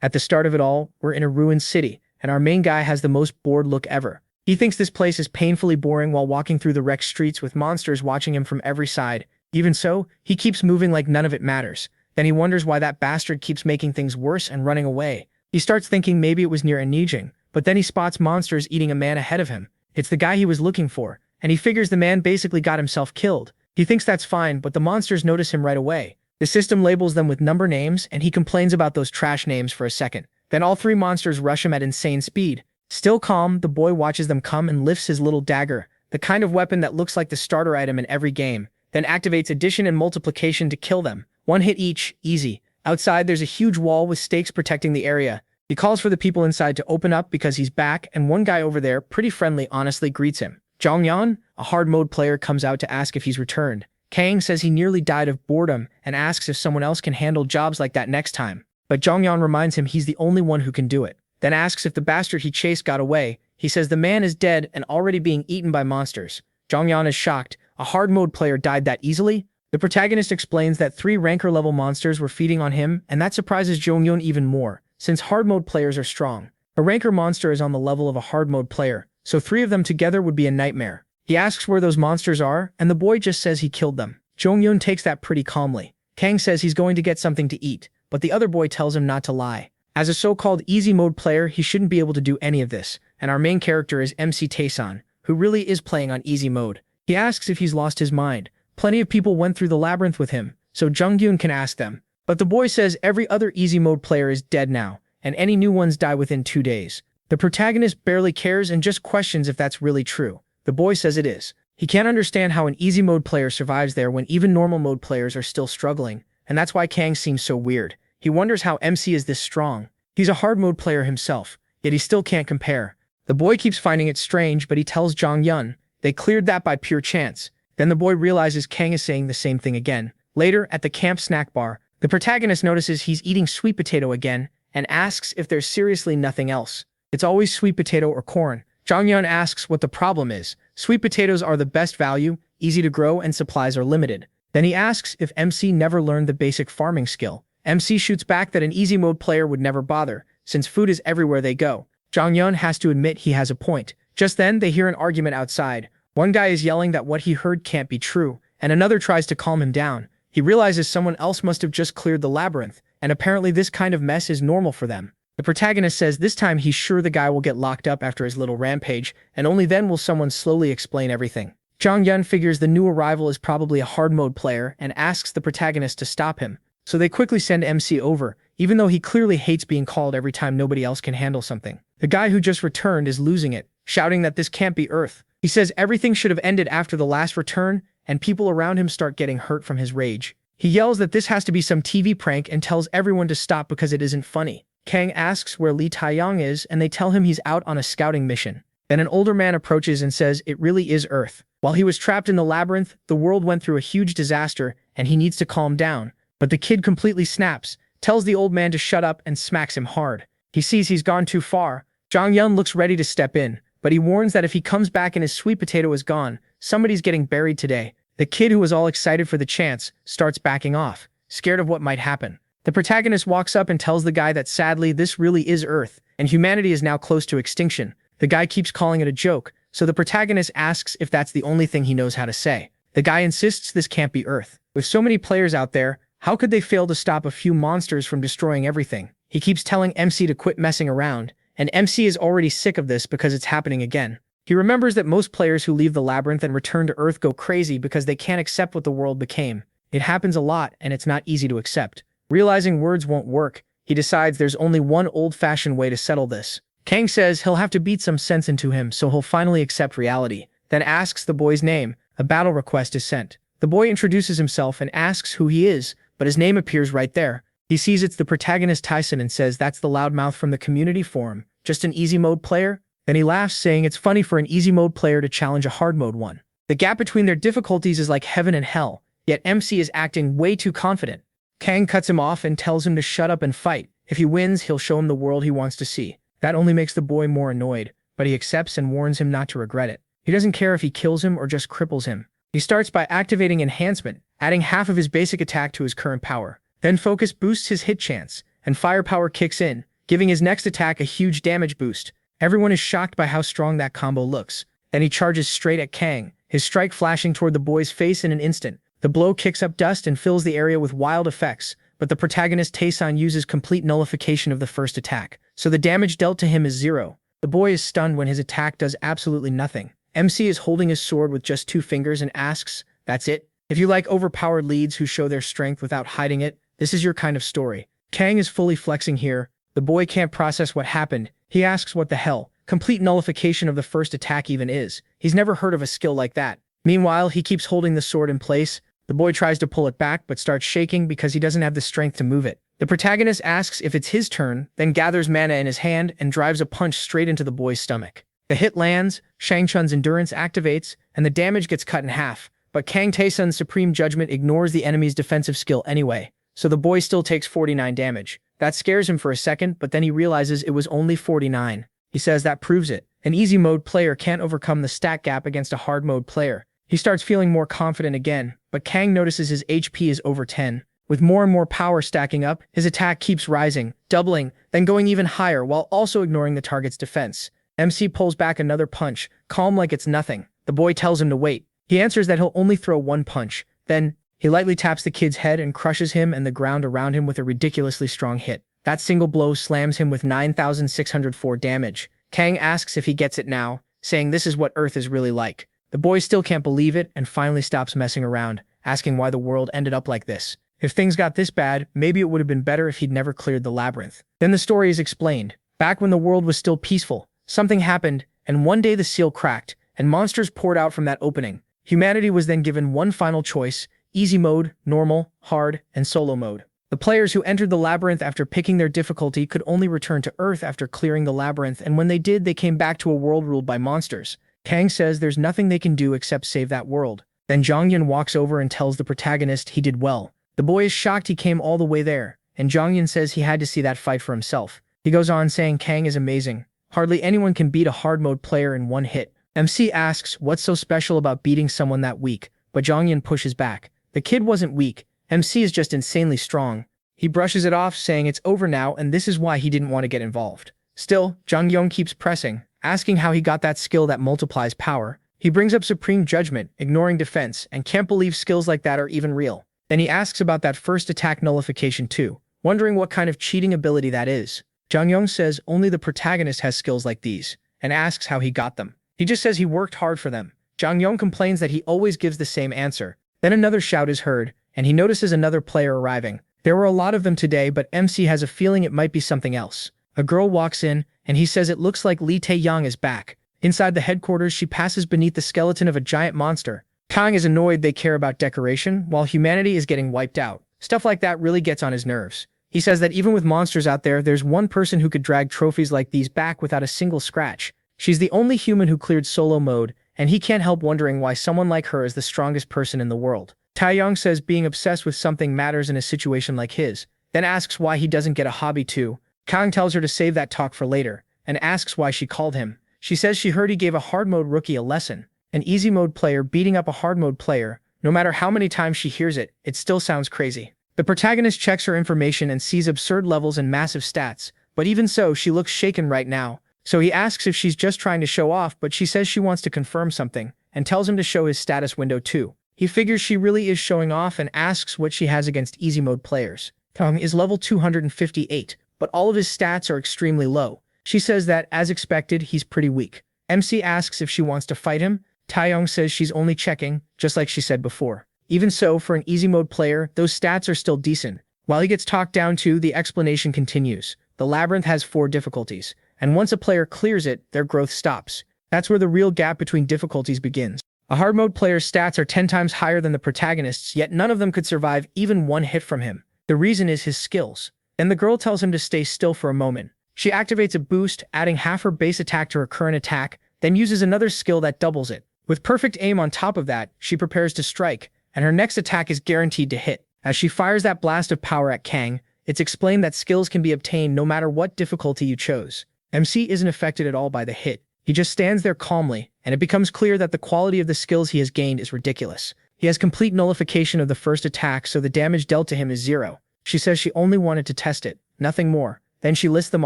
At the start of it all, we're in a ruined city, and our main guy has the most bored look ever. He thinks this place is painfully boring while walking through the wrecked streets with monsters watching him from every side. Even so, he keeps moving like none of it matters. Then he wonders why that bastard keeps making things worse and running away. He starts thinking maybe it was near Anijing, but then he spots monsters eating a man ahead of him. It's the guy he was looking for, and he figures the man basically got himself killed. He thinks that's fine, but the monsters notice him right away. The system labels them with number names, and he complains about those trash names for a second. Then all three monsters rush him at insane speed. Still calm, the boy watches them come and lifts his little dagger, the kind of weapon that looks like the starter item in every game, then activates addition and multiplication to kill them. One hit each, easy. Outside, there's a huge wall with stakes protecting the area. He calls for the people inside to open up because he's back, and one guy over there, pretty friendly, honestly greets him. Zhongyan, a hard mode player, comes out to ask if he's returned. Kang says he nearly died of boredom and asks if someone else can handle jobs like that next time. But Zhongyan reminds him he's the only one who can do it. Then asks if the bastard he chased got away. He says the man is dead and already being eaten by monsters. Zhongyan is shocked. A hard mode player died that easily? The protagonist explains that 3 ranker level monsters were feeding on him, and that surprises Zhongyan even more, since hard mode players are strong. A ranker monster is on the level of a hard mode player, so 3 of them together would be a nightmare. He asks where those monsters are, and the boy just says he killed them. Zhongyan takes that pretty calmly. Kang says he's going to get something to eat, but the other boy tells him not to lie. As a so-called easy mode player, he shouldn't be able to do any of this, and our main character is MC Taesan, who really is playing on easy mode. He asks if he's lost his mind. Plenty of people went through the labyrinth with him, so Junghyun can ask them. But the boy says every other easy mode player is dead now, and any new ones die within 2 days. The protagonist barely cares and just questions if that's really true. The boy says it is. He can't understand how an easy mode player survives there when even normal mode players are still struggling, and that's why Kang seems so weird. He wonders how MC is this strong. He's a hard mode player himself, yet he still can't compare. The boy keeps finding it strange, but he tells Zhonghyun they cleared that by pure chance. Then the boy realizes Kang is saying the same thing again. Later, at the camp snack bar, the protagonist notices he's eating sweet potato again and asks if there's seriously nothing else. It's always sweet potato or corn. Zhonghyun asks what the problem is. Sweet potatoes are the best value, easy to grow, and supplies are limited. Then he asks if MC never learned the basic farming skill. MC shoots back that an easy mode player would never bother, since food is everywhere they go. Zhonghyun has to admit he has a point. Just then, they hear an argument outside. One guy is yelling that what he heard can't be true, and another tries to calm him down. He realizes someone else must have just cleared the labyrinth, and apparently this kind of mess is normal for them. The protagonist says this time he's sure the guy will get locked up after his little rampage, and only then will someone slowly explain everything. Zhonghyun figures the new arrival is probably a hard mode player and asks the protagonist to stop him. So they quickly send MC over, even though he clearly hates being called every time nobody else can handle something. The guy who just returned is losing it, shouting that this can't be Earth. He says everything should have ended after the last return, and people around him start getting hurt from his rage. He yells that this has to be some TV prank and tells everyone to stop because it isn't funny. Kang asks where Lee Taeyang is, and they tell him he's out on a scouting mission. Then an older man approaches and says it really is Earth. While he was trapped in the labyrinth, the world went through a huge disaster, and he needs to calm down. But the kid completely snaps, tells the old man to shut up, and smacks him hard. He sees he's gone too far. Zhonghyun looks ready to step in, but he warns that if he comes back and his sweet potato is gone, somebody's getting buried today. The kid, who was all excited for the chance, starts backing off, scared of what might happen. The protagonist walks up and tells the guy that sadly this really is Earth, and humanity is now close to extinction. The guy keeps calling it a joke, so the protagonist asks if that's the only thing he knows how to say. The guy insists this can't be Earth. With so many players out there, how could they fail to stop a few monsters from destroying everything? He keeps telling MC to quit messing around, and MC is already sick of this because it's happening again. He remembers that most players who leave the labyrinth and return to Earth go crazy because they can't accept what the world became. It happens a lot, and it's not easy to accept. Realizing words won't work, he decides there's only one old-fashioned way to settle this. Kang says he'll have to beat some sense into him so he'll finally accept reality, then asks the boy's name. A battle request is sent. The boy introduces himself and asks who he is, but his name appears right there. He sees it's the protagonist Tyson and says that's the loudmouth from the community forum. Just an easy mode player? Then he laughs, saying it's funny for an easy mode player to challenge a hard mode one. The gap between their difficulties is like heaven and hell, yet MC is acting way too confident. Kang cuts him off and tells him to shut up and fight. If he wins, he'll show him the world he wants to see. That only makes the boy more annoyed, but he accepts and warns him not to regret it. He doesn't care if he kills him or just cripples him. He starts by activating enhancement, adding half of his basic attack to his current power. Then focus boosts his hit chance, and firepower kicks in, giving his next attack a huge damage boost. Everyone is shocked by how strong that combo looks. Then he charges straight at Kang, his strike flashing toward the boy's face in an instant. The blow kicks up dust and fills the area with wild effects, but the protagonist Taesan uses complete nullification of the first attack, so the damage dealt to him is 0. The boy is stunned when his attack does absolutely nothing. MC is holding his sword with just 2 fingers and asks, "That's it? If you like overpowered leads who show their strength without hiding it, this is your kind of story." Kang is fully flexing here. The boy can't process what happened. He asks what the hell complete nullification of the first attack even is. He's never heard of a skill like that. Meanwhile, he keeps holding the sword in place. The boy tries to pull it back but starts shaking because he doesn't have the strength to move it. The protagonist asks if it's his turn, then gathers mana in his hand and drives a punch straight into the boy's stomach. The hit lands, Shang-Chun's endurance activates, and the damage gets cut in half. But Kang Taesun's supreme judgment ignores the enemy's defensive skill anyway, so the boy still takes 49 damage. That scares him for a second, but then he realizes it was only 49. He says that proves it. An easy mode player can't overcome the stat gap against a hard mode player. He starts feeling more confident again, but Kang notices his HP is over 10. With more and more power stacking up, his attack keeps rising, doubling, then going even higher while also ignoring the target's defense. MC pulls back another punch, calm like it's nothing. The boy tells him to wait. He answers that he'll only throw 1 punch. Then, he lightly taps the kid's head and crushes him and the ground around him with a ridiculously strong hit. That single blow slams him with 9,604 damage. Kang asks if he gets it now, saying this is what Earth is really like. The boy still can't believe it and finally stops messing around, asking why the world ended up like this. If things got this bad, maybe it would have been better if he'd never cleared the labyrinth. Then the story is explained. Back when the world was still peaceful, something happened, and one day the seal cracked, and monsters poured out from that opening. Humanity was then given one final choice: easy mode, normal, hard, and solo mode. The players who entered the labyrinth after picking their difficulty could only return to Earth after clearing the labyrinth, and when they did, they came back to a world ruled by monsters. Kang says there's nothing they can do except save that world. Then Jongyun walks over and tells the protagonist he did well. The boy is shocked he came all the way there, and Jongyun says he had to see that fight for himself. He goes on saying Kang is amazing. Hardly anyone can beat a hard mode player in 1 hit. MC asks what's so special about beating someone that weak, but Jongyun pushes back. The kid wasn't weak. MC is just insanely strong. He brushes it off, saying it's over now and this is why he didn't want to get involved. Still, Jongyun keeps pressing, asking how he got that skill that multiplies power. He brings up supreme judgment, ignoring defense, and can't believe skills like that are even real. Then he asks about that first attack nullification too, wondering what kind of cheating ability that is. Jongyun says only the protagonist has skills like these, and asks how he got them. He just says he worked hard for them. Jongyun complains that he always gives the same answer. Then another shout is heard, and he notices another player arriving. There were a lot of them today, but MC has a feeling it might be something else. A girl walks in, and he says it looks like Lee Tae-young is back. Inside the headquarters, she passes beneath the skeleton of a giant monster. Kang is annoyed they care about decoration, while humanity is getting wiped out. Stuff like that really gets on his nerves. He says that even with monsters out there, there's one person who could drag trophies like these back without a single scratch. She's the only human who cleared solo mode, and he can't help wondering why someone like her is the strongest person in the world. Tae-young says being obsessed with something matters in a situation like his, then asks why he doesn't get a hobby too. Kang tells her to save that talk for later, and asks why she called him. She says she heard he gave a hard mode rookie a lesson. An easy mode player beating up a hard mode player, no matter how many times she hears it, it still sounds crazy. The protagonist checks her information and sees absurd levels and massive stats, but even so, she looks shaken right now. So he asks if she's just trying to show off, but she says she wants to confirm something, and tells him to show his status window too. He figures she really is showing off and asks what she has against easy mode players. Kang is level 258, but all of his stats are extremely low. She says that, as expected, he's pretty weak. MC asks if she wants to fight him. Tae-young says she's only checking, just like she said before. Even so, for an easy mode player, those stats are still decent. While he gets talked down to, the explanation continues. The labyrinth has 4 difficulties, and once a player clears it, their growth stops. That's where the real gap between difficulties begins. A hard mode player's stats are 10 times higher than the protagonist's, yet none of them could survive even 1 hit from him. The reason is his skills. And the girl tells him to stay still for a moment. She activates a boost, adding half her base attack to her current attack, then uses another skill that doubles it. With perfect aim on top of that, she prepares to strike, and her next attack is guaranteed to hit. As she fires that blast of power at Kang, it's explained that skills can be obtained no matter what difficulty you chose. MC isn't affected at all by the hit. He just stands there calmly, and it becomes clear that the quality of the skills he has gained is ridiculous. He has complete nullification of the first attack, so the damage dealt to him is 0. She says she only wanted to test it. nothing more. Then she lists them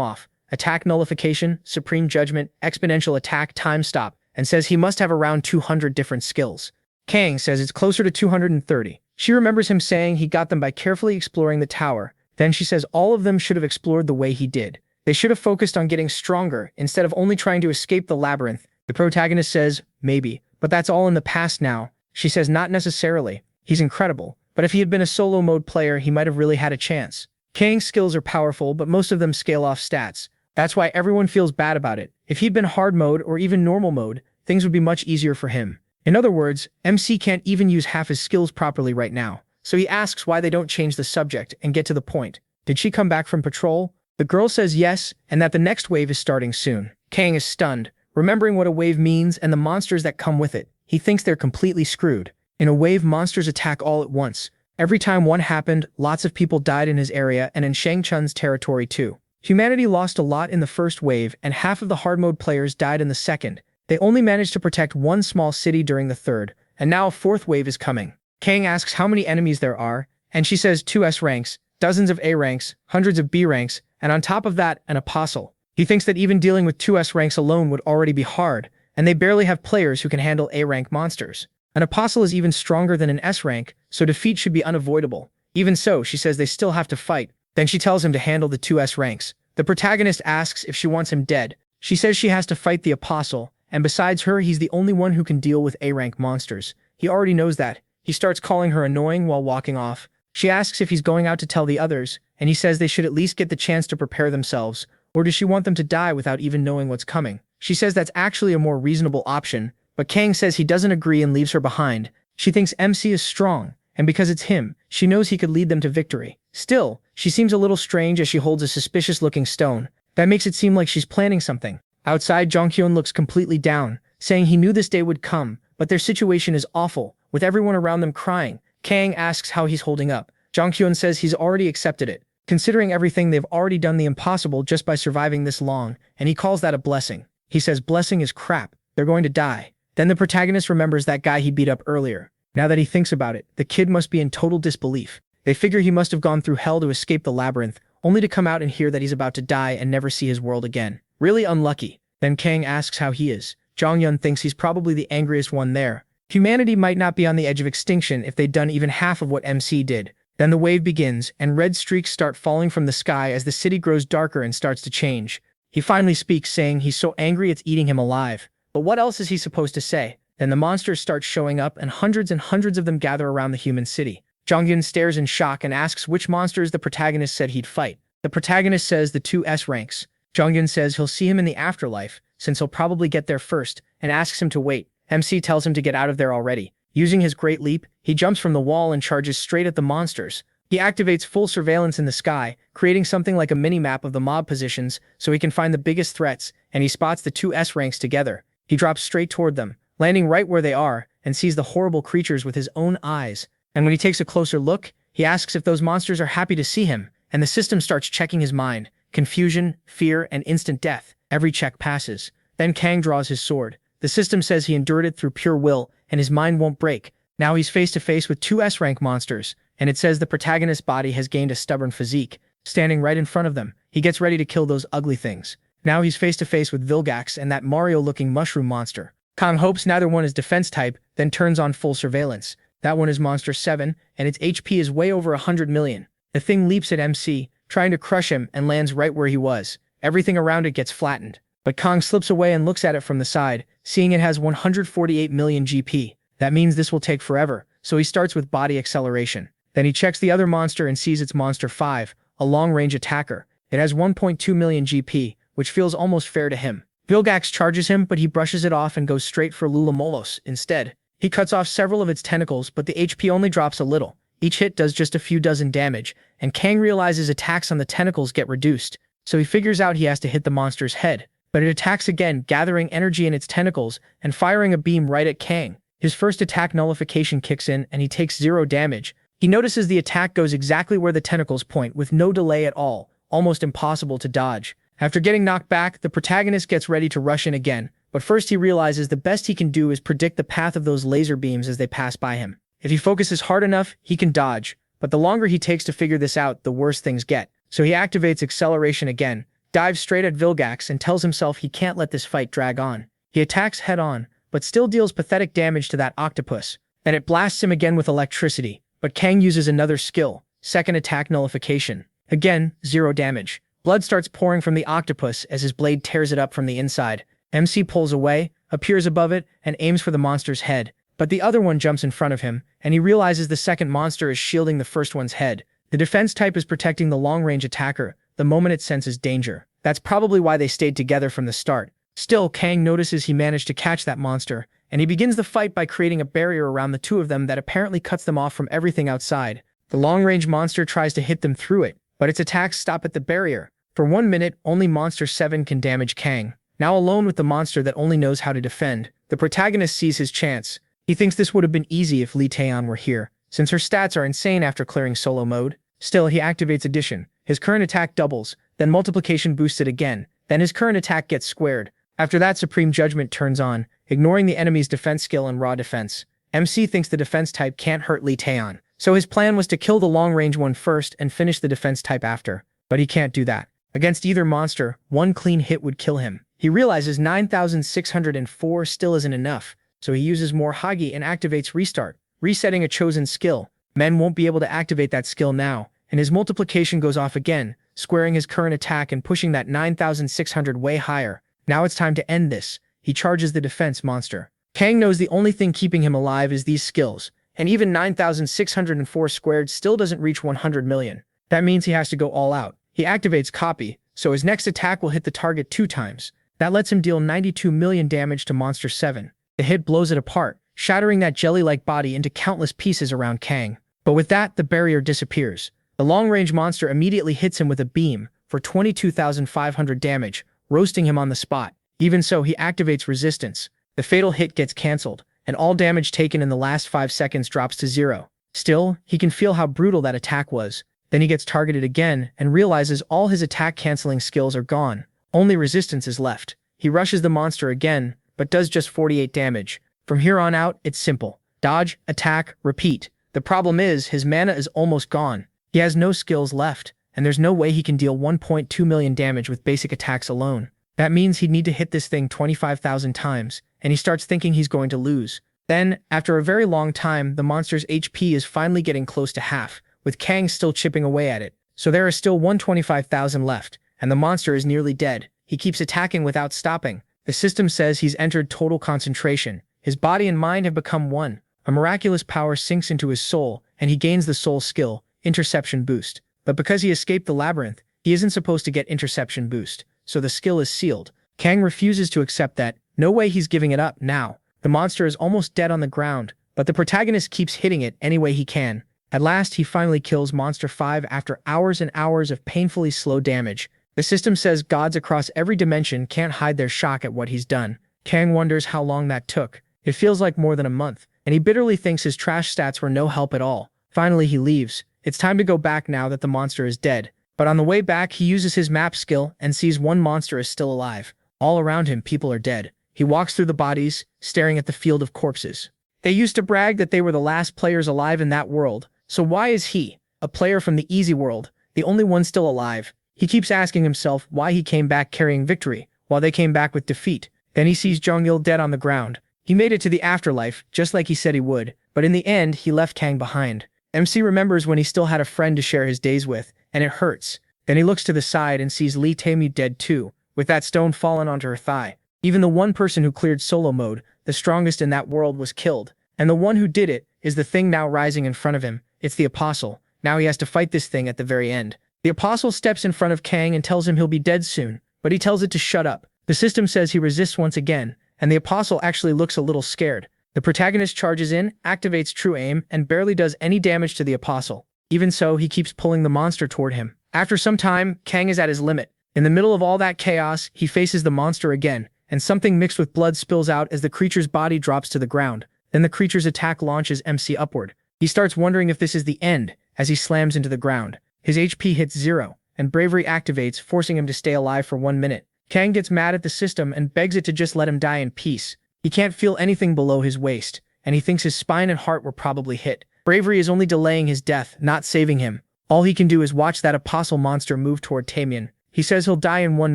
off: attack nullification, supreme judgment, exponential attack, time stop, and says he must have around 200 different skills. Kang says it's closer to 230. She remembers him saying he got them by carefully exploring the tower. Then she says all of them should have explored the way he did. They should have focused on getting stronger instead of only trying to escape the labyrinth. The protagonist says, maybe, but that's all in the past now. She says not necessarily. He's incredible, but if he had been a solo mode player, he might have really had a chance. Kang's skills are powerful, but most of them scale off stats. That's why everyone feels bad about it. If he'd been hard mode or even normal mode, things would be much easier for him. In other words, MC can't even use half his skills properly right now, so he asks why they don't change the subject and get to the point. Did she come back from patrol? The girl says yes, and that the next wave is starting soon. Kang is stunned, remembering what a wave means and the monsters that come with it. He thinks they're completely screwed. In a wave, monsters attack all at once. Every time one happened, lots of people died in his area and in Shang Chun's territory too. Humanity lost a lot in the first wave, and half of the hard mode players died in the second. They only managed to protect one small city during the third, and now a fourth wave is coming. Kang asks how many enemies there are, and she says 2 S ranks, dozens of A ranks, hundreds of B ranks, and on top of that, an apostle. He thinks that even dealing with 2 S ranks alone would already be hard, and they barely have players who can handle A rank monsters. An apostle is even stronger than an S rank, so defeat should be unavoidable. Even so, she says they still have to fight. Then she tells him to handle the 2 S ranks. The protagonist asks if she wants him dead. She says she has to fight the apostle, and besides her, he's the only one who can deal with A rank monsters. He already knows that. He starts calling her annoying while walking off. She asks if he's going out to tell the others, and he says they should at least get the chance to prepare themselves, or does she want them to die without even knowing what's coming? She says that's actually a more reasonable option, but Kang says he doesn't agree and leaves her behind. She thinks MC is strong, and because it's him, she knows he could lead them to victory. Still, she seems a little strange as she holds a suspicious-looking stone. That makes it seem like she's planning something. Outside, Jonghyun looks completely down, saying he knew this day would come, but their situation is awful, with everyone around them crying. Kang asks how he's holding up. Jonghyun says he's already accepted it. Considering everything, they've already done the impossible just by surviving this long, and he calls that a blessing. He says blessing is crap. They're going to die. Then the protagonist remembers that guy he beat up earlier. Now that he thinks about it, the kid must be in total disbelief. They figure he must have gone through hell to escape the labyrinth, only to come out and hear that he's about to die and never see his world again. Really unlucky. Then Kang asks how he is. Jonghyun thinks he's probably the angriest one there. Humanity might not be on the edge of extinction if they'd done even half of what MC did. Then the wave begins, and red streaks start falling from the sky as the city grows darker and starts to change. He finally speaks, saying he's so angry it's eating him alive. But what else is he supposed to say? Then the monsters start showing up, and hundreds of them gather around the human city. Jonghyun stares in shock and asks which monsters the protagonist said he'd fight. The protagonist says the 2 S ranks. Jonghyun says he'll see him in the afterlife, since he'll probably get there first, and asks him to wait. MC tells him to get out of there already. Using his great leap, he jumps from the wall and charges straight at the monsters. He activates full surveillance in the sky, creating something like a mini-map of the mob positions so he can find the biggest threats, and he spots the 2 S ranks together. He drops straight toward them, landing right where they are, and sees the horrible creatures with his own eyes. And when he takes a closer look, he asks if those monsters are happy to see him, and the system starts checking his mind. Confusion, fear, and instant death. Every check passes. Then Kang draws his sword. The system says he endured it through pure will, and his mind won't break. Now he's face to face with 2 S rank monsters, and it says the protagonist's body has gained a stubborn physique. Standing right in front of them, he gets ready to kill those ugly things. Now he's face to face with Vilgax and that Mario-looking mushroom monster. Kang hopes neither one is defense type, then turns on full surveillance. That one is Monster 7, and its HP is way over 100 million. The thing leaps at MC, trying to crush him, and lands right where he was. Everything around it gets flattened. But Kang slips away and looks at it from the side, seeing it has 148 million GP. That means this will take forever, so he starts with body acceleration. Then he checks the other monster and sees it's Monster 5, a long-range attacker. It has 1.2 million GP, which feels almost fair to him. Vilgax charges him, but he brushes it off and goes straight for Lulamolos instead. He cuts off several of its tentacles, but the HP only drops a little. Each hit does just a few dozen damage, and Kang realizes attacks on the tentacles get reduced, so he figures out he has to hit the monster's head. But it attacks again, gathering energy in its tentacles and firing a beam right at Kang. His first attack nullification kicks in, and he takes 0 damage. He notices the attack goes exactly where the tentacles point, with no delay at all, almost impossible to dodge. After getting knocked back, the protagonist gets ready to rush in again, but first he realizes the best he can do is predict the path of those laser beams as they pass by him. If he focuses hard enough, he can dodge, but the longer he takes to figure this out, the worse things get. so he activates acceleration again, dives straight at Vilgax and tells himself he can't let this fight drag on. He attacks head-on, but still deals pathetic damage to that octopus. Then it blasts him again with electricity, but Kang uses another skill, second attack nullification. Again, 0 damage. Blood starts pouring from the octopus as his blade tears it up from the inside. MC pulls away, appears above it, and aims for the monster's head. But the other one jumps in front of him, and he realizes the second monster is shielding the first one's head. The defense type is protecting the long-range attacker the moment it senses danger. That's probably why they stayed together from the start. Still, Kang notices he managed to catch that monster, and he begins the fight by creating a barrier around the two of them that apparently cuts them off from everything outside. The long-range monster tries to hit them through it, but its attacks stop at the barrier. For 1 minute, only Monster 7 can damage Kang. Now alone with the monster that only knows how to defend, the protagonist sees his chance. He thinks this would have been easy if Lee Taeyeon were here, since her stats are insane after clearing solo mode. Still, he activates addition. His current attack doubles, then multiplication boosts it again, then his current attack gets squared. After that, Supreme Judgment turns on, ignoring the enemy's defense skill and raw defense. MC thinks the defense type can't hurt Lee Taeyeon, so his plan was to kill the long-range one first and finish the defense type after. But he can't do that. Against either monster, one clean hit would kill him. He realizes 9,604 still isn't enough, so he uses more Hagi and activates Restart, resetting a chosen skill. Men won't be able to activate that skill now, and his multiplication goes off again, squaring his current attack and pushing that 9,600 way higher. Now it's time to end this. He charges the defense monster. Kang knows the only thing keeping him alive is these skills, and even 9,604 squared still doesn't reach 100 million. That means he has to go all out. He activates Copy, so his next attack will hit the target 2 times. That lets him deal 92 million damage to Monster 7. The hit blows it apart, shattering that jelly-like body into countless pieces around Kang. But with that, the barrier disappears. The long-range monster immediately hits him with a beam for 22,500 damage, roasting him on the spot. Even so, he activates resistance. The fatal hit gets cancelled, and all damage taken in the last 5 seconds drops to 0. Still, he can feel how brutal that attack was. Then he gets targeted again and realizes all his attack-canceling skills are gone. Only resistance is left. He rushes the monster again, but does just 48 damage. From here on out, it's simple. Dodge, attack, repeat. The problem is, his mana is almost gone. He has no skills left, and there's no way he can deal 1.2 million damage with basic attacks alone. That means he'd need to hit this thing 25,000 times, and he starts thinking he's going to lose. Then, after a very long time, the monster's HP is finally getting close to half, with Kang still chipping away at it. So there are still 125,000 left, and the monster is nearly dead. He keeps attacking without stopping. The system says he's entered total concentration. His body and mind have become one. A miraculous power sinks into his soul, and he gains the soul skill, Interception Boost. But because he escaped the labyrinth, he isn't supposed to get Interception Boost, so the skill is sealed. Kang refuses to accept that. No way he's giving it up now. The monster is almost dead on the ground, but the protagonist keeps hitting it any way he can. At last, he finally kills Monster 5 after hours and hours of painfully slow damage. The system says gods across every dimension can't hide their shock at what he's done. Kang wonders how long that took. It feels like more than a month, and he bitterly thinks his trash stats were no help at all. Finally, he leaves. It's time to go back now that the monster is dead. But on the way back, he uses his map skill and sees one monster is still alive. All around him, people are dead. He walks through the bodies, staring at the field of corpses. They used to brag that they were the last players alive in that world. So why is he, a player from the easy world, the only one still alive? He keeps asking himself why he came back carrying victory, while they came back with defeat. Then he sees Jong-il dead on the ground. He made it to the afterlife, just like he said he would, but in the end, he left Kang behind. MC remembers when he still had a friend to share his days with, and it hurts. Then he looks to the side and sees Lee Taeyeon dead too, with that stone fallen onto her thigh. Even the one person who cleared solo mode, the strongest in that world, was killed. And the one who did it is the thing now rising in front of him. It's the Apostle. Now he has to fight this thing at the very end. The Apostle steps in front of Kang and tells him he'll be dead soon, but he tells it to shut up. The system says he resists once again, and the Apostle actually looks a little scared. The protagonist charges in, activates True Aim, and barely does any damage to the Apostle. Even so, he keeps pulling the monster toward him. After some time, Kang is at his limit. In the middle of all that chaos, he faces the monster again, and something mixed with blood spills out as the creature's body drops to the ground. Then the creature's attack launches MC upward. He starts wondering if this is the end, as he slams into the ground. His HP hits 0, and bravery activates, forcing him to stay alive for 1 minute. Kang gets mad at the system and begs it to just let him die in peace. He can't feel anything below his waist, and he thinks his spine and heart were probably hit. Bravery is only delaying his death, not saving him. All he can do is watch that apostle monster move toward Tamian. He says he'll die in 1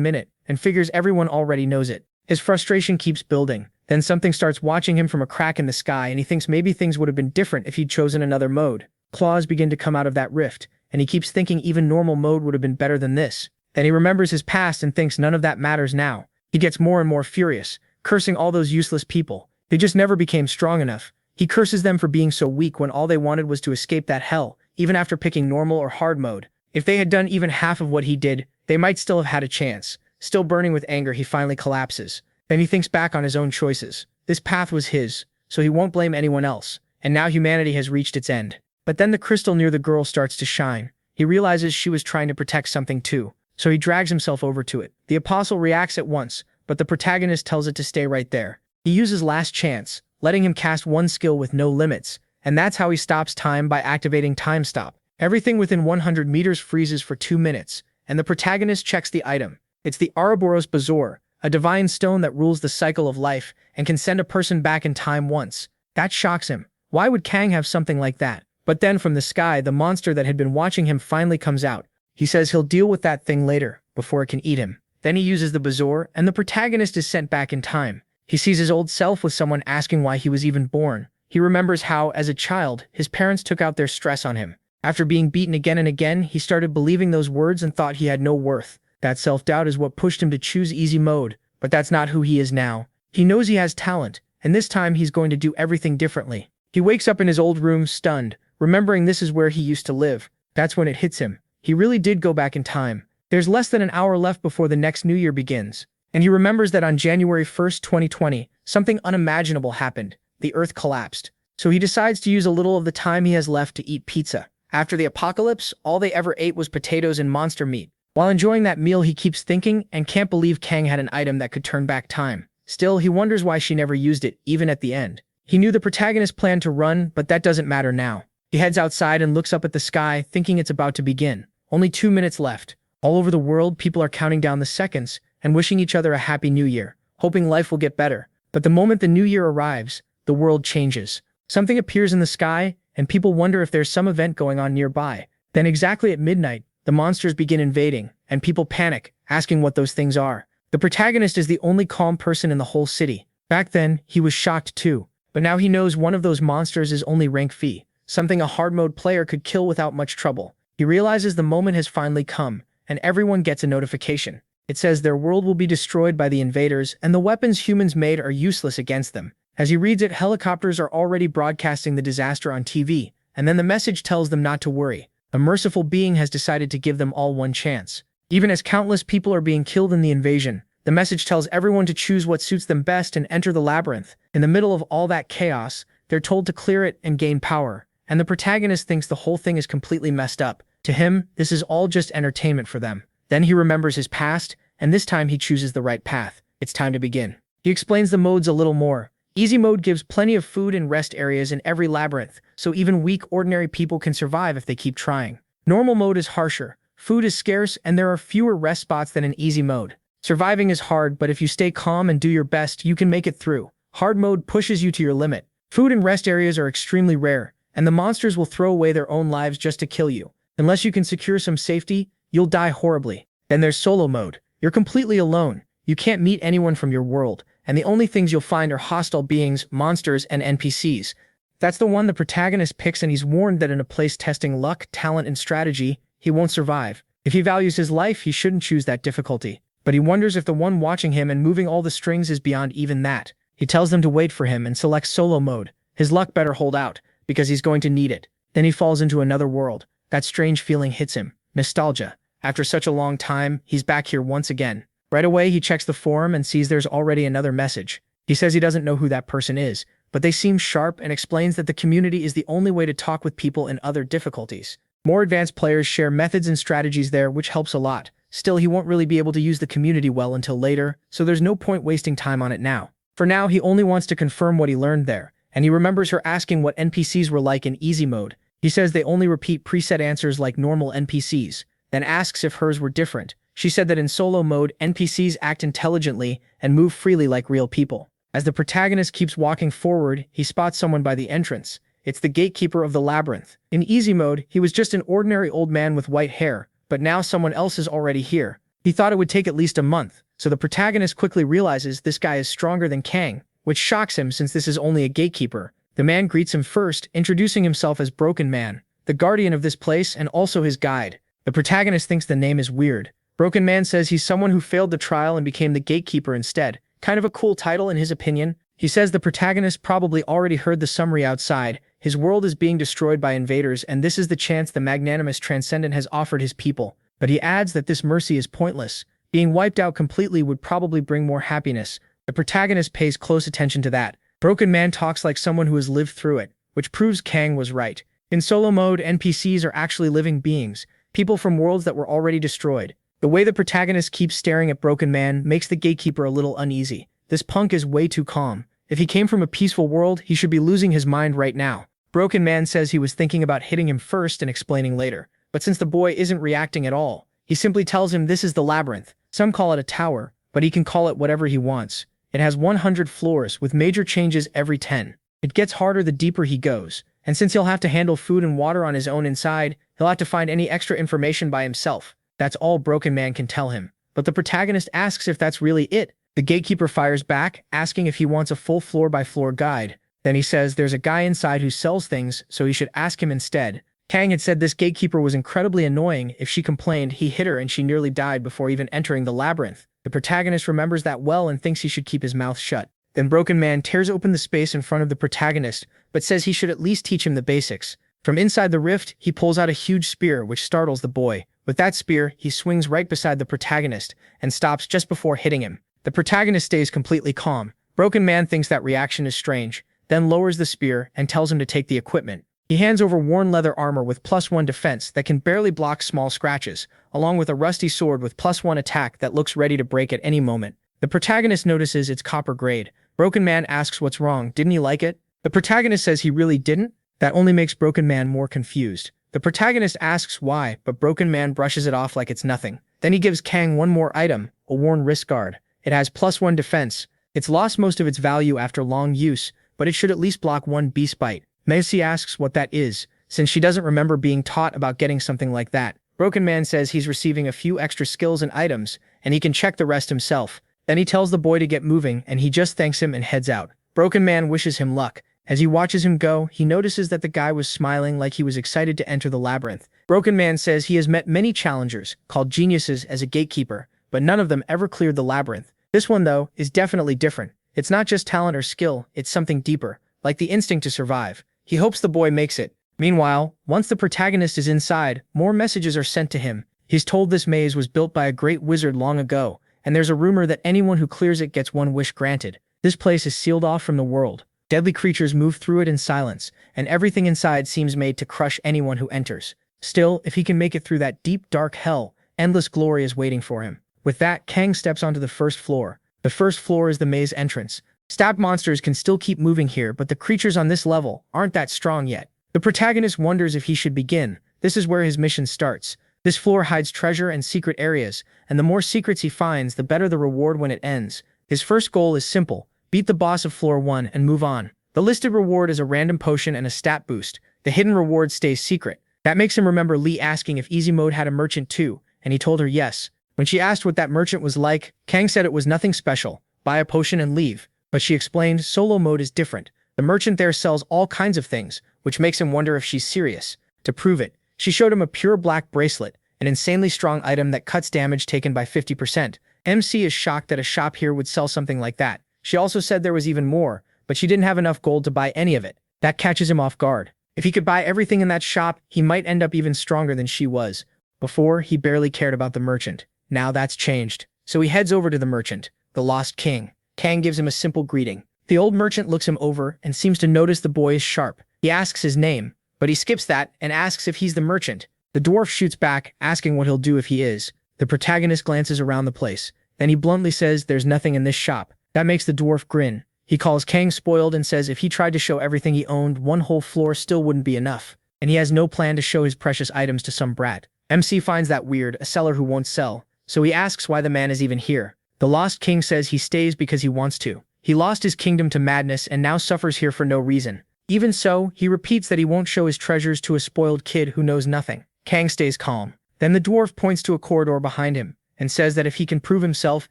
minute, and figures everyone already knows it. His frustration keeps building. Then something starts watching him from a crack in the sky, and he thinks maybe things would have been different if he'd chosen another mode. Claws begin to come out of that rift, and he keeps thinking even normal mode would have been better than this. Then he remembers his past and thinks none of that matters now. He gets more and more furious, cursing all those useless people. They just never became strong enough. He curses them for being so weak when all they wanted was to escape that hell, even after picking normal or hard mode. If they had done even half of what he did, they might still have had a chance. Still burning with anger, he finally collapses. Then he thinks back on his own choices. This path was his, so he won't blame anyone else. And now humanity has reached its end. But then the crystal near the girl starts to shine. He realizes she was trying to protect something too, so he drags himself over to it. The apostle reacts at once, but the protagonist tells it to stay right there. He uses last chance, letting him cast one skill with no limits, and that's how he stops time by activating time stop. Everything within 100 meters freezes for 2 minutes, and the protagonist checks the item. It's the Ouroboros Bazaar, a divine stone that rules the cycle of life and can send a person back in time once. That shocks him. Why would Kang have something like that? But then from the sky, the monster that had been watching him finally comes out. He says he'll deal with that thing later, before it can eat him. Then he uses the Bazaar, and the protagonist is sent back in time. He sees his old self with someone asking why he was even born. He remembers how, as a child, his parents took out their stress on him. After being beaten again and again, he started believing those words and thought he had no worth. That self-doubt is what pushed him to choose easy mode, but that's not who he is now. He knows he has talent, and this time he's going to do everything differently. He wakes up in his old room stunned, remembering this is where he used to live. That's when it hits him. He really did go back in time. There's less than an hour left before the next new year begins. And he remembers that on January 1st, 2020, something unimaginable happened. The Earth collapsed. So he decides to use a little of the time he has left to eat pizza. After the apocalypse, all they ever ate was potatoes and monster meat. While enjoying that meal, he keeps thinking and can't believe Kang had an item that could turn back time. Still, he wonders why she never used it, even at the end. He knew the protagonist planned to run, but that doesn't matter now. He heads outside and looks up at the sky, thinking it's about to begin. Only 2 minutes left. All over the world, people are counting down the seconds and wishing each other a happy new year, hoping life will get better. But the moment the new year arrives, the world changes. Something appears in the sky, and people wonder if there's some event going on nearby. Then exactly at midnight, the monsters begin invading, and people panic, asking what those things are. The protagonist is the only calm person in the whole city. Back then, he was shocked too. But now he knows one of those monsters is only rank V, something a hard mode player could kill without much trouble. He realizes the moment has finally come, and everyone gets a notification. It says their world will be destroyed by the invaders, and the weapons humans made are useless against them. As he reads it, helicopters are already broadcasting the disaster on TV, and then the message tells them not to worry. A merciful being has decided to give them all one chance. Even as countless people are being killed in the invasion, the message tells everyone to choose what suits them best and enter the labyrinth. In the middle of all that chaos, they're told to clear it and gain power, and the protagonist thinks the whole thing is completely messed up. To him, this is all just entertainment for them. Then he remembers his past, and this time he chooses the right path. It's time to begin. He explains the modes a little more. Easy mode gives plenty of food and rest areas in every labyrinth, so even weak, ordinary people can survive if they keep trying. Normal mode is harsher. Food is scarce, and there are fewer rest spots than in easy mode. Surviving is hard, but if you stay calm and do your best, you can make it through. Hard mode pushes you to your limit. Food and rest areas are extremely rare, and the monsters will throw away their own lives just to kill you. Unless you can secure some safety, you'll die horribly. Then there's solo mode. You're completely alone. You can't meet anyone from your world, and the only things you'll find are hostile beings, monsters, and NPCs. That's the one the protagonist picks, and he's warned that in a place testing luck, talent, and strategy, he won't survive. If he values his life, he shouldn't choose that difficulty. But he wonders if the one watching him and moving all the strings is beyond even that. He tells them to wait for him and selects solo mode. His luck better hold out, because he's going to need it. Then he falls into another world. That strange feeling hits him. Nostalgia. After such a long time, he's back here once again. Right away, he checks the forum and sees there's already another message. He says he doesn't know who that person is, but they seem sharp, and explains that the community is the only way to talk with people in other difficulties. More advanced players share methods and strategies there, which helps a lot. Still, he won't really be able to use the community well until later, so there's no point wasting time on it now. For now, he only wants to confirm what he learned there, and he remembers her asking what NPCs were like in easy mode. He says they only repeat preset answers like normal NPCs, then asks if hers were different. She said that in solo mode, NPCs act intelligently and move freely like real people. As the protagonist keeps walking forward, he spots someone by the entrance. It's the gatekeeper of the labyrinth. In easy mode, he was just an ordinary old man with white hair, but now someone else is already here. He thought it would take at least a month, so the protagonist quickly realizes this guy is stronger than Kang, which shocks him since this is only a gatekeeper. The man greets him first, introducing himself as Broken Man, the guardian of this place and also his guide. The protagonist thinks the name is weird. Broken Man says he's someone who failed the trial and became the gatekeeper instead. Kind of a cool title in his opinion. He says the protagonist probably already heard the summary outside. His world is being destroyed by invaders, and this is the chance the magnanimous Transcendent has offered his people. But he adds that this mercy is pointless. Being wiped out completely would probably bring more happiness. The protagonist pays close attention to that. Broken Man talks like someone who has lived through it, which proves Kang was right. In solo mode, NPCs are actually living beings, people from worlds that were already destroyed. The way the protagonist keeps staring at Broken Man makes the gatekeeper a little uneasy. This punk is way too calm. If he came from a peaceful world, he should be losing his mind right now. Broken Man says he was thinking about hitting him first and explaining later. But since the boy isn't reacting at all, he simply tells him this is the labyrinth. Some call it a tower, but he can call it whatever he wants. It has 100 floors, with major changes every 10. It gets harder the deeper he goes, and since he'll have to handle food and water on his own inside, he'll have to find any extra information by himself. That's all Broken Man can tell him. But the protagonist asks if that's really it. The gatekeeper fires back, asking if he wants a full floor-by-floor guide. Then he says there's a guy inside who sells things, so he should ask him instead. Kang had said this gatekeeper was incredibly annoying. If she complained, he hit her and she nearly died before even entering the labyrinth. The protagonist remembers that well and thinks he should keep his mouth shut. Then Broken Man tears open the space in front of the protagonist, but says he should at least teach him the basics. From inside the rift, he pulls out a huge spear, which startles the boy. With that spear, he swings right beside the protagonist and stops just before hitting him. The protagonist stays completely calm. Broken Man thinks that reaction is strange, then lowers the spear and tells him to take the equipment. He hands over worn leather armor with +1 defense that can barely block small scratches, along with a rusty sword with +1 attack that looks ready to break at any moment. The protagonist notices it's copper grade. Broken Man asks what's wrong, didn't he like it? The protagonist says he really didn't. That only makes Broken Man more confused. The protagonist asks why, but Broken Man brushes it off like it's nothing. Then he gives Kang one more item, a worn wrist guard. It has +1 defense. It's lost most of its value after long use, but it should at least block one beast bite. Macy asks what that is, since she doesn't remember being taught about getting something like that. Broken Man says he's receiving a few extra skills and items, and he can check the rest himself. Then he tells the boy to get moving, and he just thanks him and heads out. Broken Man wishes him luck. As he watches him go, he notices that the guy was smiling like he was excited to enter the labyrinth. Broken Man says he has met many challengers, called geniuses, as a gatekeeper, but none of them ever cleared the labyrinth. This one, though, is definitely different. It's not just talent or skill, it's something deeper, like the instinct to survive. He hopes the boy makes it. Meanwhile, once the protagonist is inside, more messages are sent to him. He's told this maze was built by a great wizard long ago, and there's a rumor that anyone who clears it gets one wish granted. This place is sealed off from the world. Deadly creatures move through it in silence, and everything inside seems made to crush anyone who enters. Still, if he can make it through that deep, dark hell, endless glory is waiting for him. With that, Kang steps onto the first floor. The first floor is the maze entrance. Stabbed monsters can still keep moving here, but the creatures on this level aren't that strong yet. The protagonist wonders if he should begin. This is where his mission starts. This floor hides treasure and secret areas, and the more secrets he finds, the better the reward when it ends. His first goal is simple: beat the boss of floor 1 and move on. The listed reward is a random potion and a stat boost. The hidden reward stays secret. That makes him remember Lee asking if easy mode had a merchant too, and he told her yes. When she asked what that merchant was like, Kang said it was nothing special. Buy a potion and leave. But she explained solo mode is different. The merchant there sells all kinds of things, which makes him wonder if she's serious. To prove it, she showed him a pure black bracelet, an insanely strong item that cuts damage taken by 50%. MC is shocked that a shop here would sell something like that. She also said there was even more, but she didn't have enough gold to buy any of it. That catches him off guard. If he could buy everything in that shop, he might end up even stronger than she was. Before, he barely cared about the merchant. Now that's changed. So he heads over to the merchant, the Lost King. Kang gives him a simple greeting. The old merchant looks him over and seems to notice the boy is sharp. He asks his name, but he skips that and asks if he's the merchant. The dwarf shoots back, asking what he'll do if he is. The protagonist glances around the place. Then he bluntly says there's nothing in this shop. That makes the dwarf grin. He calls Kang spoiled and says if he tried to show everything he owned, one whole floor still wouldn't be enough. And he has no plan to show his precious items to some brat. MC finds that weird, a seller who won't sell. So he asks why the man is even here. The Lost King says he stays because he wants to. He lost his kingdom to madness and now suffers here for no reason. Even so, he repeats that he won't show his treasures to a spoiled kid who knows nothing. Kang stays calm. Then the dwarf points to a corridor behind him and says that if he can prove himself,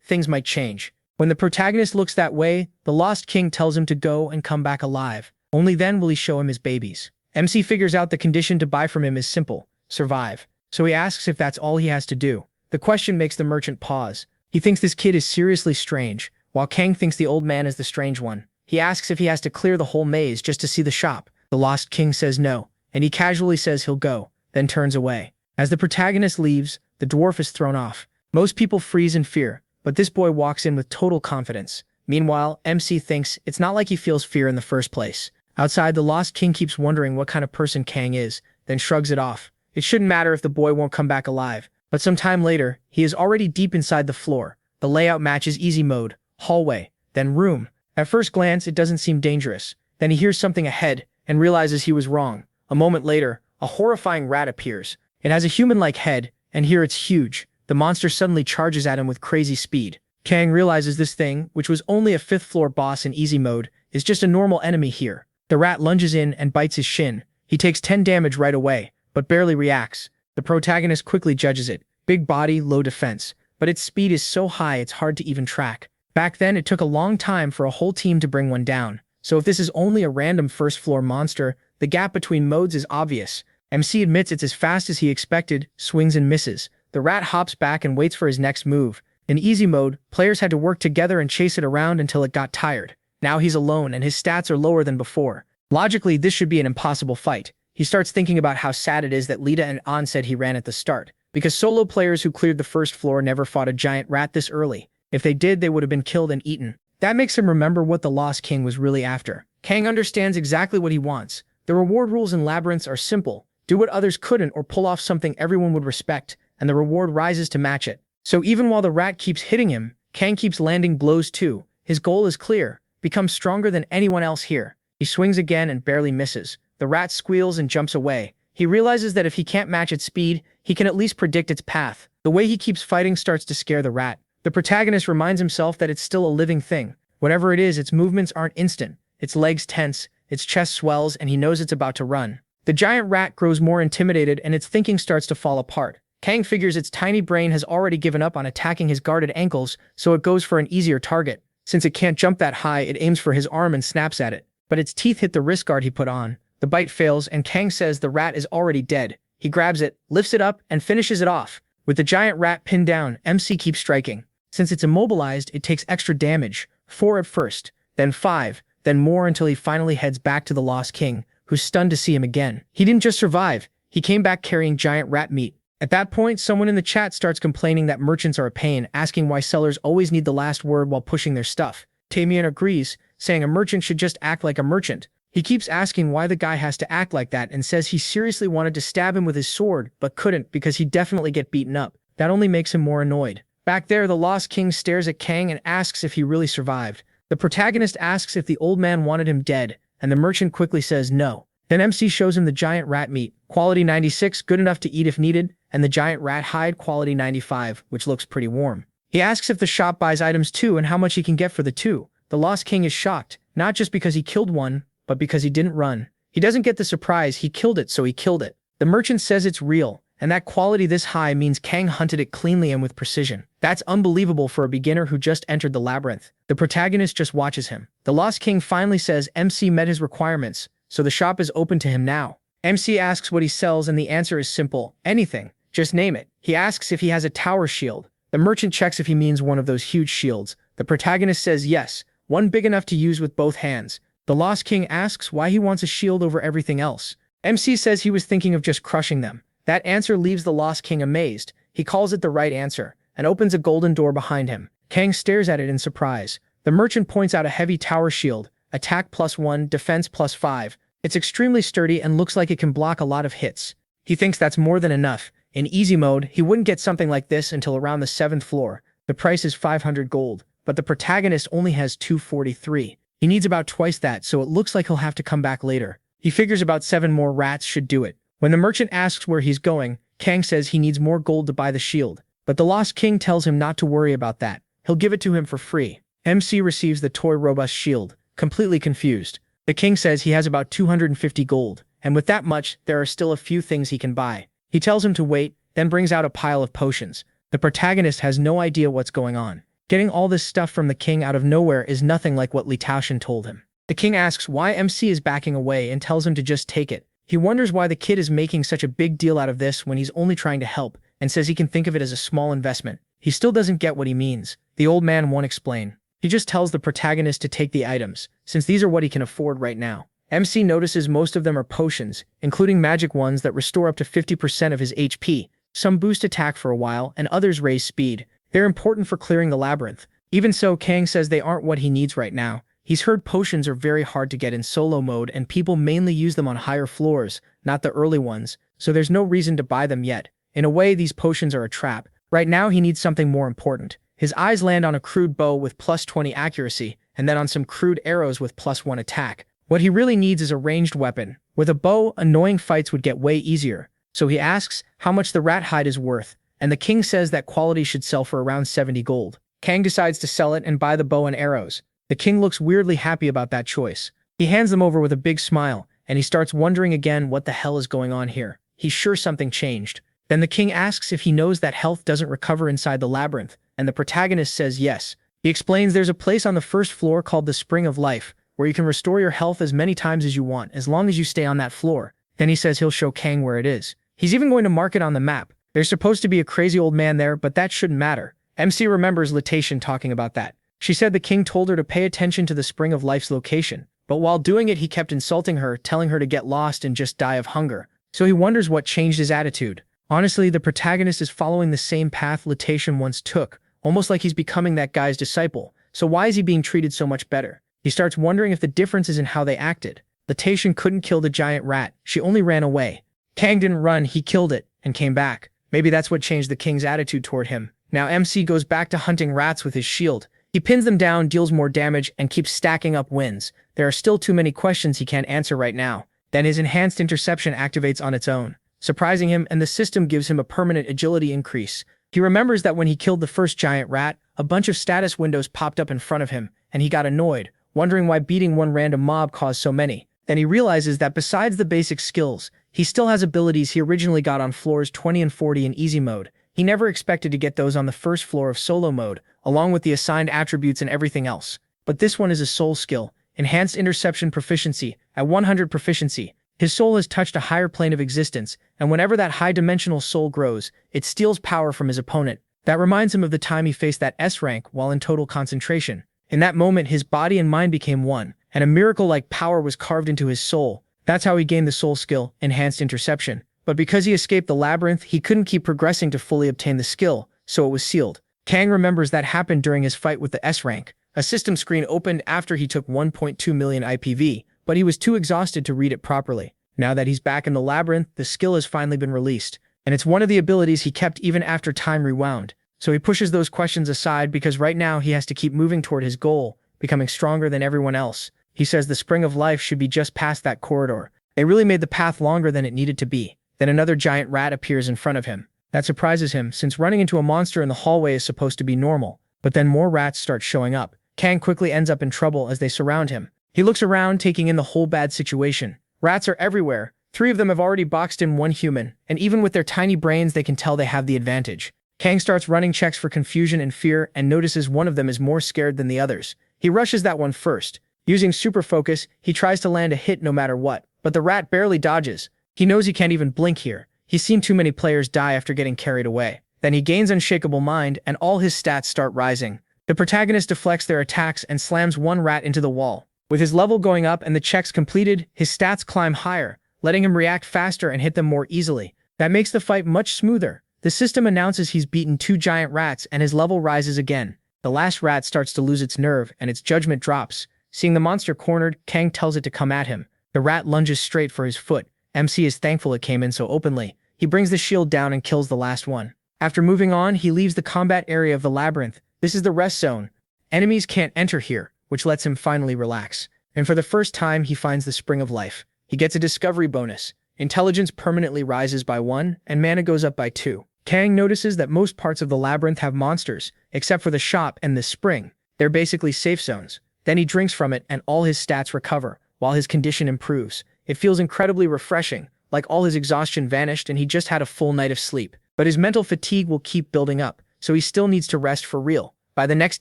things might change. When the protagonist looks that way, the Lost King tells him to go and come back alive. Only then will he show him his babies. MC figures out the condition to buy from him is simple: survive. So he asks if that's all he has to do. The question makes the merchant pause. He thinks this kid is seriously strange, while Kang thinks the old man is the strange one. He asks if he has to clear the whole maze just to see the shop. The Lost King says no, and he casually says he'll go, then turns away. As the protagonist leaves, the dwarf is thrown off. Most people freeze in fear, but this boy walks in with total confidence. Meanwhile, MC thinks it's not like he feels fear in the first place. Outside, the Lost King keeps wondering what kind of person Kang is, then shrugs it off. It shouldn't matter if the boy won't come back alive. But some time later, he is already deep inside the floor. The layout matches easy mode, hallway, then room. At first glance, it doesn't seem dangerous. Then he hears something ahead and realizes he was wrong. A moment later, a horrifying rat appears. It has a human-like head, and here it's huge. The monster suddenly charges at him with crazy speed. Kang realizes this thing, which was only a 5th floor boss in easy mode, is just a normal enemy here. The rat lunges in and bites his shin. He takes 10 damage right away, but barely reacts. The protagonist quickly judges it. Big body, low defense. But its speed is so high it's hard to even track. Back then, it took a long time for a whole team to bring one down. So if this is only a random first-floor monster, the gap between modes is obvious. MC admits it's as fast as he expected, swings and misses. The rat hops back and waits for his next move. In easy mode, players had to work together and chase it around until it got tired. Now he's alone and his stats are lower than before. Logically, this should be an impossible fight. He starts thinking about how sad it is that Lita and An said he ran at the start, because solo players who cleared the first floor never fought a giant rat this early. If they did, they would have been killed and eaten. That makes him remember what the Lost King was really after. Kang understands exactly what he wants. The reward rules in labyrinths are simple. Do what others couldn't or pull off something everyone would respect, and the reward rises to match it. So even while the rat keeps hitting him, Kang keeps landing blows too. His goal is clear: become stronger than anyone else here. He swings again and barely misses. The rat squeals and jumps away. He realizes that if he can't match its speed, he can at least predict its path. The way he keeps fighting starts to scare the rat. The protagonist reminds himself that it's still a living thing. Whatever it is, its movements aren't instant. Its legs tense, its chest swells, and he knows it's about to run. The giant rat grows more intimidated and its thinking starts to fall apart. Kang figures its tiny brain has already given up on attacking his guarded ankles, so it goes for an easier target. Since it can't jump that high, it aims for his arm and snaps at it. But its teeth hit the wrist guard he put on. The bite fails, and Kang says the rat is already dead. He grabs it, lifts it up, and finishes it off. With the giant rat pinned down, MC keeps striking. Since it's immobilized, it takes extra damage. 4 at first, then 5, then more until he finally heads back to the Lost King, who's stunned to see him again. He didn't just survive, he came back carrying giant rat meat. At that point, someone in the chat starts complaining that merchants are a pain, asking why sellers always need the last word while pushing their stuff. Tamian agrees, saying a merchant should just act like a merchant. He keeps asking why the guy has to act like that and says he seriously wanted to stab him with his sword, but couldn't because he'd definitely get beaten up. That only makes him more annoyed. Back there, the Lost King stares at Kang and asks if he really survived. The protagonist asks if the old man wanted him dead, and the merchant quickly says no. Then MC shows him the giant rat meat, quality 96, good enough to eat if needed, and the giant rat hide, quality 95, which looks pretty warm. He asks if the shop buys items too and how much he can get for the two. The Lost King is shocked, not just because he killed one, but because he didn't run. He doesn't get the surprise, he killed it, so he killed it. The merchant says it's real, and that quality this high means Kang hunted it cleanly and with precision. That's unbelievable for a beginner who just entered the labyrinth. The protagonist just watches him. The Lost King finally says MC met his requirements, so the shop is open to him now. MC asks what he sells and the answer is simple: anything. Just name it. He asks if he has a tower shield. The merchant checks if he means one of those huge shields. The protagonist says yes, one big enough to use with both hands. The Lost King asks why he wants a shield over everything else. MC says he was thinking of just crushing them. That answer leaves the Lost King amazed. He calls it the right answer, and opens a golden door behind him. Kang stares at it in surprise. The merchant points out a heavy tower shield, attack +1, defense +5. It's extremely sturdy and looks like it can block a lot of hits. He thinks that's more than enough. In easy mode, he wouldn't get something like this until around the 7th floor. The price is 500 gold, but the protagonist only has 243. He needs about twice that, so it looks like he'll have to come back later. He figures about 7 more rats should do it. When the merchant asks where he's going, Kang says he needs more gold to buy the shield. But the Lost King tells him not to worry about that. He'll give it to him for free. MC receives the toy robust shield, completely confused. The king says he has about 250 gold, and with that much, there are still a few things he can buy. He tells him to wait, then brings out a pile of potions. The protagonist has no idea what's going on. Getting all this stuff from the king out of nowhere is nothing like what Li Taoshan told him. The king asks why MC is backing away and tells him to just take it. He wonders why the kid is making such a big deal out of this when he's only trying to help, and says he can think of it as a small investment. He still doesn't get what he means. The old man won't explain. He just tells the protagonist to take the items, since these are what he can afford right now. MC notices most of them are potions, including magic ones that restore up to 50% of his HP. Some boost attack for a while, and others raise speed. They're important for clearing the labyrinth. Even so, Kang says they aren't what he needs right now. He's heard potions are very hard to get in solo mode and people mainly use them on higher floors, not the early ones, so there's no reason to buy them yet. In a way, these potions are a trap. Right now, he needs something more important. His eyes land on a crude bow with plus 20 accuracy, and then on some crude arrows with plus 1 attack. What he really needs is a ranged weapon. With a bow, annoying fights would get way easier. So he asks how much the rat hide is worth, and the king says that quality should sell for around 70 gold. Kang decides to sell it and buy the bow and arrows. The king looks weirdly happy about that choice. He hands them over with a big smile, and he starts wondering again what the hell is going on here. He's sure something changed. Then the king asks if he knows that health doesn't recover inside the labyrinth, and the protagonist says yes. He explains there's a place on the first floor called the Spring of Life, where you can restore your health as many times as you want, as long as you stay on that floor. Then he says he'll show Kang where it is. He's even going to mark it on the map. There's supposed to be a crazy old man there, but that shouldn't matter. MC remembers Li Taoshan talking about that. She said the king told her to pay attention to the Spring of Life's location, but while doing it he kept insulting her, telling her to get lost and just die of hunger. So he wonders what changed his attitude. Honestly, the protagonist is following the same path Li Taoshan once took, almost like he's becoming that guy's disciple. So why is he being treated so much better? He starts wondering if the difference is in how they acted. Li Taoshan couldn't kill the giant rat, she only ran away. Kang didn't run, he killed it, and came back. Maybe that's what changed the king's attitude toward him. Now MC goes back to hunting rats with his shield. He pins them down, deals more damage, and keeps stacking up wins. There are still too many questions he can't answer right now. Then his enhanced interception activates on its own, surprising him, and the system gives him a permanent agility increase. He remembers that when he killed the first giant rat, a bunch of status windows popped up in front of him, and he got annoyed, wondering why beating one random mob caused so many. Then he realizes that besides the basic skills, he still has abilities he originally got on floors 20 and 40 in easy mode. He never expected to get those on the first floor of solo mode, along with the assigned attributes and everything else. But this one is a soul skill, enhanced interception proficiency. At 100 proficiency, his soul has touched a higher plane of existence, and whenever that high-dimensional soul grows, it steals power from his opponent. That reminds him of the time he faced that S rank while in total concentration. In that moment, his body and mind became one, and a miracle-like power was carved into his soul. That's how he gained the soul skill, enhanced interception. But because he escaped the labyrinth, he couldn't keep progressing to fully obtain the skill, so it was sealed. Kang remembers that happened during his fight with the S rank. A system screen opened after he took 1.2 million IPV, but he was too exhausted to read it properly. Now that he's back in the labyrinth, the skill has finally been released, and it's one of the abilities he kept even after time rewound. So he pushes those questions aside because right now he has to keep moving toward his goal, becoming stronger than everyone else. He says the Spring of Life should be just past that corridor. They really made the path longer than it needed to be. Then another giant rat appears in front of him. That surprises him, since running into a monster in the hallway is supposed to be normal. But then more rats start showing up. Kang quickly ends up in trouble as they surround him. He looks around, taking in the whole bad situation. Rats are everywhere. 3 of them have already boxed in 1 human, and even with their tiny brains they can tell they have the advantage. Kang starts running checks for confusion and fear and notices one of them is more scared than the others. He rushes that one first. Using super focus, he tries to land a hit no matter what, but the rat barely dodges. He knows he can't even blink here. He's seen too many players die after getting carried away. Then he gains unshakable mind and all his stats start rising. The protagonist deflects their attacks and slams one rat into the wall. With his level going up and the checks completed, his stats climb higher, letting him react faster and hit them more easily. That makes the fight much smoother. The system announces he's beaten 2 giant rats and his level rises again. The last rat starts to lose its nerve and its judgment drops. Seeing the monster cornered, Kang tells it to come at him. The rat lunges straight for his foot. MC is thankful it came in so openly. He brings the shield down and kills the last one. After moving on, he leaves the combat area of the labyrinth. This is the rest zone. Enemies can't enter here, which lets him finally relax. And for the first time, he finds the Spring of Life. He gets a discovery bonus. Intelligence permanently rises by 1, and mana goes up by 2. Kang notices that most parts of the labyrinth have monsters, except for the shop and this spring. They're basically safe zones. Then he drinks from it and all his stats recover. while his condition improves. It feels incredibly refreshing, like all his exhaustion vanished and he just had a full night of sleep. But his mental fatigue will keep building up, so he still needs to rest for real. By the next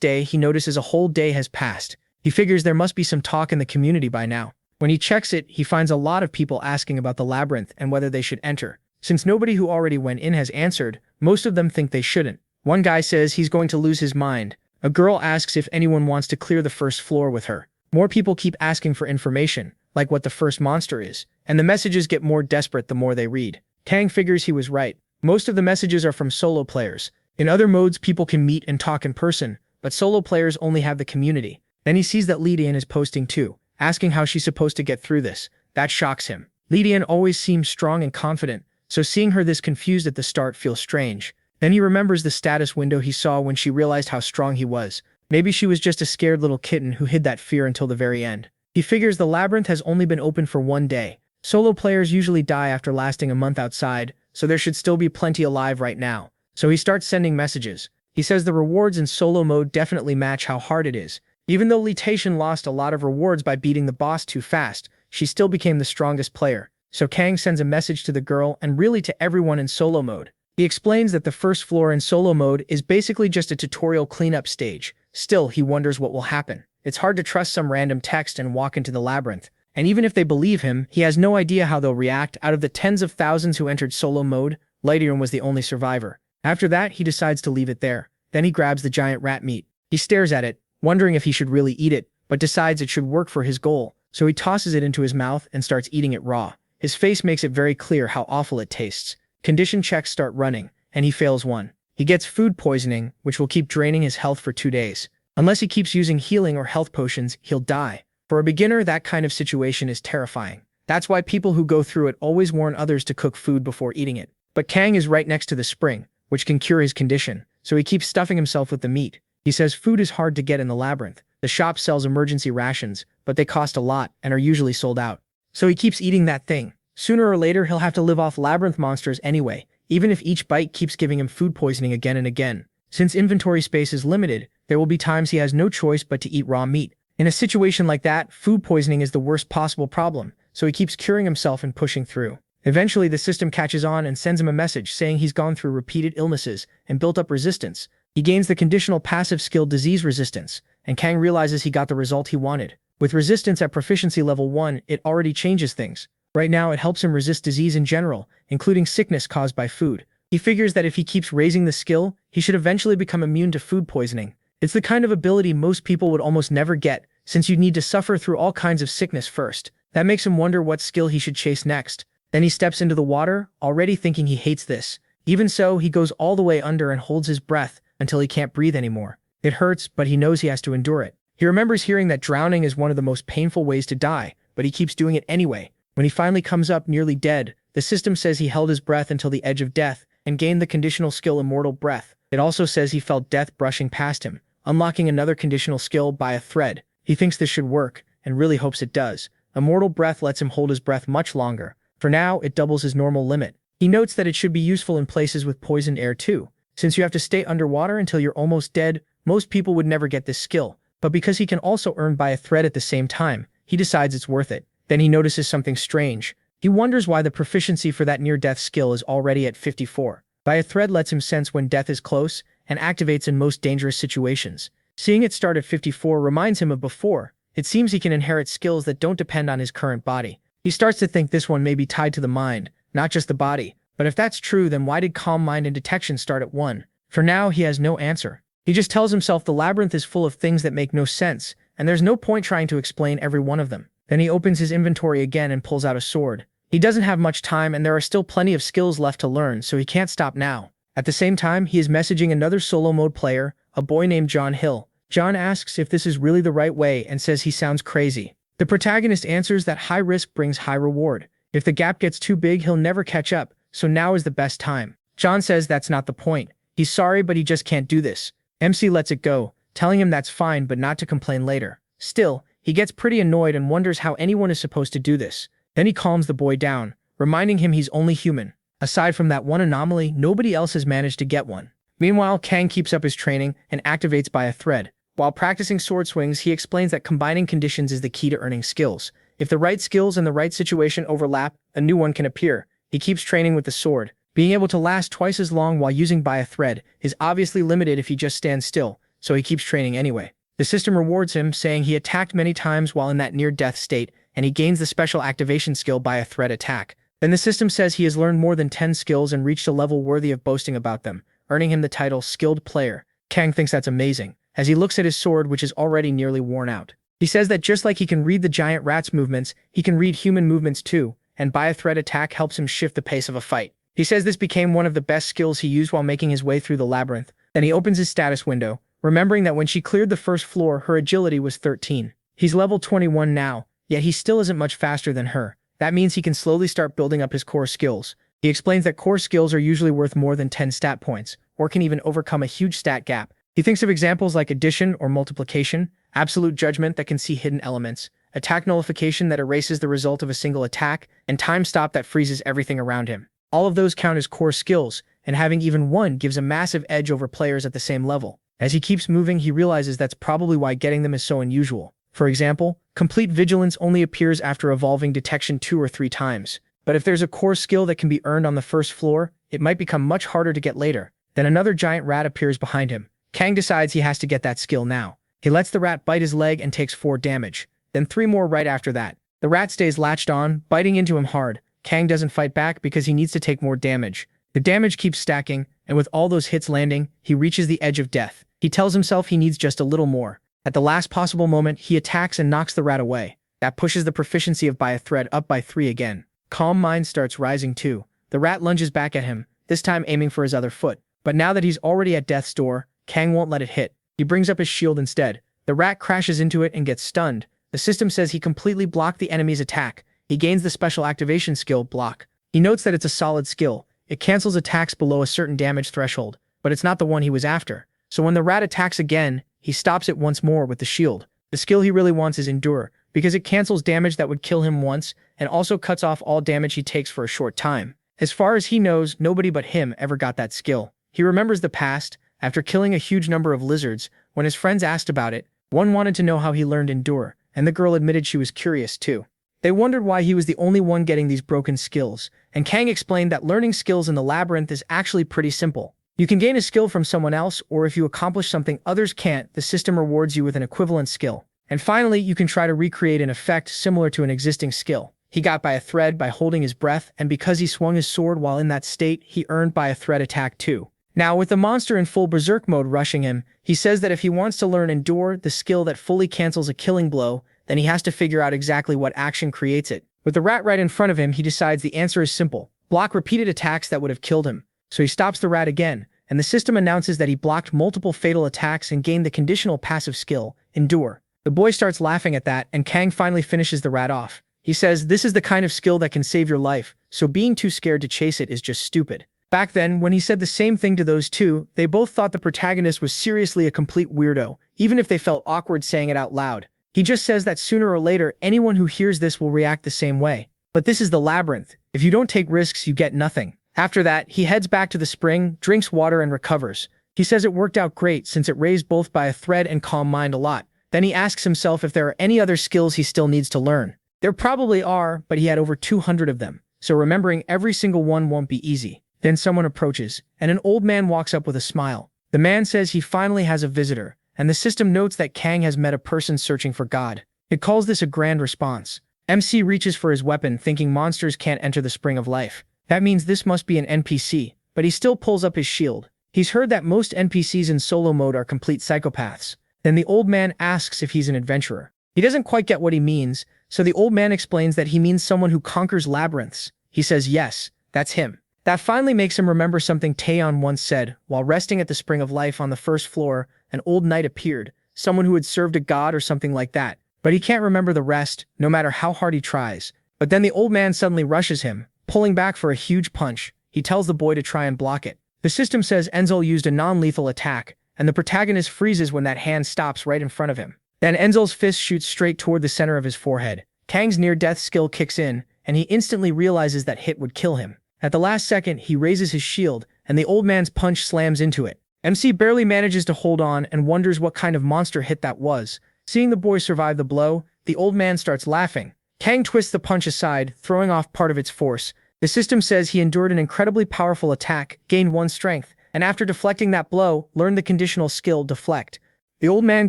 day, he notices a whole day has passed. He figures there must be some talk in the community by now. When he checks it, he finds a lot of people asking about the labyrinth and whether they should enter. Since nobody who already went in has answered, most of them think they shouldn't. One guy says he's going to lose his mind. A girl asks if anyone wants to clear the first floor with her. More people keep asking for information, like what the first monster is, and the messages get more desperate the more they read. Kang figures he was right. Most of the messages are from solo players. In other modes, people can meet and talk in person, but solo players only have the community. Then he sees that Lydian is posting too, asking how she's supposed to get through this. That shocks him. Lydian always seems strong and confident, so seeing her this confused at the start feels strange. Then he remembers the status window he saw when she realized how strong he was. Maybe she was just a scared little kitten who hid that fear until the very end. He figures the labyrinth has only been open for one day. Solo players usually die after lasting a month outside, so there should still be plenty alive right now. So he starts sending messages. He says the rewards in solo mode definitely match how hard it is. Even though Litation lost a lot of rewards by beating the boss too fast, she still became the strongest player. So Kang sends a message to the girl and really to everyone in solo mode. He explains that the first floor in solo mode is basically just a tutorial cleanup stage. Still, he wonders what will happen. It's hard to trust some random text and walk into the labyrinth. And even if they believe him, he has no idea how they'll react. Out of the tens of thousands who entered solo mode, Lydian was the only survivor. After that, he decides to leave it there. Then he grabs the giant rat meat. He stares at it, wondering if he should really eat it, but decides it should work for his goal. So he tosses it into his mouth and starts eating it raw. His face makes it very clear how awful it tastes. Condition checks start running, and he fails one. He gets food poisoning, which will keep draining his health for 2 days. Unless he keeps using healing or health potions, he'll die. For a beginner, that kind of situation is terrifying. That's why people who go through it always warn others to cook food before eating it. But Kang is right next to the spring, which can cure his condition, so he keeps stuffing himself with the meat. He says food is hard to get in the labyrinth. The shop sells emergency rations, but they cost a lot and are usually sold out. So he keeps eating that thing. Sooner or later, he'll have to live off labyrinth monsters anyway, even if each bite keeps giving him food poisoning again and again. Since inventory space is limited, there will be times he has no choice but to eat raw meat. In a situation like that, food poisoning is the worst possible problem, so he keeps curing himself and pushing through. Eventually, the system catches on and sends him a message saying he's gone through repeated illnesses and built up resistance. He gains the conditional passive skill Disease Resistance, and Kang realizes he got the result he wanted. With resistance at proficiency level 1, it already changes things. Right now, it helps him resist disease in general, including sickness caused by food. He figures that if he keeps raising the skill, he should eventually become immune to food poisoning. It's the kind of ability most people would almost never get, since you'd need to suffer through all kinds of sickness first. That makes him wonder what skill he should chase next. Then he steps into the water, already thinking he hates this. Even so, he goes all the way under and holds his breath until he can't breathe anymore. It hurts, but he knows he has to endure it. He remembers hearing that drowning is one of the most painful ways to die, but he keeps doing it anyway. When he finally comes up nearly dead, the system says he held his breath until the edge of death and gained the conditional skill Immortal Breath. It also says he felt death brushing past him, unlocking another conditional skill by a thread. He thinks this should work, and really hopes it does. Immortal Breath lets him hold his breath much longer. For now, it doubles his normal limit. He notes that it should be useful in places with poisoned air too. Since you have to stay underwater until you're almost dead, most people would never get this skill. But because he can also earn by a thread at the same time, he decides it's worth it. Then he notices something strange. He wonders why the proficiency for that near-death skill is already at 54. By a thread lets him sense when death is close, and activates in most dangerous situations. Seeing it start at 54 reminds him of before. It seems he can inherit skills that don't depend on his current body. He starts to think this one may be tied to the mind, not just the body. But if that's true, then why did Calm Mind and Detection start at 1? For now, he has no answer. He just tells himself the labyrinth is full of things that make no sense, and there's no point trying to explain every one of them. Then he opens his inventory again and pulls out a sword. He doesn't have much time, and there are still plenty of skills left to learn, so he can't stop now. At the same time, he is messaging another solo mode player, a boy named John Hill. John asks if this is really the right way and says he sounds crazy. The protagonist answers that high risk brings high reward. If the gap gets too big, he'll never catch up, so now is the best time. John says that's not the point. He's sorry, but he just can't do this. MC lets it go, telling him that's fine but not to complain later. Still, he gets pretty annoyed and wonders how anyone is supposed to do this. Then he calms the boy down, reminding him he's only human. Aside from that one anomaly, nobody else has managed to get one. Meanwhile, Kang keeps up his training and activates by a thread. While practicing sword swings, he explains that combining conditions is the key to earning skills. If the right skills and the right situation overlap, a new one can appear. He keeps training with the sword. Being able to last twice as long while using by a thread is obviously limited if he just stands still, so he keeps training anyway. The system rewards him, saying he attacked many times while in that near-death state, and he gains the special activation skill by a thread attack. Then the system says he has learned more than 10 skills and reached a level worthy of boasting about them, earning him the title Skilled Player. Kang thinks that's amazing, as he looks at his sword, which is already nearly worn out. He says that just like he can read the giant rat's movements, he can read human movements too, and by a thread attack helps him shift the pace of a fight. He says this became one of the best skills he used while making his way through the labyrinth. Then he opens his status window, remembering that when she cleared the first floor, her agility was 13. He's level 21 now, yet he still isn't much faster than her. That means he can slowly start building up his core skills. He explains that core skills are usually worth more than 10 stat points, or can even overcome a huge stat gap. He thinks of examples like addition or multiplication, absolute judgment that can see hidden elements, attack nullification that erases the result of a single attack, and time stop that freezes everything around him. All of those count as core skills, and having even one gives a massive edge over players at the same level. As he keeps moving, he realizes that's probably why getting them is so unusual. For example, complete vigilance only appears after evolving detection 2 or 3 times. But if there's a core skill that can be earned on the first floor, it might become much harder to get later. Then another giant rat appears behind him. Kang decides he has to get that skill now. He lets the rat bite his leg and takes 4 damage. Then 3 more right after that. The rat stays latched on, biting into him hard. Kang doesn't fight back because he needs to take more damage. The damage keeps stacking, and with all those hits landing, he reaches the edge of death. He tells himself he needs just a little more. At the last possible moment, he attacks and knocks the rat away. That pushes the proficiency of by a thread up by 3 again. Calm mind starts rising too. The rat lunges back at him, this time aiming for his other foot. But now that he's already at death's door, Kang won't let it hit. He brings up his shield instead. The rat crashes into it and gets stunned. The system says he completely blocked the enemy's attack. He gains the special activation skill, Block. He notes that it's a solid skill. It cancels attacks below a certain damage threshold, but it's not the one he was after. So when the rat attacks again, he stops it once more with the shield. The skill he really wants is Endure, because it cancels damage that would kill him once, and also cuts off all damage he takes for a short time. As far as he knows, nobody but him ever got that skill. He remembers the past. After killing a huge number of lizards, when his friends asked about it, one wanted to know how he learned Endure, and the girl admitted she was curious too. They wondered why he was the only one getting these broken skills, and Kang explained that learning skills in the labyrinth is actually pretty simple. You can gain a skill from someone else, or if you accomplish something others can't, the system rewards you with an equivalent skill. And finally, you can try to recreate an effect similar to an existing skill. He got by a thread by holding his breath, and because he swung his sword while in that state, he earned by a thread attack too. Now, with the monster in full berserk mode rushing him, he says that if he wants to learn Endure, the skill that fully cancels a killing blow, then he has to figure out exactly what action creates it. With the rat right in front of him, he decides the answer is simple. Block repeated attacks that would have killed him. So he stops the rat again, and the system announces that he blocked multiple fatal attacks and gained the conditional passive skill, Endure. The boy starts laughing at that, and Kang finally finishes the rat off. He says this is the kind of skill that can save your life, so being too scared to chase it is just stupid. Back then, when he said the same thing to those two, they both thought the protagonist was seriously a complete weirdo, even if they felt awkward saying it out loud. He just says that sooner or later, anyone who hears this will react the same way. But this is the labyrinth. If you don't take risks, you get nothing. After that, he heads back to the spring, drinks water, and recovers. He says it worked out great since it raised both by a thread and calm mind a lot. Then he asks himself if there are any other skills he still needs to learn. There probably are, but he had over 200 of them, so remembering every single one won't be easy. Then someone approaches, and an old man walks up with a smile. The man says he finally has a visitor, and the system notes that Kang has met a person searching for God. It calls this a grand response. MC reaches for his weapon, thinking monsters can't enter the spring of life. That means this must be an NPC, but he still pulls up his shield. He's heard that most NPCs in solo mode are complete psychopaths. Then the old man asks if he's an adventurer. He doesn't quite get what he means, so the old man explains that he means someone who conquers labyrinths. He says yes, that's him. That finally makes him remember something Taeyeon once said. While resting at the Spring of Life on the first floor, an old knight appeared, someone who had served a god or something like that. But he can't remember the rest, no matter how hard he tries. But then the old man suddenly rushes him, pulling back for a huge punch. He tells the boy to try and block it. The system says Enzel used a non-lethal attack, and the protagonist freezes when that hand stops right in front of him. Then Enzel's fist shoots straight toward the center of his forehead. Kang's near-death skill kicks in, and he instantly realizes that hit would kill him. At the last second, he raises his shield, and the old man's punch slams into it. MC barely manages to hold on and wonders what kind of monster hit that was. Seeing the boy survive the blow, the old man starts laughing. Kang twists the punch aside, throwing off part of its force. The system says he endured an incredibly powerful attack, gained 1 strength, and after deflecting that blow, learned the conditional skill deflect. The old man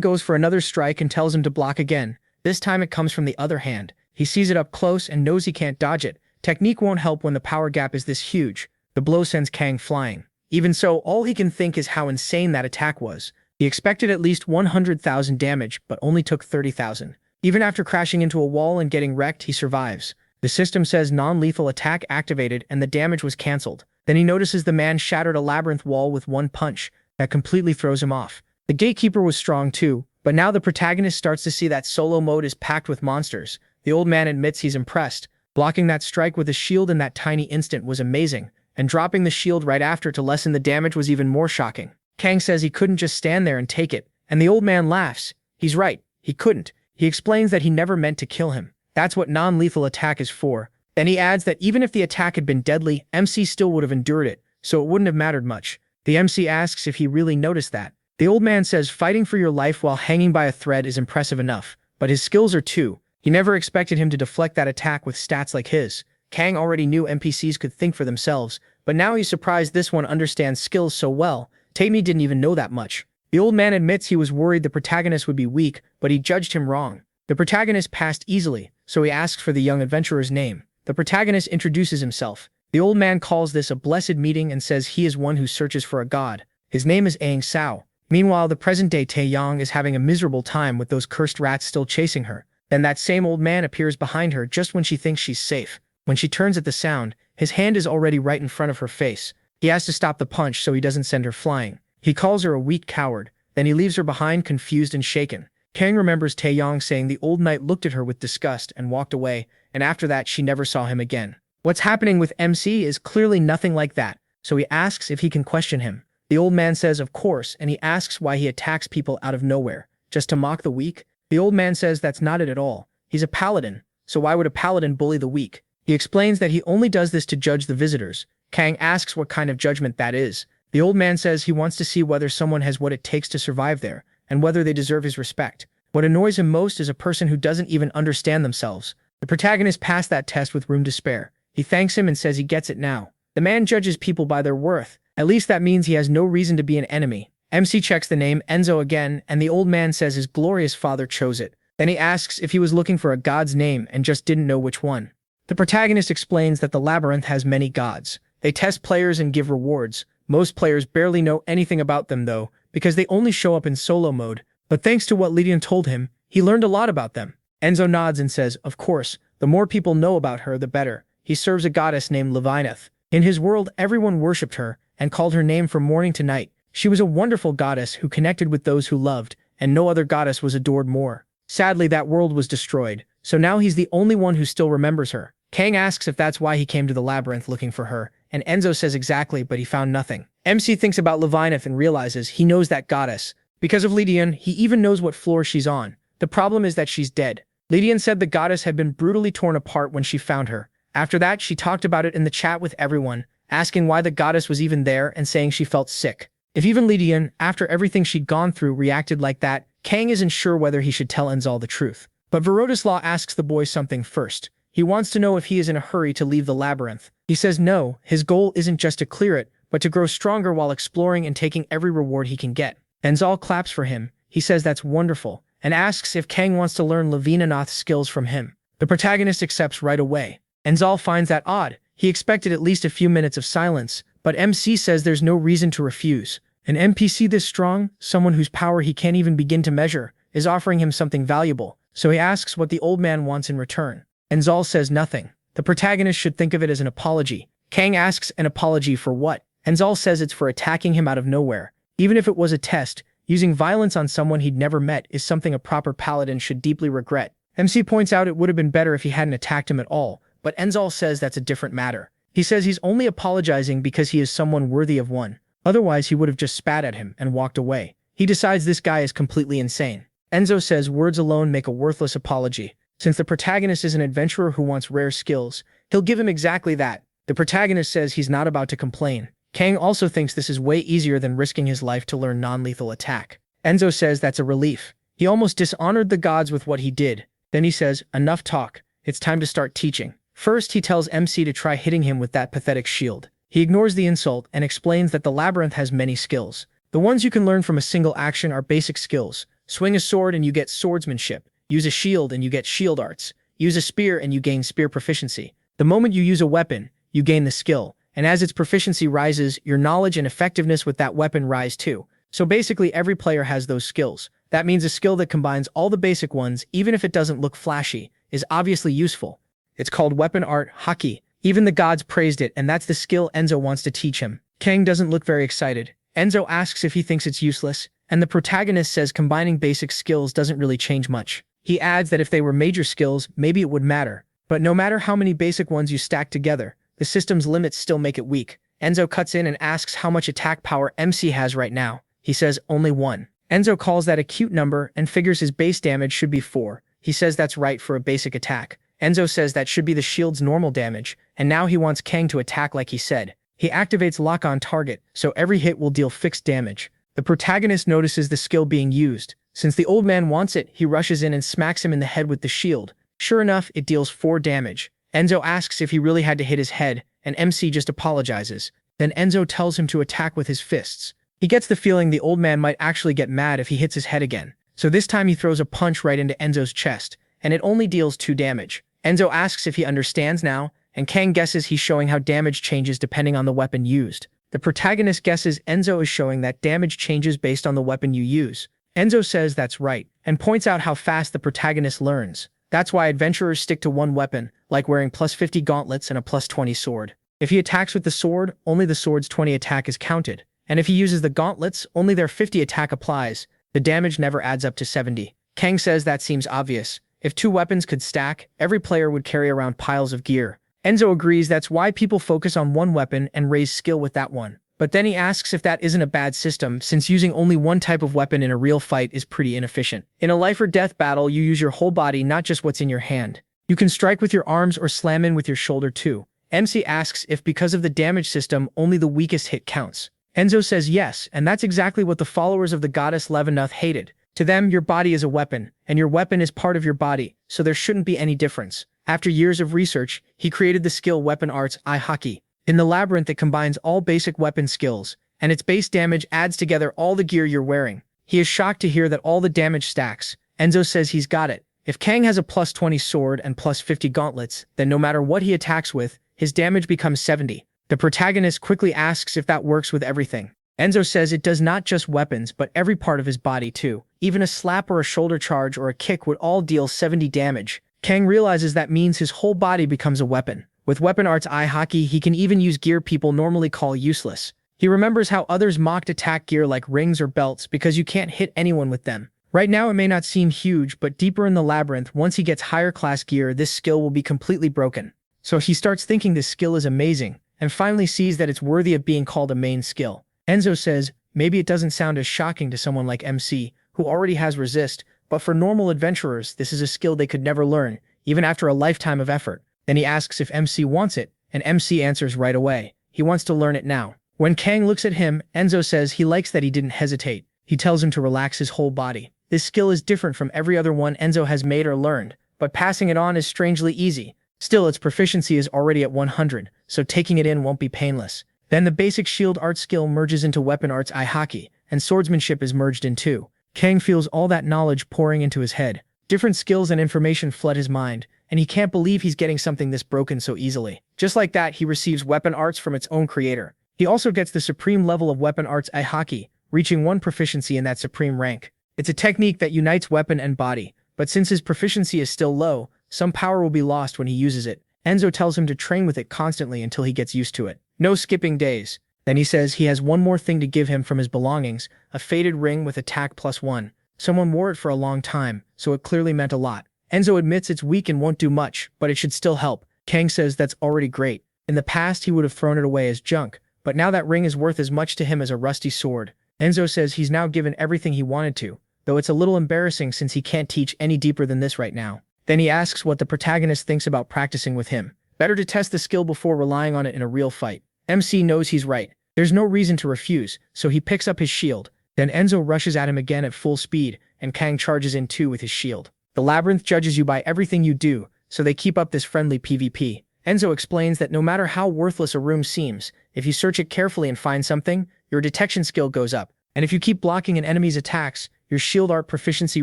goes for another strike and tells him to block again. This time it comes from the other hand. He sees it up close and knows he can't dodge it. Technique won't help when the power gap is this huge. The blow sends Kang flying. Even so, all he can think is how insane that attack was. He expected at least 100,000 damage, but only took 30,000. Even after crashing into a wall and getting wrecked, he survives. The system says non-lethal attack activated and the damage was cancelled. Then he notices the man shattered a labyrinth wall with 1 punch. That completely throws him off. The gatekeeper was strong too, but now the protagonist starts to see that solo mode is packed with monsters. The old man admits he's impressed. Blocking that strike with a shield in that tiny instant was amazing, and dropping the shield right after to lessen the damage was even more shocking. Kang says he couldn't just stand there and take it, and the old man laughs. He's right, he couldn't. He explains that he never meant to kill him. That's what non-lethal attack is for. Then he adds that even if the attack had been deadly, MC still would have endured it, so it wouldn't have mattered much. The MC asks if he really noticed that. The old man says fighting for your life while hanging by a thread is impressive enough, but his skills are too. He never expected him to deflect that attack with stats like his. Kang already knew NPCs could think for themselves, but now he's surprised this one understands skills so well. Tammy didn't even know that much. The old man admits he was worried the protagonist would be weak, but he judged him wrong. The protagonist passed easily, so he asks for the young adventurer's name. The protagonist introduces himself. The old man calls this a blessed meeting and says he is one who searches for a god. His name is Aang Sao. Meanwhile, the present-day Taeyong is having a miserable time with those cursed rats still chasing her. Then that same old man appears behind her just when she thinks she's safe. When she turns at the sound, his hand is already right in front of her face. He has to stop the punch so he doesn't send her flying. He calls her a weak coward. Then he leaves her behind confused and shaken. Kang remembers Taeyong saying the old knight looked at her with disgust and walked away, and after that she never saw him again. What's happening with MC is clearly nothing like that, so he asks if he can question him. The old man says of course, and he asks why he attacks people out of nowhere, just to mock the weak. The old man says that's not it at all. He's a paladin, so why would a paladin bully the weak? He explains that he only does this to judge the visitors. Kang asks what kind of judgment that is. The old man says he wants to see whether someone has what it takes to survive there, and whether they deserve his respect. What annoys him most is a person who doesn't even understand themselves. The protagonist passed that test with room to spare. He thanks him and says he gets it now. The man judges people by their worth. At least that means he has no reason to be an enemy. MC checks the name Enzo again, and the old man says his glorious father chose it. Then he asks if he was looking for a god's name and just didn't know which one. The protagonist explains that the labyrinth has many gods. They test players and give rewards. Most players barely know anything about them though, because they only show up in solo mode. But thanks to what Lydian told him, he learned a lot about them. Enzo nods and says, of course, the more people know about her, the better. He serves a goddess named Levineth. In his world, everyone worshipped her and called her name from morning to night. She was a wonderful goddess who connected with those who loved, and no other goddess was adored more. Sadly, that world was destroyed, so now he's the only one who still remembers her. Kang asks if that's why he came to the labyrinth looking for her, and Enzo says exactly, but he found nothing. MC thinks about Levineth and realizes he knows that goddess. Because of Lydian, he even knows what floor she's on. The problem is that she's dead. Lydian said the goddess had been brutally torn apart when she found her. After that, she talked about it in the chat with everyone, asking why the goddess was even there and saying she felt sick. If even Lydian, after everything she'd gone through, reacted like that, Kang isn't sure whether he should tell Enzal the truth. But Verotislaw asks the boy something first. He wants to know if he is in a hurry to leave the labyrinth. He says no, his goal isn't just to clear it, but to grow stronger while exploring and taking every reward he can get. Enzal claps for him. He says that's wonderful, and asks if Kang wants to learn Levinanath's skills from him. The protagonist accepts right away. Enzal finds that odd. He expected at least a few minutes of silence, but MC says there's no reason to refuse. An NPC this strong, someone whose power he can't even begin to measure, is offering him something valuable, so he asks what the old man wants in return. Enzal says nothing. The protagonist should think of it as an apology. Kang asks an apology for what? Enzal says it's for attacking him out of nowhere. Even if it was a test, using violence on someone he'd never met is something a proper paladin should deeply regret. MC points out it would have been better if he hadn't attacked him at all, but Enzal says that's a different matter. He says he's only apologizing because he is someone worthy of one. Otherwise, he would have just spat at him and walked away. He decides this guy is completely insane. Enzo says words alone make a worthless apology. Since the protagonist is an adventurer who wants rare skills, he'll give him exactly that. The protagonist says he's not about to complain. Kang also thinks this is way easier than risking his life to learn non-lethal attack. Enzo says that's a relief. He almost dishonored the gods with what he did. Then he says, enough talk. it's time to start teaching. First, he tells MC to try hitting him with that pathetic shield. He ignores the insult and explains that the labyrinth has many skills. The ones you can learn from a single action are basic skills. Swing a sword and you get swordsmanship. Use a shield and you get shield arts. Use a spear and you gain spear proficiency. The moment you use a weapon, you gain the skill, and as its proficiency rises, your knowledge and effectiveness with that weapon rise too. So basically every player has those skills. That means a skill that combines all the basic ones, even if it doesn't look flashy, is obviously useful. It's called weapon art haki. Even the gods praised it, and that's the skill Enzo wants to teach him. Kang doesn't look very excited. Enzo asks if he thinks it's useless, and the protagonist says combining basic skills doesn't really change much. He adds that if they were major skills, maybe it would matter. But no matter how many basic ones you stack together, the system's limits still make it weak. Enzo cuts in and asks how much attack power MC has right now. He says only 1. Enzo calls that a cute number and figures his base damage should be 4. He says that's right for a basic attack. Enzo says that should be the shield's normal damage, and now he wants Kang to attack like he said. He activates lock on target, so every hit will deal fixed damage. The protagonist notices the skill being used. Since the old man wants it, he rushes in and smacks him in the head with the shield. Sure enough, it deals 4 damage. Enzo asks if he really had to hit his head, and MC just apologizes. Then Enzo tells him to attack with his fists. He gets the feeling the old man might actually get mad if he hits his head again. So this time he throws a punch right into Enzo's chest, and it only deals 2 damage. Enzo asks if he understands now, and Kang guesses he's showing how damage changes depending on the weapon used. The protagonist guesses Enzo is showing that damage changes based on the weapon you use. Enzo says that's right, and points out how fast the protagonist learns. That's why adventurers stick to one weapon, like wearing +50 gauntlets and a +20 sword. If he attacks with the sword, only the sword's 20 attack is counted. And if he uses the gauntlets, only their 50 attack applies. The damage never adds up to 70. Kang says that seems obvious. If 2 weapons could stack, every player would carry around piles of gear. Enzo agrees that's why people focus on one weapon and raise skill with that one. But then he asks if that isn't a bad system, since using only one type of weapon in a real fight is pretty inefficient. In a life or death battle, you use your whole body, not just what's in your hand. You can strike with your arms or slam in with your shoulder too. MC asks if because of the damage system, only the weakest hit counts. Enzo says yes, and that's exactly what the followers of the goddess Levinuth hated. To them, your body is a weapon, and your weapon is part of your body, so there shouldn't be any difference. After years of research, he created the skill Weapon Arts haki. In the labyrinth, it combines all basic weapon skills, and its base damage adds together all the gear you're wearing. He is shocked to hear that all the damage stacks. Enzo says he's got it. If Kang has a +20 sword and +50 gauntlets, then no matter what he attacks with, his damage becomes 70. The protagonist quickly asks if that works with everything. Enzo says it does not just weapons, but every part of his body too. Even a slap or a shoulder charge or a kick would all deal 70 damage. Kang realizes that means his whole body becomes a weapon. With Weapon Arts haki, he can even use gear people normally call useless. He remembers how others mocked attack gear like rings or belts because you can't hit anyone with them. Right now it may not seem huge, but deeper in the labyrinth, once he gets higher class gear, this skill will be completely broken. So he starts thinking this skill is amazing, and finally sees that it's worthy of being called a main skill. Enzo says, maybe it doesn't sound as shocking to someone like MC, who already has resist, but for normal adventurers, this is a skill they could never learn, even after a lifetime of effort. Then he asks if MC wants it, and MC answers right away. He wants to learn it now. When Kang looks at him, Enzo says he likes that he didn't hesitate. He tells him to relax his whole body. This skill is different from every other one Enzo has made or learned, but passing it on is strangely easy. Still, its proficiency is already at 100, so taking it in won't be painless. Then the basic shield art skill merges into Weapon Arts haki, and swordsmanship is merged in too. Kang feels all that knowledge pouring into his head. Different skills and information flood his mind, and he can't believe he's getting something this broken so easily. Just like that, he receives Weapon Arts from its own creator. He also gets the supreme level of Weapon Arts haki, reaching 1 proficiency in that supreme rank. It's a technique that unites weapon and body, but since his proficiency is still low, some power will be lost when he uses it. Enzo tells him to train with it constantly until he gets used to it. No skipping days. Then he says he has one more thing to give him from his belongings, a faded ring with attack +1. Someone wore it for a long time, so it clearly meant a lot. Enzo admits it's weak and won't do much, but it should still help. Kang says that's already great. In the past, he would have thrown it away as junk, but now that ring is worth as much to him as a rusty sword. Enzo says he's now given everything he wanted to, though it's a little embarrassing since he can't teach any deeper than this right now. Then he asks what the protagonist thinks about practicing with him. Better to test the skill before relying on it in a real fight. MC knows he's right. There's no reason to refuse, so he picks up his shield. Then Enzo rushes at him again at full speed, and Kang charges in too with his shield. The labyrinth judges you by everything you do, so they keep up this friendly PvP. Enzo explains that no matter how worthless a room seems, if you search it carefully and find something, your detection skill goes up. And if you keep blocking an enemy's attacks, your shield art proficiency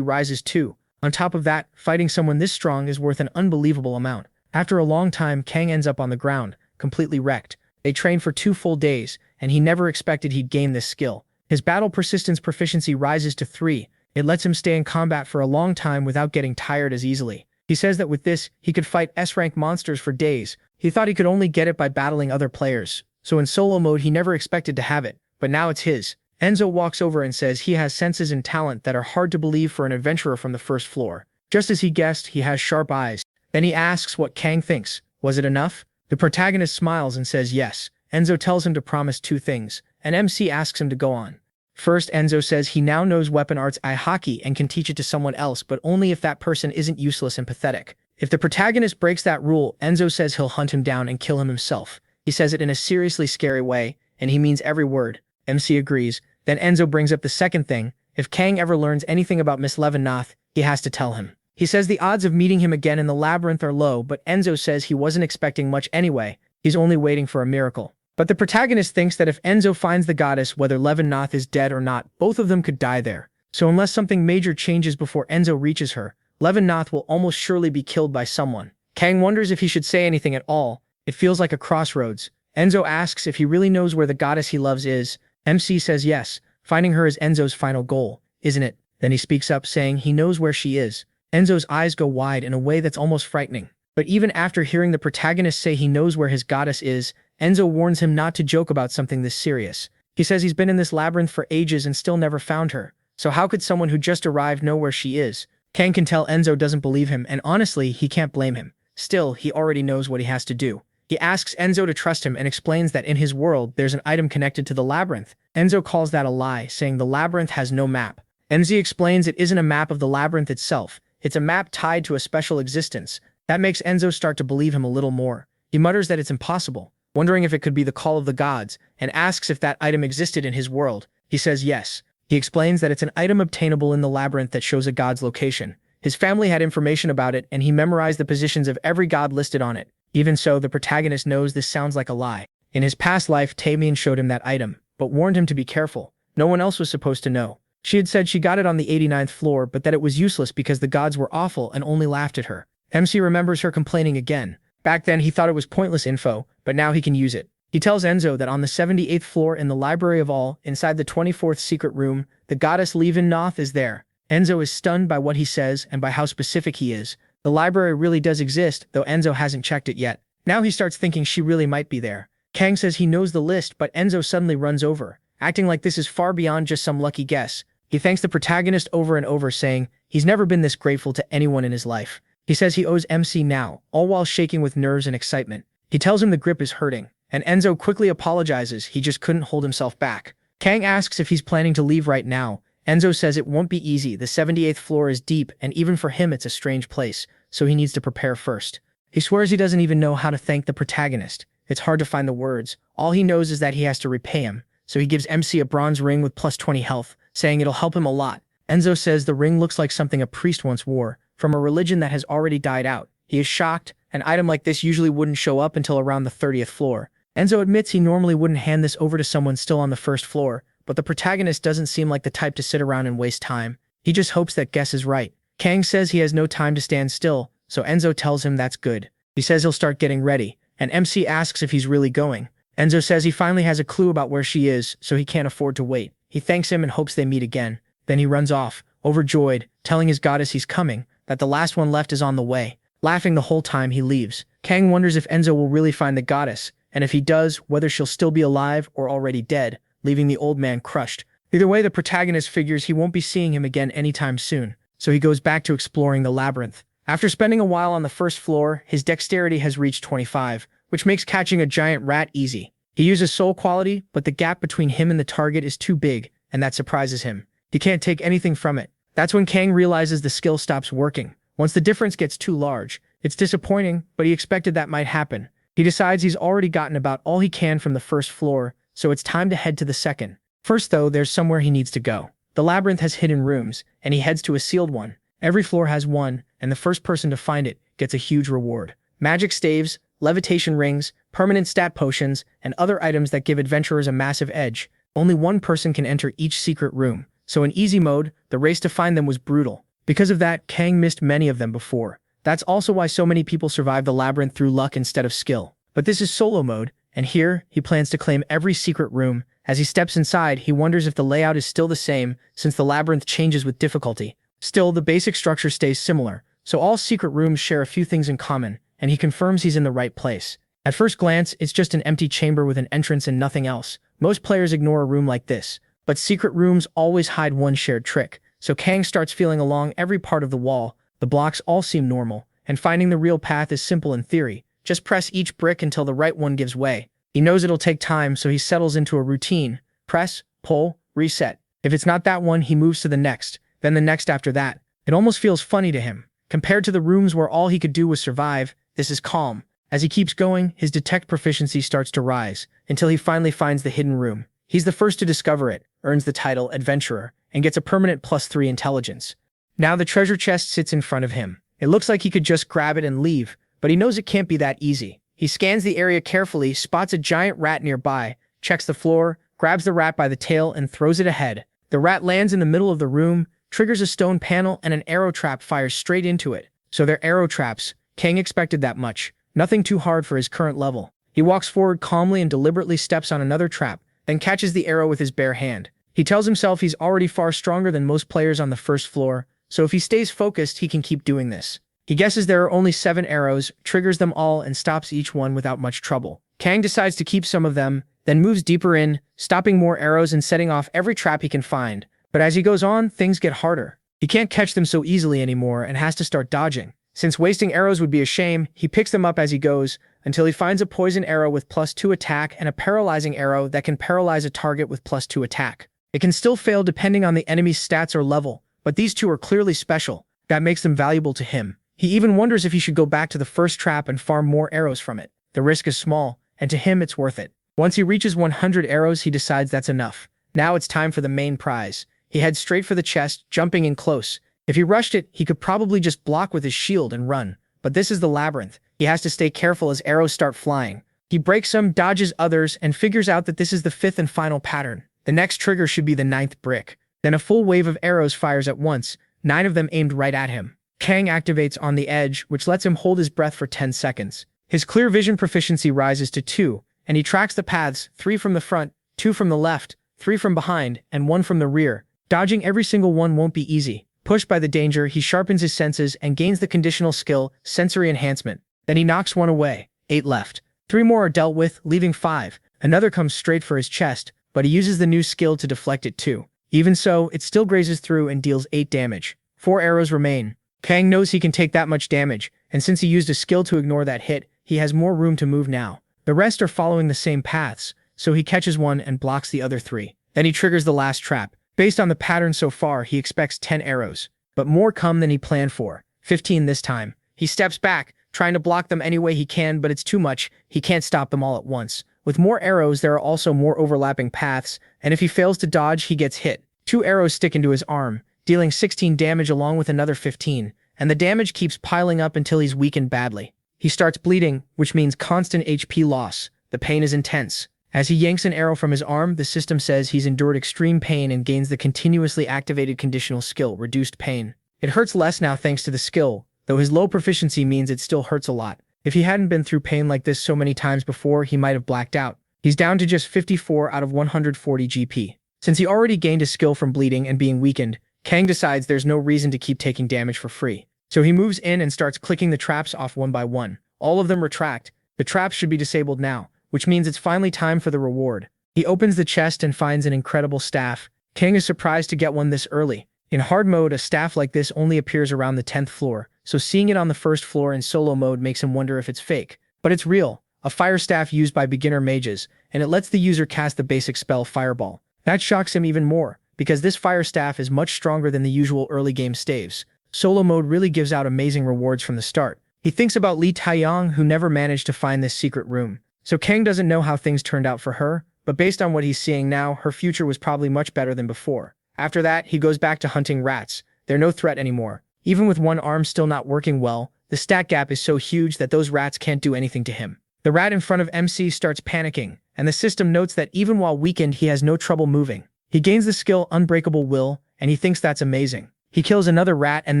rises too. On top of that, fighting someone this strong is worth an unbelievable amount. After a long time, Kang ends up on the ground, completely wrecked. They trained for 2 full days, and he never expected he'd gain this skill. His battle persistence proficiency rises to 3. It lets him stay in combat for a long time without getting tired as easily. He says that with this, he could fight S-rank monsters for days. He thought he could only get it by battling other players, so in solo mode he never expected to have it, but now it's his. Enzo walks over and says he has senses and talent that are hard to believe for an adventurer from the first floor. Just as he guessed, he has sharp eyes. Then he asks what Kang thinks. Was it enough? The protagonist smiles and says yes. Enzo tells him to promise 2 things, and MC asks him to go on. First, Enzo says he now knows weapon arts hockey and can teach it to someone else, but only if that person isn't useless and pathetic. If the protagonist breaks that rule, Enzo says he'll hunt him down and kill him himself. He says it in a seriously scary way, and he means every word. MC agrees. Then Enzo brings up the second thing. If Kang ever learns anything about Miss Leavenworth, he has to tell him. He says the odds of meeting him again in the labyrinth are low, but Enzo says he wasn't expecting much anyway. He's only waiting for a miracle. But the protagonist thinks that if Enzo finds the goddess, whether Leavenworth is dead or not, both of them could die there. So unless something major changes before Enzo reaches her, Leavenworth will almost surely be killed by someone. Kang wonders if he should say anything at all. It feels like a crossroads. Enzo asks if he really knows where the goddess he loves is. MC says yes. Finding her is Enzo's final goal, isn't it? Then he speaks up saying he knows where she is. Enzo's eyes go wide in a way that's almost frightening. But even after hearing the protagonist say he knows where his goddess is, Enzo warns him not to joke about something this serious. He says he's been in this labyrinth for ages and still never found her. So how could someone who just arrived know where she is? Kang can tell Enzo doesn't believe him, and honestly, he can't blame him. Still, he already knows what he has to do. He asks Enzo to trust him and explains that in his world, there's an item connected to the labyrinth. Enzo calls that a lie, saying the labyrinth has no map. Enzo explains it isn't a map of the labyrinth itself. It's a map tied to a special existence. That makes Enzo start to believe him a little more. He mutters that it's impossible, wondering if it could be the call of the gods, and asks if that item existed in his world. He says yes. He explains that it's an item obtainable in the labyrinth that shows a god's location. His family had information about it, and he memorized the positions of every god listed on it. Even so, the protagonist knows this sounds like a lie. In his past life, Tamian showed him that item, but warned him to be careful. No one else was supposed to know. She had said she got it on the 89th floor, but that it was useless because the gods were awful and only laughed at her. MC remembers her complaining again. Back then, he thought it was pointless info, but now he can use it. He tells Enzo that on the 78th floor in the Library of All, inside the 24th secret room, the goddess Leavenworth is there. Enzo is stunned by what he says and by how specific he is. The library really does exist, though Enzo hasn't checked it yet. Now he starts thinking she really might be there. Kang says he knows the list, but Enzo suddenly runs over, acting like this is far beyond just some lucky guess. He thanks the protagonist over and over, saying he's never been this grateful to anyone in his life. He says he owes MC now, all while shaking with nerves and excitement. He tells him the grip is hurting, and Enzo quickly apologizes. He just couldn't hold himself back. Kang asks if he's planning to leave right now. Enzo says it won't be easy. The 78th floor is deep, and even for him it's a strange place, so he needs to prepare first. He swears he doesn't even know how to thank the protagonist. It's hard to find the words. All he knows is that he has to repay him, so he gives MC a bronze ring with plus 20 health, saying it'll help him a lot. Enzo says the ring looks like something a priest once wore, from a religion that has already died out. He is shocked. An item like this usually wouldn't show up until around the 30th floor. Enzo admits he normally wouldn't hand this over to someone still on the first floor, but the protagonist doesn't seem like the type to sit around and waste time. He just hopes that guess is right. Kang says he has no time to stand still, so Enzo tells him that's good. He says he'll start getting ready, and MC asks if he's really going. Enzo says he finally has a clue about where she is, so he can't afford to wait. He thanks him and hopes they meet again. Then he runs off, overjoyed, telling his goddess he's coming, that the last one left is on the way. Laughing the whole time he leaves. Kang wonders if Enzo will really find the goddess, and if he does, whether she'll still be alive or already dead, leaving the old man crushed. Either way, the protagonist figures he won't be seeing him again anytime soon, so he goes back to exploring the labyrinth. After spending a while on the first floor, his dexterity has reached 25, which makes catching a giant rat easy. He uses soul quality, but the gap between him and the target is too big, and that surprises him. He can't take anything from it. That's when Kang realizes the skill stops working. Once the difference gets too large, it's disappointing, but he expected that might happen. He decides he's already gotten about all he can from the first floor, so it's time to head to the second. First though, there's somewhere he needs to go. The labyrinth has hidden rooms, and he heads to a sealed one. Every floor has one, and the first person to find it gets a huge reward. Magic staves, levitation rings, permanent stat potions, and other items that give adventurers a massive edge. Only one person can enter each secret room, so in easy mode, the race to find them was brutal. Because of that, Kang missed many of them before. That's also why so many people survive the labyrinth through luck instead of skill. But this is solo mode, and here, he plans to claim every secret room. As he steps inside, he wonders if the layout is still the same, since the labyrinth changes with difficulty. Still, the basic structure stays similar, so all secret rooms share a few things in common, and he confirms he's in the right place. At first glance, it's just an empty chamber with an entrance and nothing else. Most players ignore a room like this, but secret rooms always hide one shared trick, so Kang starts feeling along every part of the wall. The blocks all seem normal, and finding the real path is simple in theory. Just press each brick until the right one gives way. He knows it'll take time, so he settles into a routine. Press, pull, reset. If it's not that one, he moves to the next, then the next after that. It almost feels funny to him. Compared to the rooms where all he could do was survive, this is calm. As he keeps going, his detect proficiency starts to rise, until he finally finds the hidden room. He's the first to discover it, earns the title Adventurer, and gets a permanent +3 intelligence. Now the treasure chest sits in front of him. It looks like he could just grab it and leave, but he knows it can't be that easy. He scans the area carefully, spots a giant rat nearby, checks the floor, grabs the rat by the tail, and throws it ahead. The rat lands in the middle of the room, triggers a stone panel, and an arrow trap fires straight into it. So they're arrow traps. Kang expected that much. Nothing too hard for his current level. He walks forward calmly and deliberately steps on another trap, then catches the arrow with his bare hand. He tells himself he's already far stronger than most players on the first floor, so if he stays focused, he can keep doing this. He guesses there are only 7 arrows, triggers them all, and stops each one without much trouble. Kang decides to keep some of them, then moves deeper in, stopping more arrows and setting off every trap he can find. But as he goes on, things get harder. He can't catch them so easily anymore and has to start dodging. Since wasting arrows would be a shame, he picks them up as he goes, until he finds a poison arrow with +2 attack and a paralyzing arrow that can paralyze a target with +2 attack. It can still fail depending on the enemy's stats or level, but these two are clearly special. That makes them valuable to him. He even wonders if he should go back to the first trap and farm more arrows from it. The risk is small, and to him it's worth it. Once he reaches 100 arrows, he decides that's enough. Now it's time for the main prize. He heads straight for the chest, jumping in close. If he rushed it, he could probably just block with his shield and run. But this is the labyrinth. He has to stay careful as arrows start flying. He breaks some, dodges others, and figures out that this is the 5th and final pattern. The next trigger should be the 9th brick. Then a full wave of arrows fires at once, 9 of them aimed right at him. Kang activates on the edge, which lets him hold his breath for 10 seconds. His clear vision proficiency rises to 2, and he tracks the paths, 3 from the front, 2 from the left, 3 from behind, and 1 from the rear. Dodging every single one won't be easy. Pushed by the danger, he sharpens his senses and gains the conditional skill, Sensory Enhancement. Then he knocks 1 away. 8 left. 3 more are dealt with, leaving 5. Another comes straight for his chest, but he uses the new skill to deflect it too. Even so, it still grazes through and deals 8 damage. 4 arrows remain. Kang knows he can take that much damage, and since he used a skill to ignore that hit, he has more room to move now. The rest are following the same paths, so he catches one and blocks the other 3. Then he triggers the last trap. Based on the pattern so far, he expects 10 arrows. But more come than he planned for. 15 this time. He steps back, trying to block them any way he can, but it's too much. He can't stop them all at once. With more arrows, there are also more overlapping paths, and if he fails to dodge, he gets hit. 2 arrows stick into his arm, dealing 16 damage along with another 15, and the damage keeps piling up until he's weakened badly. He starts bleeding, which means constant HP loss. The pain is intense. As he yanks an arrow from his arm, the system says he's endured extreme pain and gains the continuously activated conditional skill, Reduced Pain. It hurts less now thanks to the skill, though his low proficiency means it still hurts a lot. If he hadn't been through pain like this so many times before, he might have blacked out. He's down to just 54 out of 140 GP. Since he already gained a skill from bleeding and being weakened, Kang decides there's no reason to keep taking damage for free. So he moves in and starts clicking the traps off one by one. All of them retract. The traps should be disabled now, which means it's finally time for the reward. He opens the chest and finds an incredible staff. Kang is surprised to get one this early. In hard mode, a staff like this only appears around the 10th floor, so seeing it on the first floor in solo mode makes him wonder if it's fake. But it's real. A fire staff used by beginner mages, and it lets the user cast the basic spell Fireball. That shocks him even more, because this fire staff is much stronger than the usual early game staves. Solo mode really gives out amazing rewards from the start. He thinks about Li Taiyang, who never managed to find this secret room. So Kang doesn't know how things turned out for her, but based on what he's seeing now, her future was probably much better than before. After that, he goes back to hunting rats. They're no threat anymore. Even with one arm still not working well, the stat gap is so huge that those rats can't do anything to him. The rat in front of MC starts panicking, and the system notes that even while weakened, he has no trouble moving. He gains the skill Unbreakable Will, and he thinks that's amazing. He kills another rat and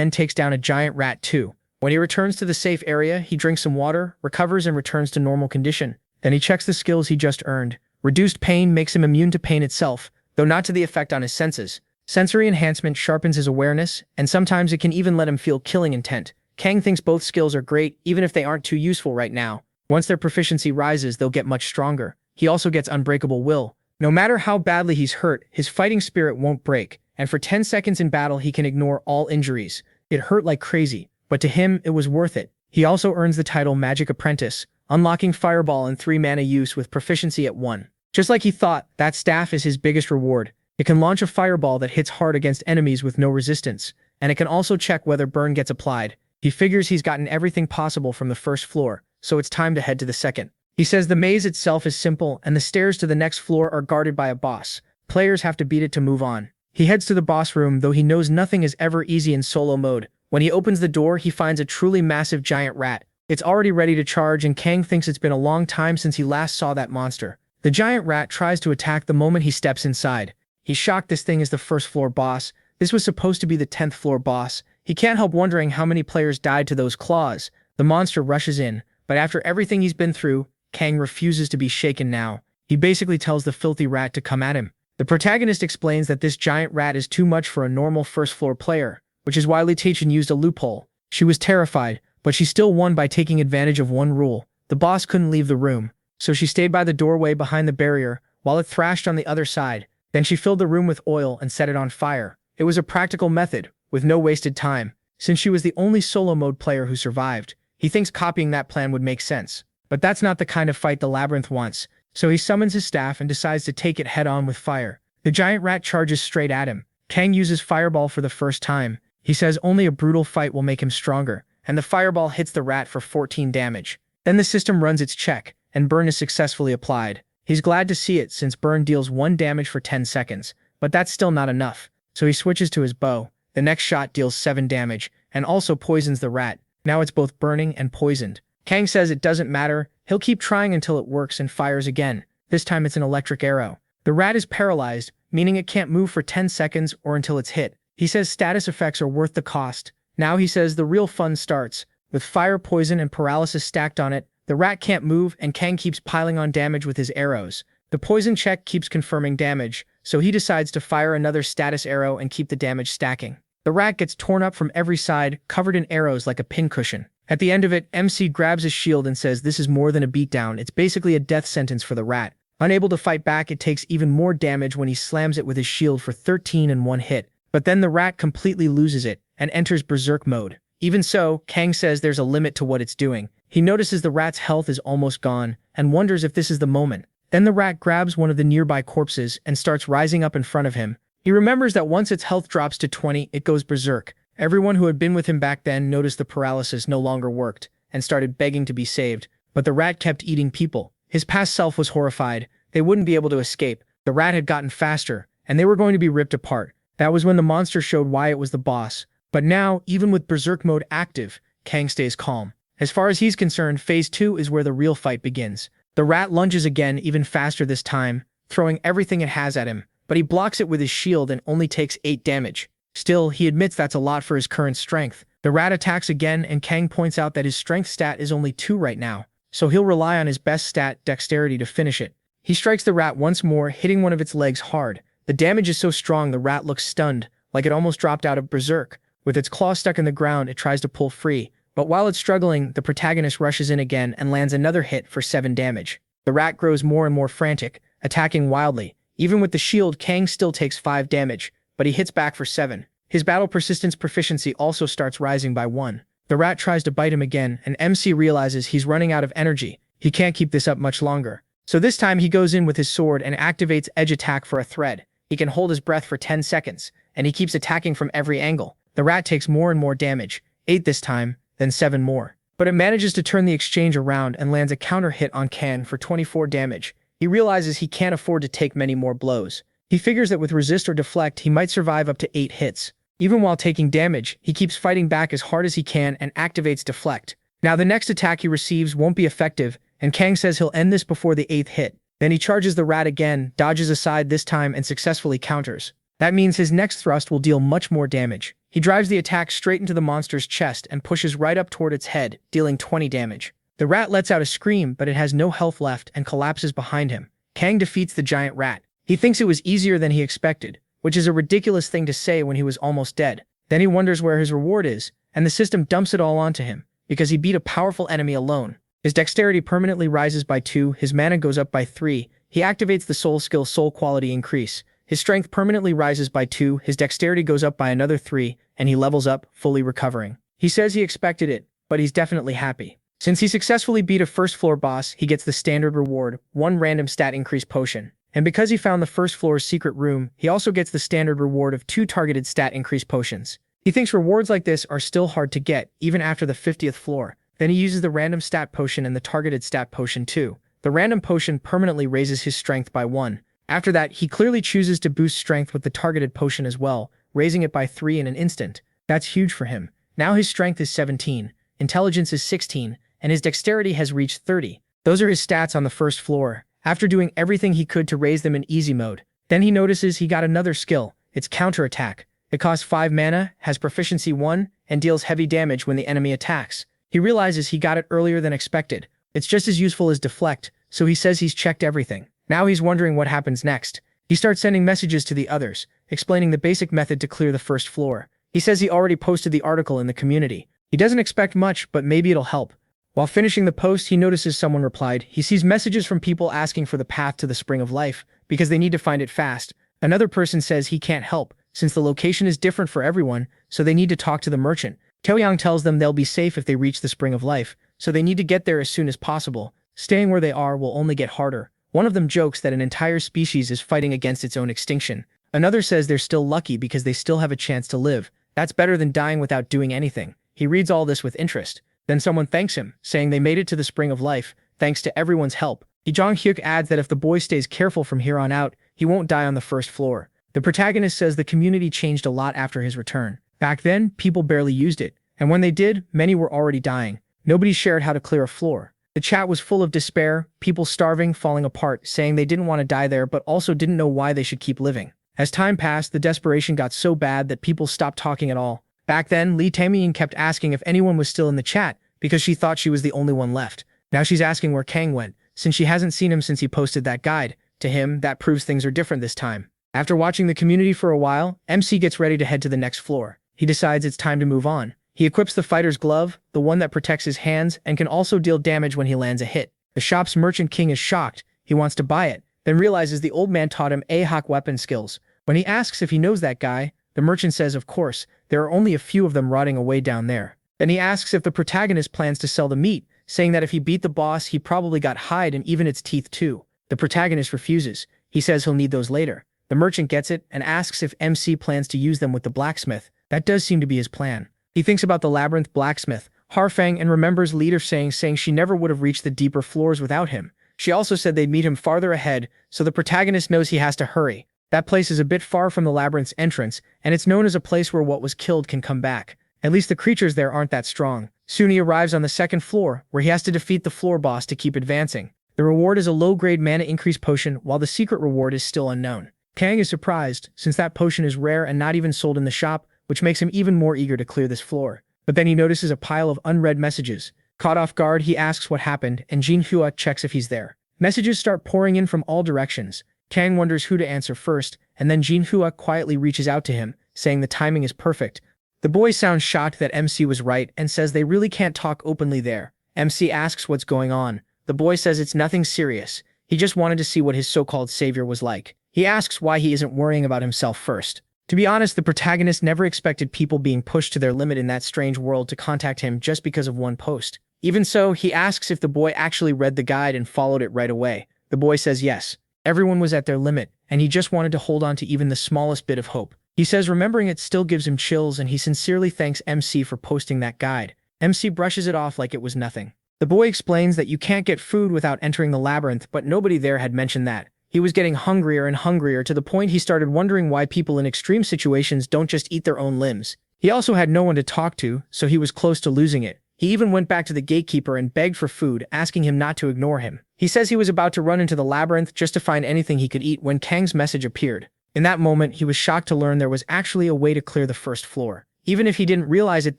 then takes down a giant rat too. When he returns to the safe area, he drinks some water, recovers, and returns to normal condition. Then he checks the skills he just earned. Reduced pain makes him immune to pain itself, though not to the effect on his senses. Sensory enhancement sharpens his awareness, and sometimes it can even let him feel killing intent. Kang thinks both skills are great, even if they aren't too useful right now. Once their proficiency rises, they'll get much stronger. He also gets Unbreakable Will. No matter how badly he's hurt, his fighting spirit won't break, and for 10 seconds in battle he can ignore all injuries. It hurt like crazy, but to him it was worth it. He also earns the title Magic Apprentice, unlocking Fireball and 3 mana use with proficiency at 1. Just like he thought, that staff is his biggest reward. It can launch a fireball that hits hard against enemies with no resistance, and it can also check whether burn gets applied. He figures he's gotten everything possible from the first floor, so it's time to head to the second. He says the maze itself is simple, and the stairs to the next floor are guarded by a boss. Players have to beat it to move on. He heads to the boss room, though he knows nothing is ever easy in solo mode. When he opens the door, he finds a truly massive giant rat. It's already ready to charge, and Kang thinks it's been a long time since he last saw that monster. The giant rat tries to attack the moment he steps inside. He's shocked this thing is the first floor boss. This was supposed to be the 10th floor boss. He can't help wondering how many players died to those claws. The monster rushes in, but after everything he's been through, Kang refuses to be shaken now. He basically tells the filthy rat to come at him. The protagonist explains that this giant rat is too much for a normal first floor player, which is why Li Teichen used a loophole. She was terrified, but she still won by taking advantage of one rule. The boss couldn't leave the room, so she stayed by the doorway behind the barrier while it thrashed on the other side. Then she filled the room with oil and set it on fire. It was a practical method, with no wasted time. Since she was the only solo mode player who survived, he thinks copying that plan would make sense. But that's not the kind of fight the labyrinth wants, so he summons his staff and decides to take it head-on with fire. The giant rat charges straight at him. Kang uses Fireball for the first time. He says only a brutal fight will make him stronger, and the Fireball hits the rat for 14 damage. Then the system runs its check, and burn is successfully applied. He's glad to see it since burn deals 1 damage for 10 seconds, but that's still not enough, so he switches to his bow. The next shot deals 7 damage, and also poisons the rat. Now it's both burning and poisoned. Kang says it doesn't matter, he'll keep trying until it works and fires again. This time it's an electric arrow. The rat is paralyzed, meaning it can't move for 10 seconds or until it's hit. He says status effects are worth the cost. Now he says the real fun starts. With fire, poison, and paralysis stacked on it, the rat can't move and Kang keeps piling on damage with his arrows. The poison check keeps confirming damage, so he decides to fire another status arrow and keep the damage stacking. The rat gets torn up from every side, covered in arrows like a pincushion. At the end of it, MC grabs his shield and says this is more than a beatdown, it's basically a death sentence for the rat. Unable to fight back, it takes even more damage when he slams it with his shield for 13 in one hit. But then the rat completely loses it and enters berserk mode. Even so, Kang says there's a limit to what it's doing. He notices the rat's health is almost gone and wonders if this is the moment. Then the rat grabs one of the nearby corpses and starts rising up in front of him. He remembers that once its health drops to 20, it goes berserk. Everyone who had been with him back then noticed the paralysis no longer worked and started begging to be saved. But the rat kept eating people. His past self was horrified. They wouldn't be able to escape. The rat had gotten faster, and they were going to be ripped apart. That was when the monster showed why it was the boss. But now, even with berserk mode active, Kang stays calm. As far as he's concerned, phase 2 is where the real fight begins. The rat lunges again, even faster this time, throwing everything it has at him, but he blocks it with his shield and only takes 8 damage. Still, he admits that's a lot for his current strength. The rat attacks again, and Kang points out that his strength stat is only 2 right now, so he'll rely on his best stat, dexterity, to finish it. He strikes the rat once more, hitting one of its legs hard. The damage is so strong the rat looks stunned, like it almost dropped out of berserk. With its claw stuck in the ground, it tries to pull free, but while it's struggling, the protagonist rushes in again and lands another hit for 7 damage. The rat grows more and more frantic, attacking wildly. Even with the shield, Kang still takes 5 damage, but he hits back for 7. His battle persistence proficiency also starts rising by 1. The rat tries to bite him again, and MC realizes he's running out of energy. He can't keep this up much longer. So this time he goes in with his sword and activates edge attack for a thread. He can hold his breath for 10 seconds, and he keeps attacking from every angle. The rat takes more and more damage, 8 this time, then 7 more. But it manages to turn the exchange around and lands a counter hit on Kang for 24 damage. He realizes he can't afford to take many more blows. He figures that with resist or deflect he might survive up to 8 hits. Even while taking damage, he keeps fighting back as hard as he can and activates Deflect. Now the next attack he receives won't be effective, and Kang says he'll end this before the 8th hit. Then he charges the rat again, dodges aside this time and successfully counters. That means his next thrust will deal much more damage. He drives the attack straight into the monster's chest and pushes right up toward its head, dealing 20 damage. The rat lets out a scream, but it has no health left and collapses behind him. Kang defeats the giant rat. He thinks it was easier than he expected, which is a ridiculous thing to say when he was almost dead. Then he wonders where his reward is, and the system dumps it all onto him, because he beat a powerful enemy alone. His dexterity permanently rises by 2, his mana goes up by 3, he activates the soul skill soul quality increase. His strength permanently rises by 2, his dexterity goes up by another 3, and he levels up, fully recovering. He says he expected it, but he's definitely happy. Since he successfully beat a first floor boss, he gets the standard reward, 1 random stat increase potion. And because he found the first floor's secret room, he also gets the standard reward of 2 targeted stat increase potions. He thinks rewards like this are still hard to get, even after the 50th floor. Then he uses the random stat potion and the targeted stat potion too. The random potion permanently raises his strength by 1. After that, he clearly chooses to boost strength with the targeted potion as well, raising it by 3 in an instant. That's huge for him. Now his strength is 17, intelligence is 16, and his dexterity has reached 30. Those are his stats on the first floor, after doing everything he could to raise them in easy mode. Then he notices he got another skill. It's counterattack. It costs 5 mana, has proficiency 1, and deals heavy damage when the enemy attacks. He realizes he got it earlier than expected. It's just as useful as Deflect, so he says he's checked everything. Now he's wondering what happens next. He starts sending messages to the others, explaining the basic method to clear the first floor. He says he already posted the article in the community. He doesn't expect much, but maybe it'll help. While finishing the post, he notices someone replied. He sees messages from people asking for the path to the Spring of Life, because they need to find it fast. Another person says he can't help, since the location is different for everyone, so they need to talk to the merchant. Taoyang tells them they'll be safe if they reach the Spring of Life, so they need to get there as soon as possible. Staying where they are will only get harder. One of them jokes that an entire species is fighting against its own extinction. Another says they're still lucky because they still have a chance to live. That's better than dying without doing anything. He reads all this with interest. Then someone thanks him, saying they made it to the Spring of Life, thanks to everyone's help. Jong Hyuk adds that if the boy stays careful from here on out, he won't die on the first floor. The protagonist says the community changed a lot after his return. Back then, people barely used it, and when they did, many were already dying. Nobody shared how to clear a floor. The chat was full of despair, people starving, falling apart, saying they didn't want to die there but also didn't know why they should keep living. As time passed, the desperation got so bad that people stopped talking at all. Back then, Lee Tae-min kept asking if anyone was still in the chat, because she thought she was the only one left. Now she's asking where Kang went, since she hasn't seen him since he posted that guide. To him, that proves things are different this time. After watching the community for a while, MC gets ready to head to the next floor. He decides it's time to move on. He equips the fighter's glove, the one that protects his hands and can also deal damage when he lands a hit. The shop's merchant king is shocked. He wants to buy it, then realizes the old man taught him AHawk weapon skills. When he asks if he knows that guy, the merchant says of course, there are only a few of them rotting away down there. Then he asks if the protagonist plans to sell the meat, saying that if he beat the boss, he probably got hide and even its teeth too. The protagonist refuses. He says he'll need those later. The merchant gets it and asks if MC plans to use them with the blacksmith. That does seem to be his plan. He thinks about the labyrinth blacksmith, Harfang, and remembers Leader saying she never would have reached the deeper floors without him. She also said they'd meet him farther ahead, so the protagonist knows he has to hurry. That place is a bit far from the labyrinth's entrance, and it's known as a place where what was killed can come back. At least the creatures there aren't that strong. Soon he arrives on the second floor, where he has to defeat the floor boss to keep advancing. The reward is a low-grade mana increase potion, while the secret reward is still unknown. Kang is surprised, since that potion is rare and not even sold in the shop, which makes him even more eager to clear this floor. But then he notices a pile of unread messages. Caught off guard, he asks what happened, and Jin Hua checks if he's there. Messages start pouring in from all directions. Kang wonders who to answer first, and then Jin Hua quietly reaches out to him, saying the timing is perfect. The boy sounds shocked that MC was right and says they really can't talk openly there. MC asks what's going on. The boy says it's nothing serious. He just wanted to see what his so-called savior was like. He asks why he isn't worrying about himself first. To be honest, the protagonist never expected people being pushed to their limit in that strange world to contact him just because of one post. Even so, he asks if the boy actually read the guide and followed it right away. The boy says yes. Everyone was at their limit, and he just wanted to hold on to even the smallest bit of hope. He says remembering it still gives him chills, and he sincerely thanks MC for posting that guide. MC brushes it off like it was nothing. The boy explains that you can't get food without entering the labyrinth, but nobody there had mentioned that. He was getting hungrier and hungrier to the point he started wondering why people in extreme situations don't just eat their own limbs. He also had no one to talk to, so he was close to losing it. He even went back to the gatekeeper and begged for food, asking him not to ignore him. He says he was about to run into the labyrinth just to find anything he could eat when Kang's message appeared. In that moment, he was shocked to learn there was actually a way to clear the first floor. Even if he didn't realize it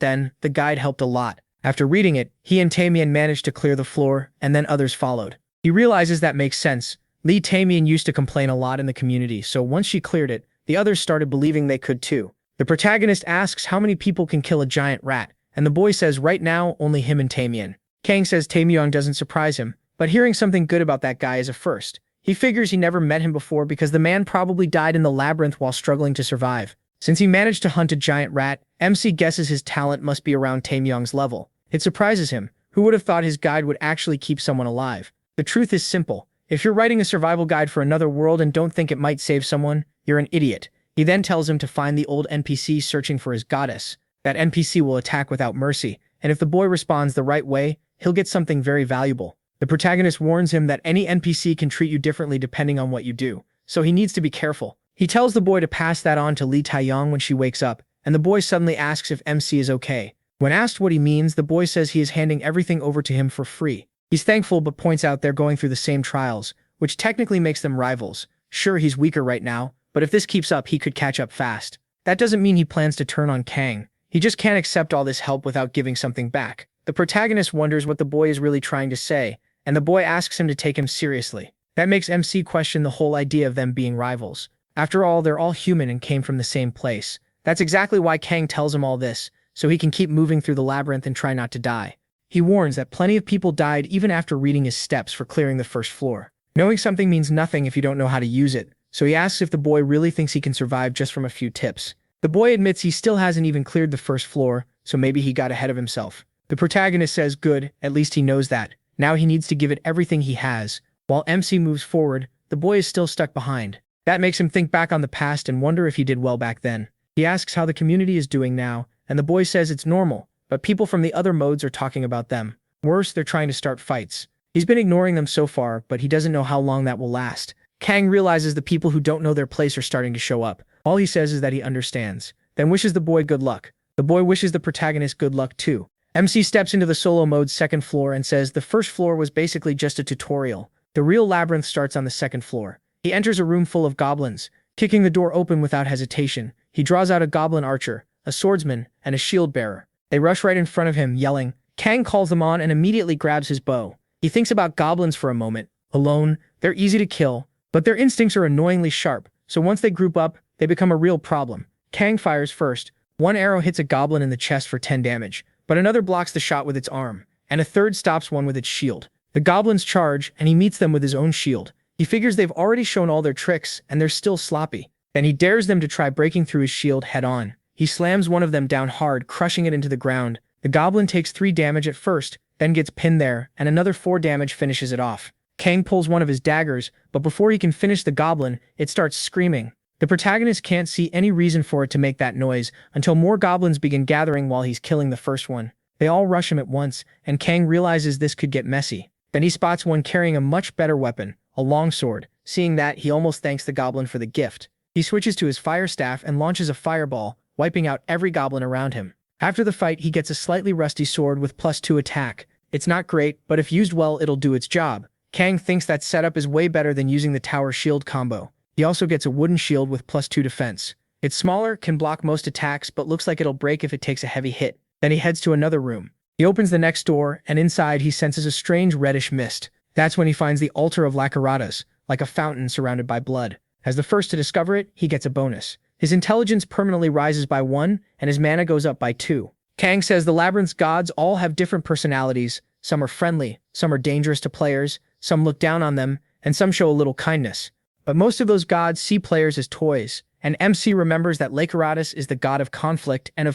then, the guide helped a lot. After reading it, he and Tamian managed to clear the floor, and then others followed. He realizes that makes sense. Tamian used to complain a lot in the community, so once she cleared it, the others started believing they could too. The protagonist asks how many people can kill a giant rat, and the boy says right now only him and Tamian. Kang says Tamian doesn't surprise him, but hearing something good about that guy is a first. He figures he never met him before because the man probably died in the labyrinth while struggling to survive. Since he managed to hunt a giant rat, MC guesses his talent must be around Tamian's level. It surprises him. Who would have thought his guide would actually keep someone alive? The truth is simple. If you're writing a survival guide for another world and don't think it might save someone, you're an idiot. He then tells him to find the old NPC searching for his goddess. That NPC will attack without mercy, and if the boy responds the right way, he'll get something very valuable. The protagonist warns him that any NPC can treat you differently depending on what you do, so he needs to be careful. He tells the boy to pass that on to Lee Taeyong when she wakes up, and the boy suddenly asks if MC is okay. When asked what he means, the boy says he is handing everything over to him for free. He's thankful but points out they're going through the same trials, which technically makes them rivals. Sure, he's weaker right now, but if this keeps up, he could catch up fast. That doesn't mean he plans to turn on Kang. He just can't accept all this help without giving something back. The protagonist wonders what the boy is really trying to say, and the boy asks him to take him seriously. That makes MC question the whole idea of them being rivals. After all, they're all human and came from the same place. That's exactly why Kang tells him all this, so he can keep moving through the labyrinth and try not to die. He warns that plenty of people died even after reading his steps for clearing the first floor. Knowing something means nothing if you don't know how to use it, so he asks if the boy really thinks he can survive just from a few tips. The boy admits he still hasn't even cleared the first floor, so maybe he got ahead of himself. The protagonist says good, at least he knows that. Now he needs to give it everything he has. While MC moves forward, the boy is still stuck behind. That makes him think back on the past and wonder if he did well back then. He asks how the community is doing now, and the boy says it's normal, but people from the other modes are talking about them. Worse, they're trying to start fights. He's been ignoring them so far, but he doesn't know how long that will last. Kang realizes the people who don't know their place are starting to show up. All he says is that he understands, then wishes the boy good luck. The boy wishes the protagonist good luck too. MC steps into the solo mode's second floor and says the first floor was basically just a tutorial. The real labyrinth starts on the second floor. He enters a room full of goblins. Kicking the door open without hesitation, he draws out a goblin archer, a swordsman, and a shield bearer. They rush right in front of him, yelling. Kang calls them on and immediately grabs his bow. He thinks about goblins for a moment. Alone, they're easy to kill, but their instincts are annoyingly sharp, so once they group up, they become a real problem. Kang fires first. One arrow hits a goblin in the chest for 10 damage, but another blocks the shot with its arm, and a third stops one with its shield. The goblins charge, and he meets them with his own shield. He figures they've already shown all their tricks, and they're still sloppy. Then he dares them to try breaking through his shield head-on. He slams one of them down hard, crushing it into the ground. The goblin takes 3 damage at first, then gets pinned there, and another 4 damage finishes it off. Kang pulls one of his daggers, but before he can finish the goblin, it starts screaming. The protagonist can't see any reason for it to make that noise until more goblins begin gathering while he's killing the first one. They all rush him at once, and Kang realizes this could get messy. Then he spots one carrying a much better weapon, a longsword. Seeing that, he almost thanks the goblin for the gift. He switches to his fire staff and launches a fireball, wiping out every goblin around him. After the fight, he gets a slightly rusty sword with +2 attack. It's not great, but if used well, it'll do its job. Kang thinks that setup is way better than using the tower shield combo. He also gets a wooden shield with +2 defense. It's smaller, can block most attacks, but looks like it'll break if it takes a heavy hit. Then he heads to another room. He opens the next door, and inside he senses a strange reddish mist. That's when he finds the altar of Lacaratas, like a fountain surrounded by blood. As the first to discover it, he gets a bonus. His intelligence permanently rises by 1, and his mana goes up by 2. Kang says the labyrinth's gods all have different personalities. Some are friendly, some are dangerous to players, some look down on them, and some show a little kindness. But most of those gods see players as toys, and MC remembers that Lacaratas is the god of conflict and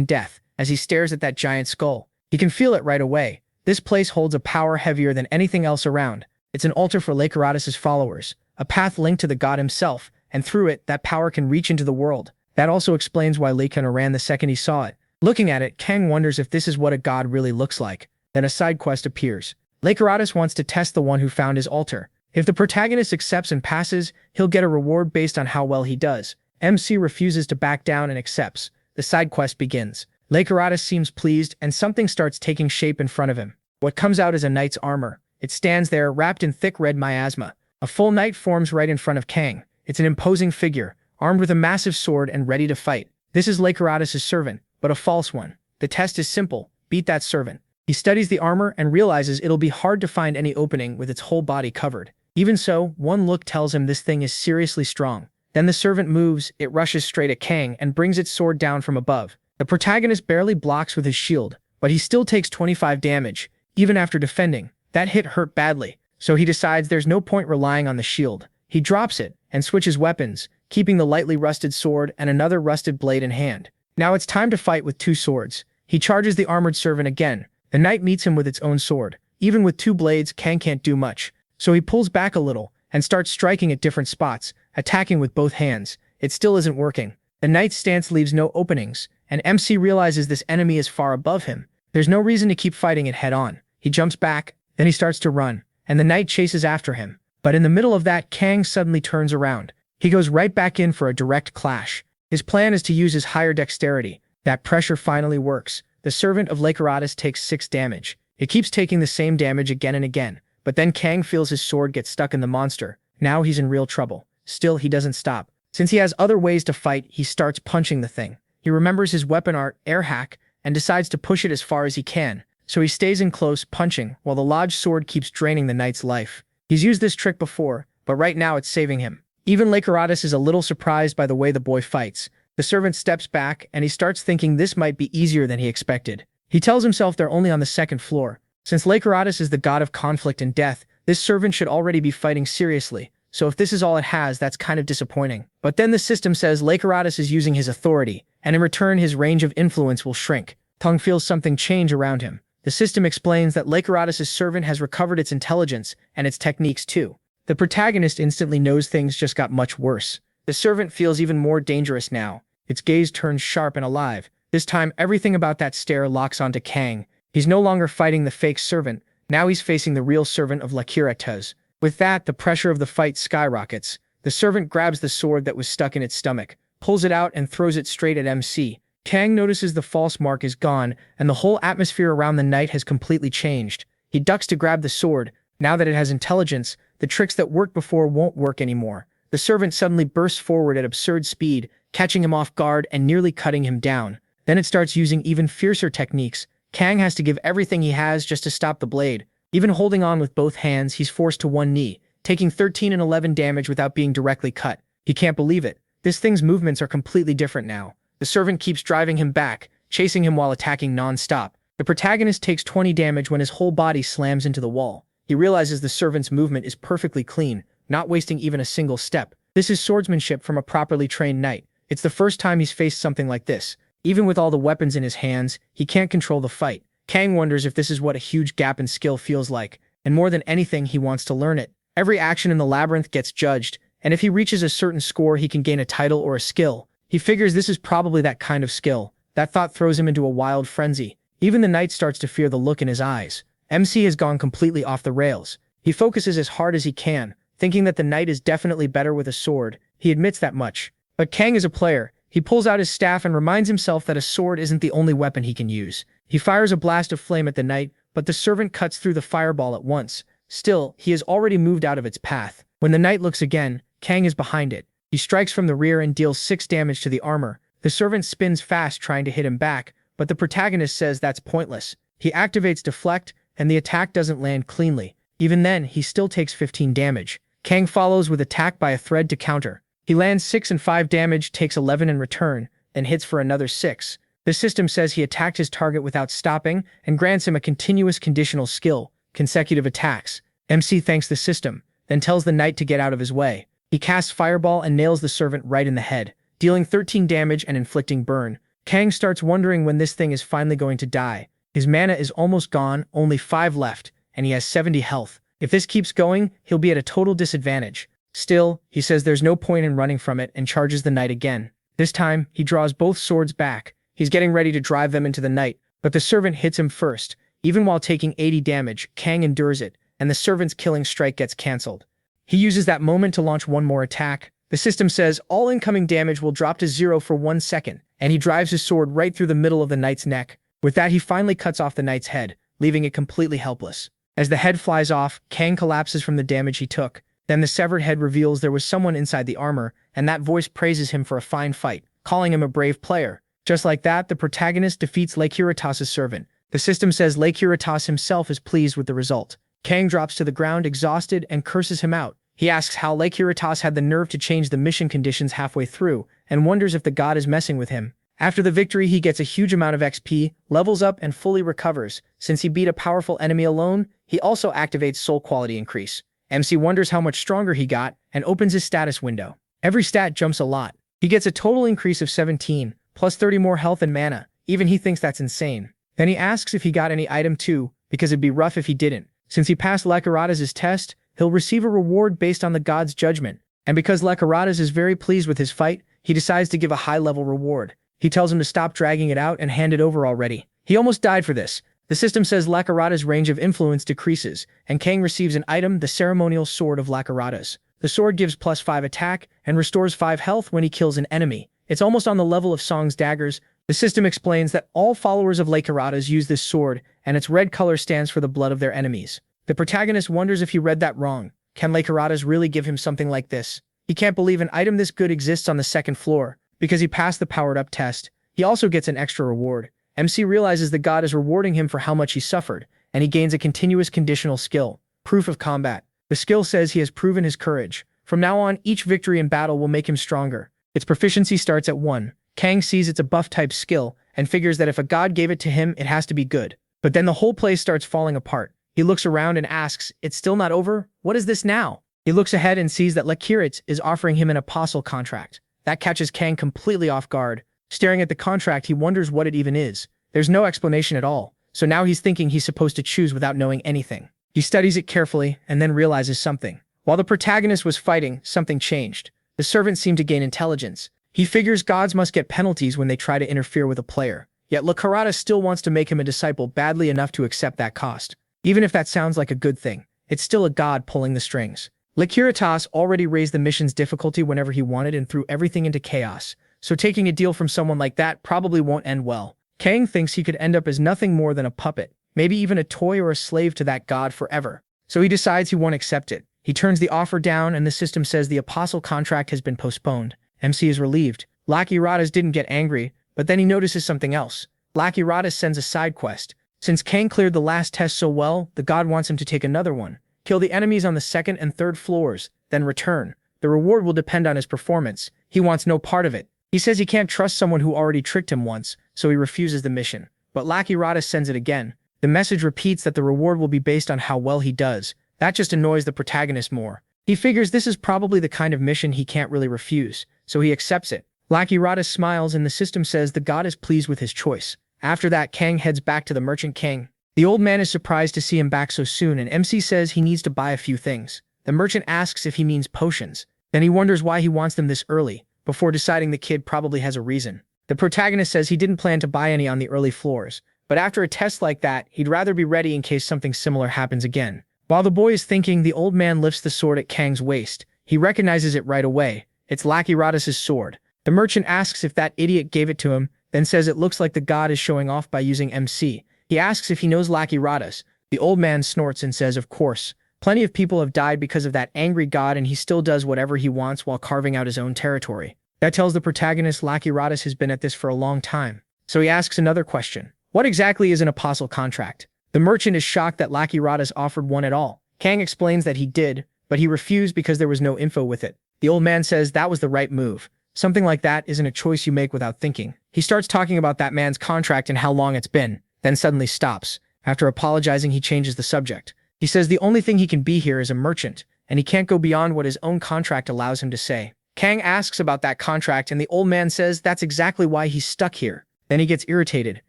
death as he stares at that giant skull. He can feel it right away. This place holds a power heavier than anything else around. It's an altar for Lacaratas' followers, a path linked to the god himself, and through it, that power can reach into the world. That also explains why Lakana ran the second he saw it. Looking at it, Kang wonders if this is what a god really looks like. Then a side quest appears. Lycuratus wants to test the one who found his altar. If the protagonist accepts and passes, he'll get a reward based on how well he does. MC refuses to back down and accepts. The side quest begins. Lycuratus seems pleased, and something starts taking shape in front of him. What comes out is a knight's armor. It stands there, wrapped in thick red miasma. A full knight forms right in front of Kang. It's an imposing figure, armed with a massive sword and ready to fight. This is Lycuratus' servant, but a false one. The test is simple. Beat that servant. He studies the armor and realizes it'll be hard to find any opening with its whole body covered. Even so, one look tells him this thing is seriously strong. Then the servant moves, it rushes straight at Kang and brings its sword down from above. The protagonist barely blocks with his shield, but he still takes 25 damage, even after defending. That hit hurt badly, so he decides there's no point relying on the shield. He drops it and switches weapons, keeping the lightly rusted sword and another rusted blade in hand. Now it's time to fight with two swords. He charges the armored servant again. The knight meets him with its own sword. Even with two blades, Kang can't do much, so he pulls back a little and starts striking at different spots, attacking with both hands. It still isn't working. The knight's stance leaves no openings, and MC realizes this enemy is far above him. There's no reason to keep fighting it head-on. He jumps back, then he starts to run, and the knight chases after him. But in the middle of that, Kang suddenly turns around. He goes right back in for a direct clash. His plan is to use his higher dexterity. That pressure finally works. The servant of Lycuratus takes 6 damage. It keeps taking the same damage again and again, but then Kang feels his sword get stuck in the monster. Now he's in real trouble. Still, he doesn't stop. Since he has other ways to fight, he starts punching the thing. He remembers his weapon art, air hack, and decides to push it as far as he can. So he stays in close, punching, while the lodged sword keeps draining the knight's life. He's used this trick before, but right now it's saving him. Even Lycuratus is a little surprised by the way the boy fights. The servant steps back, and he starts thinking this might be easier than he expected. He tells himself they're only on the second floor. Since Lycuratus is the god of conflict and death, this servant should already be fighting seriously. So if this is all it has, that's kind of disappointing. But then the system says Lycuratus is using his authority, and in return his range of influence will shrink. Tung feels something change around him. The system explains that Lycuratus' servant has recovered its intelligence and its techniques too. The protagonist instantly knows things just got much worse. The servant feels even more dangerous now. Its gaze turns sharp and alive. This time, everything about that stare locks onto Kang. He's no longer fighting the fake servant. Now he's facing the real servant of Lycuratus. With that, the pressure of the fight skyrockets. The servant grabs the sword that was stuck in its stomach, pulls it out and throws it straight at MC. Kang notices the false mark is gone, and the whole atmosphere around the knight has completely changed. He ducks to grab the sword. Now that it has intelligence, the tricks that worked before won't work anymore. The servant suddenly bursts forward at absurd speed, catching him off guard and nearly cutting him down. Then it starts using even fiercer techniques. Kang has to give everything he has just to stop the blade. Even holding on with both hands, he's forced to one knee, taking 13 and 11 damage without being directly cut. He can't believe it. This thing's movements are completely different now. The servant keeps driving him back, chasing him while attacking non-stop. The protagonist takes 20 damage when his whole body slams into the wall. He realizes the servant's movement is perfectly clean, not wasting even a single step. This is swordsmanship from a properly trained knight. It's the first time he's faced something like this. Even with all the weapons in his hands, he can't control the fight. Kang wonders if this is what a huge gap in skill feels like, and more than anything, he wants to learn it. Every action in the labyrinth gets judged, and if he reaches a certain score, he can gain a title or a skill. He figures this is probably that kind of skill. That thought throws him into a wild frenzy. Even the knight starts to fear the look in his eyes. MC has gone completely off the rails. He focuses as hard as he can, thinking that the knight is definitely better with a sword. He admits that much. But Kang is a player. He pulls out his staff and reminds himself that a sword isn't the only weapon he can use. He fires a blast of flame at the knight, but the servant cuts through the fireball at once. Still, he has already moved out of its path. When the knight looks again, Kang is behind it. He strikes from the rear and deals 6 damage to the armor. The servant spins fast trying to hit him back, but the protagonist says that's pointless. He activates Deflect, and the attack doesn't land cleanly. Even then, he still takes 15 damage. Kang follows with attack by a thread to counter. He lands 6 and 5 damage, takes 11 in return, then hits for another 6. The system says he attacked his target without stopping and grants him a continuous conditional skill, consecutive attacks. MC thanks the system, then tells the knight to get out of his way. He casts Fireball and nails the servant right in the head, dealing 13 damage and inflicting burn. Kang starts wondering when this thing is finally going to die. His mana is almost gone, only 5 left, and he has 70 health. If this keeps going, he'll be at a total disadvantage. Still, he says there's no point in running from it and charges the knight again. This time, he draws both swords back. He's getting ready to drive them into the knight, but the servant hits him first. Even while taking 80 damage, Kang endures it, and the servant's killing strike gets cancelled. He uses that moment to launch one more attack. The system says all incoming damage will drop to 0 for 1 second, and he drives his sword right through the middle of the knight's neck. With that, he finally cuts off the knight's head, leaving it completely helpless. As the head flies off, Kang collapses from the damage he took. Then the severed head reveals there was someone inside the armor, and that voice praises him for a fine fight, calling him a brave player. Just like that, the protagonist defeats Regressor servant. The system says Regressor himself is pleased with the result. Kang drops to the ground exhausted and curses him out. He asks how Regressor had the nerve to change the mission conditions halfway through, and wonders if the god is messing with him. After the victory, he gets a huge amount of XP, levels up, and fully recovers. Since he beat a powerful enemy alone, he also activates soul quality increase. MC wonders how much stronger he got, and opens his status window. Every stat jumps a lot. He gets a total increase of 17, plus 30 more health and mana. Even he thinks that's insane. Then he asks if he got any item too, because it'd be rough if he didn't. Since he passed Regressor test, he'll receive a reward based on the god's judgment. And because Regressor is very pleased with his fight, he decides to give a high-level reward. He tells him to stop dragging it out and hand it over already. He almost died for this. The system says Reggressor's range of influence decreases, and Kang receives an item, the ceremonial sword of Regressor. The sword gives plus 5 attack and restores 5 health when he kills an enemy. It's almost on the level of Song's daggers. The system explains that all followers of Regressor use this sword, and its red color stands for the blood of their enemies. The protagonist wonders if he read that wrong. Can Regressor really give him something like this? He can't believe an item this good exists on the 2nd floor. Because he passed the powered-up test, he also gets an extra reward. MC realizes the god is rewarding him for how much he suffered, and he gains a continuous conditional skill, Proof of Combat. The skill says he has proven his courage. From now on, each victory in battle will make him stronger. Its proficiency starts at 1. Kang sees it's a buff-type skill, and figures that if a god gave it to him, it has to be good. But then the whole place starts falling apart. He looks around and asks, "It's still not over? What is this now?" He looks ahead and sees that Regressor is offering him an apostle contract. That catches Kang completely off guard. Staring at the contract, he wonders what it even is. There's no explanation at all, so now he's thinking he's supposed to choose without knowing anything. He studies it carefully, and then realizes something. While the protagonist was fighting, something changed. The servant seemed to gain intelligence. He figures gods must get penalties when they try to interfere with a player. Yet Regressor still wants to make him a disciple badly enough to accept that cost. Even if that sounds like a good thing, it's still a god pulling the strings. Regressor already raised the mission's difficulty whenever he wanted and threw everything into chaos, so taking a deal from someone like that probably won't end well. Kang thinks he could end up as nothing more than a puppet, maybe even a toy or a slave to that god forever. So he decides he won't accept it. He turns the offer down, and the system says the apostle contract has been postponed. MC is relieved. Regressor didn't get angry, but then he notices something else. Regressor sends a side quest. Since Kang cleared the last test so well, the god wants him to take another one. Kill the enemies on the 2nd and 3rd floors, then return. The reward will depend on his performance. He wants no part of it. He says he can't trust someone who already tricked him once, so he refuses the mission. But Regressor sends it again. The message repeats that the reward will be based on how well he does. That just annoys the protagonist more. He figures this is probably the kind of mission he can't really refuse, so he accepts it. Regressor smiles, and the system says the god is pleased with his choice. After that, Kang heads back to the Merchant King. The old man is surprised to see him back so soon, and MC says he needs to buy a few things. The merchant asks if he means potions. Then he wonders why he wants them this early, before deciding the kid probably has a reason. The protagonist says he didn't plan to buy any on the early floors, but after a test like that, he'd rather be ready in case something similar happens again. While the boy is thinking, the old man lifts the sword at Kang's waist. He recognizes it right away. It's Regressor sword. The merchant asks if that idiot gave it to him, then says it looks like the god is showing off by using MC. He asks if he knows Regressor. The old man snorts and says, of course. Plenty of people have died because of that angry god, and he still does whatever he wants while carving out his own territory. That tells the protagonist Regressor has been at this for a long time. So he asks another question. What exactly is an apostle contract? The merchant is shocked that Regressor offered one at all. Kang explains that he did, but he refused because there was no info with it. The old man says that was the right move. Something like that isn't a choice you make without thinking. He starts talking about that man's contract and how long it's been, then suddenly stops. After apologizing, he changes the subject. He says the only thing he can be here is a merchant, and he can't go beyond what his own contract allows him to say. Kang asks about that contract, and the old man says that's exactly why he's stuck here. Then he gets irritated,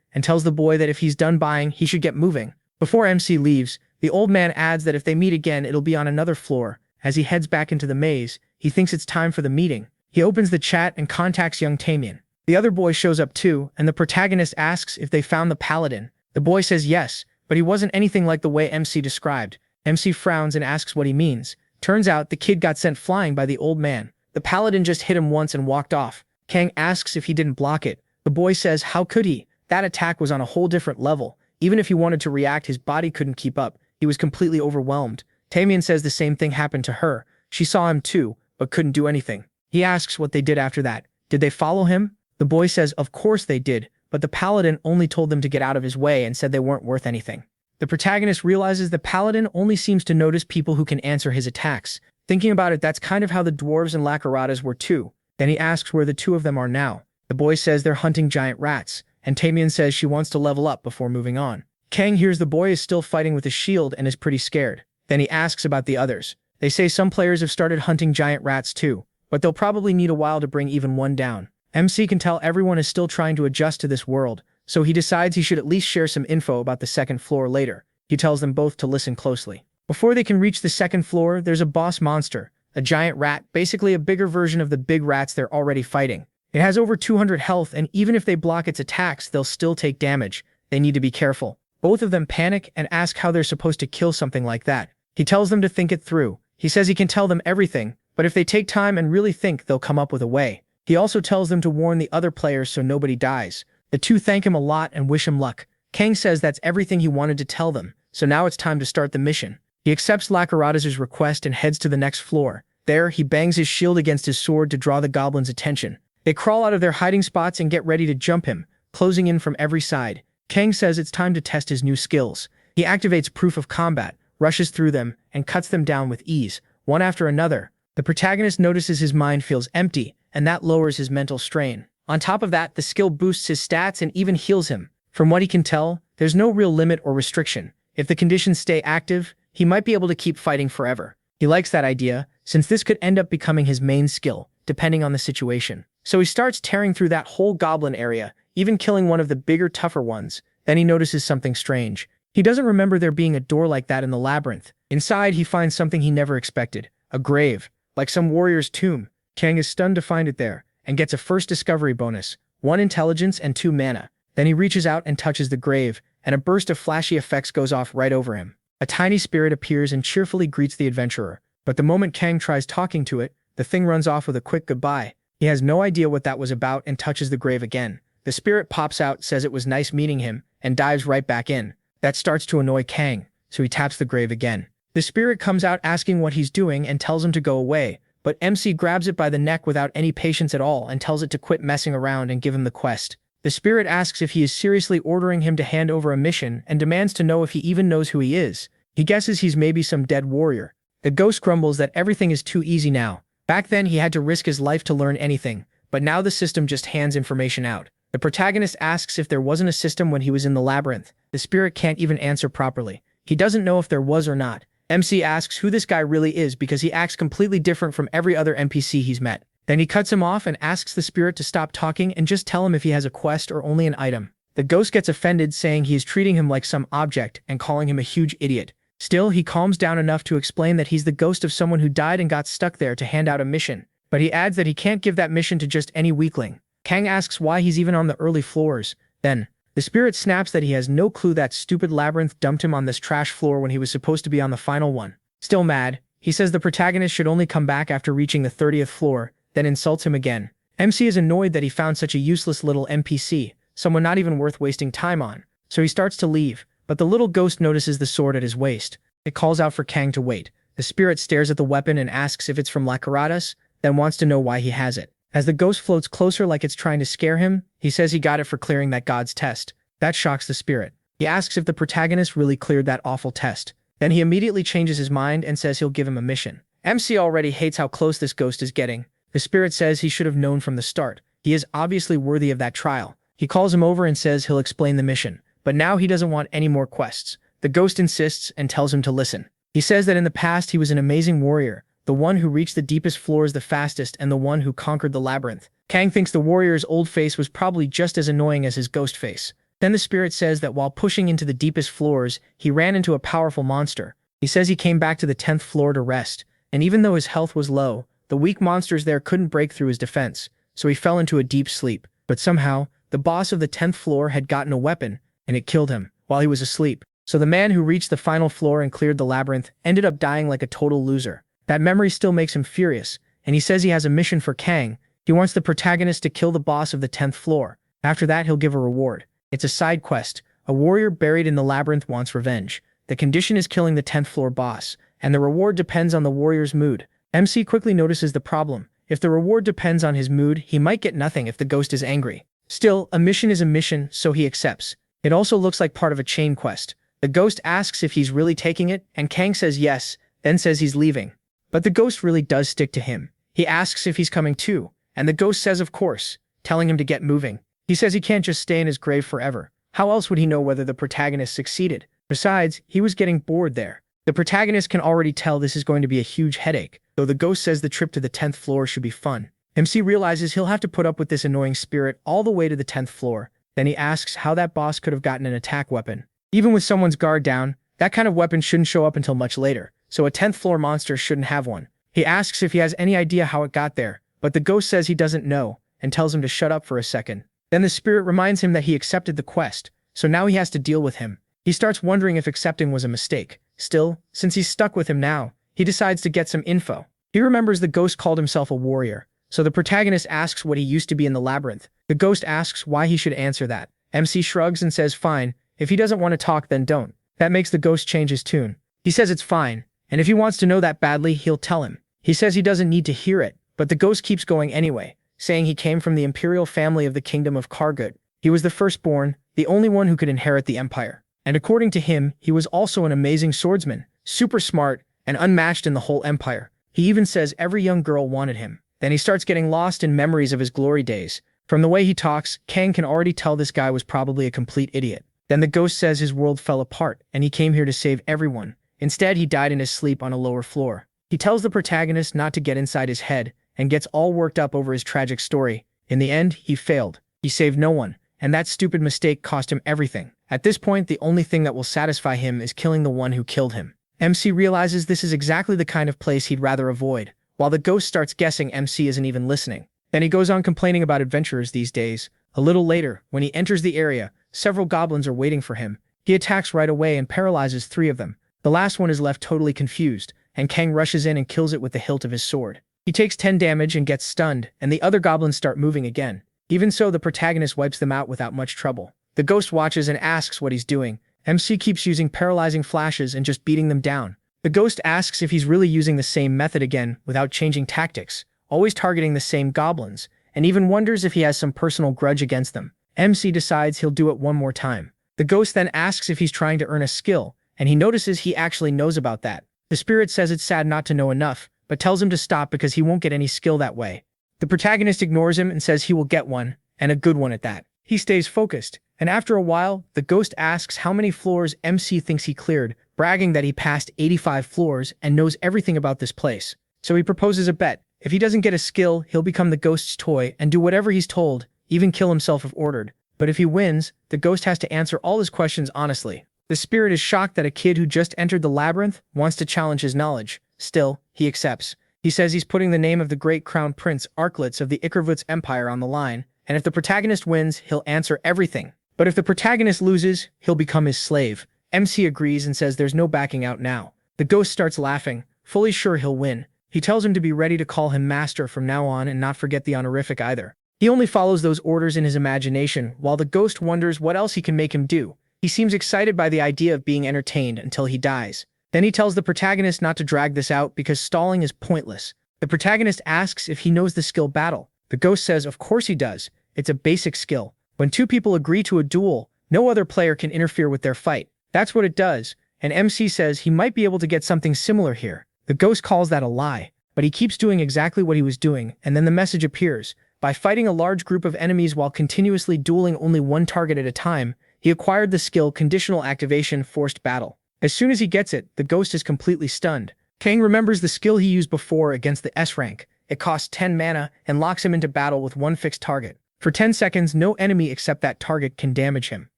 and tells the boy that if he's done buying, he should get moving. Before MC leaves, the old man adds that if they meet again, it'll be on another floor. As he heads back into the maze, he thinks it's time for the meeting. He opens the chat and contacts young Tamian. The other boy shows up too, and the protagonist asks if they found the paladin. The boy says yes, but he wasn't anything like the way MC described. MC frowns and asks what he means. Turns out the kid got sent flying by the old man. The paladin just hit him once and walked off. Kang asks if he didn't block it. The boy says how could he? That attack was on a whole different level. Even if he wanted to react, his body couldn't keep up. He was completely overwhelmed. Tamian says the same thing happened to her. She saw him too, but couldn't do anything. He asks what they did after that. Did they follow him? The boy says of course they did, but the paladin only told them to get out of his way and said they weren't worth anything. The protagonist realizes the paladin only seems to notice people who can answer his attacks. Thinking about it, that's kind of how the dwarves and lacaradas were too. Then he asks where the two of them are now. The boy says they're hunting giant rats, and Tamian says she wants to level up before moving on. Kang hears the boy is still fighting with his shield and is pretty scared. Then he asks about the others. They say some players have started hunting giant rats too, but they'll probably need a while to bring even one down. MC can tell everyone is still trying to adjust to this world, so he decides he should at least share some info about the second floor later. He tells them both to listen closely. Before they can reach the second floor, there's a boss monster, a giant rat, basically a bigger version of the big rats they're already fighting. It has over 200 health, and even if they block its attacks, they'll still take damage. They need to be careful. Both of them panic and ask how they're supposed to kill something like that. He tells them to think it through. He says he can tell them everything, but if they take time and really think, they'll come up with a way. He also tells them to warn the other players so nobody dies. The two thank him a lot and wish him luck. Kang says that's everything he wanted to tell them, so now it's time to start the mission. He accepts Lacaradas' request and heads to the next floor. There, he bangs his shield against his sword to draw the goblins' attention. They crawl out of their hiding spots and get ready to jump him, closing in from every side. Kang says it's time to test his new skills. He activates Proof of Combat, rushes through them, and cuts them down with ease, one after another. The protagonist notices his mind feels empty, and that lowers his mental strain. On top of that, the skill boosts his stats and even heals him. From what he can tell, there's no real limit or restriction. If the conditions stay active, he might be able to keep fighting forever. He likes that idea, since this could end up becoming his main skill, depending on the situation. So he starts tearing through that whole goblin area, even killing one of the bigger, tougher ones. Then he notices something strange. He doesn't remember there being a door like that in the labyrinth. Inside, he finds something he never expected. A grave, like some warrior's tomb. Kang is stunned to find it there, and gets a first discovery bonus, 1 intelligence and 2 mana. Then he reaches out and touches the grave, and a burst of flashy effects goes off right over him. A tiny spirit appears and cheerfully greets the adventurer. But the moment Kang tries talking to it, the thing runs off with a quick goodbye. He has no idea what that was about and touches the grave again. The spirit pops out, says it was nice meeting him, and dives right back in. That starts to annoy Kang, so he taps the grave again. The spirit comes out asking what he's doing and tells him to go away, but MC grabs it by the neck without any patience at all and tells it to quit messing around and give him the quest. The spirit asks if he is seriously ordering him to hand over a mission and demands to know if he even knows who he is. He guesses he's maybe some dead warrior. The ghost grumbles that everything is too easy now. Back then he had to risk his life to learn anything, but now the system just hands information out. The protagonist asks if there wasn't a system when he was in the labyrinth. The spirit can't even answer properly. He doesn't know if there was or not. MC asks who this guy really is because he acts completely different from every other NPC he's met. Then he cuts him off and asks the spirit to stop talking and just tell him if he has a quest or only an item. The ghost gets offended, saying he is treating him like some object and calling him a huge idiot. Still, he calms down enough to explain that he's the ghost of someone who died and got stuck there to hand out a mission. But he adds that he can't give that mission to just any weakling. Kang asks why he's even on the early floors. Then, the spirit snaps that he has no clue that stupid labyrinth dumped him on this trash floor when he was supposed to be on the final one. Still mad, he says the protagonist should only come back after reaching the 30th floor, then insults him again. MC is annoyed that he found such a useless little NPC, someone not even worth wasting time on, so he starts to leave, but the little ghost notices the sword at his waist. It calls out for Kang to wait. The spirit stares at the weapon and asks if it's from Lacaradas, then wants to know why he has it. As the ghost floats closer like it's trying to scare him, he says he got it for clearing that god's test. That shocks the spirit. He asks if the protagonist really cleared that awful test. Then he immediately changes his mind and says he'll give him a mission. MC already hates how close this ghost is getting. The spirit says he should have known from the start. He is obviously worthy of that trial. He calls him over and says he'll explain the mission. But now he doesn't want any more quests. The ghost insists and tells him to listen. He says that in the past he was an amazing warrior, the one who reached the deepest floors the fastest and the one who conquered the labyrinth. Kang thinks the warrior's old face was probably just as annoying as his ghost face. Then the spirit says that while pushing into the deepest floors, he ran into a powerful monster. He says he came back to the 10th floor to rest, and even though his health was low, the weak monsters there couldn't break through his defense, so he fell into a deep sleep. But somehow, the boss of the 10th floor had gotten a weapon, and it killed him while he was asleep. So the man who reached the final floor and cleared the labyrinth ended up dying like a total loser. That memory still makes him furious, and he says he has a mission for Kang. He wants the protagonist to kill the boss of the 10th floor. After that, he'll give a reward. It's a side quest. A warrior buried in the labyrinth wants revenge. The condition is killing the 10th floor boss, and the reward depends on the warrior's mood. MC quickly notices the problem. If the reward depends on his mood, he might get nothing if the ghost is angry. Still, a mission is a mission, so he accepts. It also looks like part of a chain quest. The ghost asks if he's really taking it, and Kang says yes, then says he's leaving. But the ghost really does stick to him. He asks if he's coming too, and the ghost says of course, telling him to get moving. He says he can't just stay in his grave forever. How else would he know whether the protagonist succeeded? Besides, he was getting bored there. The protagonist can already tell this is going to be a huge headache, though the ghost says the trip to the 10th floor should be fun. MC realizes he'll have to put up with this annoying spirit all the way to the 10th floor. Then he asks how that boss could have gotten an attack weapon. Even with someone's guard down, that kind of weapon shouldn't show up until much later, so a 10th floor monster shouldn't have one. He asks if he has any idea how it got there, but the ghost says he doesn't know, and tells him to shut up for a second. Then the spirit reminds him that he accepted the quest, so now he has to deal with him. He starts wondering if accepting was a mistake. Still, since he's stuck with him now, he decides to get some info. He remembers the ghost called himself a warrior, so the protagonist asks what he used to be in the labyrinth. The ghost asks why he should answer that. MC shrugs and says fine, if he doesn't want to talk then don't. That makes the ghost change his tune. He says it's fine, and if he wants to know that badly, he'll tell him. He says he doesn't need to hear it, but the ghost keeps going anyway, saying he came from the imperial family of the kingdom of Kargut. He was the firstborn, the only one who could inherit the empire. And according to him, he was also an amazing swordsman, super smart, and unmatched in the whole empire. He even says every young girl wanted him. Then he starts getting lost in memories of his glory days. From the way he talks, Kang can already tell this guy was probably a complete idiot. Then the ghost says his world fell apart, and he came here to save everyone. Instead, he died in his sleep on a lower floor. He tells the protagonist not to get inside his head, and gets all worked up over his tragic story. In the end, he failed. He saved no one, and that stupid mistake cost him everything. At this point, the only thing that will satisfy him is killing the one who killed him. MC realizes this is exactly the kind of place he'd rather avoid, while the ghost starts guessing MC isn't even listening. Then he goes on complaining about adventurers these days. A little later, when he enters the area, several goblins are waiting for him. He attacks right away and paralyzes 3 of them. The last one is left totally confused, and Kang rushes in and kills it with the hilt of his sword. He takes 10 damage and gets stunned, and the other goblins start moving again. Even so, the protagonist wipes them out without much trouble. The ghost watches and asks what he's doing. MC keeps using paralyzing flashes and just beating them down. The ghost asks if he's really using the same method again without changing tactics, always targeting the same goblins, and even wonders if he has some personal grudge against them. MC decides he'll do it one more time. The ghost then asks if he's trying to earn a skill, and he notices he actually knows about that. The spirit says it's sad not to know enough, but tells him to stop because he won't get any skill that way. The protagonist ignores him and says he will get one, and a good one at that. He stays focused, and after a while, the ghost asks how many floors MC thinks he cleared, bragging that he passed 85 floors and knows everything about this place. So he proposes a bet. If he doesn't get a skill, he'll become the ghost's toy and do whatever he's told, even kill himself if ordered. But if he wins, the ghost has to answer all his questions honestly. The spirit is shocked that a kid who just entered the labyrinth wants to challenge his knowledge. Still, he accepts. He says he's putting the name of the great crown prince Arklitz of the Ikarvuts Empire on the line, and if the protagonist wins, he'll answer everything. But if the protagonist loses, he'll become his slave. MC agrees and says there's no backing out now. The ghost starts laughing, fully sure he'll win. He tells him to be ready to call him master from now on and not forget the honorific either. He only follows those orders in his imagination, while the ghost wonders what else he can make him do. He seems excited by the idea of being entertained until he dies. Then he tells the protagonist not to drag this out because stalling is pointless. The protagonist asks if he knows the skill battle. The ghost says of course he does. It's a basic skill. When 2 people agree to a duel, no other player can interfere with their fight. That's what it does, and MC says he might be able to get something similar here. The ghost calls that a lie, but he keeps doing exactly what he was doing, and then the message appears. By fighting a large group of enemies while continuously dueling only one target at a time, he acquired the skill Conditional Activation Forced Battle. As soon as he gets it, the ghost is completely stunned. Kang remembers the skill he used before against the S rank. It costs 10 mana and locks him into battle with one fixed target. For 10 seconds, no enemy except that target can damage him.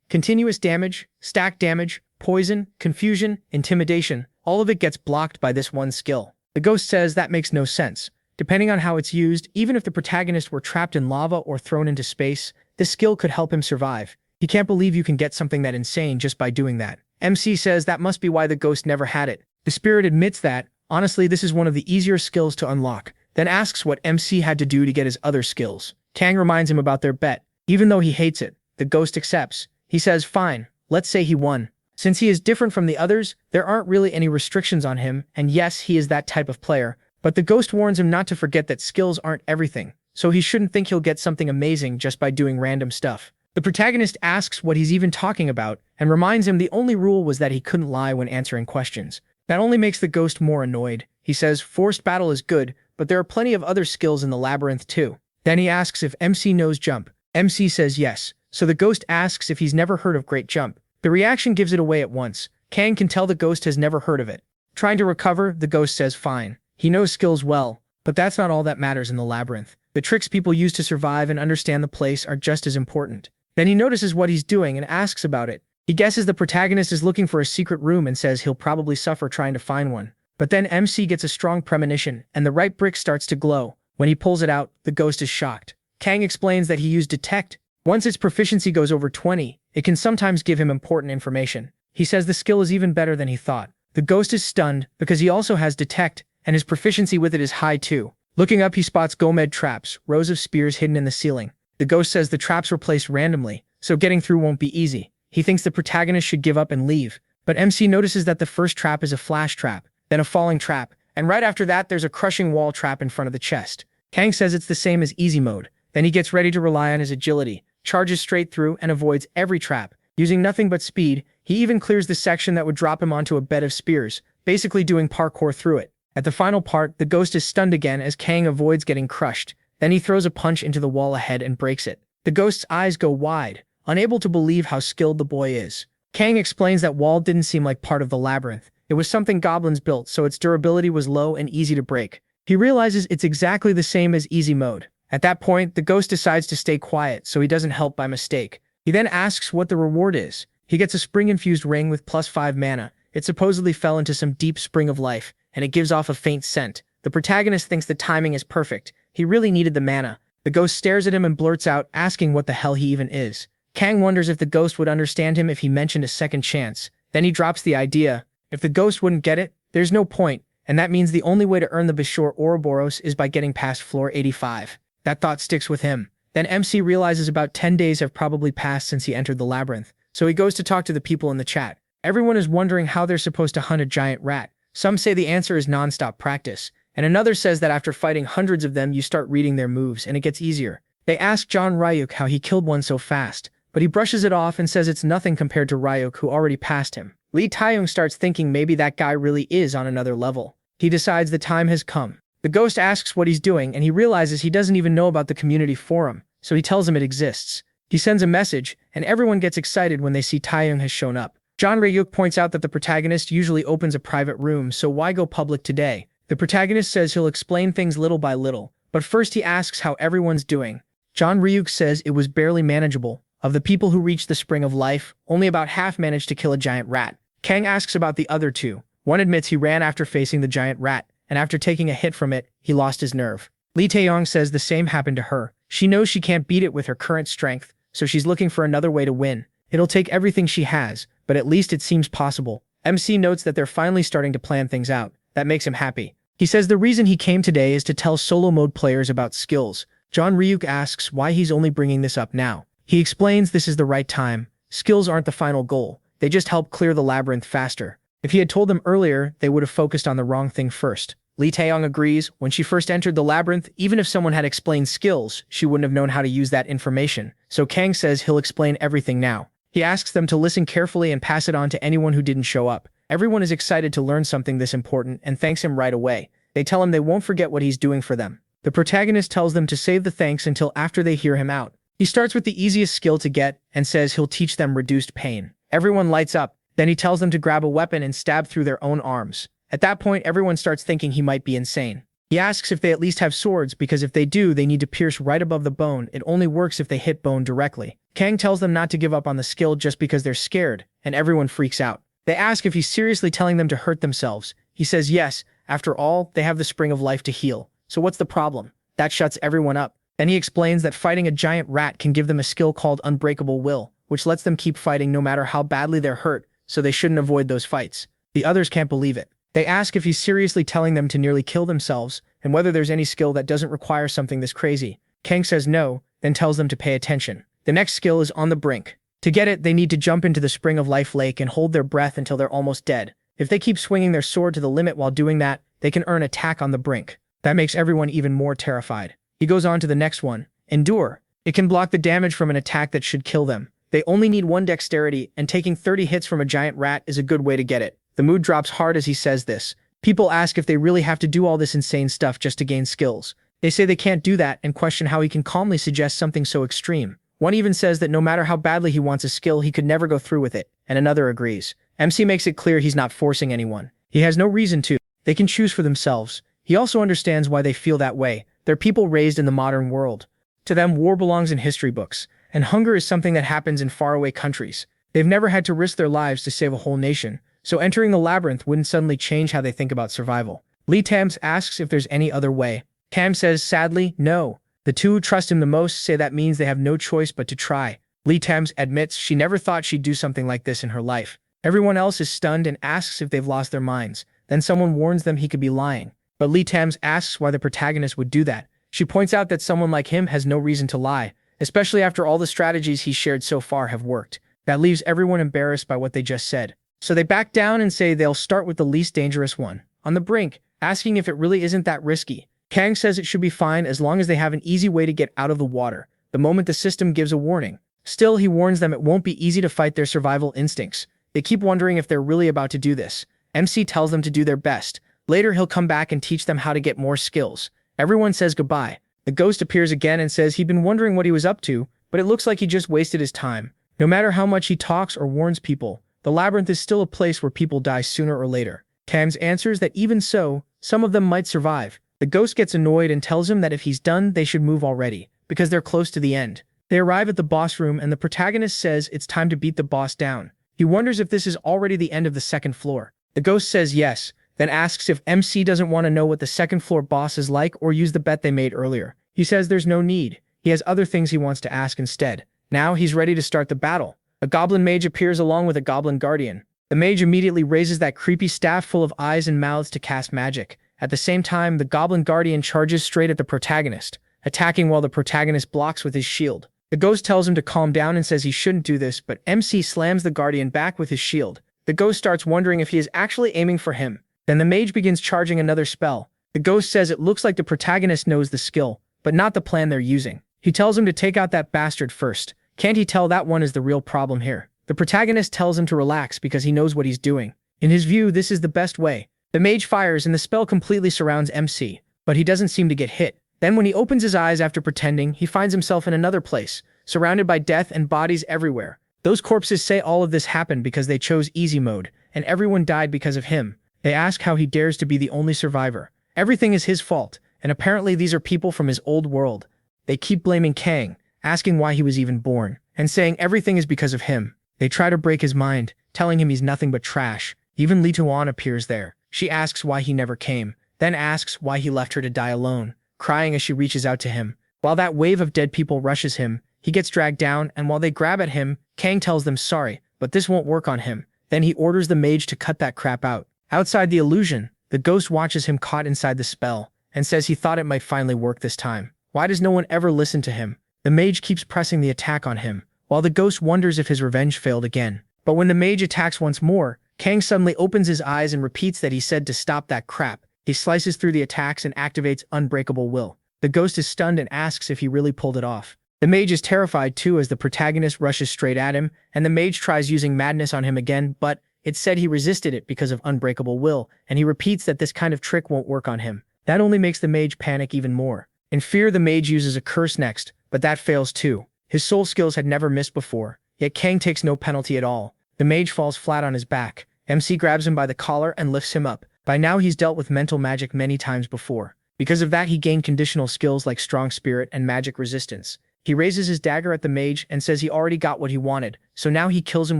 Continuous damage, stack damage, poison, confusion, intimidation, all of it gets blocked by this one skill. The ghost says that makes no sense. Depending on how it's used, even if the protagonist were trapped in lava or thrown into space, this skill could help him survive. He can't believe you can get something that insane just by doing that. MC says that must be why the ghost never had it. The spirit admits that, honestly, this is one of the easier skills to unlock, then asks what MC had to do to get his other skills. Kang reminds him about their bet. Even though he hates it, the ghost accepts. He says, fine, let's say he won. Since he is different from the others, there aren't really any restrictions on him, and yes, he is that type of player, but the ghost warns him not to forget that skills aren't everything, so he shouldn't think he'll get something amazing just by doing random stuff. The protagonist asks what he's even talking about, and reminds him the only rule was that he couldn't lie when answering questions. That only makes the ghost more annoyed. He says, forced battle is good, but there are plenty of other skills in the labyrinth too. Then he asks if MC knows jump. MC says yes, so the ghost asks if he's never heard of Great Jump. The reaction gives it away at once. Kang can tell the ghost has never heard of it. Trying to recover, the ghost says fine. He knows skills well, but that's not all that matters in the labyrinth. The tricks people use to survive and understand the place are just as important. Then he notices what he's doing and asks about it. He guesses the protagonist is looking for a secret room and says he'll probably suffer trying to find one. But then MC gets a strong premonition, and the right brick starts to glow. When he pulls it out, the ghost is shocked. Kang explains that he used Detect. Once its proficiency goes over 20, it can sometimes give him important information. He says the skill is even better than he thought. The ghost is stunned because he also has Detect, and his proficiency with it is high too. Looking up, he spots Gomed traps, rows of spears hidden in the ceiling. The ghost says the traps were placed randomly, so getting through won't be easy. He thinks the protagonist should give up and leave, but MC notices that the first trap is a flash trap, then a falling trap, and right after that there's a crushing wall trap in front of the chest. Kang says it's the same as easy mode. Then he gets ready to rely on his agility, charges straight through and avoids every trap. Using nothing but speed, he even clears the section that would drop him onto a bed of spears, basically doing parkour through it. At the final part, the ghost is stunned again as Kang avoids getting crushed. Then he throws a punch into the wall ahead and breaks it. The ghost's eyes go wide, unable to believe how skilled the boy is. Kang explains that wall didn't seem like part of the labyrinth. It was something goblins built, so its durability was low and easy to break. He realizes it's exactly the same as easy mode. At that point, the ghost decides to stay quiet so he doesn't help by mistake. He then asks what the reward is. He gets a spring-infused ring with +5 mana. It supposedly fell into some deep spring of life, and it gives off a faint scent. The protagonist thinks the timing is perfect. He really needed the mana. The ghost stares at him and blurts out, asking what the hell he even is. Kang wonders if the ghost would understand him if he mentioned a second chance. Then he drops the idea. If the ghost wouldn't get it, there's no point, and that means the only way to earn the Bishor Ouroboros is by getting past floor 85. That thought sticks with him. Then MC realizes about 10 days have probably passed since he entered the labyrinth, so he goes to talk to the people in the chat. Everyone is wondering how they're supposed to hunt a giant rat. Some say the answer is non-stop practice, and another says that after fighting hundreds of them you start reading their moves and it gets easier. They ask John Ryuk how he killed one so fast, but he brushes it off and says it's nothing compared to Ryuk who already passed him. Lee Taeyong starts thinking maybe that guy really is on another level. He decides the time has come. The ghost asks what he's doing and he realizes he doesn't even know about the community forum, so he tells him it exists. He sends a message, and everyone gets excited when they see Taeyong has shown up. John Ryuk points out that the protagonist usually opens a private room, so why go public today? The protagonist says he'll explain things little by little, but first he asks how everyone's doing. John Ryuk says it was barely manageable. Of the people who reached the Spring of Life, only about half managed to kill a giant rat. Kang asks about the other two. One admits he ran after facing the giant rat, and after taking a hit from it, he lost his nerve. Lee Taeyong says the same happened to her. She knows she can't beat it with her current strength, so she's looking for another way to win. It'll take everything she has, but at least it seems possible. MC notes that they're finally starting to plan things out. That makes him happy. He says the reason he came today is to tell solo mode players about skills. John Ryuk asks why he's only bringing this up now. He explains this is the right time. Skills aren't the final goal. They just help clear the labyrinth faster. If he had told them earlier, they would have focused on the wrong thing first. Lee Taeyong agrees. When she first entered the labyrinth, even if someone had explained skills, she wouldn't have known how to use that information. So Kang says he'll explain everything now. He asks them to listen carefully and pass it on to anyone who didn't show up. Everyone is excited to learn something this important and thanks him right away. They tell him they won't forget what he's doing for them. The protagonist tells them to save the thanks until after they hear him out. He starts with the easiest skill to get and says he'll teach them reduced pain. Everyone lights up. Then he tells them to grab a weapon and stab through their own arms. At that point, everyone starts thinking he might be insane. He asks if they at least have swords because if they do, they need to pierce right above the bone. It only works if they hit bone directly. Kang tells them not to give up on the skill just because they're scared, and everyone freaks out. They ask if he's seriously telling them to hurt themselves. He says yes. After all, they have the Spring of Life to heal. So what's the problem? That shuts everyone up. Then he explains that fighting a giant rat can give them a skill called Unbreakable Will. which lets them keep fighting no matter how badly they're hurt, so they shouldn't avoid those fights. The others can't believe it. They ask if he's seriously telling them to nearly kill themselves, and whether there's any skill that doesn't require something this crazy. Kang says no, then tells them to pay attention. The next skill is on the brink. To get it, they need to jump into the Spring of Life lake and hold their breath until they're almost dead. If they keep swinging their sword to the limit while doing that, they can earn attack on the brink. That makes everyone even more terrified. He goes on to the next one, Endure. It can block the damage from an attack that should kill them. They only need 1 dexterity, and taking 30 hits from a giant rat is a good way to get it. The mood drops hard as he says this. People ask if they really have to do all this insane stuff just to gain skills. They say they can't do that and question how he can calmly suggest something so extreme. One even says that no matter how badly he wants a skill, he could never go through with it, and another agrees. MC makes it clear he's not forcing anyone. He has no reason to. They can choose for themselves. He also understands why they feel that way. They're people raised in the modern world. To them, war belongs in history books, and hunger is something that happens in faraway countries. They've never had to risk their lives to save a whole nation, so entering the labyrinth wouldn't suddenly change how they think about survival. Lee Tams asks if there's any other way. Cam says sadly, no. The two who trust him the most say that means they have no choice but to try. Lee Tams admits she never thought she'd do something like this in her life. Everyone else is stunned and asks if they've lost their minds. Then someone warns them he could be lying. But Lee Tams asks why the protagonist would do that. She points out that someone like him has no reason to lie, especially after all the strategies he's shared so far have worked. That leaves everyone embarrassed by what they just said. So they back down and say they'll start with the least dangerous one, on the brink, asking if it really isn't that risky. Kang says it should be fine as long as they have an easy way to get out of the water, the moment the system gives a warning. Still, he warns them it won't be easy to fight their survival instincts. They keep wondering if they're really about to do this. MC tells them to do their best. Later, he'll come back and teach them how to get more skills. Everyone says goodbye. The ghost appears again and says he'd been wondering what he was up to, but it looks like he just wasted his time. No matter how much he talks or warns people, the labyrinth is still a place where people die sooner or later. Kams answers that even so, some of them might survive. The ghost gets annoyed and tells him that if he's done, they should move already, because they're close to the end. They arrive at the boss room and the protagonist says it's time to beat the boss down. He wonders if this is already the end of the second floor. The ghost says yes, then asks if MC doesn't want to know what the second floor boss is like or use the bet they made earlier. He says there's no need. He has other things he wants to ask instead. Now he's ready to start the battle. A goblin mage appears along with a goblin guardian. The mage immediately raises that creepy staff full of eyes and mouths to cast magic. At the same time, the goblin guardian charges straight at the protagonist, attacking while the protagonist blocks with his shield. The ghost tells him to calm down and says he shouldn't do this, but MC slams the guardian back with his shield. The ghost starts wondering if he is actually aiming for him. Then the mage begins charging another spell. The ghost says it looks like the protagonist knows the skill, but not the plan they're using. He tells him to take out that bastard first. Can't he tell that one is the real problem here? The protagonist tells him to relax because he knows what he's doing. In his view, this is the best way. The mage fires and the spell completely surrounds MC, but he doesn't seem to get hit. Then when he opens his eyes after pretending, he finds himself in another place, surrounded by death and bodies everywhere. Those corpses say all of this happened because they chose easy mode, and everyone died because of him. They ask how he dares to be the only survivor. Everything is his fault, and apparently these are people from his old world. They keep blaming Kang, asking why he was even born, and saying everything is because of him. They try to break his mind, telling him he's nothing but trash. Even Lee Tuan appears there. She asks why he never came, then asks why he left her to die alone, crying as she reaches out to him. While that wave of dead people rushes him, he gets dragged down, and while they grab at him, Kang tells them sorry, but this won't work on him. Then he orders the mage to cut that crap out. Outside the illusion, the ghost watches him caught inside the spell, and says he thought it might finally work this time. Why does no one ever listen to him? The mage keeps pressing the attack on him, while the ghost wonders if his revenge failed again. But when the mage attacks once more, Kang suddenly opens his eyes and repeats that he said to stop that crap. He slices through the attacks and activates Unbreakable Will. The ghost is stunned and asks if he really pulled it off. The mage is terrified too as the protagonist rushes straight at him, and the mage tries using madness on him again, but it said he resisted it because of Unbreakable Will, and he repeats that this kind of trick won't work on him. That only makes the mage panic even more. In fear, the mage uses a curse next, but that fails too. His soul skills had never missed before, yet Kang takes no penalty at all. The mage falls flat on his back. MC grabs him by the collar and lifts him up. By now he's dealt with mental magic many times before. Because of that, he gained conditional skills like strong spirit and magic resistance. He raises his dagger at the mage and says he already got what he wanted, so now he kills him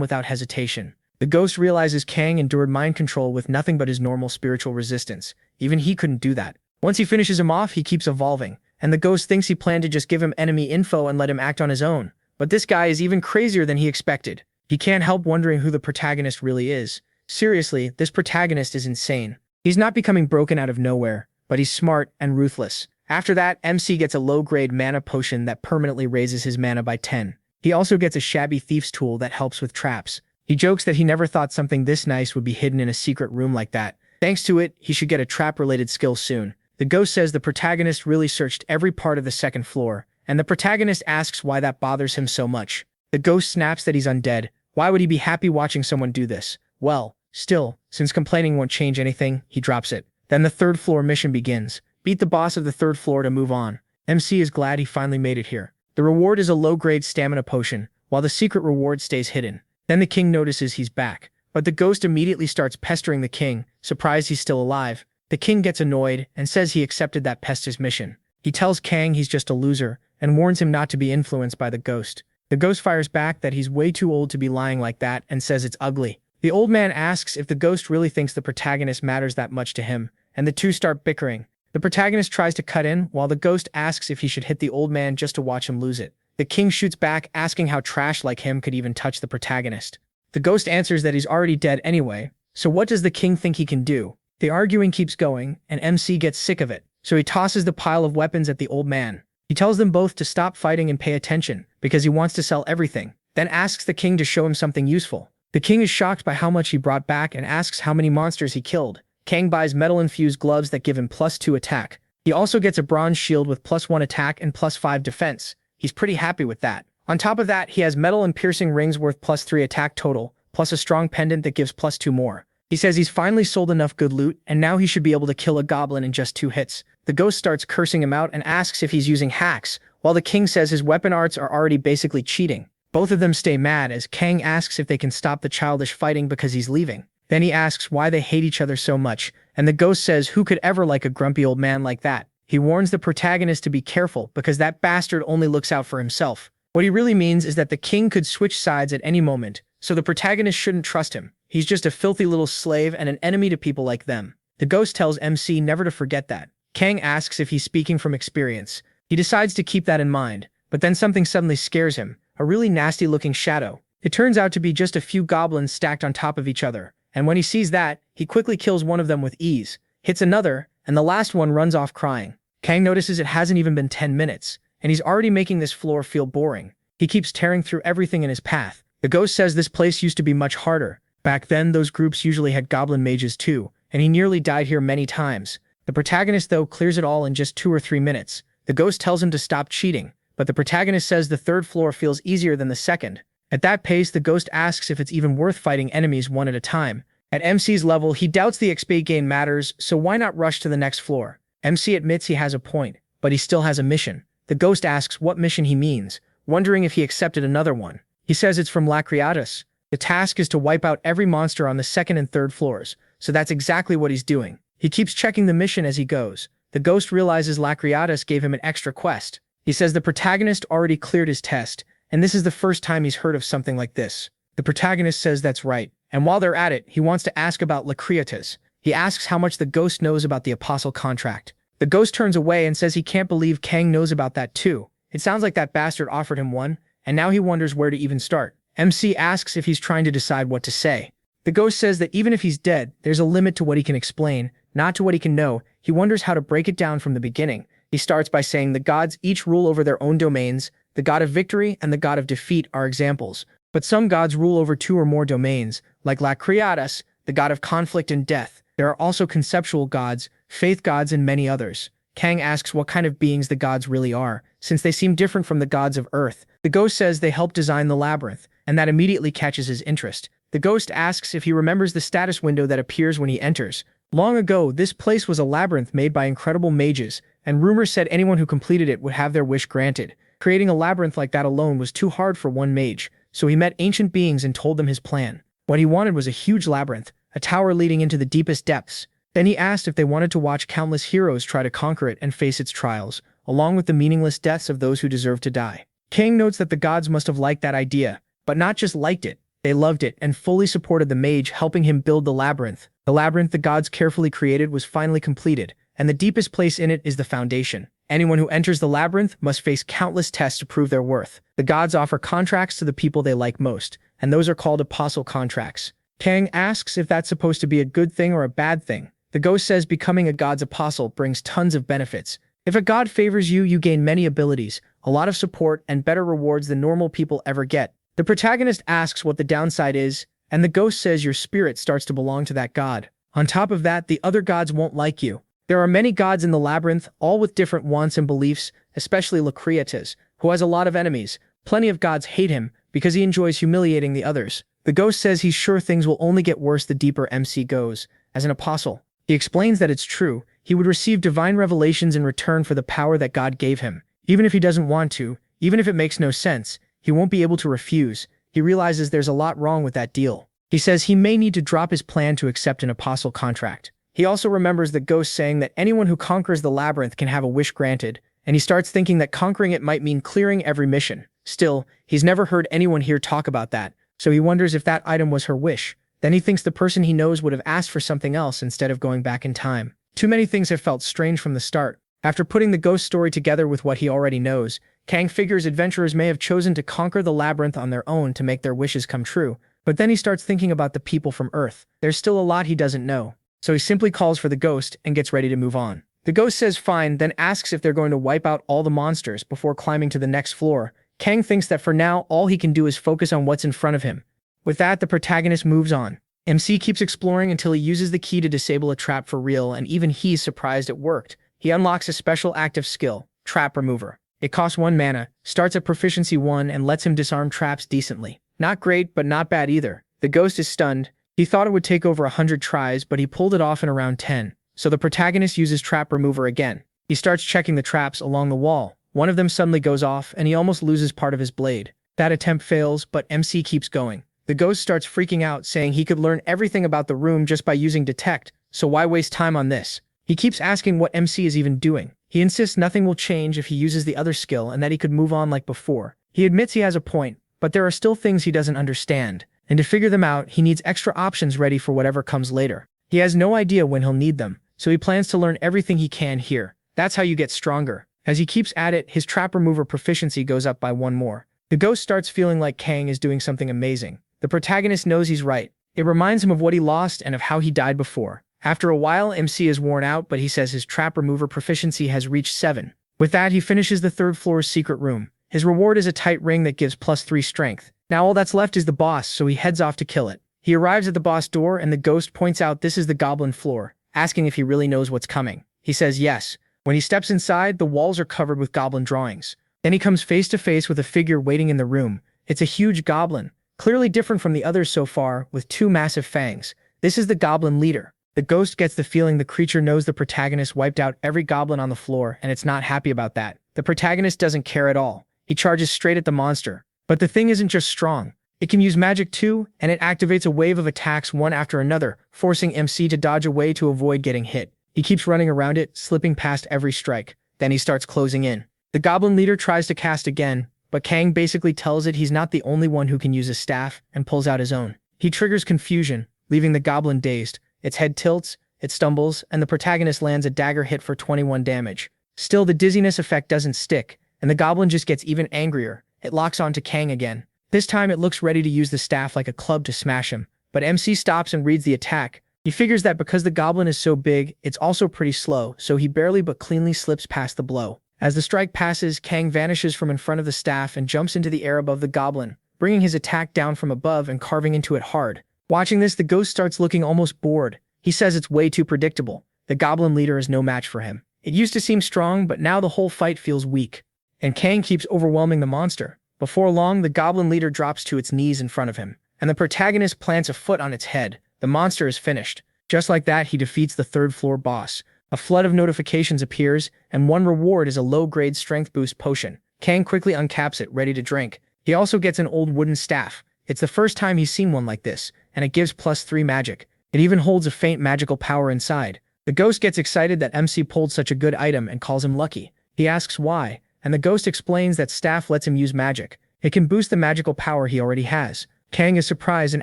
without hesitation. The ghost realizes Kang endured mind control with nothing but his normal spiritual resistance. Even he couldn't do that. Once he finishes him off, he keeps evolving, and the ghost thinks he planned to just give him enemy info and let him act on his own. But this guy is even crazier than he expected. He can't help wondering who the protagonist really is. Seriously, this protagonist is insane. He's not becoming broken out of nowhere, but he's smart and ruthless. After that, MC gets a low-grade mana potion that permanently raises his mana by 10. He also gets a shabby thief's tool that helps with traps. He jokes that he never thought something this nice would be hidden in a secret room like that. Thanks to it, he should get a trap-related skill soon. The ghost says the protagonist really searched every part of the second floor, and the protagonist asks why that bothers him so much. The ghost snaps that he's undead. Why would he be happy watching someone do this? Well, still, since complaining won't change anything, he drops it. Then the third floor mission begins. Beat the boss of the third floor to move on. MC is glad he finally made it here. The reward is a low-grade stamina potion, while the secret reward stays hidden. Then the king notices he's back, but the ghost immediately starts pestering the king, surprised he's still alive. The king gets annoyed and says he accepted that pester's mission. He tells Kang he's just a loser and warns him not to be influenced by the ghost. The ghost fires back that he's way too old to be lying like that and says it's ugly. The old man asks if the ghost really thinks the protagonist matters that much to him, and the two start bickering. The protagonist tries to cut in, while the ghost asks if he should hit the old man just to watch him lose it. The king shoots back, asking how trash like him could even touch the protagonist. The ghost answers that he's already dead anyway, so what does the king think he can do? The arguing keeps going, and MC gets sick of it, so he tosses the pile of weapons at the old man. He tells them both to stop fighting and pay attention, because he wants to sell everything, then asks the king to show him something useful. The king is shocked by how much he brought back and asks how many monsters he killed. Kang buys metal-infused gloves that give him +2 attack. He also gets a bronze shield with +1 attack and +5 defense. He's pretty happy with that. On top of that, he has metal and piercing rings worth +3 attack total, plus a strong pendant that gives +2 more. He says he's finally sold enough good loot, and now he should be able to kill a goblin in just 2 hits. The ghost starts cursing him out and asks if he's using hacks, while the king says his weapon arts are already basically cheating. Both of them stay mad as Kang asks if they can stop the childish fighting because he's leaving. Then he asks why they hate each other so much, and the ghost says who could ever like a grumpy old man like that. He warns the protagonist to be careful because that bastard only looks out for himself. What he really means is that the king could switch sides at any moment, so the protagonist shouldn't trust him. He's just a filthy little slave and an enemy to people like them. The ghost tells MC never to forget that. Kang asks if he's speaking from experience. He decides to keep that in mind, but then something suddenly scares him, a really nasty-looking shadow. It turns out to be just a few goblins stacked on top of each other. And when he sees that, he quickly kills one of them with ease, hits another, and the last one runs off crying. Kang notices it hasn't even been 10 minutes, and he's already making this floor feel boring. He keeps tearing through everything in his path. The ghost says this place used to be much harder. Back then, those groups usually had goblin mages too, and he nearly died here many times. The protagonist, though, clears it all in just 2 or 3 minutes. The ghost tells him to stop cheating, but the protagonist says the third floor feels easier than the second. At that pace, the ghost asks if it's even worth fighting enemies one at a time. At MC's level, he doubts the XP gain matters, so why not rush to the next floor? MC admits he has a point, but he still has a mission. The ghost asks what mission he means, wondering if he accepted another one. He says it's from Lacriatus. The task is to wipe out every monster on the second and third floors, so that's exactly what he's doing. He keeps checking the mission as he goes. The ghost realizes Lacriatus gave him an extra quest. He says the protagonist already cleared his test, and this is the first time he's heard of something like this. The protagonist says that's right, and while they're at it, he wants to ask about Lacriatus. He asks how much the ghost knows about the apostle contract. The ghost turns away and says he can't believe Kang knows about that too. It sounds like that bastard offered him one, and now he wonders where to even start. MC asks if he's trying to decide what to say. The ghost says that even if he's dead, there's a limit to what he can explain, not to what he can know. He wonders how to break it down from the beginning. He starts by saying the gods each rule over their own domains. The god of victory and the god of defeat are examples. But some gods rule over 2 or more domains, like Lacriatus, the god of conflict and death. There are also conceptual gods, faith gods, and many others. Kang asks what kind of beings the gods really are, since they seem different from the gods of Earth. The ghost says they helped design the labyrinth, and that immediately catches his interest. The ghost asks if he remembers the status window that appears when he enters. Long ago, this place was a labyrinth made by incredible mages, and rumors said anyone who completed it would have their wish granted. Creating a labyrinth like that alone was too hard for one mage, so he met ancient beings and told them his plan. What he wanted was a huge labyrinth, a tower leading into the deepest depths. Then he asked if they wanted to watch countless heroes try to conquer it and face its trials, along with the meaningless deaths of those who deserve to die. Kang notes that the gods must have liked that idea, but not just liked it, they loved it and fully supported the mage helping him build the labyrinth. The labyrinth the gods carefully created was finally completed, and the deepest place in it is the foundation. Anyone who enters the labyrinth must face countless tests to prove their worth. The gods offer contracts to the people they like most, and those are called apostle contracts. Kang asks if that's supposed to be a good thing or a bad thing. The ghost says becoming a god's apostle brings tons of benefits. If a god favors you, you gain many abilities, a lot of support, and better rewards than normal people ever get. The protagonist asks what the downside is, and the ghost says your spirit starts to belong to that god. On top of that, the other gods won't like you. There are many gods in the labyrinth, all with different wants and beliefs, especially Lucreatus, who has a lot of enemies. Plenty of gods hate him because he enjoys humiliating the others. The ghost says he's sure things will only get worse the deeper MC goes. As an apostle, he explains that it's true. He would receive divine revelations in return for the power that God gave him. Even if he doesn't want to, even if it makes no sense, he won't be able to refuse. He realizes there's a lot wrong with that deal. He says he may need to drop his plan to accept an apostle contract. He also remembers the ghost saying that anyone who conquers the labyrinth can have a wish granted, and he starts thinking that conquering it might mean clearing every mission. Still, he's never heard anyone here talk about that, so he wonders if that item was her wish. Then he thinks the person he knows would have asked for something else instead of going back in time. Too many things have felt strange from the start. After putting the ghost story together with what he already knows, Kang figures adventurers may have chosen to conquer the labyrinth on their own to make their wishes come true. But then he starts thinking about the people from Earth. There's still a lot he doesn't know. So he simply calls for the ghost and gets ready to move on. The ghost says fine, then asks if they're going to wipe out all the monsters before climbing to the next floor. Kang thinks that for now, all he can do is focus on what's in front of him. With that, the protagonist moves on. MC keeps exploring until he uses the key to disable a trap for real, and even he's surprised it worked. He unlocks a special active skill, Trap Remover. It costs 1 mana, starts at proficiency 1, and lets him disarm traps decently. Not great, but not bad either. The ghost is stunned. He thought it would take over 100 tries, but he pulled it off in around 10. So the protagonist uses Trap Remover again. He starts checking the traps along the wall. One of them suddenly goes off, and he almost loses part of his blade. That attempt fails, but MC keeps going. The ghost starts freaking out, saying he could learn everything about the room just by using Detect, so why waste time on this? He keeps asking what MC is even doing. He insists nothing will change if he uses the other skill and that he could move on like before. He admits he has a point, but there are still things he doesn't understand, and to figure them out, he needs extra options ready for whatever comes later. He has no idea when he'll need them, so he plans to learn everything he can here. That's how you get stronger. As he keeps at it, his Trap Remover proficiency goes up by 1 more. The ghost starts feeling like Kang is doing something amazing. The protagonist knows he's right. It reminds him of what he lost and of how he died before. After a while, MC is worn out, but he says his Trap Remover proficiency has reached 7. With that, he finishes the 3rd floor's secret room. His reward is a tight ring that gives +3 strength. Now all that's left is the boss, so he heads off to kill it. He arrives at the boss door, and the ghost points out this is the goblin floor, asking if he really knows what's coming. He says yes. When he steps inside, the walls are covered with goblin drawings. Then he comes face to face with a figure waiting in the room. It's a huge goblin, clearly different from the others so far, with 2 massive fangs. This is the goblin leader. The ghost gets the feeling the creature knows the protagonist wiped out every goblin on the floor, and it's not happy about that. The protagonist doesn't care at all. He charges straight at the monster. But the thing isn't just strong. It can use magic too, and it activates a wave of attacks one after another, forcing MC to dodge away to avoid getting hit. He keeps running around it, slipping past every strike. Then he starts closing in. The goblin leader tries to cast again, but Kang basically tells it he's not the only one who can use a staff, and pulls out his own. He triggers confusion, leaving the goblin dazed. Its head tilts, it stumbles, and the protagonist lands a dagger hit for 21 damage. Still, the dizziness effect doesn't stick, and the goblin just gets even angrier. It locks onto Kang again. This time it looks ready to use the staff like a club to smash him, but MC stops and reads the attack. He figures that because the goblin is so big, it's also pretty slow, so he barely but cleanly slips past the blow. As the strike passes, Kang vanishes from in front of the staff and jumps into the air above the goblin, bringing his attack down from above and carving into it hard. Watching this, the ghost starts looking almost bored. He says it's way too predictable. The goblin leader is no match for him. It used to seem strong, but now the whole fight feels weak. And Kang keeps overwhelming the monster. Before long, the goblin leader drops to its knees in front of him, and the protagonist plants a foot on its head. The monster is finished. Just like that, he defeats the 3rd floor boss. A flood of notifications appears, and one reward is a low-grade strength boost potion. Kang quickly uncaps it, ready to drink. He also gets an old wooden staff. It's the first time he's seen one like this, and it gives +3 magic. It even holds a faint magical power inside. The ghost gets excited that MC pulled such a good item and calls him lucky. He asks why, and the ghost explains that staff lets him use magic. It can boost the magical power he already has. Kang is surprised and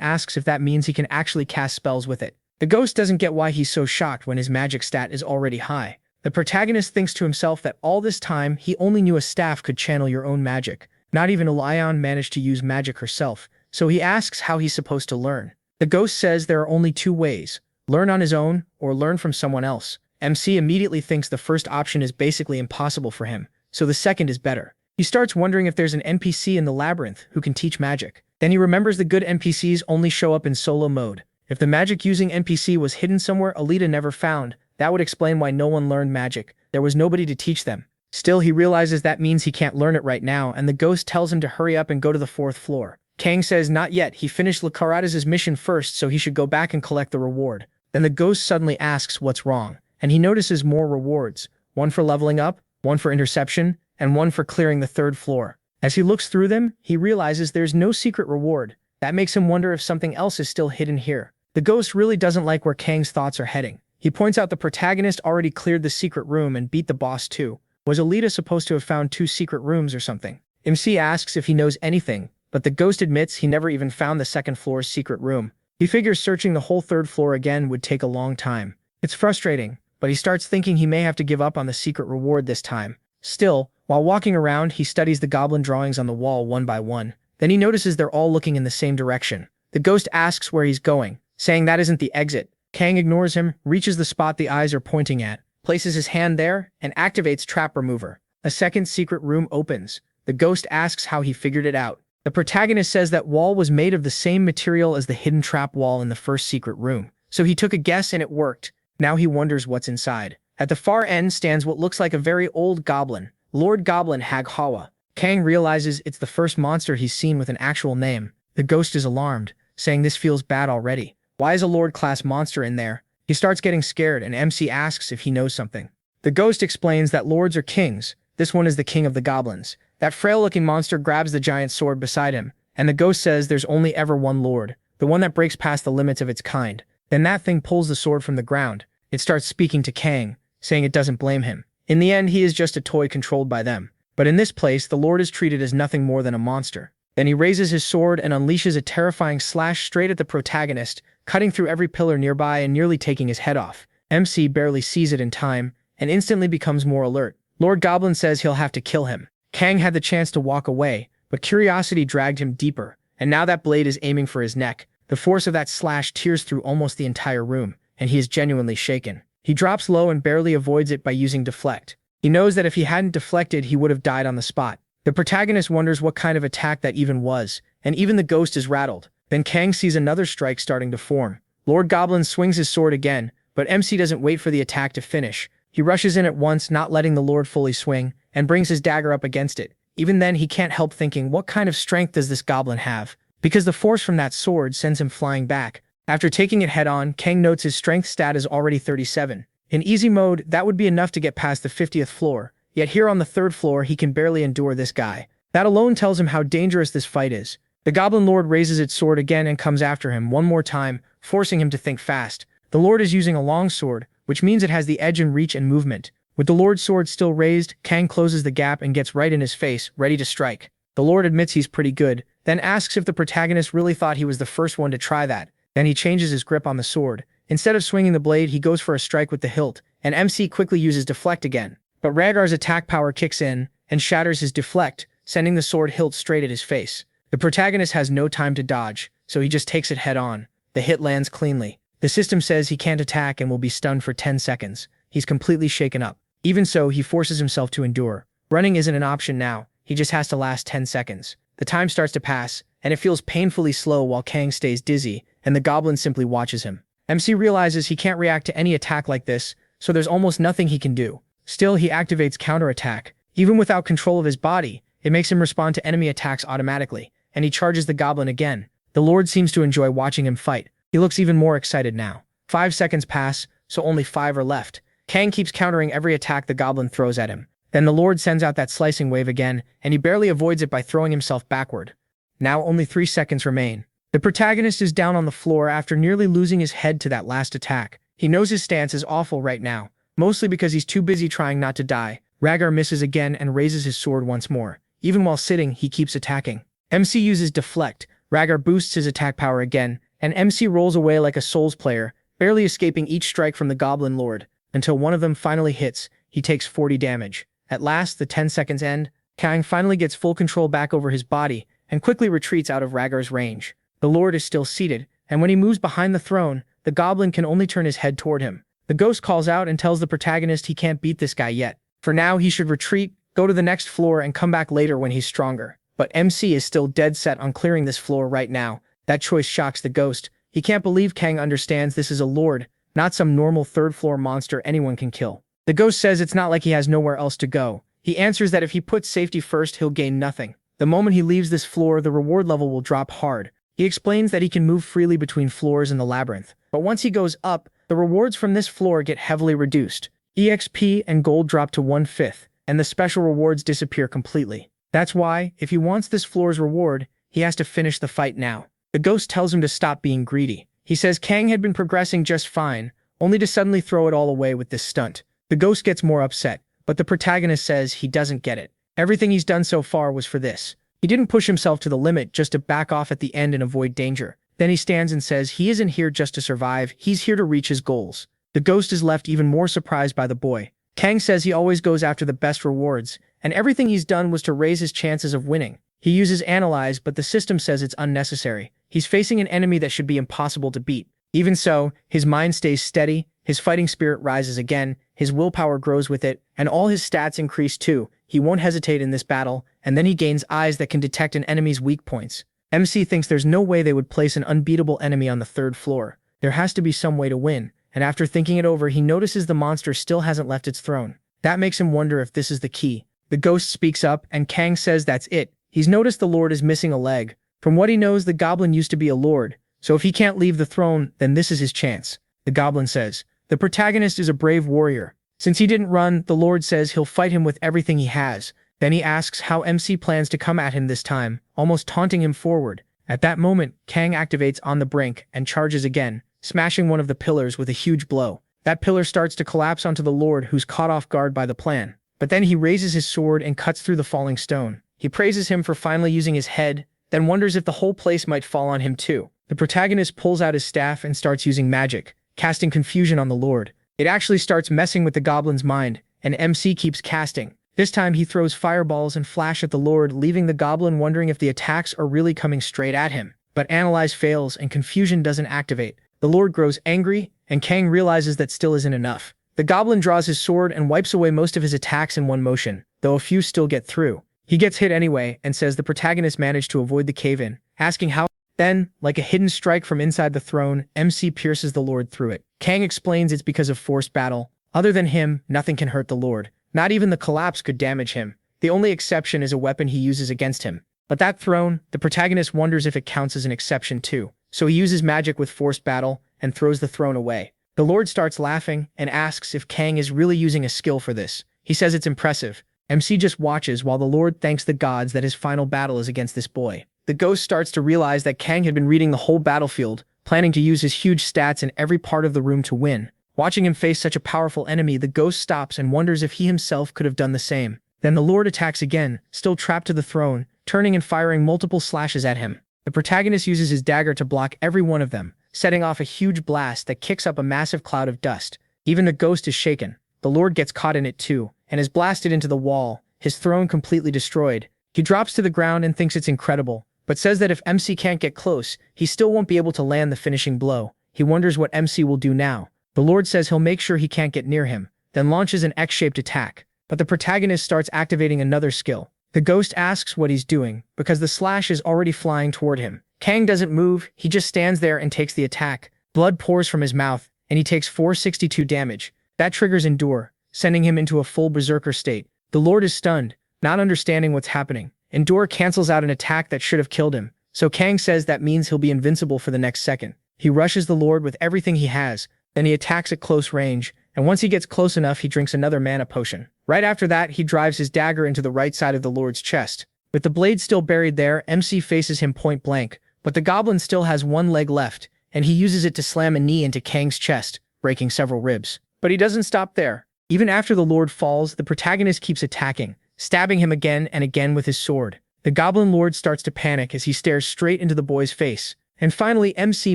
asks if that means he can actually cast spells with it. The ghost doesn't get why he's so shocked when his magic stat is already high. The protagonist thinks to himself that all this time he only knew a staff could channel your own magic. Not even Lion managed to use magic herself, so he asks how he's supposed to learn. The ghost says there are only two ways: learn on his own or learn from someone else. MC immediately thinks the first option is basically impossible for him, so the second is better. He starts wondering if there's an NPC in the labyrinth who can teach magic. Then he remembers the good NPCs only show up in solo mode. If the magic-using NPC was hidden somewhere Alita never found, that would explain why no one learned magic. There was nobody to teach them. Still, he realizes that means he can't learn it right now, and the ghost tells him to hurry up and go to the 4th floor. Kang says not yet, he finished Lacaradas's mission first, so he should go back and collect the reward. Then the ghost suddenly asks what's wrong, and he notices more rewards. One for leveling up, one for interception, and one for clearing the 3rd floor. As he looks through them, he realizes there's no secret reward. That makes him wonder if something else is still hidden here. The ghost really doesn't like where Kang's thoughts are heading. He points out the protagonist already cleared the secret room and beat the boss too. Was Alita supposed to have found 2 secret rooms or something? MC asks if he knows anything, but the ghost admits he never even found the 2nd floor's secret room. He figures searching the whole 3rd floor again would take a long time. It's frustrating, but he starts thinking he may have to give up on the secret reward this time. Still, while walking around, he studies the goblin drawings on the wall one by one. Then he notices they're all looking in the same direction. The ghost asks where he's going, saying that isn't the exit. Kang ignores him, reaches the spot the eyes are pointing at, places his hand there, and activates Trap Remover. A second secret room opens. The ghost asks how he figured it out. The protagonist says that wall was made of the same material as the hidden trap wall in the first secret room. So he took a guess and it worked. Now he wonders what's inside. At the far end stands what looks like a very old goblin, Lord Goblin Hag Hawa. Kang realizes it's the first monster he's seen with an actual name. The ghost is alarmed, saying this feels bad already. Why is a Lord-class monster in there? He starts getting scared and MC asks if he knows something. The ghost explains that lords are kings. This one is the king of the goblins. That frail-looking monster grabs the giant sword beside him, and the ghost says there's only ever one lord, the one that breaks past the limits of its kind. Then that thing pulls the sword from the ground. It starts speaking to Kang, saying it doesn't blame him. In the end, he is just a toy controlled by them. But in this place, the lord is treated as nothing more than a monster. Then he raises his sword and unleashes a terrifying slash straight at the protagonist, cutting through every pillar nearby and nearly taking his head off. MC barely sees it in time, and instantly becomes more alert. Lord Goblin says he'll have to kill him. Kang had the chance to walk away, but curiosity dragged him deeper, and now that blade is aiming for his neck. The force of that slash tears through almost the entire room, and he is genuinely shaken. He drops low and barely avoids it by using deflect. He knows that if he hadn't deflected, he would have died on the spot. The protagonist wonders what kind of attack that even was, and even the ghost is rattled. Then Kang sees another strike starting to form. Lord Goblin swings his sword again, but MC doesn't wait for the attack to finish. He rushes in at once, not letting the Lord fully swing, and brings his dagger up against it. Even then, he can't help thinking, what kind of strength does this goblin have? Because the force from that sword sends him flying back. After taking it head-on, Kang notes his strength stat is already 37. In easy mode, that would be enough to get past the 50th floor, yet here on the 3rd floor he can barely endure this guy. That alone tells him how dangerous this fight is. The Goblin Lord raises its sword again and comes after him one more time, forcing him to think fast. The Lord is using a long sword, which means it has the edge in reach and movement. With the Lord's sword still raised, Kang closes the gap and gets right in his face, ready to strike. The Lord admits he's pretty good, then asks if the protagonist really thought he was the first one to try that. Then he changes his grip on the sword. Instead of swinging the blade, he goes for a strike with the hilt, and MC quickly uses deflect again. But Rhaegar's attack power kicks in and shatters his deflect, sending the sword hilt straight at his face. The protagonist has no time to dodge, so he just takes it head on. The hit lands cleanly. The system says he can't attack and will be stunned for 10 seconds. He's completely shaken up. Even so, he forces himself to endure. Running isn't an option now. He just has to last 10 seconds. The time starts to pass, and it feels painfully slow while Kang stays dizzy, and the goblin simply watches him. MC realizes he can't react to any attack like this, so there's almost nothing he can do. Still, he activates counterattack. Even without control of his body, it makes him respond to enemy attacks automatically, and he charges the goblin again. The Lord seems to enjoy watching him fight. He looks even more excited now. 5 seconds pass, so only 5 are left. Kang keeps countering every attack the goblin throws at him. Then the Lord sends out that slicing wave again, and he barely avoids it by throwing himself backward. Now only 3 seconds remain. The protagonist is down on the floor after nearly losing his head to that last attack. He knows his stance is awful right now, mostly because he's too busy trying not to die. Rhaegar misses again and raises his sword once more. Even while sitting, he keeps attacking. MC uses deflect. Rhaegar boosts his attack power again, and MC rolls away like a Souls player, barely escaping each strike from the Goblin Lord. until one of them finally hits. He takes 40 damage. At last, the 10 seconds end. Kang finally gets full control back over his body and quickly retreats out of Raggar's range. The Lord is still seated, and when he moves behind the throne, the goblin can only turn his head toward him. The ghost calls out and tells the protagonist he can't beat this guy yet. For now, he should retreat, go to the next floor, and come back later when he's stronger. But MC is still dead set on clearing this floor right now. That choice shocks the ghost. He can't believe Kang understands this is a lord, not some normal third-floor monster anyone can kill. The ghost says it's not like he has nowhere else to go. He answers that if he puts safety first, he'll gain nothing. The moment he leaves this floor, the reward level will drop hard. He explains that he can move freely between floors in the labyrinth, but once he goes up, the rewards from this floor get heavily reduced. EXP and gold drop to 1/5, and the special rewards disappear completely. That's why, if he wants this floor's reward, he has to finish the fight now. The ghost tells him to stop being greedy. He says Kang had been progressing just fine, only to suddenly throw it all away with this stunt. The ghost gets more upset, but the protagonist says he doesn't get it. Everything he's done so far was for this. He didn't push himself to the limit just to back off at the end and avoid danger. Then he stands and says he isn't here just to survive, he's here to reach his goals. The ghost is left even more surprised by the boy. Kang says he always goes after the best rewards, and everything he's done was to raise his chances of winning. He uses Analyze, but the system says it's unnecessary. He's facing an enemy that should be impossible to beat. Even so, his mind stays steady, his fighting spirit rises again, his willpower grows with it, and all his stats increase too. He won't hesitate in this battle, and then he gains eyes that can detect an enemy's weak points. MC thinks there's no way they would place an unbeatable enemy on the 3rd floor. There has to be some way to win, and after thinking it over, he notices the monster still hasn't left its throne. That makes him wonder if this is the key. The ghost speaks up, and Kang says that's it. He's noticed the lord is missing a leg. From what he knows, the goblin used to be a lord, so if he can't leave the throne, then this is his chance. The goblin says, the protagonist is a brave warrior. Since he didn't run, the lord says he'll fight him with everything he has. Then he asks how MC plans to come at him this time, almost taunting him forward. At that moment, Kang activates On the Brink and charges again, smashing one of the pillars with a huge blow. That pillar starts to collapse onto the lord, who's caught off guard by the plan. But then he raises his sword and cuts through the falling stone. He praises him for finally using his head, then wonders if the whole place might fall on him too. The protagonist pulls out his staff and starts using magic, casting confusion on the lord. It actually starts messing with the goblin's mind, and MC keeps casting. This time he throws fireballs and flash at the lord, leaving the goblin wondering if the attacks are really coming straight at him. But Analyze fails and confusion doesn't activate. The lord grows angry, and Kang realizes that still isn't enough. The goblin draws his sword and wipes away most of his attacks in one motion, though a few still get through. He gets hit anyway and says the protagonist managed to avoid the cave-in, asking how. Then, like a hidden strike from inside the throne, MC pierces the lord through it. Kang explains it's because of forced battle. Other than him, nothing can hurt the lord. Not even the collapse could damage him. The only exception is a weapon he uses against him. But that throne, the protagonist wonders if it counts as an exception too. So he uses magic with forced battle and throws the throne away. The lord starts laughing and asks if Kang is really using a skill for this. He says it's impressive. MC just watches while the lord thanks the gods that his final battle is against this boy. The ghost starts to realize that Kang had been reading the whole battlefield, planning to use his huge stats in every part of the room to win. Watching him face such a powerful enemy, the ghost stops and wonders if he himself could have done the same. Then the lord attacks again, still trapped to the throne, turning and firing multiple slashes at him. The protagonist uses his dagger to block every one of them, setting off a huge blast that kicks up a massive cloud of dust. Even the ghost is shaken. The lord gets caught in it too, and is blasted into the wall, his throne completely destroyed. He drops to the ground and thinks it's incredible, but says that if MC can't get close, he still won't be able to land the finishing blow. He wonders what MC will do now. The lord says he'll make sure he can't get near him, then launches an X-shaped attack. But the protagonist starts activating another skill. The ghost asks what he's doing, because the slash is already flying toward him. Kang doesn't move, he just stands there and takes the attack. Blood pours from his mouth, and he takes 462 damage. That triggers Endure, sending him into a full berserker state. The lord is stunned, not understanding what's happening. Endure cancels out an attack that should have killed him, so Kang says that means he'll be invincible for the next second. He rushes the lord with everything he has, then he attacks at close range, and once he gets close enough, he drinks another mana potion. Right after that, he drives his dagger into the right side of the lord's chest. With the blade still buried there, MC faces him point blank, but the goblin still has one leg left, and he uses it to slam a knee into Kang's chest, breaking several ribs. But he doesn't stop there. Even after the lord falls, the protagonist keeps attacking, stabbing him again and again with his sword. The goblin lord starts to panic as he stares straight into the boy's face, and finally MC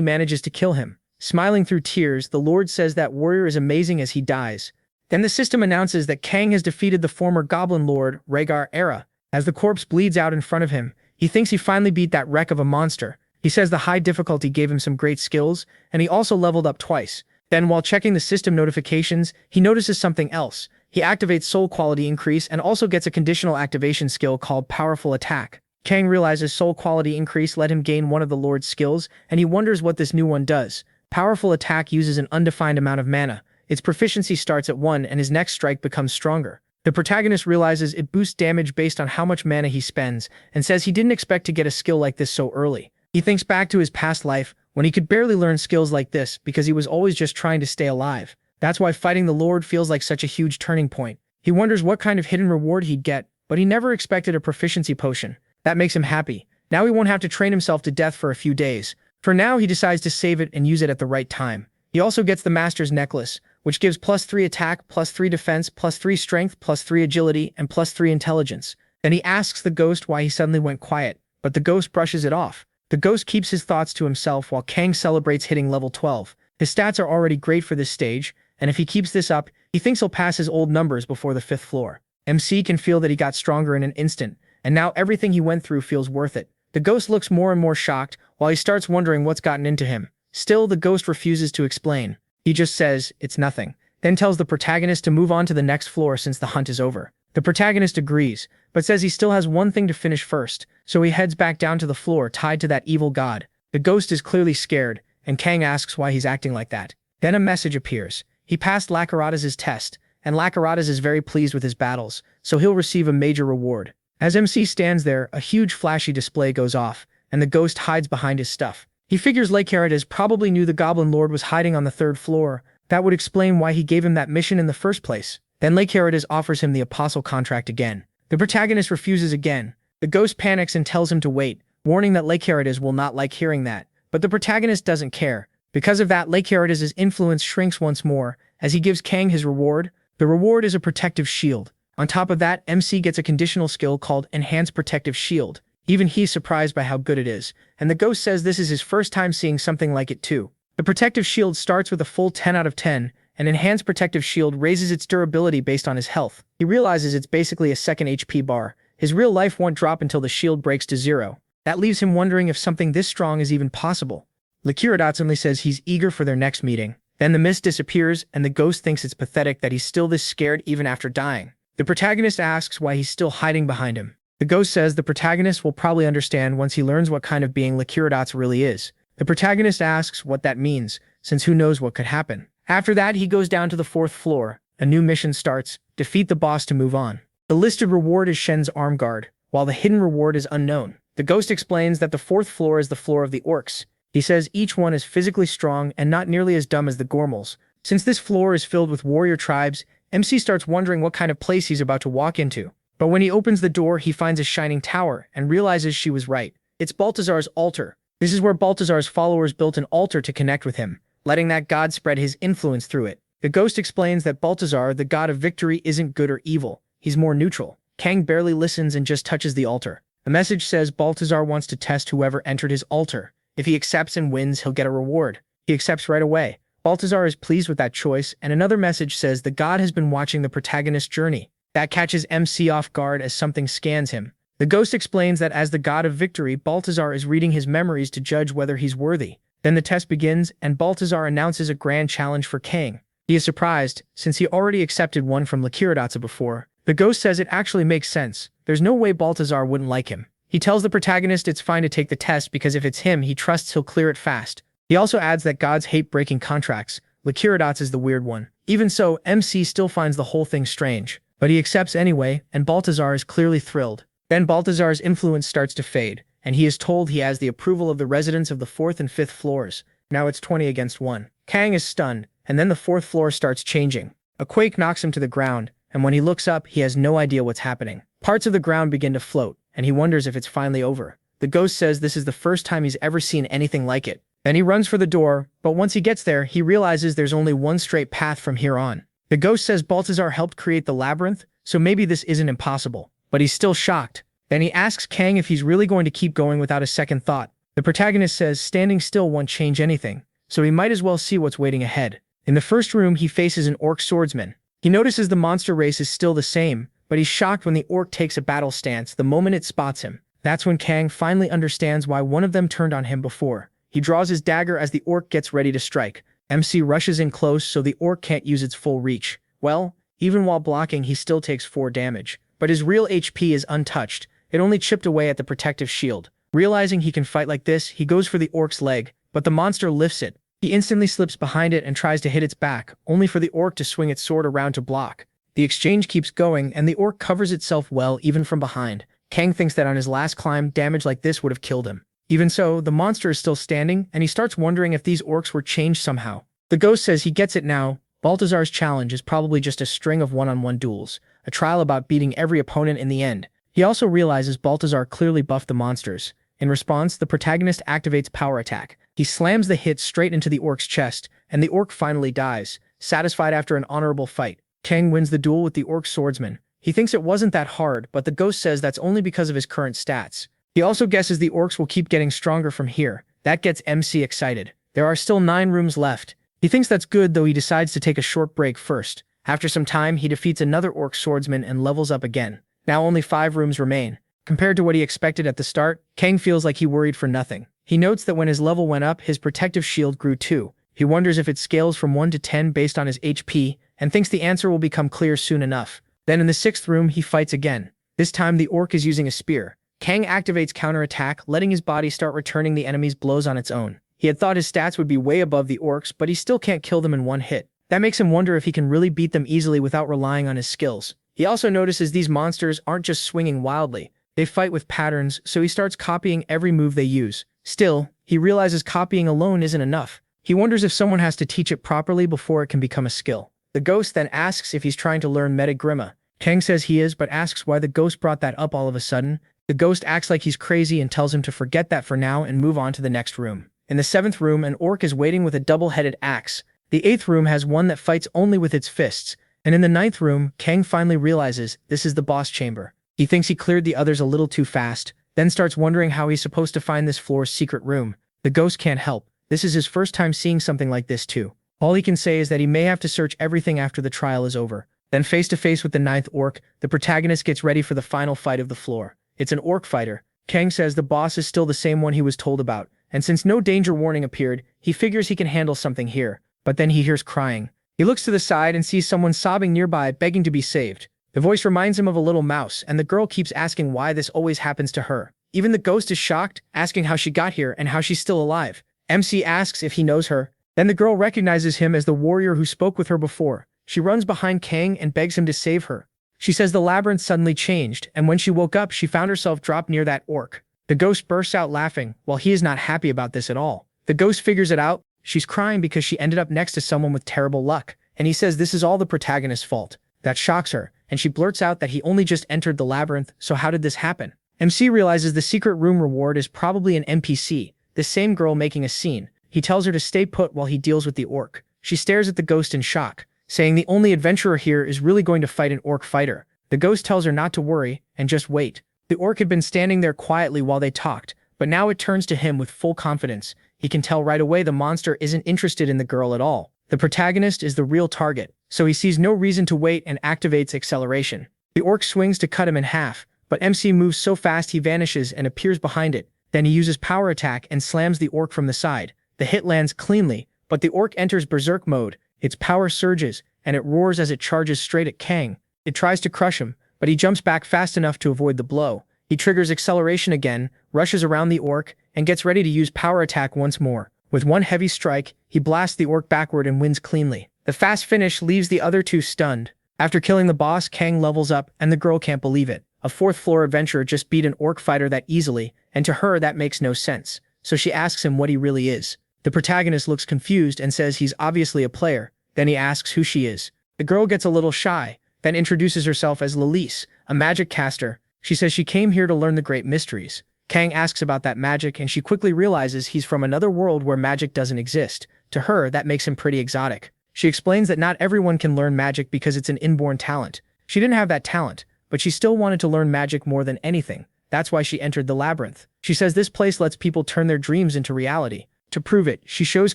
manages to kill him. Smiling through tears, the Lord says that warrior is amazing as he dies. Then the system announces that Kang has defeated the former Goblin Lord, Regressor. As the corpse bleeds out in front of him, he thinks he finally beat that wreck of a monster. He says the high difficulty gave him some great skills, and he also leveled up twice. Then while checking the system notifications, he notices something else. He activates soul quality increase and also gets a conditional activation skill called Powerful Attack. Kang realizes soul quality increase let him gain one of the Lord's skills, and he wonders what this new one does. Powerful Attack uses an undefined amount of mana. Its proficiency starts at 1 and his next strike becomes stronger. The protagonist realizes it boosts damage based on how much mana he spends, and says he didn't expect to get a skill like this so early. He thinks back to his past life, when he could barely learn skills like this because he was always just trying to stay alive. That's why fighting the Lord feels like such a huge turning point. He wonders what kind of hidden reward he'd get, but he never expected a proficiency potion. That makes him happy. Now he won't have to train himself to death for a few days. For now, he decides to save it and use it at the right time. He also gets the Master's Necklace, which gives +3 attack, +3 defense, +3 strength, +3 agility, and +3 intelligence. Then he asks the ghost why he suddenly went quiet, but the ghost brushes it off. The ghost keeps his thoughts to himself while Kang celebrates hitting level 12. His stats are already great for this stage, and if he keeps this up, he thinks he'll pass his old numbers before the 5th floor. MC can feel that he got stronger in an instant, and now everything he went through feels worth it. The ghost looks more and more shocked, while he starts wondering what's gotten into him. Still, the ghost refuses to explain. He just says, it's nothing, then tells the protagonist to move on to the next floor since the hunt is over. The protagonist agrees, but says he still has one thing to finish first, so he heads back down to the floor tied to that evil god. The ghost is clearly scared, and Kang asks why he's acting like that. Then a message appears. He passed Lacaradas' test, and Lacaradas is very pleased with his battles, so he'll receive a major reward. As MC stands there, a huge flashy display goes off, and the ghost hides behind his stuff. He figures Lacaradas probably knew the Goblin Lord was hiding on the 3rd floor. That would explain why he gave him that mission in the first place. Then Lacaradas offers him the apostle contract again. The protagonist refuses again. The ghost panics and tells him to wait, warning that Lacaradas will not like hearing that. But the protagonist doesn't care. Because of that, Lacaradas' influence shrinks once more, as he gives Kang his reward. The reward is a protective shield. On top of that, MC gets a conditional skill called Enhanced Protective Shield. Even he's surprised by how good it is, and the ghost says this is his first time seeing something like it too. The protective shield starts with a full 10 out of 10, and Enhanced Protective Shield raises its durability based on his health. He realizes it's basically a second HP bar. His real life won't drop until the shield breaks to 0. That leaves him wondering if something this strong is even possible. Lacaradas only says he's eager for their next meeting. Then the mist disappears, and the ghost thinks it's pathetic that he's still this scared even after dying. The protagonist asks why he's still hiding behind him. The ghost says the protagonist will probably understand once he learns what kind of being Lacaradas really is. The protagonist asks what that means, since who knows what could happen. After that, he goes down to the 4th floor. A new mission starts: defeat the boss to move on. The listed reward is Shen's arm guard, while the hidden reward is unknown. The ghost explains that the 4th floor is the floor of the orcs. He says each one is physically strong and not nearly as dumb as the Gormals. Since this floor is filled with warrior tribes, MC starts wondering what kind of place he's about to walk into. But when he opens the door, he finds a shining tower and realizes she was right. It's Balthazar's altar. This is where Balthazar's followers built an altar to connect with him, letting that god spread his influence through it. The ghost explains that Balthazar, the god of victory, isn't good or evil. He's more neutral. Kang barely listens and just touches the altar. The message says Balthazar wants to test whoever entered his altar. If he accepts and wins, he'll get a reward. He accepts right away. Balthazar is pleased with that choice, and another message says the god has been watching the protagonist's journey. That catches MC off guard as something scans him. The ghost explains that as the god of victory, Balthazar is reading his memories to judge whether he's worthy. Then the test begins, and Balthazar announces a grand challenge for Kang. He is surprised, since he already accepted one from Lacaradas before. The ghost says it actually makes sense. There's no way Balthazar wouldn't like him. He tells the protagonist it's fine to take the test because if it's him, he trusts he'll clear it fast. He also adds that gods hate breaking contracts. Lacaradas is the weird one. Even so, MC still finds the whole thing strange. But he accepts anyway, and Balthazar is clearly thrilled. Then Balthazar's influence starts to fade, and he is told he has the approval of the residents of the 4th and 5th floors. Now it's 20 against 1. Kang is stunned, and then the 4th floor starts changing. A quake knocks him to the ground, and when he looks up, he has no idea what's happening. Parts of the ground begin to float, and he wonders if it's finally over. The ghost says this is the first time he's ever seen anything like it. Then he runs for the door, but once he gets there, he realizes there's only one straight path from here on. The ghost says Balthazar helped create the labyrinth, so maybe this isn't impossible. But he's still shocked. Then he asks Kang if he's really going to keep going without a second thought. The protagonist says standing still won't change anything, so he might as well see what's waiting ahead. In the first room, he faces an orc swordsman. He notices the monster race is still the same, but he's shocked when the orc takes a battle stance the moment it spots him. That's when Kang finally understands why one of them turned on him before. He draws his dagger as the orc gets ready to strike. MC rushes in close so the orc can't use its full reach. Well, even while blocking, he still takes 4 damage. But his real HP is untouched. It only chipped away at the protective shield. Realizing he can fight like this, he goes for the orc's leg, but the monster lifts it. He instantly slips behind it and tries to hit its back, only for the orc to swing its sword around to block. The exchange keeps going, and the orc covers itself well even from behind. Kang thinks that on his last climb, damage like this would have killed him. Even so, the monster is still standing, and he starts wondering if these orcs were changed somehow. The ghost says he gets it now. Baltazar's challenge is probably just a string of one-on-one duels, a trial about beating every opponent in the end. He also realizes Baltazar clearly buffed the monsters. In response, the protagonist activates power attack. He slams the hit straight into the orc's chest, and the orc finally dies, satisfied after an honorable fight. Kang wins the duel with the orc swordsman. He thinks it wasn't that hard, but the ghost says that's only because of his current stats. He also guesses the orcs will keep getting stronger from here. That gets MC excited. There are still 9 rooms left. He thinks that's good, though he decides to take a short break first. After some time, he defeats another orc swordsman and levels up again. Now only 5 rooms remain. Compared to what he expected at the start, Kang feels like he worried for nothing. He notes that when his level went up, his protective shield grew too. He wonders if it scales from 1 to 10 based on his HP, and thinks the answer will become clear soon enough. Then in the 6th room, he fights again. This time the orc is using a spear. Kang activates counterattack, letting his body start returning the enemy's blows on its own. He had thought his stats would be way above the orcs, but he still can't kill them in one hit. That makes him wonder if he can really beat them easily without relying on his skills. He also notices these monsters aren't just swinging wildly. They fight with patterns, so he starts copying every move they use. Still, he realizes copying alone isn't enough. He wonders if someone has to teach it properly before it can become a skill. The ghost then asks if he's trying to learn metagrima. Kang says he is, but asks why the ghost brought that up all of a sudden. The ghost acts like he's crazy and tells him to forget that for now and move on to the next room. In the 7th room, an orc is waiting with a double-headed axe. The 8th room has one that fights only with its fists. And in the 9th room, Kang finally realizes this is the boss chamber. He thinks he cleared the others a little too fast, then starts wondering how he's supposed to find this floor's secret room. The ghost can't help. This is his first time seeing something like this too. All he can say is that he may have to search everything after the trial is over. Then face to face with the 9th orc, the protagonist gets ready for the final fight of the floor. It's an orc fighter. Kang says the boss is still the same one he was told about, and since no danger warning appeared, he figures he can handle something here. But then he hears crying. He looks to the side and sees someone sobbing nearby, begging to be saved. The voice reminds him of a little mouse, and the girl keeps asking why this always happens to her. Even the ghost is shocked, asking how she got here and how she's still alive. MC asks if he knows her. Then the girl recognizes him as the warrior who spoke with her before. She runs behind Kang and begs him to save her. She says the labyrinth suddenly changed, and when she woke up, she found herself dropped near that orc. The ghost bursts out laughing, while he is not happy about this at all. The ghost figures it out. She's crying because she ended up next to someone with terrible luck, and he says this is all the protagonist's fault. That shocks her, and she blurts out that he only just entered the labyrinth, so how did this happen? MC realizes the secret room reward is probably an NPC, the same girl making a scene. He tells her to stay put while he deals with the orc. She stares at the ghost in shock, saying the only adventurer here is really going to fight an orc fighter. The ghost tells her not to worry, and just wait. The orc had been standing there quietly while they talked, but now it turns to him with full confidence. He can tell right away the monster isn't interested in the girl at all. The protagonist is the real target, so he sees no reason to wait and activates acceleration. The orc swings to cut him in half, but MC moves so fast he vanishes and appears behind it. Then he uses power attack and slams the orc from the side. The hit lands cleanly, but the orc enters berserk mode. Its power surges, and it roars as it charges straight at Kang. It tries to crush him, but he jumps back fast enough to avoid the blow. He triggers acceleration again, rushes around the orc, and gets ready to use power attack once more. With one heavy strike, he blasts the orc backward and wins cleanly. The fast finish leaves the other two stunned. After killing the boss, Kang levels up, and the girl can't believe it. A 4th floor adventurer just beat an orc fighter that easily, and to her that makes no sense. So she asks him what he really is. The protagonist looks confused and says he's obviously a player. Then he asks who she is. The girl gets a little shy, then introduces herself as Lilise, a magic caster. She says she came here to learn the great mysteries. Kang asks about that magic, and she quickly realizes he's from another world where magic doesn't exist. To her, that makes him pretty exotic. She explains that not everyone can learn magic because it's an inborn talent. She didn't have that talent, but she still wanted to learn magic more than anything. That's why she entered the labyrinth. She says this place lets people turn their dreams into reality. To prove it, she shows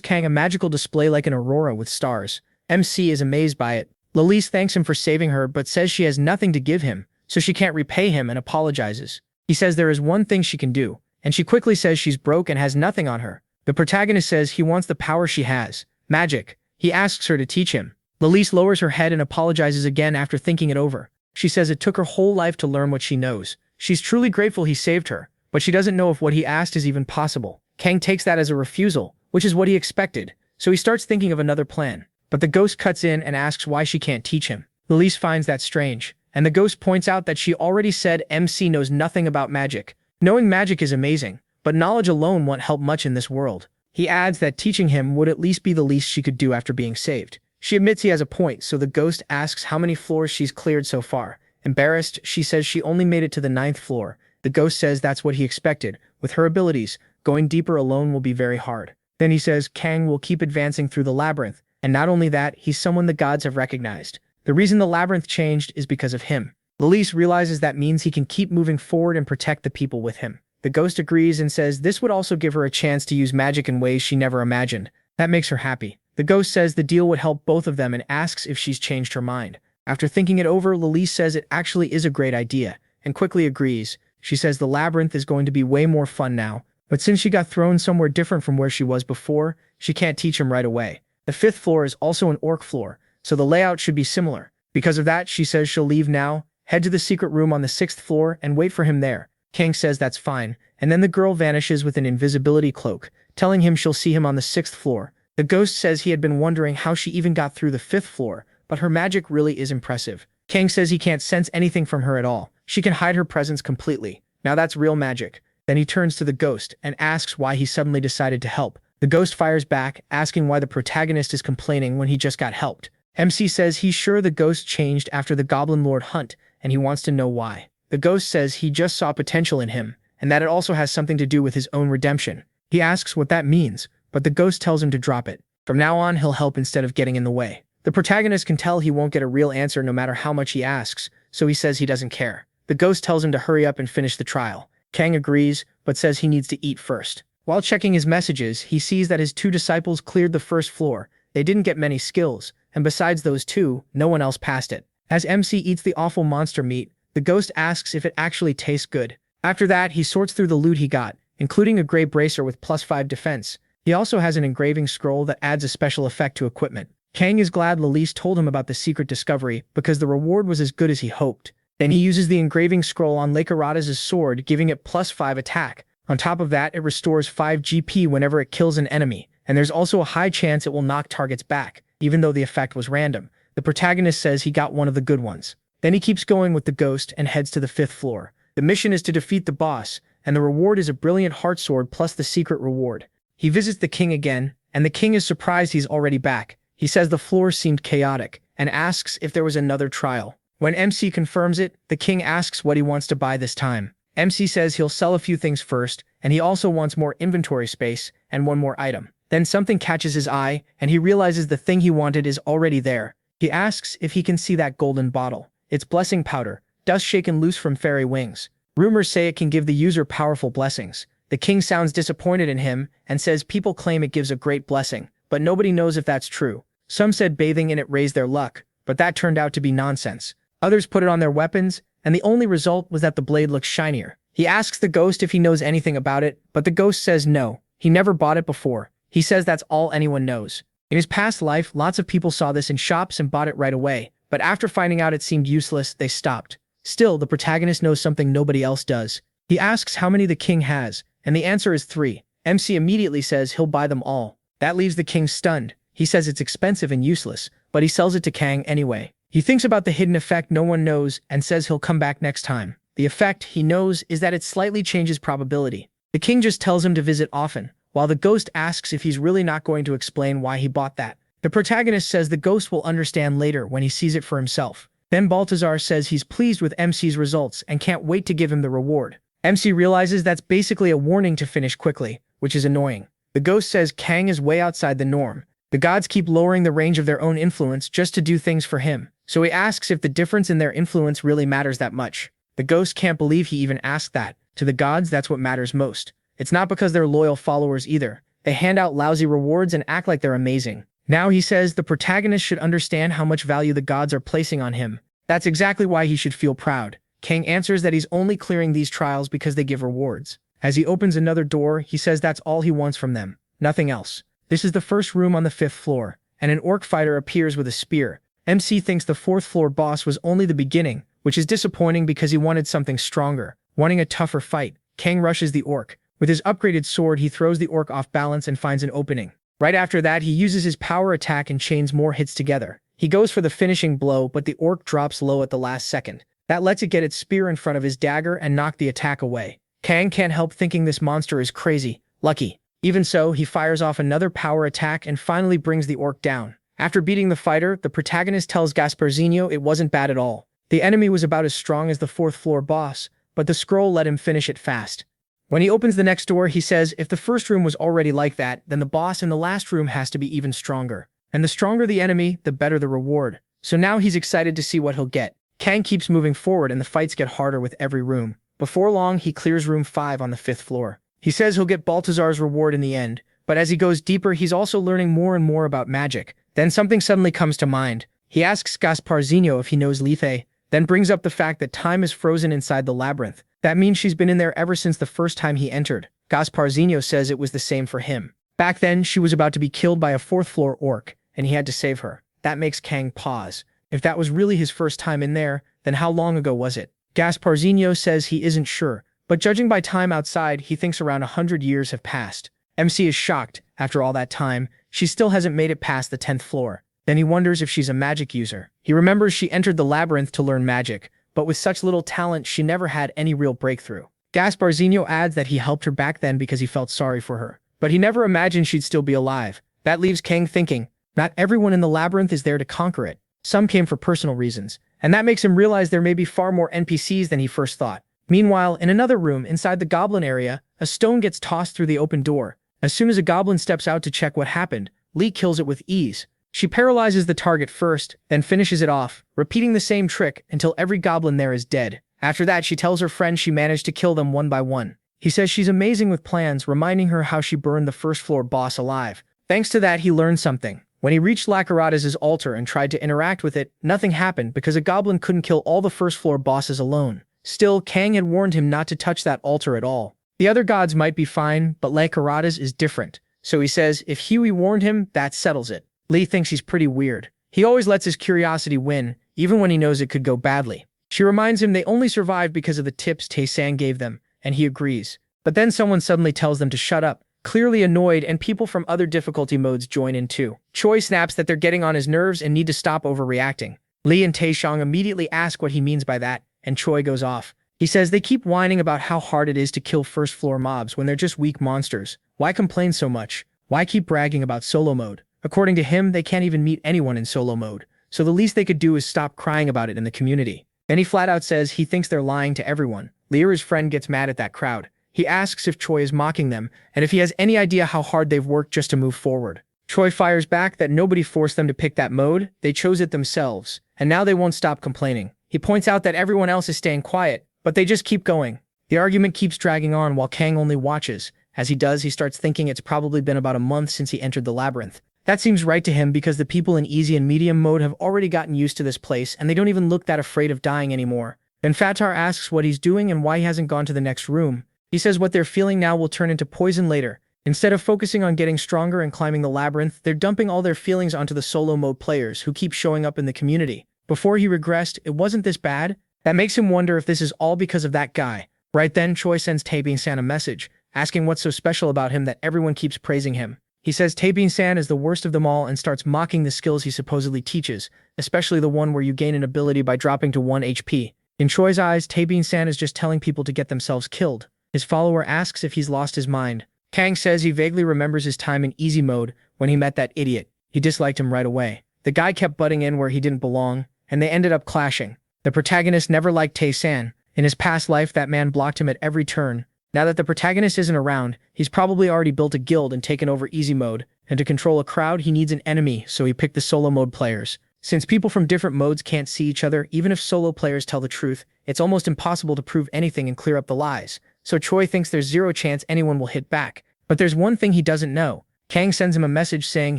Kang a magical display like an aurora with stars. MC is amazed by it. Lalise thanks him for saving her but says she has nothing to give him, so she can't repay him and apologizes. He says there is one thing she can do, and she quickly says she's broke and has nothing on her. The protagonist says he wants the power she has, magic. He asks her to teach him. Lalise lowers her head and apologizes again after thinking it over. She says it took her whole life to learn what she knows. She's truly grateful he saved her, but she doesn't know if what he asked is even possible. Kang takes that as a refusal, which is what he expected, so he starts thinking of another plan. But the ghost cuts in and asks why she can't teach him. Lalise finds that strange, and the ghost points out that she already said MC knows nothing about magic. Knowing magic is amazing, but knowledge alone won't help much in this world. He adds that teaching him would at least be the least she could do after being saved. She admits he has a point, so the ghost asks how many floors she's cleared so far. Embarrassed, she says she only made it to the 9th floor. The ghost says that's what he expected. With her abilities, going deeper alone will be very hard. Then he says Kang will keep advancing through the labyrinth, and not only that, he's someone the gods have recognized. The reason the labyrinth changed is because of him. Lalise realizes that means he can keep moving forward and protect the people with him. The ghost agrees and says this would also give her a chance to use magic in ways she never imagined. That makes her happy. The ghost says the deal would help both of them and asks if she's changed her mind. After thinking it over, Lalise says it actually is a great idea, and quickly agrees. She says the labyrinth is going to be way more fun now, but since she got thrown somewhere different from where she was before, she can't teach him right away. The 5th floor is also an orc floor, so the layout should be similar. Because of that, she says she'll leave now, head to the secret room on the 6th floor, and wait for him there. Kang says that's fine, and then the girl vanishes with an invisibility cloak, telling him she'll see him on the 6th floor. The ghost says he had been wondering how she even got through the 5th floor, but her magic really is impressive. Kang says he can't sense anything from her at all. She can hide her presence completely. Now that's real magic. Then he turns to the ghost and asks why he suddenly decided to help. The ghost fires back, asking why the protagonist is complaining when he just got helped. MC says he's sure the ghost changed after the Goblin Lord hunt, and he wants to know why. The ghost says he just saw potential in him, and that it also has something to do with his own redemption. He asks what that means, but the ghost tells him to drop it. From now on, he'll help instead of getting in the way. The protagonist can tell he won't get a real answer no matter how much he asks, so he says he doesn't care. The ghost tells him to hurry up and finish the trial. Kang agrees, but says he needs to eat first. While checking his messages, he sees that his 2 disciples cleared the 1st floor. They didn't get many skills, and besides those 2, no one else passed it. As MC eats the awful monster meat, the ghost asks if it actually tastes good. After that, he sorts through the loot he got, including a gray bracer with +5 defense. He also has an engraving scroll that adds a special effect to equipment. Kang is glad Lalise told him about the secret discovery because the reward was as good as he hoped. Then he uses the engraving scroll on Lakerada's sword, giving it +5 attack. On top of that, it restores 5 GP whenever it kills an enemy, and there's also a high chance it will knock targets back, even though the effect was random. The protagonist says he got one of the good ones. Then he keeps going with the ghost and heads to the 5th floor. The mission is to defeat the boss, and the reward is a brilliant heart sword plus the secret reward. He visits the king again, and the king is surprised he's already back. He says the floor seemed chaotic, and asks if there was another trial. When MC confirms it, the king asks what he wants to buy this time. MC says he'll sell a few things first, and he also wants more inventory space and one more item. Then something catches his eye, and he realizes the thing he wanted is already there. He asks if he can see that golden bottle. It's blessing powder, dust shaken loose from fairy wings. Rumors say it can give the user powerful blessings. The king sounds disappointed in him and says people claim it gives a great blessing, but nobody knows if that's true. Some said bathing in it raised their luck, but that turned out to be nonsense. Others put it on their weapons, and the only result was that the blade looks shinier. He asks the ghost if he knows anything about it, but the ghost says no. He never bought it before. He says that's all anyone knows. In his past life, lots of people saw this in shops and bought it right away, but after finding out it seemed useless, they stopped. Still, the protagonist knows something nobody else does. He asks how many the king has, and the answer is 3. MC immediately says he'll buy them all. That leaves the king stunned. He says it's expensive and useless, but he sells it to Kang anyway. He thinks about the hidden effect no one knows and says he'll come back next time. The effect, he knows, is that it slightly changes probability. The king just tells him to visit often, while the ghost asks if he's really not going to explain why he bought that. The protagonist says the ghost will understand later when he sees it for himself. Then Baltazar says he's pleased with MC's results and can't wait to give him the reward. MC realizes that's basically a warning to finish quickly, which is annoying. The ghost says Kang is way outside the norm. The gods keep lowering the range of their own influence just to do things for him, so he asks if the difference in their influence really matters that much. The ghost can't believe he even asked that. To the gods, that's what matters most. It's not because they're loyal followers either. They hand out lousy rewards and act like they're amazing. Now he says the protagonist should understand how much value the gods are placing on him. That's exactly why he should feel proud. Kang answers that he's only clearing these trials because they give rewards. As he opens another door, he says that's all he wants from them. Nothing else. This is the first room on the 5th floor, and an orc fighter appears with a spear. MC thinks the 4th floor boss was only the beginning, which is disappointing because he wanted something stronger. Wanting a tougher fight, Kang rushes the orc. With his upgraded sword, he throws the orc off balance and finds an opening. Right after that, he uses his power attack and chains more hits together. He goes for the finishing blow, but the orc drops low at the last second. That lets it get its spear in front of his dagger and knock the attack away. Kang can't help thinking this monster is crazy. Lucky. Even so, he fires off another power attack and finally brings the orc down. After beating the fighter, the protagonist tells Gasparzinho it wasn't bad at all. The enemy was about as strong as the 4th floor boss, but the scroll let him finish it fast. When he opens the next door, he says if the first room was already like that, then the boss in the last room has to be even stronger. And the stronger the enemy, the better the reward. So now he's excited to see what he'll get. Kang keeps moving forward and the fights get harder with every room. Before long, he clears room 5 on the 5th floor. He says he'll get Baltazar's reward in the end, but as he goes deeper, he's also learning more and more about magic. Then something suddenly comes to mind. He asks Gasparzinho if he knows Lethe, then brings up the fact that time is frozen inside the labyrinth. That means she's been in there ever since the first time he entered. Gasparzinho says it was the same for him. Back then, she was about to be killed by a 4th floor orc, and he had to save her. That makes Kang pause. If that was really his first time in there, then how long ago was it? Gasparzinho says he isn't sure, but judging by time outside, he thinks around 100 years have passed. MC is shocked. After all that time, she still hasn't made it past the 10th floor. Then he wonders if she's a magic user. He remembers she entered the labyrinth to learn magic, but with such little talent, she never had any real breakthrough. Gasparzinho adds that he helped her back then because he felt sorry for her, but he never imagined she'd still be alive. That leaves Kang thinking, not everyone in the labyrinth is there to conquer it. Some came for personal reasons, and that makes him realize there may be far more NPCs than he first thought. Meanwhile, in another room inside the goblin area, a stone gets tossed through the open door. As soon as a goblin steps out to check what happened, Lee kills it with ease. She paralyzes the target first, then finishes it off, repeating the same trick until every goblin there is dead. After that, she tells her friend she managed to kill them one by one. He says she's amazing with plans, reminding her how she burned the 1st floor boss alive. Thanks to that, he learned something. When he reached Lacarada's altar and tried to interact with it, nothing happened because a goblin couldn't kill all the 1st floor bosses alone. Still, Kang had warned him not to touch that altar at all. The other gods might be fine, but Lacarada's is different. So he says if Huey warned him, that settles it. Lee thinks he's pretty weird. He always lets his curiosity win, even when he knows it could go badly. She reminds him they only survived because of the tips Tae-san gave them, and he agrees. But then someone suddenly tells them to shut up, clearly annoyed, and people from other difficulty modes join in too. Choi snaps that they're getting on his nerves and need to stop overreacting. Lee and Tae-shang immediately ask what he means by that, and Choi goes off. He says they keep whining about how hard it is to kill 1st floor mobs when they're just weak monsters. Why complain so much? Why keep bragging about solo mode? According to him, they can't even meet anyone in solo mode, so the least they could do is stop crying about it in the community. Then he flat out says he thinks they're lying to everyone. Lyra's friend gets mad at that crowd. He asks if Choi is mocking them, and if he has any idea how hard they've worked just to move forward. Choi fires back that nobody forced them to pick that mode, they chose it themselves, and now they won't stop complaining. He points out that everyone else is staying quiet, but they just keep going. The argument keeps dragging on while Kang only watches. As he does, he starts thinking it's probably been about a month since he entered the labyrinth. That seems right to him because the people in easy and medium mode have already gotten used to this place and they don't even look that afraid of dying anymore. Then Fatar asks what he's doing and why he hasn't gone to the next room. He says what they're feeling now will turn into poison later. Instead of focusing on getting stronger and climbing the labyrinth, they're dumping all their feelings onto the solo mode players who keep showing up in the community. Before he regressed, it wasn't this bad. That makes him wonder if this is all because of that guy. Right then, Choi sends Tae-bin-san a message, asking what's so special about him that everyone keeps praising him. He says Tae-bin-san is the worst of them all and starts mocking the skills he supposedly teaches, especially the one where you gain an ability by dropping to 1 HP. In Choi's eyes, Tae-bin-san is just telling people to get themselves killed. His follower asks if he's lost his mind. Kang says he vaguely remembers his time in easy mode when he met that idiot. He disliked him right away. The guy kept butting in where he didn't belong, and they ended up clashing. The protagonist never liked Tae-san. In his past life, that man blocked him at every turn. Now that the protagonist isn't around, he's probably already built a guild and taken over easy mode, and to control a crowd he needs an enemy, so he picked the solo mode players. Since people from different modes can't see each other, even if solo players tell the truth, it's almost impossible to prove anything and clear up the lies. So Choi thinks there's zero chance anyone will hit back. But there's one thing he doesn't know. Kang sends him a message saying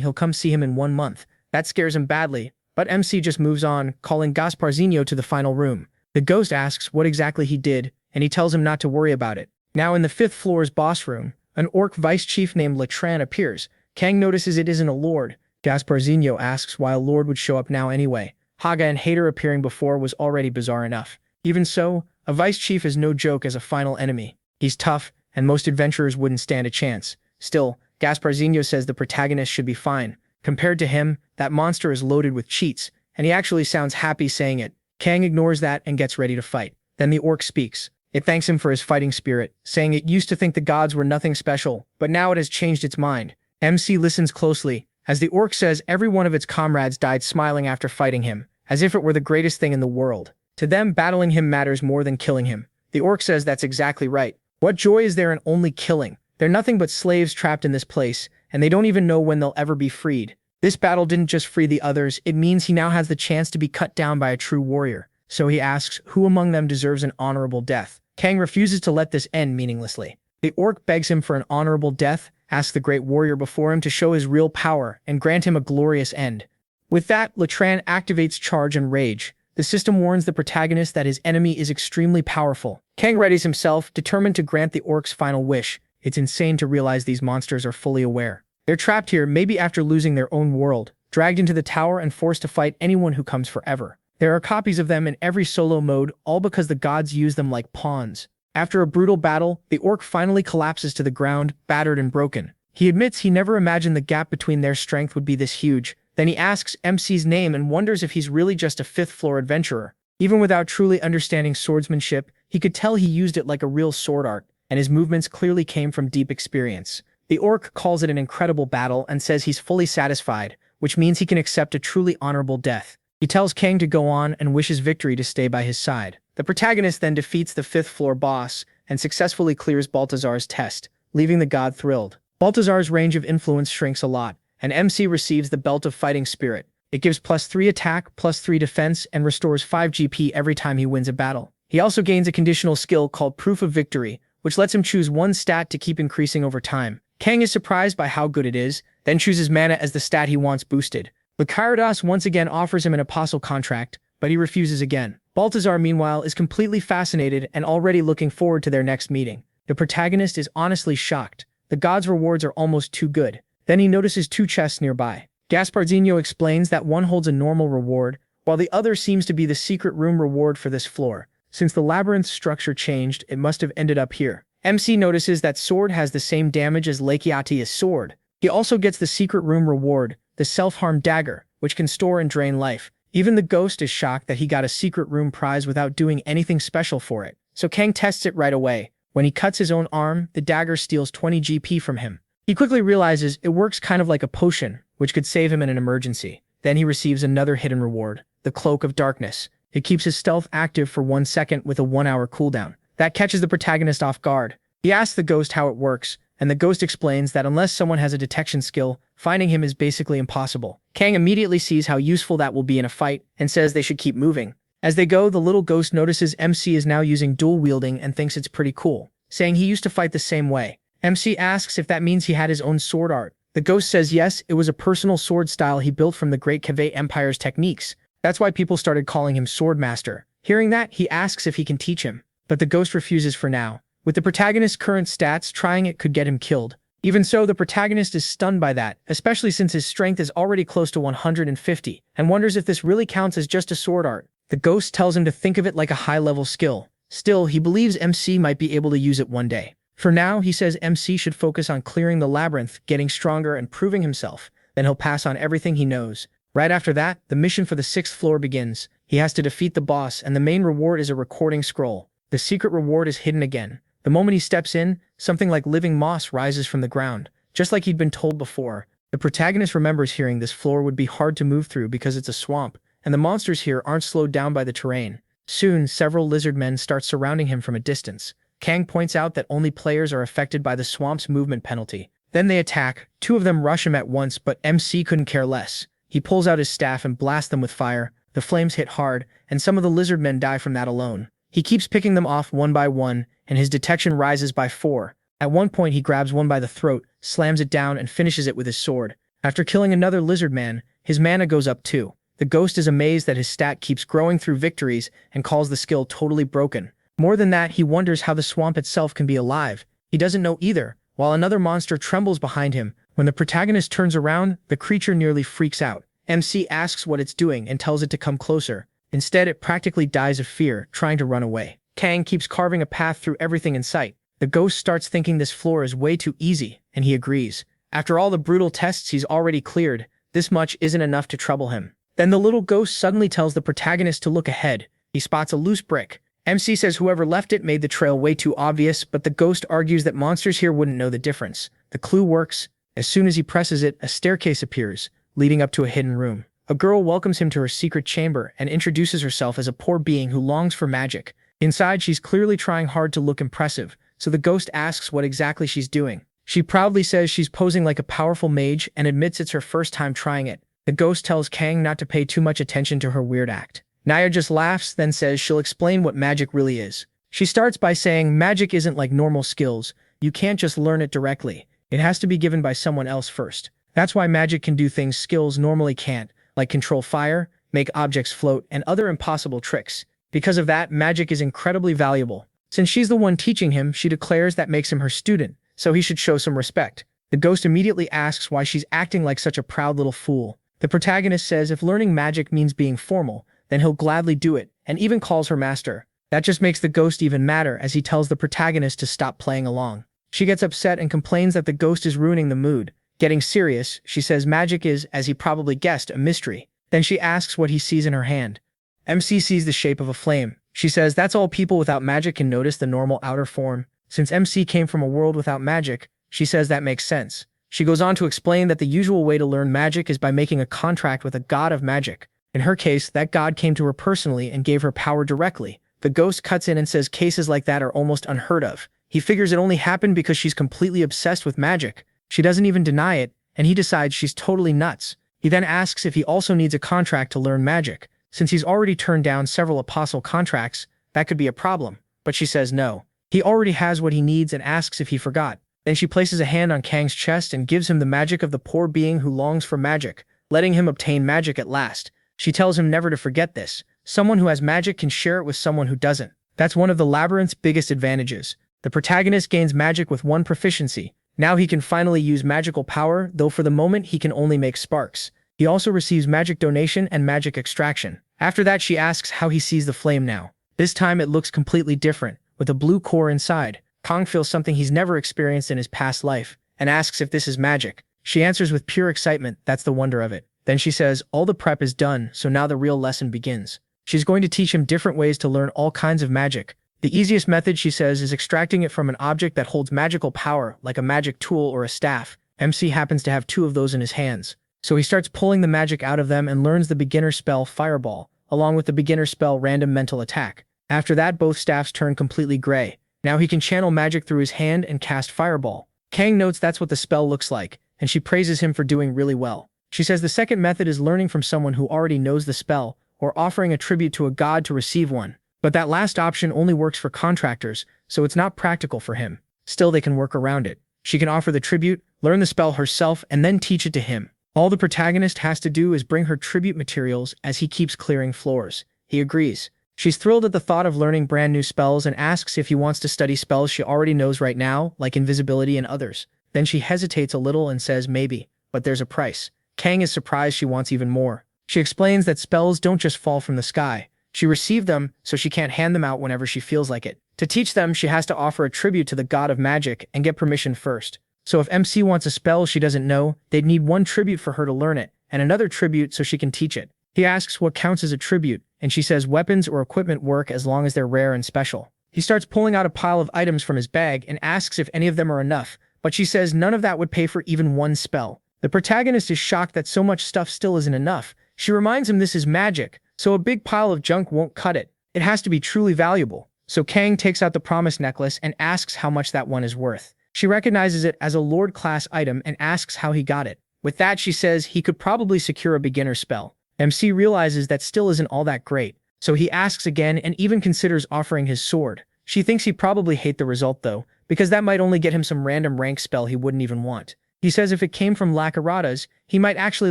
he'll come see him in 1 month. That scares him badly, but MC just moves on, calling Gasparzinho to the final room. The ghost asks what exactly he did, and he tells him not to worry about it. Now in the 5th floor's boss room, an orc vice chief named Latran appears. Kang notices it isn't a lord. Gasparzinho asks why a lord would show up now anyway. Haga and Hater appearing before was already bizarre enough. Even so, a vice chief is no joke as a final enemy. He's tough, and most adventurers wouldn't stand a chance. Still, Gasparzinho says the protagonist should be fine. Compared to him, that monster is loaded with cheats, and he actually sounds happy saying it. Kang ignores that and gets ready to fight. Then the orc speaks. It thanks him for his fighting spirit, saying it used to think the gods were nothing special, but now it has changed its mind. MC listens closely, as the orc says every one of its comrades died smiling after fighting him, as if it were the greatest thing in the world. To them, battling him matters more than killing him. The orc says that's exactly right. What joy is there in only killing? They're nothing but slaves trapped in this place, and they don't even know when they'll ever be freed. This battle didn't just free the others, it means he now has the chance to be cut down by a true warrior. So he asks who among them deserves an honorable death. Kang refuses to let this end meaninglessly. The orc begs him for an honorable death, asks the great warrior before him to show his real power and grant him a glorious end. With that, Latran activates Charge and Rage. The system warns the protagonist that his enemy is extremely powerful. Kang readies himself, determined to grant the orc's final wish. It's insane to realize these monsters are fully aware. They're trapped here, maybe after losing their own world, dragged into the tower and forced to fight anyone who comes forever. There are copies of them in every solo mode, all because the gods use them like pawns. After a brutal battle, the orc finally collapses to the ground, battered and broken. He admits he never imagined the gap between their strength would be this huge. Then he asks MC's name and wonders if he's really just a 5th-floor adventurer. Even without truly understanding swordsmanship, he could tell he used it like a real sword art, and his movements clearly came from deep experience. The orc calls it an incredible battle and says he's fully satisfied, which means he can accept a truly honorable death. He tells Kang to go on and wishes victory to stay by his side. The protagonist then defeats the 5th-floor boss and successfully clears Baltazar's test, leaving the god thrilled. Baltazar's range of influence shrinks a lot, and MC receives the Belt of Fighting Spirit. It gives +3 attack, +3 defense, and restores 5 GP every time he wins a battle. He also gains a conditional skill called Proof of Victory, which lets him choose one stat to keep increasing over time. Kang is surprised by how good it is, then chooses mana as the stat he wants boosted. Lycarados once again offers him an apostle contract, but he refuses again. Baltazar, meanwhile, is completely fascinated and already looking forward to their next meeting. The protagonist is honestly shocked. The god's rewards are almost too good. Then he notices 2 chests nearby. Gasparzinho explains that one holds a normal reward, while the other seems to be the secret room reward for this floor. Since the labyrinth's structure changed, it must have ended up here. MC notices that sword has the same damage as Lakiati's sword. He also gets the secret room reward, the self-harm dagger, which can store and drain life. Even the ghost is shocked that he got a secret room prize without doing anything special for it. So Kang tests it right away. When he cuts his own arm, the dagger steals 20 GP from him. He quickly realizes it works kind of like a potion, which could save him in an emergency. Then he receives another hidden reward, the Cloak of Darkness. It keeps his stealth active for 1 second with a 1-hour cooldown. That catches the protagonist off guard. He asks the ghost how it works, and the ghost explains that unless someone has a detection skill, finding him is basically impossible. Kang immediately sees how useful that will be in a fight, and says they should keep moving. As they go, the little ghost notices MC is now using dual wielding and thinks it's pretty cool, saying he used to fight the same way. MC asks if that means he had his own sword art. The ghost says yes, it was a personal sword style he built from the Great Kaveh Empire's techniques. That's why people started calling him Swordmaster. Hearing that, he asks if he can teach him, but the ghost refuses for now. With the protagonist's current stats, trying it could get him killed. Even so, the protagonist is stunned by that, especially since his strength is already close to 150, and wonders if this really counts as just a sword art. The ghost tells him to think of it like a high-level skill. Still, he believes MC might be able to use it one day. For now, he says MC should focus on clearing the labyrinth, getting stronger, and proving himself. Then he'll pass on everything he knows. Right after that, the mission for the 6th floor begins. He has to defeat the boss, and the main reward is a recording scroll. The secret reward is hidden again. The moment he steps in, something like living moss rises from the ground, just like he'd been told before. The protagonist remembers hearing this floor would be hard to move through because it's a swamp, and the monsters here aren't slowed down by the terrain. Soon, several lizard men start surrounding him from a distance. Kang points out that only players are affected by the swamp's movement penalty. Then they attack. 2 of them rush him at once, but MC couldn't care less. He pulls out his staff and blasts them with fire. The flames hit hard, and some of the lizard men die from that alone. He keeps picking them off one by one, and his detection rises by 4. At one point he grabs one by the throat, slams it down, and finishes it with his sword. After killing another lizard man, his mana goes up too. The ghost is amazed that his stat keeps growing through victories and calls the skill totally broken. More than that, he wonders how the swamp itself can be alive. He doesn't know either, while another monster trembles behind him. When the protagonist turns around, the creature nearly freaks out. MC asks what it's doing and tells it to come closer. Instead, it practically dies of fear, trying to run away. Kang keeps carving a path through everything in sight. The ghost starts thinking this floor is way too easy, and he agrees. After all the brutal tests he's already cleared, this much isn't enough to trouble him. Then the little ghost suddenly tells the protagonist to look ahead. He spots a loose brick. MC says whoever left it made the trail way too obvious, but the ghost argues that monsters here wouldn't know the difference. The clue works. As soon as he presses it, a staircase appears, leading up to a hidden room. A girl welcomes him to her secret chamber and introduces herself as a poor being who longs for magic. Inside, she's clearly trying hard to look impressive, so the ghost asks what exactly she's doing. She proudly says she's posing like a powerful mage and admits it's her first time trying it. The ghost tells Kang not to pay too much attention to her weird act. Naya just laughs, then says she'll explain what magic really is. She starts by saying magic isn't like normal skills. You can't just learn it directly. It has to be given by someone else first. That's why magic can do things skills normally can't, like control fire, make objects float, and other impossible tricks. Because of that, magic is incredibly valuable. Since she's the one teaching him, she declares that makes him her student, so he should show some respect. The ghost immediately asks why she's acting like such a proud little fool. The protagonist says if learning magic means being formal, then he'll gladly do it, and even calls her master. That just makes the ghost even madder as he tells the protagonist to stop playing along. She gets upset and complains that the ghost is ruining the mood. Getting serious, she says magic is, as he probably guessed, a mystery. Then she asks what he sees in her hand. MC sees the shape of a flame. She says that's all people without magic can notice, the normal outer form. Since MC came from a world without magic, she says that makes sense. She goes on to explain that the usual way to learn magic is by making a contract with a god of magic. In her case, that god came to her personally and gave her power directly. The ghost cuts in and says cases like that are almost unheard of. He figures it only happened because she's completely obsessed with magic. She doesn't even deny it, and he decides she's totally nuts. He then asks if he also needs a contract to learn magic. Since he's already turned down several apostle contracts, that could be a problem. But she says no. He already has what he needs and asks if he forgot. Then she places a hand on Kang's chest and gives him the magic of the poor being who longs for magic, letting him obtain magic at last. She tells him never to forget this. Someone who has magic can share it with someone who doesn't. That's one of the labyrinth's biggest advantages. The protagonist gains magic with one proficiency. Now he can finally use magical power, though for the moment he can only make sparks. He also receives magic donation and magic extraction. After that, she asks how he sees the flame now. This time it looks completely different, with a blue core inside. Kang feels something he's never experienced in his past life, and asks if this is magic. She answers with pure excitement, that's the wonder of it. Then she says, all the prep is done, so now the real lesson begins. She's going to teach him different ways to learn all kinds of magic. The easiest method, she says, is extracting it from an object that holds magical power, like a magic tool or a staff. MC happens to have two of those in his hands. So he starts pulling the magic out of them and learns the beginner spell Fireball, along with the beginner spell Random Mental Attack. After that, both staffs turn completely gray. Now he can channel magic through his hand and cast Fireball. Kang notes that's what the spell looks like, and she praises him for doing really well. She says the second method is learning from someone who already knows the spell, or offering a tribute to a god to receive one. But that last option only works for contractors, so it's not practical for him. Still, they can work around it. She can offer the tribute, learn the spell herself, and then teach it to him. All the protagonist has to do is bring her tribute materials as he keeps clearing floors. He agrees. She's thrilled at the thought of learning brand new spells and asks if he wants to study spells she already knows right now, like invisibility and others. Then she hesitates a little and says maybe, but there's a price. Kang is surprised she wants even more. She explains that spells don't just fall from the sky. She received them, so she can't hand them out whenever she feels like it. To teach them, she has to offer a tribute to the god of magic and get permission first. So if MC wants a spell she doesn't know, they'd need one tribute for her to learn it, and another tribute so she can teach it. He asks what counts as a tribute, and she says weapons or equipment work as long as they're rare and special. He starts pulling out a pile of items from his bag and asks if any of them are enough, but she says none of that would pay for even one spell. The protagonist is shocked that so much stuff still isn't enough. She reminds him this is magic, so a big pile of junk won't cut it. It has to be truly valuable. So Kang takes out the promise necklace and asks how much that one is worth. She recognizes it as a Lord-class item and asks how he got it. With that, she says he could probably secure a beginner spell. MC realizes that still isn't all that great, so he asks again and even considers offering his sword. She thinks he'd probably hate the result though, because that might only get him some random rank spell he wouldn't even want. He says if it came from Lakarada's, he might actually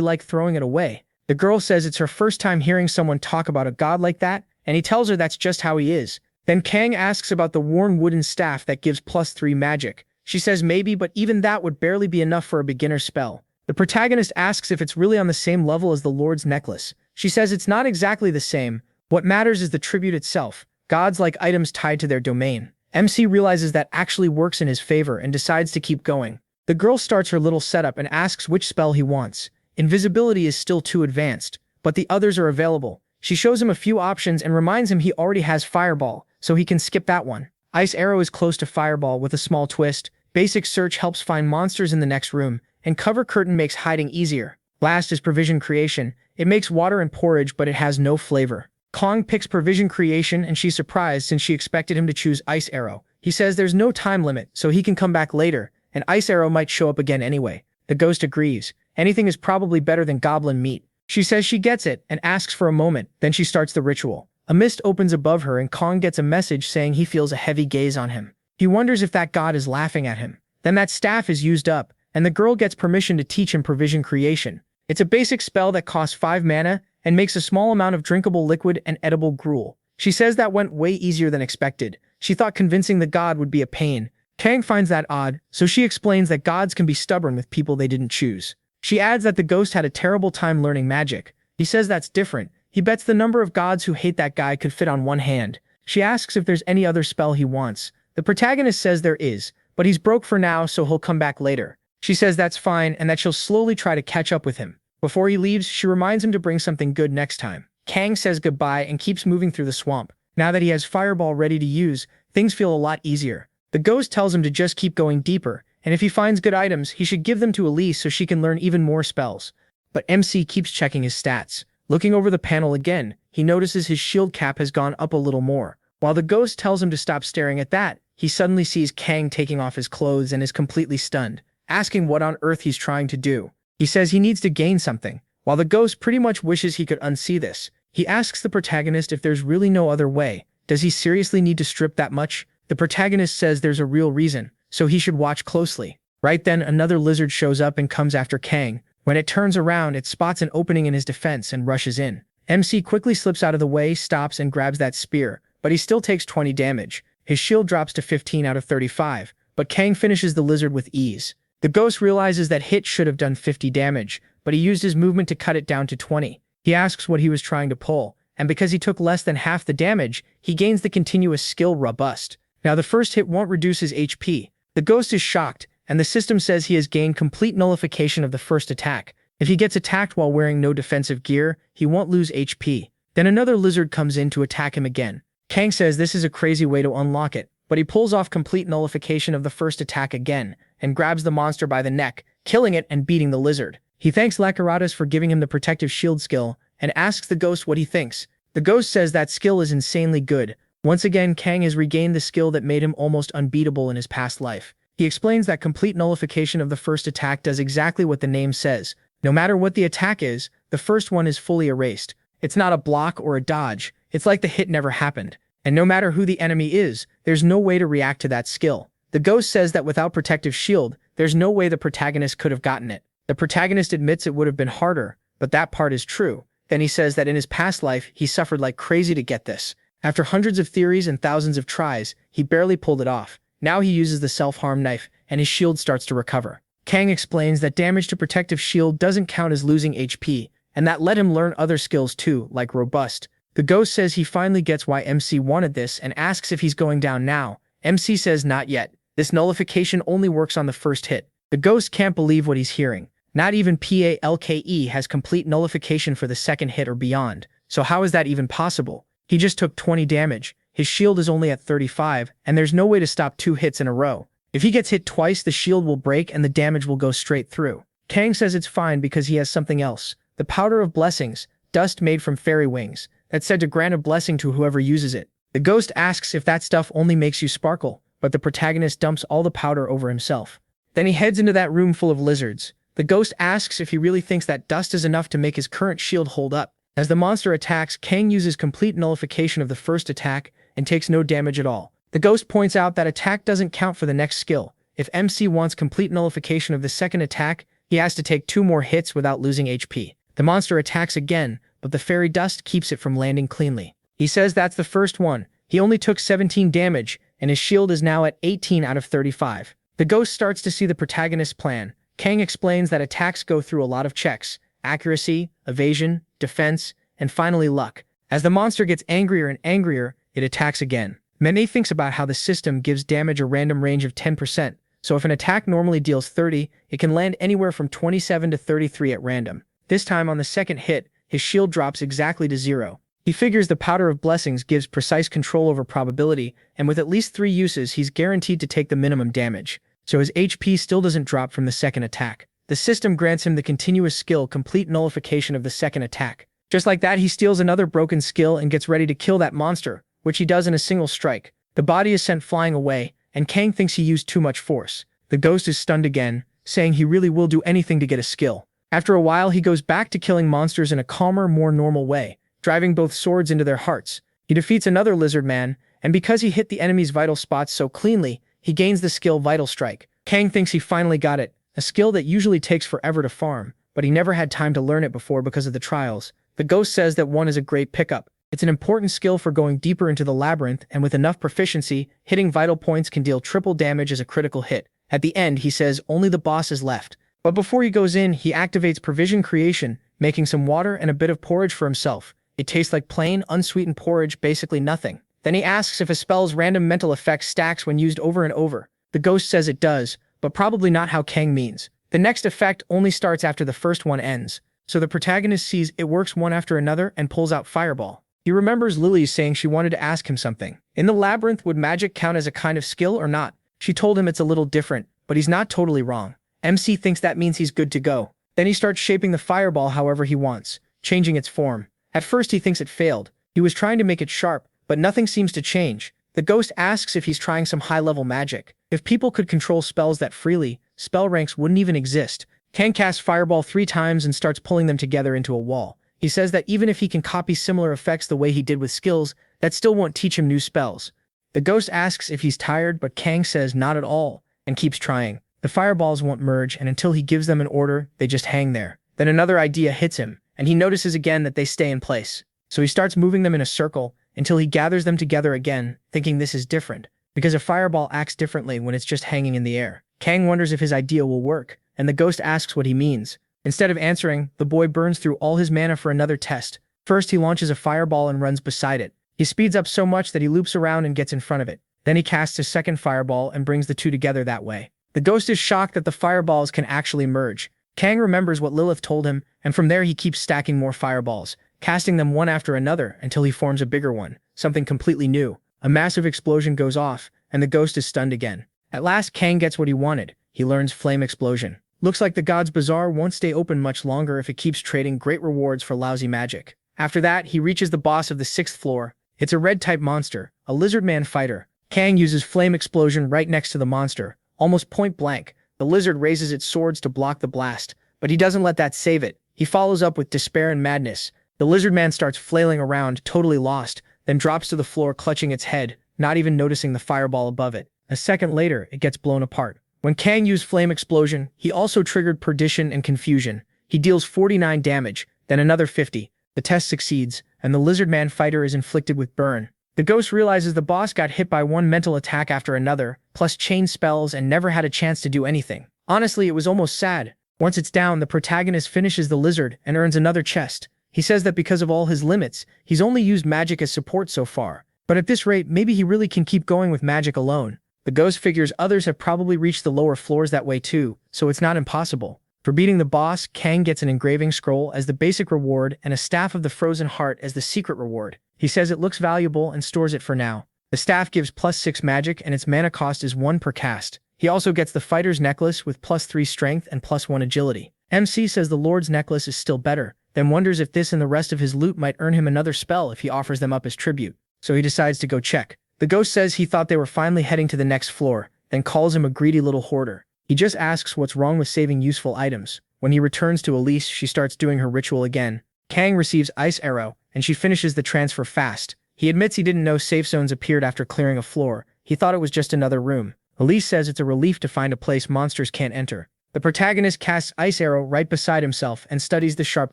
like throwing it away. The girl says it's her first time hearing someone talk about a god like that, and he tells her that's just how he is. Then Kang asks about the worn wooden staff that gives +3 magic. She says maybe, but even that would barely be enough for a beginner spell. The protagonist asks if it's really on the same level as the Lord's necklace. She says it's not exactly the same. What matters is the tribute itself. Gods like items tied to their domain. MC realizes that actually works in his favor and decides to keep going. The girl starts her little setup and asks which spell he wants. Invisibility is still too advanced, but the others are available. She shows him a few options and reminds him he already has Fireball, so he can skip that one. Ice Arrow is close to Fireball with a small twist. Basic Search helps find monsters in the next room, and Cover Curtain makes hiding easier. Last is Provision Creation. It makes water and porridge, but it has no flavor. Kong picks Provision Creation, and she's surprised since she expected him to choose Ice Arrow. He says there's no time limit, so he can come back later, and Ice Arrow might show up again anyway. The ghost agrees. Anything is probably better than goblin meat. She says she gets it and asks for a moment, then she starts the ritual. A mist opens above her and Kong gets a message saying he feels a heavy gaze on him. He wonders if that god is laughing at him. Then that staff is used up, and the girl gets permission to teach him Provision Creation. It's a basic spell that costs 5 mana and makes a small amount of drinkable liquid and edible gruel. She says that went way easier than expected. She thought convincing the god would be a pain. Kang finds that odd, so she explains that gods can be stubborn with people they didn't choose. She adds that the ghost had a terrible time learning magic. He says that's different. He bets the number of gods who hate that guy could fit on one hand. She asks if there's any other spell he wants. The protagonist says there is, but he's broke for now, so he'll come back later. She says that's fine and that she'll slowly try to catch up with him. Before he leaves, she reminds him to bring something good next time. Kang says goodbye and keeps moving through the swamp. Now that he has Fireball ready to use, things feel a lot easier. The ghost tells him to just keep going deeper, and if he finds good items, he should give them to Elise so she can learn even more spells. But MC keeps checking his stats. Looking over the panel again, he notices his shield cap has gone up a little more. While the ghost tells him to stop staring at that, he suddenly sees Kang taking off his clothes and is completely stunned, asking what on earth he's trying to do. He says he needs to gain something. While the ghost pretty much wishes he could unsee this, he asks the protagonist if there's really no other way. Does he seriously need to strip that much? The protagonist says there's a real reason, so he should watch closely. Right then, another lizard shows up and comes after Kang. When it turns around, it spots an opening in his defense and rushes in. MC quickly slips out of the way, stops and grabs that spear, but he still takes 20 damage. His shield drops to 15 out of 35, but Kang finishes the lizard with ease. The ghost realizes that hit should have done 50 damage, but he used his movement to cut it down to 20. He asks what he was trying to pull, and because he took less than half the damage, he gains the continuous skill Robust. Now the first hit won't reduce his HP. The ghost is shocked, and the system says he has gained complete nullification of the first attack. If he gets attacked while wearing no defensive gear, he won't lose HP. Then another lizard comes in to attack him again. Kang says this is a crazy way to unlock it, but he pulls off complete nullification of the first attack again, and grabs the monster by the neck, killing it and beating the lizard. He thanks Lakarada's for giving him the protective shield skill, and asks the ghost what he thinks. The ghost says that skill is insanely good. Once again, Kang has regained the skill that made him almost unbeatable in his past life. He explains that complete nullification of the first attack does exactly what the name says. No matter what the attack is, the first one is fully erased. It's not a block or a dodge. It's like the hit never happened. And no matter who the enemy is, there's no way to react to that skill. The ghost says that without protective shield, there's no way the protagonist could have gotten it. The protagonist admits it would have been harder, but that part is true. Then he says that in his past life, he suffered like crazy to get this. After hundreds of theories and thousands of tries, he barely pulled it off. Now he uses the self-harm knife, and his shield starts to recover. Kang explains that damage to protective shield doesn't count as losing HP, and that let him learn other skills too, like Robust. The ghost says he finally gets why MC wanted this and asks if he's going down now. MC says not yet. This nullification only works on the first hit. The ghost can't believe what he's hearing. Not even PALKE has complete nullification for the second hit or beyond, so how is that even possible? He just took 20 damage, his shield is only at 35, and there's no way to stop 2 hits in a row. If he gets hit twice, the shield will break and the damage will go straight through. Kang says it's fine because he has something else. The Powder of Blessings, dust made from fairy wings, that's said to grant a blessing to whoever uses it. The ghost asks if that stuff only makes you sparkle, but the protagonist dumps all the powder over himself. Then he heads into that room full of lizards. The ghost asks if he really thinks that dust is enough to make his current shield hold up. As the monster attacks, Kang uses complete nullification of the first attack and takes no damage at all. The ghost points out that attack doesn't count for the next skill. If MC wants complete nullification of the second attack, he has to take 2 more hits without losing HP. The monster attacks again, but the fairy dust keeps it from landing cleanly. He says that's the first one. He only took 17 damage, and his shield is now at 18 out of 35. The ghost starts to see the protagonist's plan. Kang explains that attacks go through a lot of checks: accuracy, evasion, defense, and finally luck. As the monster gets angrier and angrier, it attacks again. Mane thinks about how the system gives damage a random range of 10%, so if an attack normally deals 30, it can land anywhere from 27 to 33 at random. This time on the second hit, his shield drops exactly to 0. He figures the Powder of Blessings gives precise control over probability, and with at least 3 uses he's guaranteed to take the minimum damage, so his HP still doesn't drop from the second attack. The system grants him the continuous skill Complete Nullification of the second attack. Just like that, he steals another broken skill and gets ready to kill that monster, which he does in a single strike. The body is sent flying away, and Kang thinks he used too much force. The ghost is stunned again, saying he really will do anything to get a skill. After a while, he goes back to killing monsters in a calmer, more normal way, driving both swords into their hearts. He defeats another lizard man, and because he hit the enemy's vital spots so cleanly, he gains the skill Vital Strike. Kang thinks he finally got it, a skill that usually takes forever to farm, but he never had time to learn it before because of the trials. The ghost says that one is a great pickup. It's an important skill for going deeper into the labyrinth, and with enough proficiency, hitting vital points can deal triple damage as a critical hit. At the end, he says only the boss is left. But before he goes in, he activates Provision Creation, making some water and a bit of porridge for himself. It tastes like plain, unsweetened porridge, basically nothing. Then he asks if a spell's random mental effect stacks when used over and over. The ghost says it does, but probably not how Kang means. The next effect only starts after the first one ends, so the protagonist sees it works one after another and pulls out Fireball. He remembers Lily's saying she wanted to ask him something. In the labyrinth, would magic count as a kind of skill or not? She told him it's a little different, but he's not totally wrong. MC thinks that means he's good to go. Then he starts shaping the fireball however he wants, changing its form. At first he thinks it failed. He was trying to make it sharp, but nothing seems to change. The ghost asks if he's trying some high-level magic. If people could control spells that freely, spell ranks wouldn't even exist. Kang casts Fireball 3 times and starts pulling them together into a wall. He says that even if he can copy similar effects the way he did with skills, that still won't teach him new spells. The ghost asks if he's tired, but Kang says not at all, and keeps trying. The fireballs won't merge, and until he gives them an order, they just hang there. Then another idea hits him, and he notices again that they stay in place. So he starts moving them in a circle, until he gathers them together again, thinking this is different, because a fireball acts differently when it's just hanging in the air. Kang wonders if his idea will work, and the ghost asks what he means. Instead of answering, the boy burns through all his mana for another test. First, he launches a fireball and runs beside it. He speeds up so much that he loops around and gets in front of it. Then he casts his second fireball and brings the two together that way. The ghost is shocked that the fireballs can actually merge. Kang remembers what Lilith told him, and from there he keeps stacking more fireballs, casting them one after another until he forms a bigger one, something completely new. A massive explosion goes off, and the ghost is stunned again. At last, Kang gets what he wanted. He learns Flame Explosion. Looks like the God's Bazaar won't stay open much longer if it keeps trading great rewards for lousy magic. After that, he reaches the boss of the 6th floor. It's a red-type monster, a lizard man fighter. Kang uses Flame Explosion right next to the monster. Almost point blank, the lizard raises its swords to block the blast, but he doesn't let that save it. He follows up with Despair and Madness. The lizard man starts flailing around, totally lost, then drops to the floor clutching its head, not even noticing the fireball above it. A second later, it gets blown apart. When Kang used Flame Explosion, he also triggered Perdition and Confusion. He deals 49 damage, then another 50. The test succeeds, and the lizard man fighter is inflicted with burn. The ghost realizes the boss got hit by one mental attack after another, plus chain spells, and never had a chance to do anything. Honestly, it was almost sad. Once it's down, the protagonist finishes the lizard and earns another chest. He says that because of all his limits, he's only used magic as support so far. But at this rate, maybe he really can keep going with magic alone. The ghost figures others have probably reached the lower floors that way too, so it's not impossible. For beating the boss, Kang gets an engraving scroll as the basic reward and a Staff of the Frozen Heart as the secret reward. He says it looks valuable and stores it for now. The staff gives +6 magic and its mana cost is 1 per cast. He also gets the Fighter's Necklace with +3 strength and +1 agility. MC says the Lord's Necklace is still better, then wonders if this and the rest of his loot might earn him another spell if he offers them up as tribute. So he decides to go check. The ghost says he thought they were finally heading to the next floor, then calls him a greedy little hoarder. He just asks what's wrong with saving useful items. When he returns to Elise, she starts doing her ritual again. Kang receives Ice Arrow, and she finishes the transfer fast. He admits he didn't know safe zones appeared after clearing a floor. He thought it was just another room. Elise says it's a relief to find a place monsters can't enter. The protagonist casts ice arrow right beside himself and studies the sharp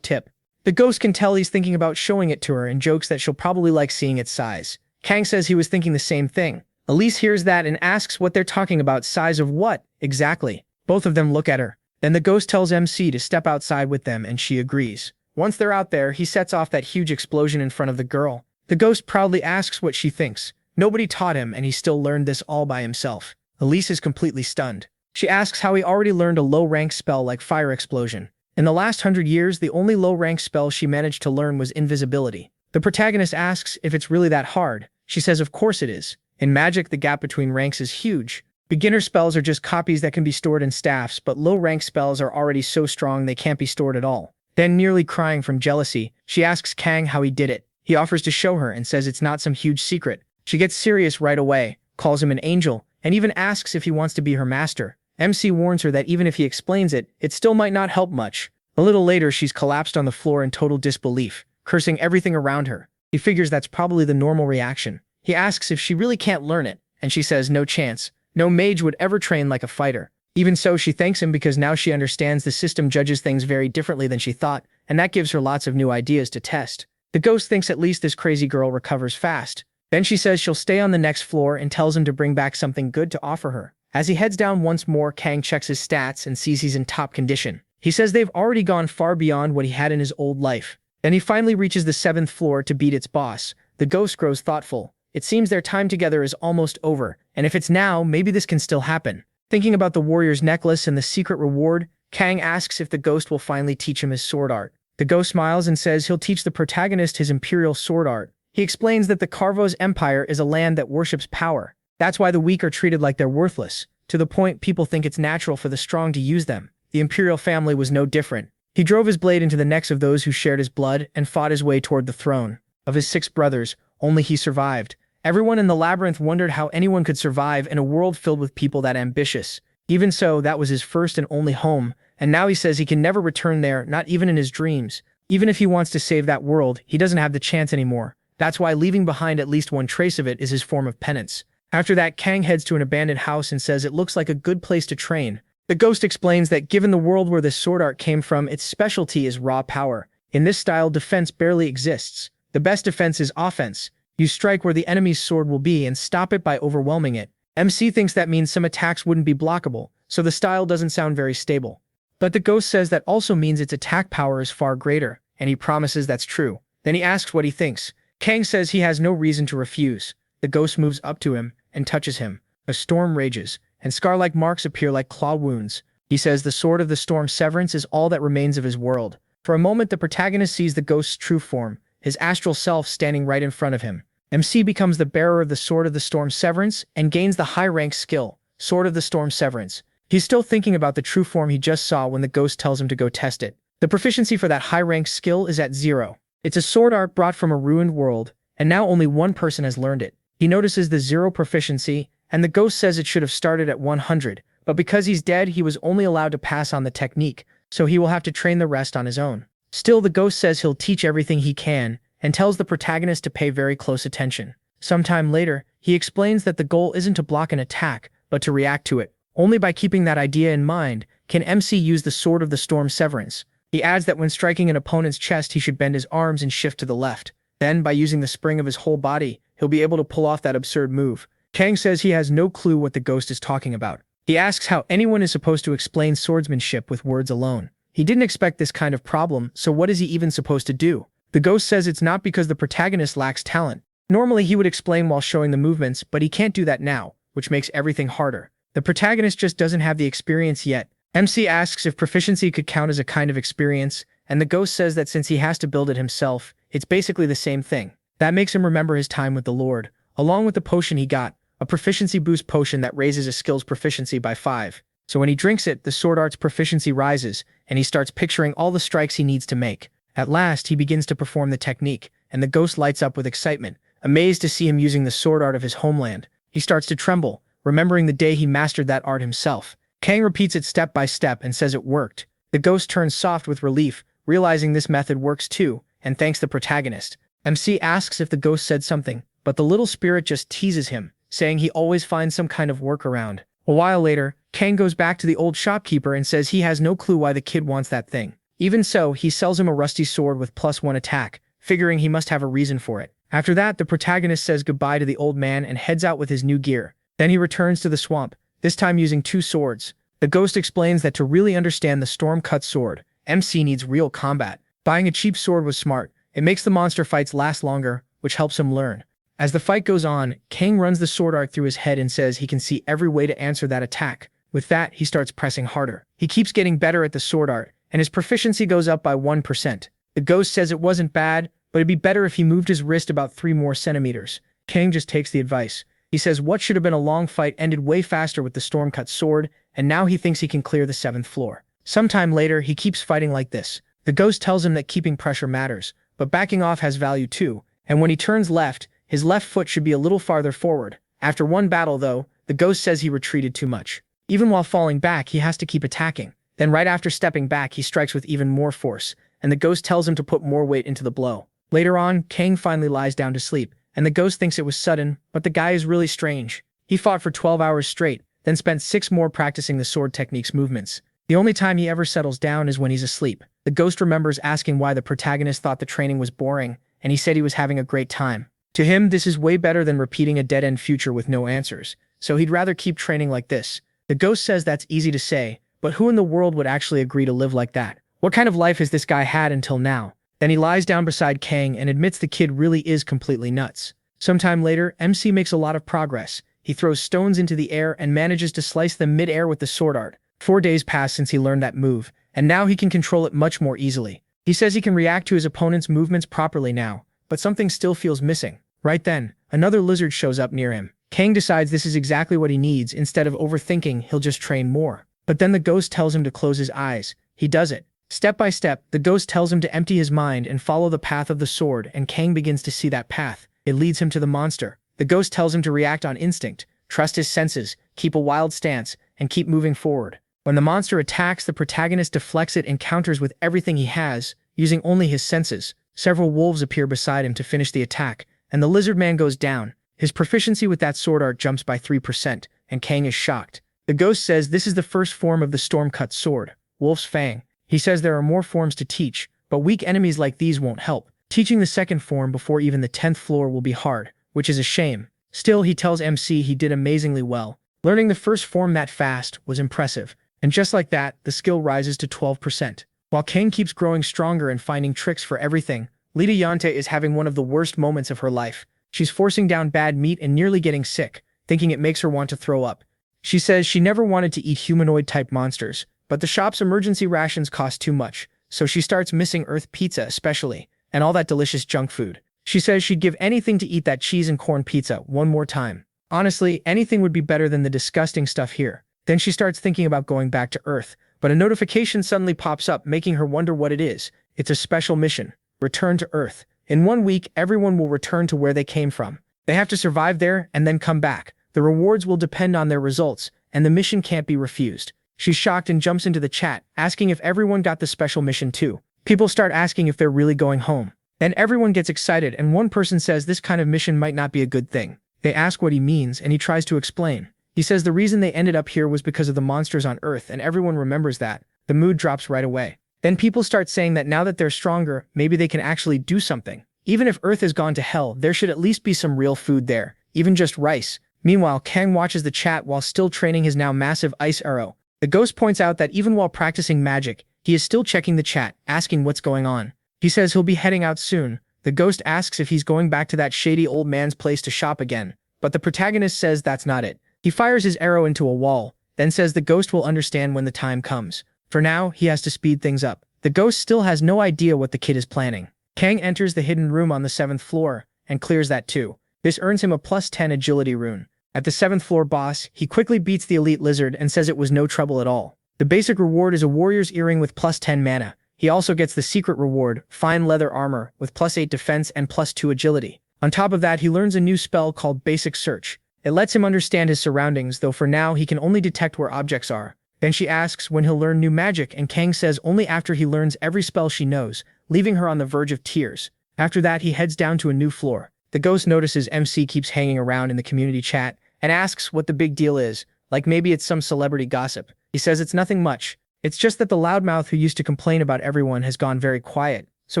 tip. The ghost can tell he's thinking about showing it to her and jokes that she'll probably like seeing its size. Kang says he was thinking the same thing. Elise hears that and asks what they're talking about. Size of what, exactly? Both of them look at her. Then the ghost tells MC to step outside with them and she agrees. Once they're out there, he sets off that huge explosion in front of the girl. The ghost proudly asks what she thinks. Nobody taught him and he still learned this all by himself. Elise is completely stunned. She asks how he already learned a low-rank spell like fire explosion. In the last 100 years, the only low-rank spell she managed to learn was invisibility. The protagonist asks if it's really that hard. She says of course it is. In magic, the gap between ranks is huge. Beginner spells are just copies that can be stored in staffs, but low-rank spells are already so strong they can't be stored at all. Then, nearly crying from jealousy, she asks Kang how he did it. He offers to show her and says it's not some huge secret. She gets serious right away, calls him an angel, and even asks if he wants to be her master. MC warns her that even if he explains it, it still might not help much. A little later, she's collapsed on the floor in total disbelief, cursing everything around her. He figures that's probably the normal reaction. He asks if she really can't learn it, and she says no chance. No mage would ever train like a fighter. Even so, she thanks him because now she understands the system judges things very differently than she thought, and that gives her lots of new ideas to test. The ghost thinks at least this crazy girl recovers fast. Then she says she'll stay on the next floor and tells him to bring back something good to offer her. As he heads down once more, Kang checks his stats and sees he's in top condition. He says they've already gone far beyond what he had in his old life. Then he finally reaches the 7th floor to beat its boss. The ghost grows thoughtful. It seems their time together is almost over, and if it's now, maybe this can still happen. Thinking about the warrior's necklace and the secret reward, Kang asks if the ghost will finally teach him his sword art. The ghost smiles and says he'll teach the protagonist his imperial sword art. He explains that the Carvos Empire is a land that worships power. That's why the weak are treated like they're worthless, to the point people think it's natural for the strong to use them. The imperial family was no different. He drove his blade into the necks of those who shared his blood and fought his way toward the throne. Of his 6 brothers, only he survived. Everyone in the labyrinth wondered how anyone could survive in a world filled with people that ambitious. Even so, that was his first and only home, and now he says he can never return there, not even in his dreams. Even if he wants to save that world, he doesn't have the chance anymore. That's why leaving behind at least one trace of it is his form of penance. After that, Kang heads to an abandoned house and says it looks like a good place to train. The ghost explains that given the world where this sword art came from, its specialty is raw power. In this style, defense barely exists. The best defense is offense. You strike where the enemy's sword will be and stop it by overwhelming it. MC thinks that means some attacks wouldn't be blockable, so the style doesn't sound very stable. But the ghost says that also means its attack power is far greater, and he promises that's true. Then he asks what he thinks. Kang says he has no reason to refuse. The ghost moves up to him and touches him. A storm rages, and scar-like marks appear like claw wounds. He says the sword of the storm severance is all that remains of his world. For a moment, the protagonist sees the ghost's true form, his astral self standing right in front of him. MC becomes the bearer of the Sword of the Storm Severance and gains the high-rank skill, Sword of the Storm Severance. He's still thinking about the true form he just saw when the ghost tells him to go test it. The proficiency for that high-rank skill is at 0. It's a sword art brought from a ruined world, and now only one person has learned it. He notices the 0 proficiency, and the ghost says it should have started at 100, but because he's dead, he was only allowed to pass on the technique, so he will have to train the rest on his own. Still, the ghost says he'll teach everything he can, and tells the protagonist to pay very close attention. Sometime later, he explains that the goal isn't to block an attack, but to react to it. Only by keeping that idea in mind can MC use the Sword of the Storm Severance. He adds that when striking an opponent's chest, he should bend his arms and shift to the left. Then, by using the spring of his whole body, he'll be able to pull off that absurd move. Kang says he has no clue what the ghost is talking about. He asks how anyone is supposed to explain swordsmanship with words alone. He didn't expect this kind of problem, so what is he even supposed to do? The ghost says it's not because the protagonist lacks talent. Normally he would explain while showing the movements, but he can't do that now, which makes everything harder. The protagonist just doesn't have the experience yet. MC asks if proficiency could count as a kind of experience, and the ghost says that since he has to build it himself, it's basically the same thing. That makes him remember his time with the Lord, along with the potion he got, a proficiency boost potion that raises a skill's proficiency by 5. So when he drinks it, the sword art's proficiency rises, and he starts picturing all the strikes he needs to make. At last, he begins to perform the technique, and the ghost lights up with excitement, amazed to see him using the sword art of his homeland. He starts to tremble, remembering the day he mastered that art himself. Kang repeats it step by step and says it worked. The ghost turns soft with relief, realizing this method works too, and thanks the protagonist. MC asks if the ghost said something, but the little spirit just teases him, saying he always finds some kind of workaround. A while later, Kang goes back to the old shopkeeper and says he has no clue why the kid wants that thing. Even so, he sells him a rusty sword with +1 attack, figuring he must have a reason for it. After that, the protagonist says goodbye to the old man and heads out with his new gear. Then he returns to the swamp, this time using 2 swords. The ghost explains that to really understand the storm-cut sword, MC needs real combat. Buying a cheap sword was smart. It makes the monster fights last longer, which helps him learn. As the fight goes on, Kang runs the sword art through his head and says he can see every way to answer that attack. With that, he starts pressing harder. He keeps getting better at the sword art, and his proficiency goes up by 1%. The ghost says it wasn't bad, but it'd be better if he moved his wrist about 3 more centimeters. Kang just takes the advice. He says what should have been a long fight ended way faster with the storm-cut sword, and now he thinks he can clear the 7th floor. Sometime later, he keeps fighting like this. The ghost tells him that keeping pressure matters, but backing off has value too, and when he turns left, his left foot should be a little farther forward. After one battle, though, the ghost says he retreated too much. Even while falling back, he has to keep attacking. Then right after stepping back, he strikes with even more force, and the ghost tells him to put more weight into the blow. Later on, Kang finally lies down to sleep, and the ghost thinks it was sudden, but the guy is really strange. He fought for 12 hours straight, then spent 6 more practicing the sword technique's movements. The only time he ever settles down is when he's asleep. The ghost remembers asking why the protagonist thought the training was boring, and he said he was having a great time. To him, this is way better than repeating a dead-end future with no answers, so he'd rather keep training like this. The ghost says that's easy to say, but who in the world would actually agree to live like that? What kind of life has this guy had until now? Then he lies down beside Kang and admits the kid really is completely nuts. Sometime later, MC makes a lot of progress. He throws stones into the air and manages to slice them mid-air with the sword art. 4 days pass since he learned that move, and now he can control it much more easily. He says he can react to his opponent's movements properly now, but something still feels missing. Right then, another lizard shows up near him. Kang decides this is exactly what he needs. Instead of overthinking, he'll just train more. But then the ghost tells him to close his eyes. He does it. Step by step, the ghost tells him to empty his mind and follow the path of the sword, and Kang begins to see that path. It leads him to the monster. The ghost tells him to react on instinct, trust his senses, keep a wild stance, and keep moving forward. When the monster attacks, the protagonist deflects it and counters with everything he has, using only his senses. Several wolves appear beside him to finish the attack, and the lizard man goes down. His proficiency with that sword art jumps by 3%, and Kang is shocked. The ghost says this is the first form of the storm-cut sword, Wolf's Fang. He says there are more forms to teach, but weak enemies like these won't help. Teaching the second form before even the 10th floor will be hard, which is a shame. Still, he tells MC he did amazingly well. Learning the first form that fast was impressive, and just like that, the skill rises to 12%. While Kang keeps growing stronger and finding tricks for everything, Lita Yante is having one of the worst moments of her life. She's forcing down bad meat and nearly getting sick, thinking it makes her want to throw up. She says she never wanted to eat humanoid-type monsters, but the shop's emergency rations cost too much, so she starts missing Earth pizza especially, and all that delicious junk food. She says she'd give anything to eat that cheese and corn pizza one more time. Honestly, anything would be better than the disgusting stuff here. Then she starts thinking about going back to Earth, but a notification suddenly pops up making her wonder what it is. It's a special mission. Return to Earth. In 1 week, everyone will return to where they came from. They have to survive there and then come back. The rewards will depend on their results, and the mission can't be refused. She's shocked and jumps into the chat, asking if everyone got the special mission too. People start asking if they're really going home. Then everyone gets excited and one person says this kind of mission might not be a good thing. They ask what he means and he tries to explain. He says the reason they ended up here was because of the monsters on Earth and everyone remembers that. The mood drops right away. Then people start saying that now that they're stronger, maybe they can actually do something. Even if Earth has gone to hell, there should at least be some real food there, even just rice. Meanwhile, Kang watches the chat while still training his now massive ice arrow. The ghost points out that even while practicing magic, he is still checking the chat, asking what's going on. He says he'll be heading out soon. The ghost asks if he's going back to that shady old man's place to shop again, but the protagonist says that's not it. He fires his arrow into a wall, then says the ghost will understand when the time comes. For now, he has to speed things up. The ghost still has no idea what the kid is planning. Kang enters the hidden room on the 7th floor, and clears that too. This earns him a +10 agility rune. At the 7th floor boss, he quickly beats the elite lizard and says it was no trouble at all. The basic reward is a warrior's earring with +10 mana. He also gets the secret reward, fine leather armor, with +8 defense and +2 agility. On top of that, he learns a new spell called Basic Search. It lets him understand his surroundings, though for now he can only detect where objects are. Then she asks when he'll learn new magic, and Kang says only after he learns every spell she knows, leaving her on the verge of tears. After that, he heads down to a new floor. The ghost notices MC keeps hanging around in the community chat, and asks what the big deal is, like maybe it's some celebrity gossip. He says it's nothing much. It's just that the loudmouth who used to complain about everyone has gone very quiet, so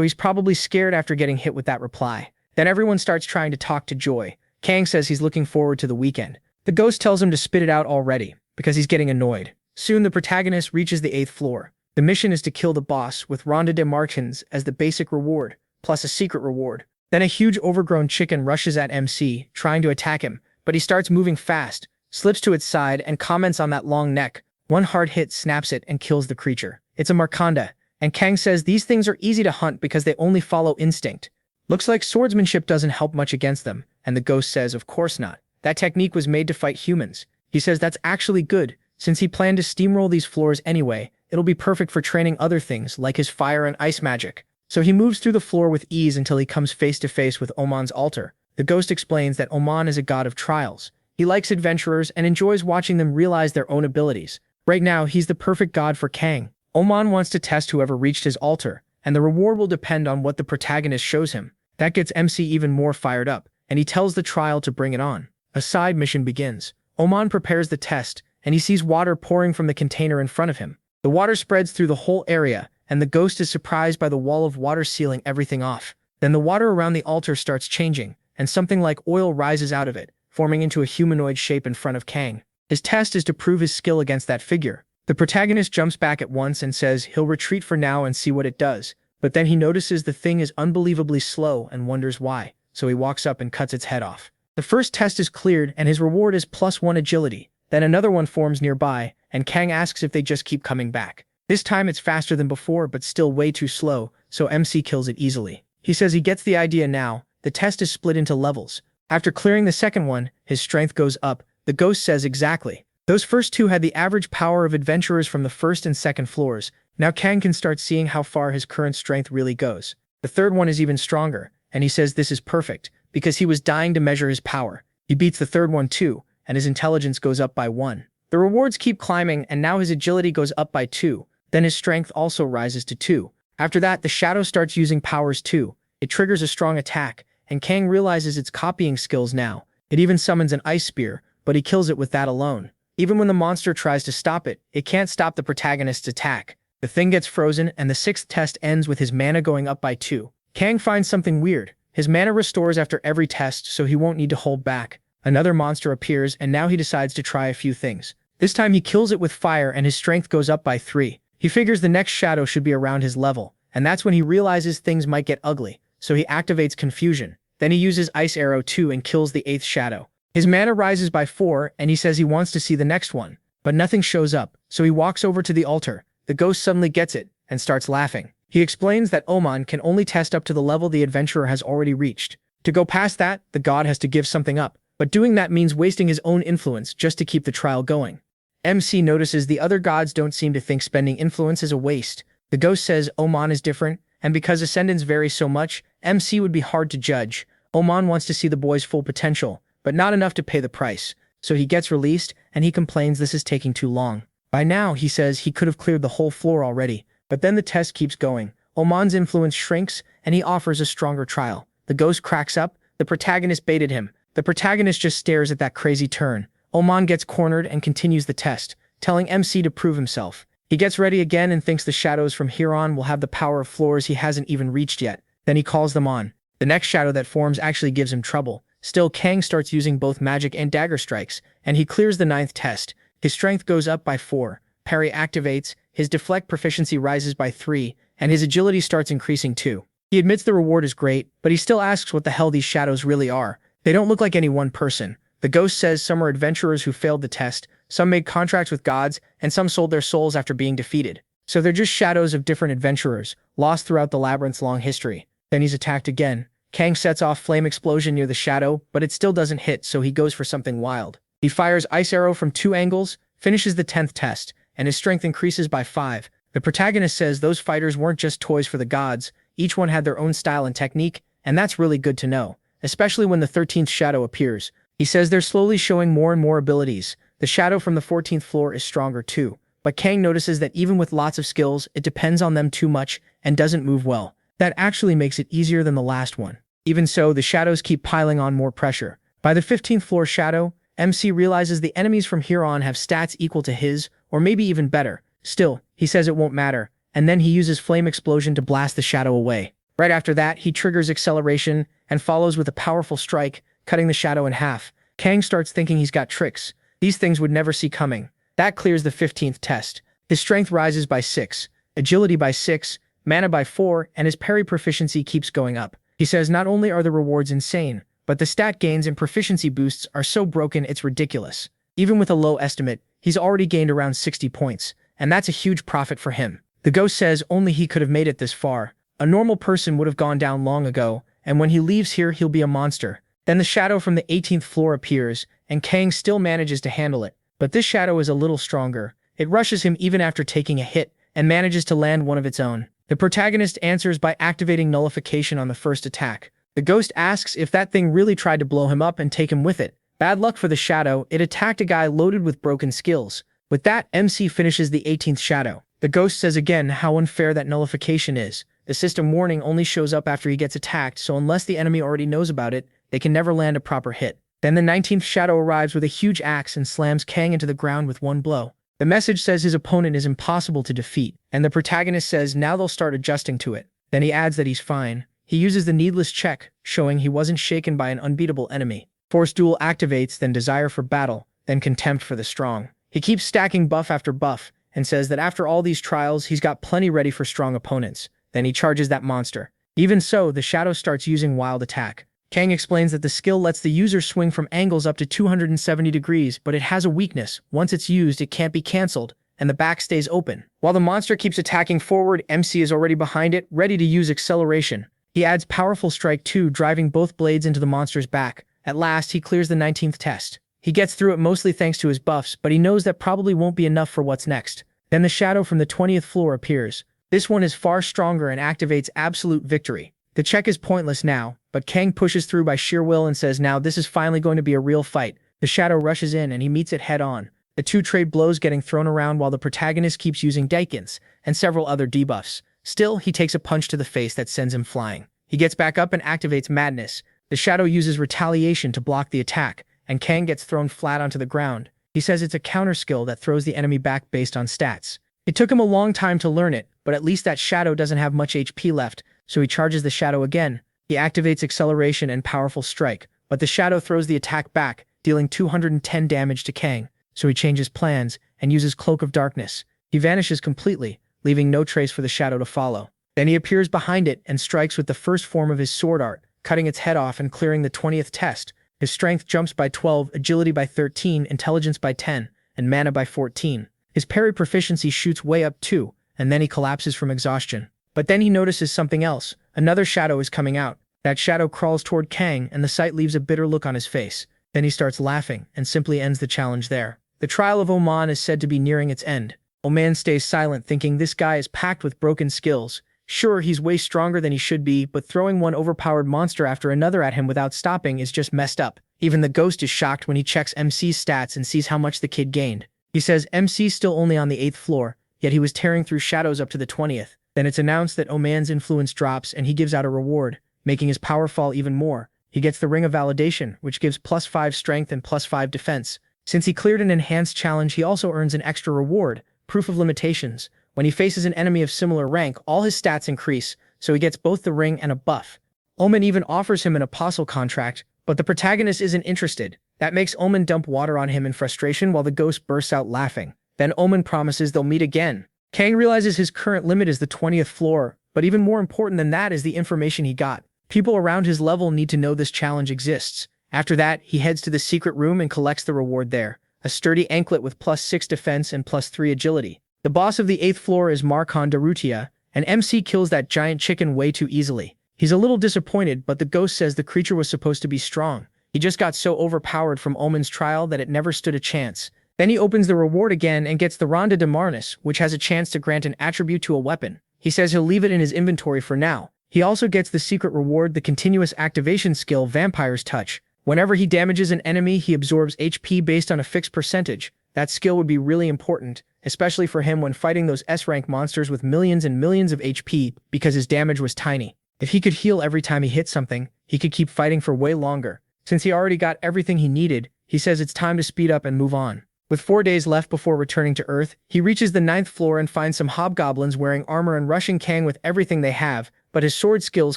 he's probably scared after getting hit with that reply. Then everyone starts trying to talk to Joy. Kang says he's looking forward to the weekend. The ghost tells him to spit it out already, because he's getting annoyed. Soon the protagonist reaches the 8th floor. The mission is to kill the boss with Ronda de Martins as the basic reward, plus a secret reward. Then a huge overgrown chicken rushes at MC, trying to attack him, but he starts moving fast, slips to its side, and comments on that long neck. One hard hit snaps it and kills the creature. It's a Marconda, and Kang says these things are easy to hunt because they only follow instinct. Looks like swordsmanship doesn't help much against them, and the ghost says of course not. That technique was made to fight humans. He says that's actually good, since he planned to steamroll these floors anyway. It'll be perfect for training other things like his fire and ice magic. So he moves through the floor with ease until he comes face to face with Oman's altar. The ghost explains that Oman is a god of trials. He likes adventurers and enjoys watching them realize their own abilities. Right now, he's the perfect god for Kang. Oman wants to test whoever reached his altar, and the reward will depend on what the protagonist shows him. That gets MC even more fired up, and he tells the trial to bring it on. A side mission begins. Oman prepares the test, and he sees water pouring from the container in front of him. The water spreads through the whole area, and the ghost is surprised by the wall of water sealing everything off. Then the water around the altar starts changing, and something like oil rises out of it, forming into a humanoid shape in front of Kang. His test is to prove his skill against that figure. The protagonist jumps back at once and says he'll retreat for now and see what it does, but then he notices the thing is unbelievably slow and wonders why, so he walks up and cuts its head off. The first test is cleared, and his reward is +1 agility. Then another one forms nearby, and Kang asks if they just keep coming back. This time it's faster than before, but still way too slow, so MC kills it easily. He says he gets the idea now. The test is split into levels. After clearing the second one, his strength goes up. The ghost says exactly. Those first two had the average power of adventurers from the first and second floors. Now Kang can start seeing how far his current strength really goes. The third one is even stronger, and he says this is perfect, because he was dying to measure his power. He beats the third one too, and his intelligence goes up by 1. The rewards keep climbing, and now his agility goes up by 2. Then his strength also rises to 2. After that, the shadow starts using powers too. It triggers a strong attack, and Kang realizes it's copying skills now. It even summons an ice spear, but he kills it with that alone. Even when the monster tries to stop it, it can't stop the protagonist's attack. The thing gets frozen, and the 6th test ends with his mana going up by 2. Kang finds something weird. His mana restores after every test, so he won't need to hold back. Another monster appears, and now he decides to try a few things. This time he kills it with fire, and his strength goes up by 3. He figures the next shadow should be around his level, and that's when he realizes things might get ugly, so he activates confusion. Then he uses Ice Arrow too and kills the 8th shadow. His mana rises by 4, and he says he wants to see the next one, but nothing shows up, so he walks over to the altar. The ghost suddenly gets it, and starts laughing. He explains that Oman can only test up to the level the adventurer has already reached. To go past that, the god has to give something up, but doing that means wasting his own influence just to keep the trial going. MC notices the other gods don't seem to think spending influence is a waste. The ghost says Oman is different, and because ascendants vary so much, MC would be hard to judge. Oman wants to see the boy's full potential, but not enough to pay the price, so he gets released, and he complains this is taking too long. By now, he says he could have cleared the whole floor already, but then the test keeps going. Oman's influence shrinks, and he offers a stronger trial. The ghost cracks up. The protagonist baited him. The protagonist just stares at that crazy turn. Oman gets cornered and continues the test, telling MC to prove himself. He gets ready again and thinks the shadows from here on will have the power of floors he hasn't even reached yet. Then he calls them on. The next shadow that forms actually gives him trouble. Still, Kang starts using both magic and dagger strikes, and he clears the 9th test. His strength goes up by 4. Parry activates, his deflect proficiency rises by 3, and his agility starts increasing too. He admits the reward is great, but he still asks what the hell these shadows really are. They don't look like any one person. The ghost says some are adventurers who failed the test, some made contracts with gods, and some sold their souls after being defeated. So they're just shadows of different adventurers, lost throughout the labyrinth's long history. Then he's attacked again. Kang sets off flame explosion near the shadow, but it still doesn't hit, so he goes for something wild. He fires Ice Arrow from 2 angles, finishes the 10th test, and his strength increases by 5. The protagonist says those fighters weren't just toys for the gods, each one had their own style and technique, and that's really good to know, especially when the 13th shadow appears. He says they're slowly showing more and more abilities. The shadow from the 14th floor is stronger too, but Kang notices that even with lots of skills, it depends on them too much and doesn't move well. That actually makes it easier than the last one. Even so, the shadows keep piling on more pressure. By the 15th floor shadow, MC realizes the enemies from here on have stats equal to his, or maybe even better. Still, he says it won't matter, and then he uses Flame Explosion to blast the shadow away. Right after that, he triggers Acceleration and follows with a powerful strike, cutting the shadow in half. Kang starts thinking he's got tricks. These things would never see coming. That clears the 15th test. His strength rises by 6, agility by 6, mana by 4, and his parry proficiency keeps going up. He says not only are the rewards insane, but the stat gains and proficiency boosts are so broken it's ridiculous. Even with a low estimate, he's already gained around 60 points, and that's a huge profit for him. The ghost says only he could have made it this far. A normal person would have gone down long ago, and when he leaves here he'll be a monster. Then the shadow from the 18th floor appears, and Kang still manages to handle it. But this shadow is a little stronger. It rushes him even after taking a hit, and manages to land one of its own. The protagonist answers by activating nullification on the first attack. The ghost asks if that thing really tried to blow him up and take him with it. Bad luck for the shadow, it attacked a guy loaded with broken skills. With that, MC finishes the 18th shadow. The ghost says again how unfair that nullification is. The system warning only shows up after he gets attacked, so unless the enemy already knows about it, they can never land a proper hit. Then the 19th shadow arrives with a huge axe and slams Kang into the ground with one blow. The message says his opponent is impossible to defeat, and the protagonist says now they'll start adjusting to it. Then he adds that he's fine. He uses the needless check, showing he wasn't shaken by an unbeatable enemy. Force Duel activates, then Desire for Battle, then Contempt for the Strong. He keeps stacking buff after buff, and says that after all these trials, he's got plenty ready for strong opponents. Then he charges that monster. Even so, the shadow starts using Wild Attack. Kang explains that the skill lets the user swing from angles up to 270 degrees, but it has a weakness. Once it's used, it can't be cancelled, and the back stays open. While the monster keeps attacking forward, MC is already behind it, ready to use Acceleration. He adds Powerful Strike 2, driving both blades into the monster's back. At last, he clears the 19th test. He gets through it mostly thanks to his buffs, but he knows that probably won't be enough for what's next. Then the shadow from the 20th floor appears. This one is far stronger and activates Absolute Victory. The check is pointless now, but Kang pushes through by sheer will and says now this is finally going to be a real fight. The shadow rushes in and he meets it head on. The two trade blows getting thrown around while the protagonist keeps using Daikins and several other debuffs. Still, he takes a punch to the face that sends him flying. He gets back up and activates Madness. The shadow uses Retaliation to block the attack, and Kang gets thrown flat onto the ground. He says it's a counter skill that throws the enemy back based on stats. It took him a long time to learn it, but at least that shadow doesn't have much HP left, so he charges the shadow again. He activates Acceleration and Powerful Strike, but the shadow throws the attack back, dealing 210 damage to Kang, so he changes plans and uses Cloak of Darkness. He vanishes completely, leaving no trace for the shadow to follow. Then he appears behind it and strikes with the first form of his sword art, cutting its head off and clearing the 20th test. His strength jumps by 12, agility by 13, intelligence by 10, and mana by 14. His parry proficiency shoots way up too, and then he collapses from exhaustion. But then he notices something else. Another shadow is coming out. That shadow crawls toward Kang, and the sight leaves a bitter look on his face. Then he starts laughing, and simply ends the challenge there. The trial of Oman is said to be nearing its end. Oman stays silent, thinking this guy is packed with broken skills. Sure, he's way stronger than he should be, but throwing one overpowered monster after another at him without stopping is just messed up. Even the ghost is shocked when he checks MC's stats and sees how much the kid gained. He says MC's still only on the 8th floor, yet he was tearing through shadows up to the 20th. Then it's announced that Oman's influence drops and he gives out a reward, making his power fall even more. He gets the Ring of Validation, which gives +5 strength and +5 defense. Since he cleared an enhanced challenge, he also earns an extra reward, Proof of Limitations. When he faces an enemy of similar rank, all his stats increase, so he gets both the ring and a buff. Omen even offers him an apostle contract, but the protagonist isn't interested. That makes Omen dump water on him in frustration while the ghost bursts out laughing. Then Omen promises they'll meet again. Kang realizes his current limit is the 20th floor, but even more important than that is the information he got. People around his level need to know this challenge exists. After that, he heads to the secret room and collects the reward there, a sturdy anklet with +6 defense and +3 agility. The boss of the 8th floor is Marcon Darutia, and MC kills that giant chicken way too easily. He's a little disappointed, but the ghost says the creature was supposed to be strong. He just got so overpowered from Omen's trial that it never stood a chance. Then he opens the reward again and gets the Ronda de Marnus, which has a chance to grant an attribute to a weapon. He says he'll leave it in his inventory for now. He also gets the secret reward, the continuous activation skill Vampire's Touch. Whenever he damages an enemy, he absorbs HP based on a fixed percentage. That skill would be really important, especially for him when fighting those S-rank monsters with millions and millions of HP because his damage was tiny. If he could heal every time he hit something, he could keep fighting for way longer. Since he already got everything he needed, He says it's time to speed up and move on. With 4 days left before returning to Earth, he reaches the 9th floor and finds some hobgoblins wearing armor and rushing Kang with everything they have, but his sword skills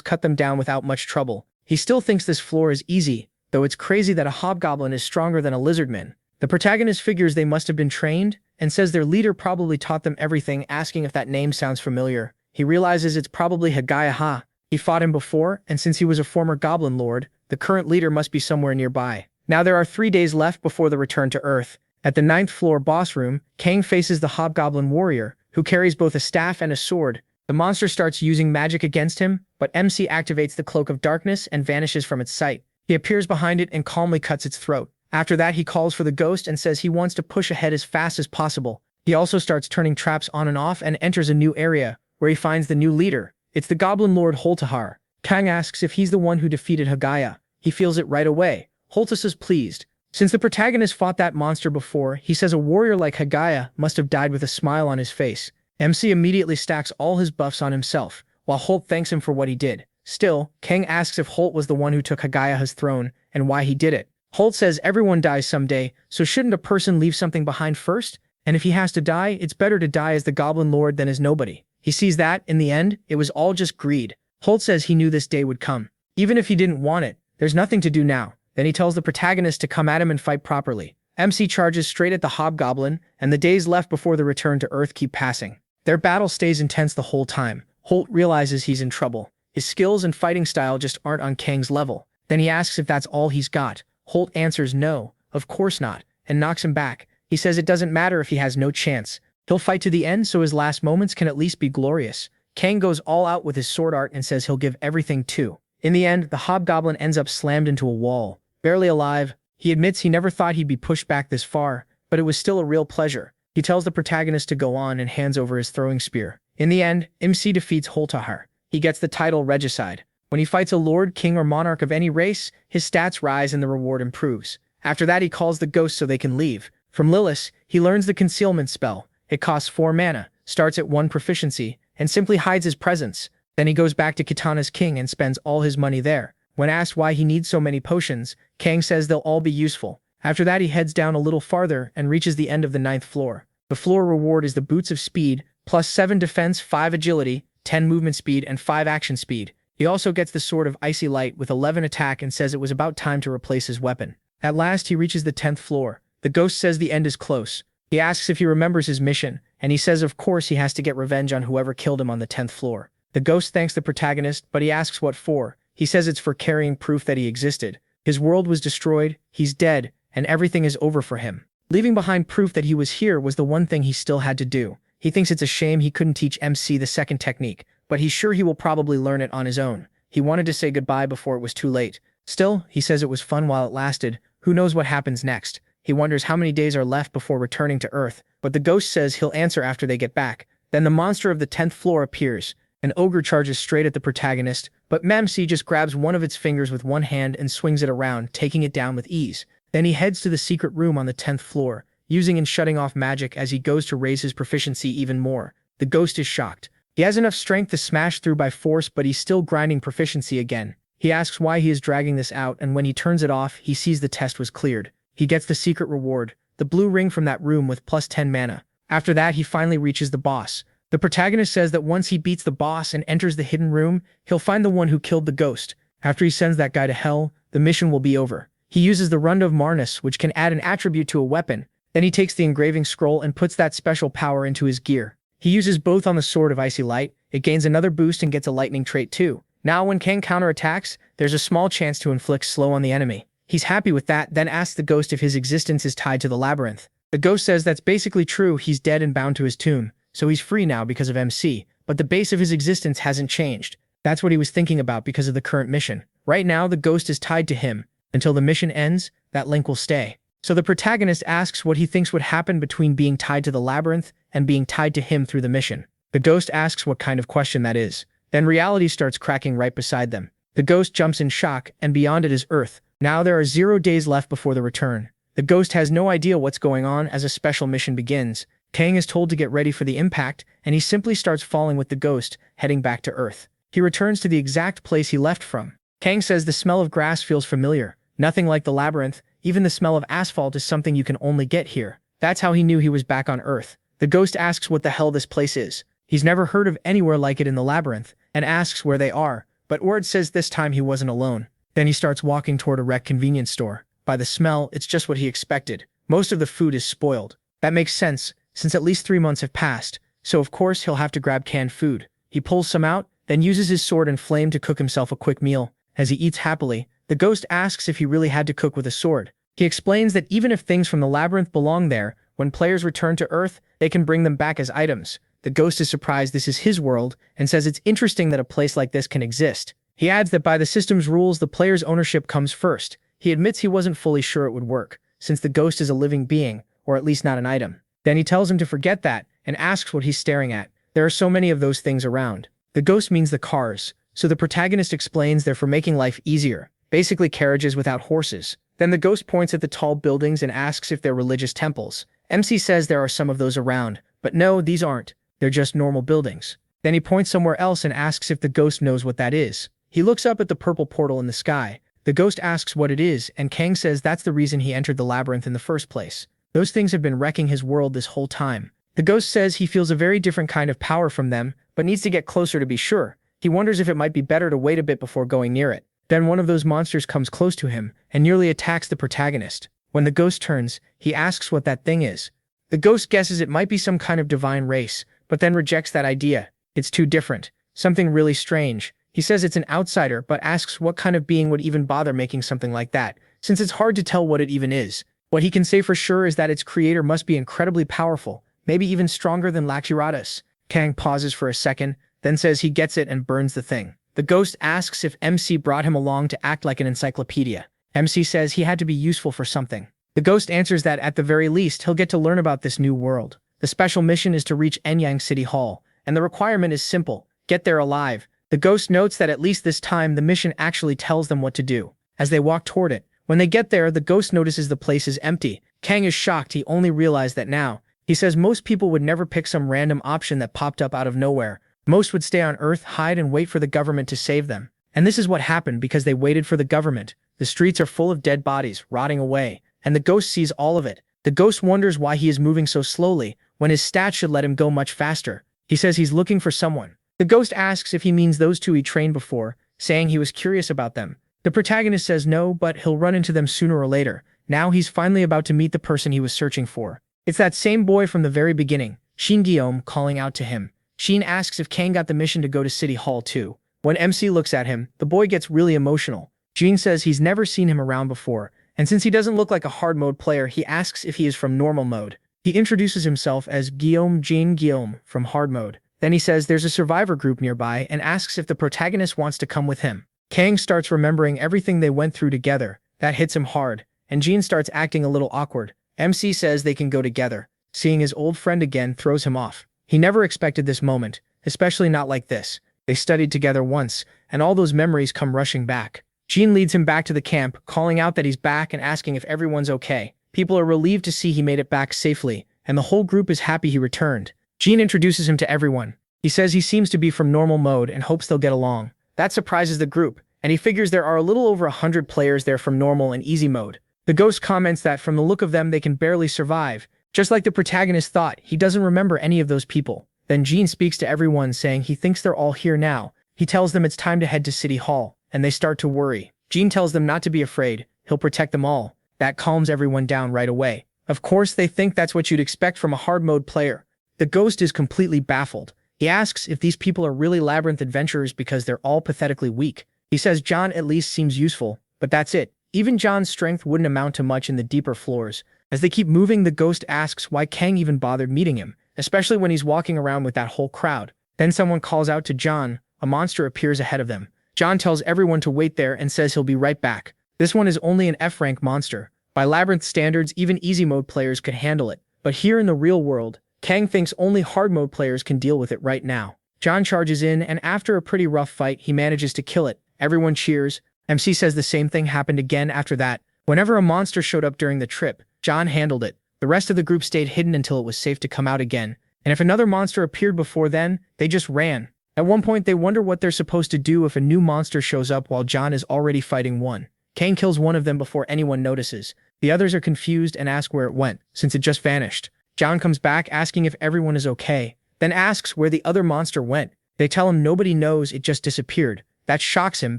cut them down without much trouble. He still thinks this floor is easy, though it's crazy that a hobgoblin is stronger than a lizardman. The protagonist figures they must have been trained, and says their leader probably taught them everything, asking if that name sounds familiar. He realizes it's probably Hagaya. He fought him before, and since he was a former goblin lord, the current leader must be somewhere nearby. Now there are 3 days left before the return to Earth. At the 9th floor boss room, Kang faces the hobgoblin warrior, who carries both a staff and a sword. The monster starts using magic against him, but MC activates the Cloak of Darkness and vanishes from its sight. He appears behind it and calmly cuts its throat. After that, he calls for the ghost and says he wants to push ahead as fast as possible. He also starts turning traps on and off and enters a new area, where he finds the new leader. It's the Goblin Lord Holtahar. Kang asks if he's the one who defeated Hagaya. He feels it right away. Holtus is pleased. Since the protagonist fought that monster before, he says a warrior like Hagaya must have died with a smile on his face. MC immediately stacks all his buffs on himself, while Holt thanks him for what he did. Still, Kang asks if Holt was the one who took Hagaya's throne, and why he did it. Holt says everyone dies someday, so shouldn't a person leave something behind first? And if he has to die, it's better to die as the Goblin Lord than as nobody. He sees that, in the end, it was all just greed. Holt says he knew this day would come. Even if he didn't want it, there's nothing to do now. Then he tells the protagonist to come at him and fight properly. MC charges straight at the hobgoblin, and the days left before the return to Earth keep passing. Their battle stays intense the whole time. Holt realizes he's in trouble. His skills and fighting style just aren't on Kang's level. Then he asks if that's all he's got. Holt answers no, of course not, and knocks him back. He says it doesn't matter if he has no chance. He'll fight to the end so his last moments can at least be glorious. Kang goes all out with his sword art and says he'll give everything too. In the end, the hobgoblin ends up slammed into a wall. Barely alive, he admits he never thought he'd be pushed back this far, but it was still a real pleasure. He tells the protagonist to go on and hands over his throwing spear. In the end, MC defeats Holtahar. He gets the title Regicide. When he fights a lord, king, or monarch of any race, his stats rise and the reward improves. After that, he calls the ghosts so they can leave. From Lilith, he learns the concealment spell. It costs 4 mana, starts at 1 proficiency, and simply hides his presence. Then he goes back to Kitana's king and spends all his money there. When asked why he needs so many potions, Kang says they'll all be useful. After that, he heads down a little farther and reaches the end of the 9th floor. The floor reward is the Boots of Speed, plus 7 defense, 5 agility, 10 movement speed, and 5 action speed. He also gets the Sword of Icy Light with 11 attack and says it was about time to replace his weapon. At last, he reaches the 10th floor. The ghost says the end is close. He asks if he remembers his mission, and he says of course he has to get revenge on whoever killed him on the 10th floor. The ghost thanks the protagonist, but he asks what for. He says it's for carrying proof that he existed. His world was destroyed, he's dead, and everything is over for him. Leaving behind proof that he was here was the one thing he still had to do. He thinks it's a shame he couldn't teach MC the second technique, but he's sure he will probably learn it on his own. He wanted to say goodbye before it was too late. Still, he says it was fun while it lasted. Who knows what happens next? He wonders how many days are left before returning to Earth, but the ghost says he'll answer after they get back. Then the monster of the 10th floor appears. An ogre charges straight at the protagonist, but MC just grabs one of its fingers with one hand and swings it around, taking it down with ease. Then he heads to the secret room on the 10th floor, using and shutting off magic as he goes to raise his proficiency even more. The ghost is shocked. He has enough strength to smash through by force, but he's still grinding proficiency again. He asks why he is dragging this out, and when he turns it off, he sees the test was cleared. He gets the secret reward, the blue ring from that room with plus 10 mana. After that, he finally reaches the boss. The protagonist says that once he beats the boss and enters the hidden room, he'll find the one who killed the ghost. After he sends that guy to hell, the mission will be over. He uses the Rund of Marnus, which can add an attribute to a weapon. Then he takes the engraving scroll and puts that special power into his gear. He uses both on the Sword of Icy Light. It gains another boost and gets a lightning trait too. Now when Kang counterattacks, there's a small chance to inflict slow on the enemy. He's happy with that, then asks the ghost if his existence is tied to the labyrinth. The ghost says that's basically true, he's dead and bound to his tomb, so he's free now because of MC, but the base of his existence hasn't changed. That's what he was thinking about because of the current mission. Right now, the ghost is tied to him. Until the mission ends, that link will stay. So the protagonist asks what he thinks would happen between being tied to the labyrinth and being tied to him through the mission. The ghost asks what kind of question that is. Then reality starts cracking right beside them. The ghost jumps in shock, and beyond it is Earth. Now there are 0 days left before the return. The ghost has no idea what's going on as a special mission begins. Kang is told to get ready for the impact, and he simply starts falling with the ghost, heading back to Earth. He returns to the exact place he left from. Kang says the smell of grass feels familiar, nothing like the labyrinth, Even the smell of asphalt is something you can only get here. That's how he knew he was back on Earth. The ghost asks what the hell this place is. He's never heard of anywhere like it in the labyrinth, and asks where they are, but Ord says this time he wasn't alone. Then he starts walking toward a wrecked convenience store. By the smell, it's just what he expected. Most of the food is spoiled. That makes sense, since at least 3 months have passed, so of course he'll have to grab canned food. He pulls some out, then uses his sword and flame to cook himself a quick meal. As he eats happily, the ghost asks if he really had to cook with a sword. He explains that even if things from the labyrinth belong there, when players return to Earth, they can bring them back as items. The ghost is surprised this is his world, and says it's interesting that a place like this can exist. He adds that by the system's rules, the player's ownership comes first. He admits he wasn't fully sure it would work, since the ghost is a living being, or at least not an item. Then he tells him to forget that, and asks what he's staring at. There are so many of those things around. The ghost means the cars, so the protagonist explains they're for making life easier, basically carriages without horses. Then the ghost points at the tall buildings and asks if they're religious temples. MC says there are some of those around, but no, these aren't. They're just normal buildings. Then he points somewhere else and asks if the ghost knows what that is. He looks up at the purple portal in the sky. The ghost asks what it is, and Kang says that's the reason he entered the labyrinth in the first place. Those things have been wrecking his world this whole time. The ghost says he feels a very different kind of power from them, but needs to get closer to be sure. He wonders if it might be better to wait a bit before going near it. Then one of those monsters comes close to him, and nearly attacks the protagonist. When the ghost turns, he asks what that thing is. The ghost guesses it might be some kind of divine race, but then rejects that idea. It's too different. Something really strange. He says it's an outsider, but asks what kind of being would even bother making something like that, since it's hard to tell what it even is. What he can say for sure is that its creator must be incredibly powerful, maybe even stronger than Lakshiradas. Kang pauses for a second, then says he gets it and burns the thing. The ghost asks if MC brought him along to act like an encyclopedia. MC says he had to be useful for something. The ghost answers that at the very least he'll get to learn about this new world. The special mission is to reach Enyang City Hall, and the requirement is simple: get there alive. The ghost notes that at least this time the mission actually tells them what to do. As they walk toward it, when they get there, the ghost notices the place is empty. Kang is shocked he only realized that now. He says most people would never pick some random option that popped up out of nowhere. Most would stay on Earth, hide and wait for the government to save them. And this is what happened because they waited for the government. The streets are full of dead bodies, rotting away, and the ghost sees all of it. The ghost wonders why he is moving so slowly, when his stats should let him go much faster. He says he's looking for someone. The ghost asks if he means those two he trained before, saying he was curious about them. The protagonist says no, but he'll run into them sooner or later. Now he's finally about to meet the person he was searching for. It's that same boy from the very beginning, Shin Guillaume, calling out to him. Shin asks if Kang got the mission to go to City Hall too. When MC looks at him, the boy gets really emotional. Jin says he's never seen him around before, and since he doesn't look like a hard mode player, he asks if he is from normal mode. He introduces himself as Guillaume Jin Guillaume from hard mode. Then he says there's a survivor group nearby and asks if the protagonist wants to come with him. Kang starts remembering everything they went through together. That hits him hard, and Jin starts acting a little awkward. MC says they can go together. Seeing his old friend again throws him off. He never expected this moment, especially not like this. They studied together once, and all those memories come rushing back. Jin leads him back to the camp, calling out that he's back and asking if everyone's okay. People are relieved to see he made it back safely, and the whole group is happy he returned. Jin introduces him to everyone. He says he seems to be from normal mode and hopes they'll get along. That surprises the group, and he figures there are a little over 100 players there from normal and easy mode. The ghost comments that from the look of them they can barely survive. Just like the protagonist thought, he doesn't remember any of those people. Then Jin speaks to everyone saying he thinks they're all here now. He tells them it's time to head to City Hall, and they start to worry. Jin tells them not to be afraid, he'll protect them all. That calms everyone down right away. Of course, they think that's what you'd expect from a hard mode player. The ghost is completely baffled. He asks if these people are really labyrinth adventurers because they're all pathetically weak. He says John at least seems useful, but that's it. Even John's strength wouldn't amount to much in the deeper floors. As they keep moving, the ghost asks why Kang even bothered meeting him, especially when he's walking around with that whole crowd. Then someone calls out to John. A monster appears ahead of them. John tells everyone to wait there and says he'll be right back. This one is only an F-rank monster. By labyrinth standards, even easy mode players could handle it. But here in the real world, Kang thinks only hard mode players can deal with it right now. John charges in, and after a pretty rough fight, he manages to kill it. Everyone cheers. MC says the same thing happened again after that. Whenever a monster showed up during the trip, John handled it. The rest of the group stayed hidden until it was safe to come out again. And if another monster appeared before then, they just ran. At one point, they wonder what they're supposed to do if a new monster shows up while John is already fighting one. Kang kills one of them before anyone notices. The others are confused and ask where it went, since it just vanished. John comes back asking if everyone is okay, then asks where the other monster went. They tell him nobody knows, it just disappeared. That shocks him